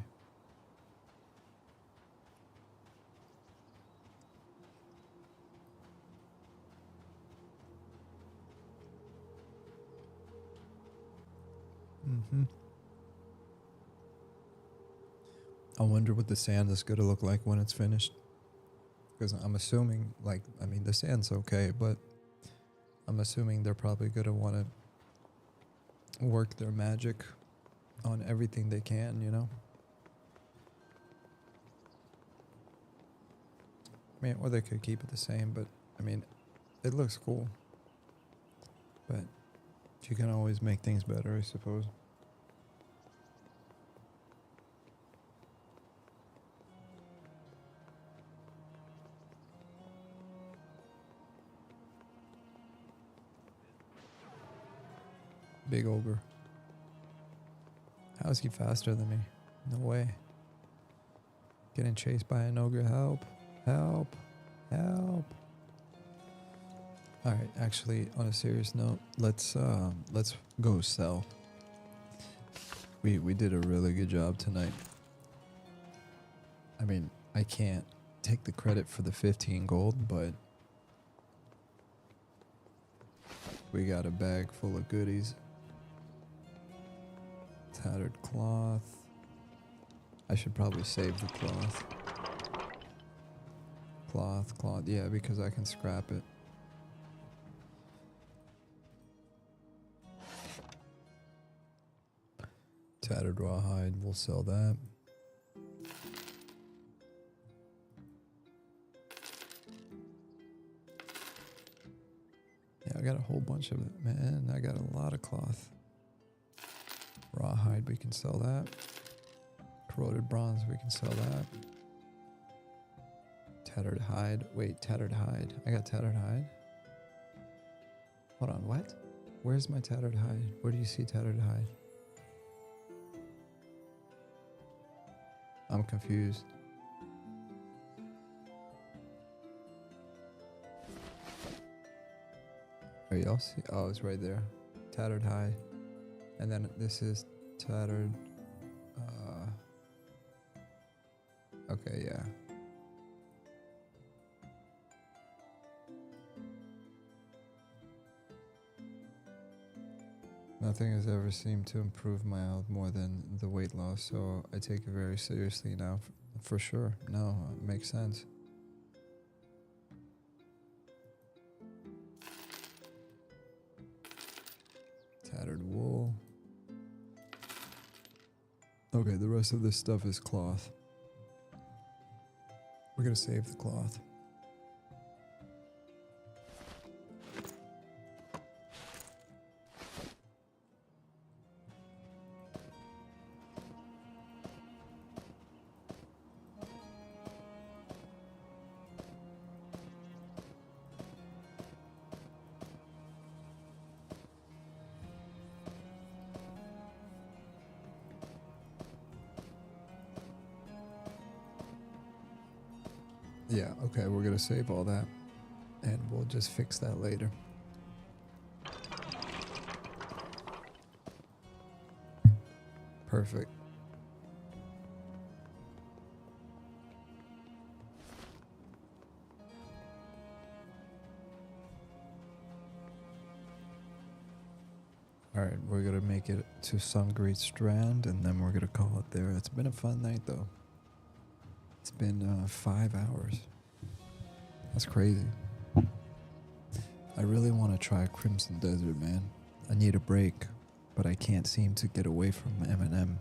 B: I wonder what the sand is going to look like when it's finished. Because I'm assuming, like, I mean, the sand's okay, but I'm assuming they're probably going to want to work their magic on everything they can, you know? I mean, or they could keep it the same, but, I mean, it looks cool. But you can always make things better, I suppose. Big ogre. How is he faster than me? No way. Getting chased by an ogre. Help. Help. Help. Alright, actually, on a serious note, let's go sell. We did a really good job tonight. I mean, I can't take the credit for the 15 gold, but we got a bag full of goodies. Tattered cloth. I should probably save the cloth. Cloth, yeah, because I can scrap it. Tattered rawhide, we'll sell that. Yeah, I got a whole bunch of it, man. I got a lot of cloth. Rawhide, we can sell that. Corroded bronze, we can sell that. Tattered hide. Wait, tattered hide. I got tattered hide. Hold on, what? Where's my tattered hide? Where do you see tattered hide? I'm confused. Are Sorry, y'all see. Oh, it's right there. Tattered high. And then this is tattered. Okay, yeah. Nothing has ever seemed to improve my health more than the weight loss, so I take it very seriously now, for sure. No, it makes sense. Tattered wool. Okay, the rest of this stuff is cloth. We're gonna save the cloth. Yeah, okay, we're gonna save all that and we'll just fix that later. Perfect. Alright, we're gonna make it to some great strand and then we're gonna call it there. It's been a fun night though. It's been 5 hours. That's crazy. I really want to try Crimson Desert, man. I need a break, but I can't seem to get away from M&M.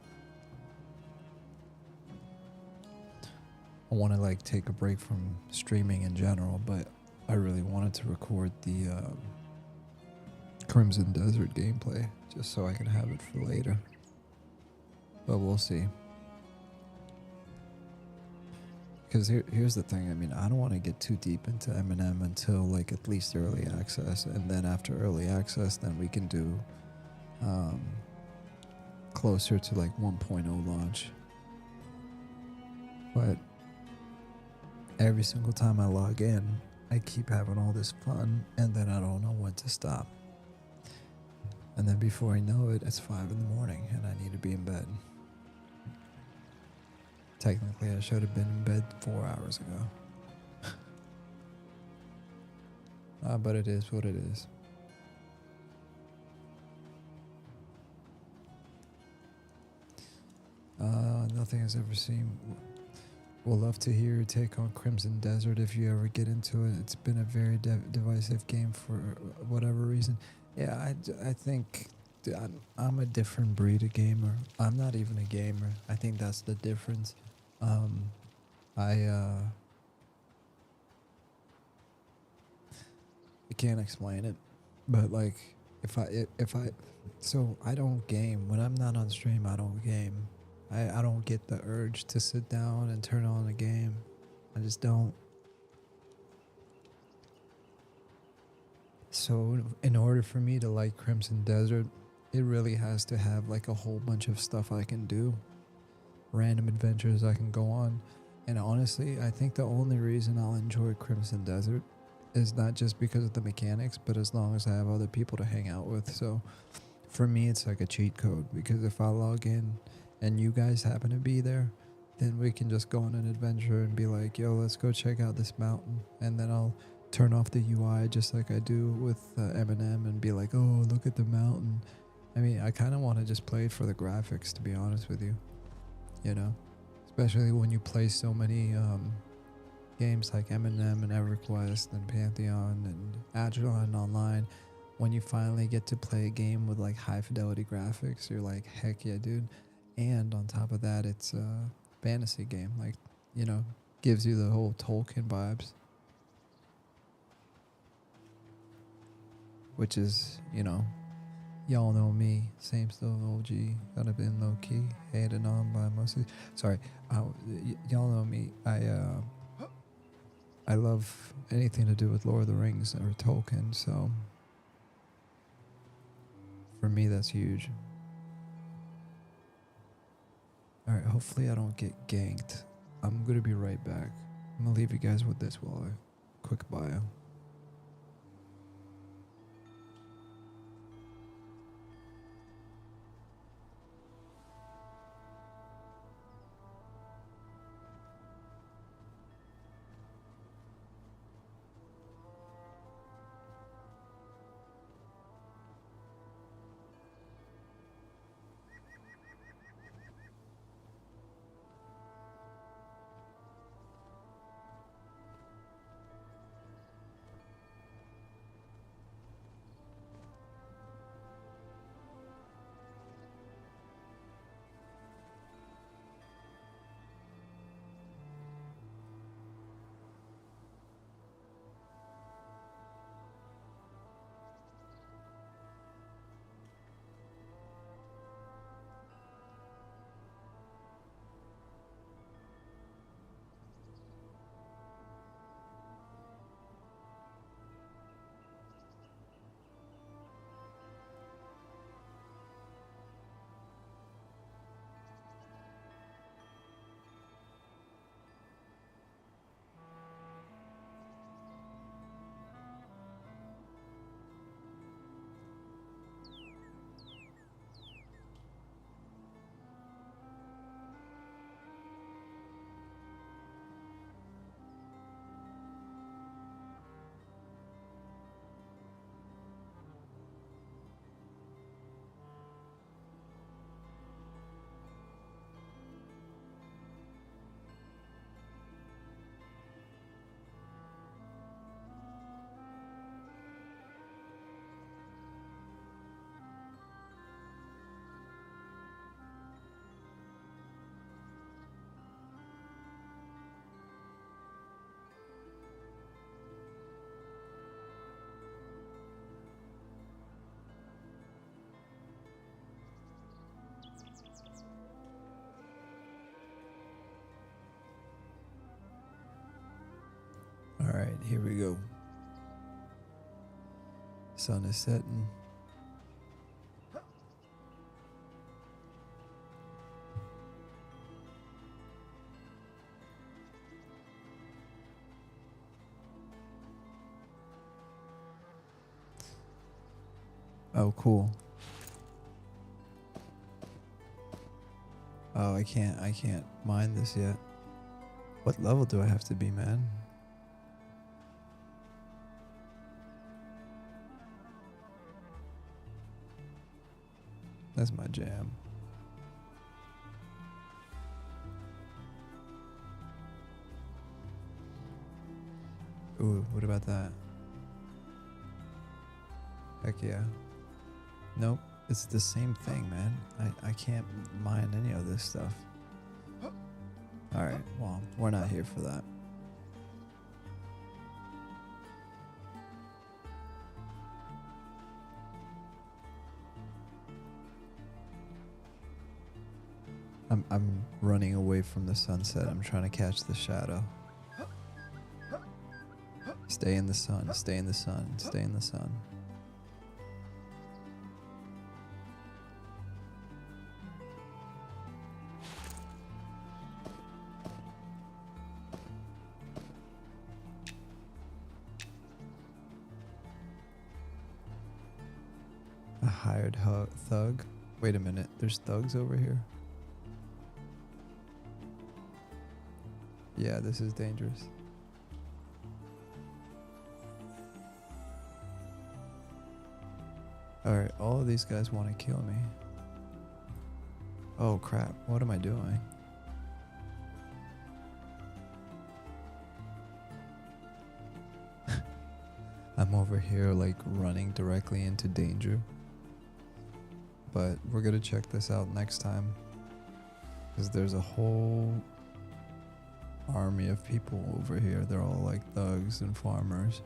B: I want to like take a break from streaming in general, but I really wanted to record the Crimson Desert gameplay just so I can have it for later. But we'll see. Because here's the thing, I mean, I don't want to get too deep into M&M until like at least early access, and then after early access, then we can do closer to like 1.0 launch. But every single time I log in, I keep having all this fun, and then I don't know when to stop. And then before I know it, it's 5 in the morning, and I need to be in bed. Technically, I should have been in bed 4 hours ago. But it is what it is. Nothing has ever seen. We'll love to hear your take on Crimson Desert if you ever get into it. It's been a very divisive game for whatever reason. Yeah, I think I'm a different breed of gamer. I'm not even a gamer. I think that's the difference. I can't explain it, but like if I so I don't game when I'm not on stream. I don't game. I don't get the urge to sit down and turn on a game. I just don't. So in order for me to like Crimson Desert, it really has to have like a whole bunch of stuff I can do, random adventures I can go on. And honestly, I think the only reason I'll enjoy Crimson Desert is not just because of the mechanics, but as long as I have other people to hang out with. So for me, it's like a cheat code, because if I log in and you guys happen to be there, then we can just go on an adventure and be like, yo, let's go check out this mountain. And then I'll turn off the UI just like I do with M&M and be like, oh, look at the mountain. I mean, I kind of want to just play it for the graphics, to be honest with you. You know, especially when you play so many games like M&M and EverQuest and Pantheon and Agilon Online. When you finally get to play a game with like high fidelity graphics, you're like, heck yeah, dude. And on top of that, it's a fantasy game, like, you know, gives you the whole Tolkien vibes, which is, you know, y'all know me, same still OG, gotta been low key, hated on by most of. Sorry, y'all know me. I love anything to do with Lord of the Rings or Tolkien, so for me that's huge. All right, hopefully I don't get ganked. I'm gonna be right back. I'm gonna leave you guys with this while quick bio. Alright, here we go. Sun is setting. Oh, cool. Oh, I can't mine this yet. What level do I have to be, man? That's my jam. Ooh, what about that? Heck yeah. Nope, it's the same thing, man. I can't mine any of this stuff. Alright, well, we're not here for that. I'm running away from the sunset. I'm trying to catch the shadow. Stay in the sun, stay in the sun, stay in the sun. A hired thug? Wait a minute, there's thugs over here? Yeah, this is dangerous. Alright, all of these guys want to kill me. Oh crap, what am I doing? I'm over here like running directly into danger. But we're gonna check this out next time. Because there's a whole army of people over here. They're all like thugs and farmers.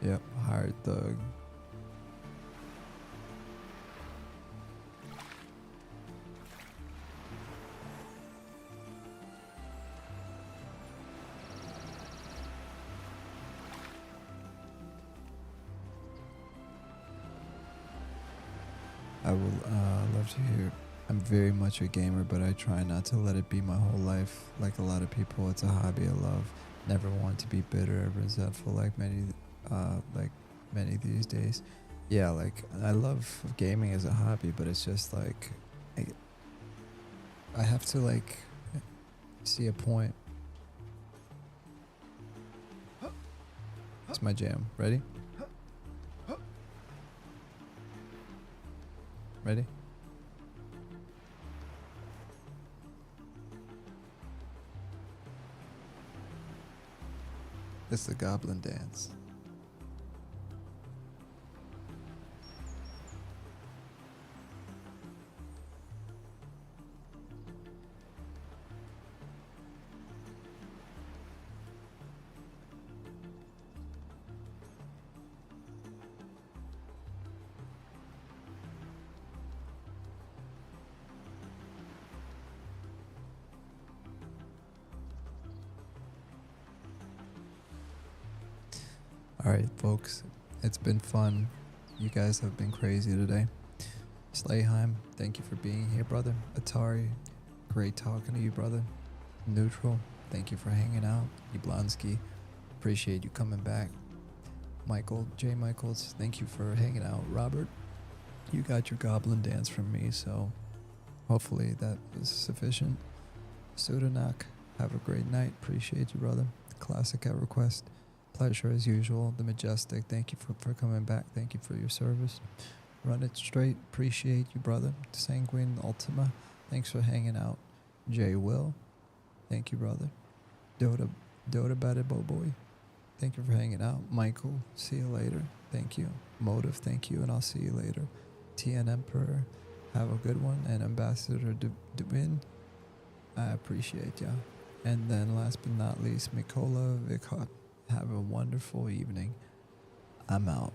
B: Yep, hired thug. I will love to hear. I'm very much a gamer, but I try not to let it be my whole life. Like a lot of people, it's a hobby I love. Never want to be bitter or resentful like many these days. Yeah, like I love gaming as a hobby, but it's just like I have to like see a point. It's my jam. Ready? Ready? It's the goblin dance. Alright, folks, it's been fun. You guys have been crazy today. Slayheim, thank you for being here, brother. Atari, great talking to you, brother. Neutral, thank you for hanging out. Yablonsky, appreciate you coming back. Michael, J. Michaels, thank you for hanging out. Robert, you got your goblin dance from me, so hopefully that was sufficient. Sudanak, have a great night. Appreciate you, brother. Classic at request. Pleasure as usual. The Majestic, thank you for coming back. Thank you for your service. Run it straight. Appreciate you, brother. Sanguine Ultima, thanks for hanging out. J. Will, thank you, brother. Dota Badabo Boy, thank you for hanging out. Michael, see you later. Thank you. Motive, thank you, and I'll see you later. TN Emperor, have a good one. And Ambassador Dubin, I appreciate ya. And then last but not least, Mikola Vikot. Have a wonderful evening. I'm out.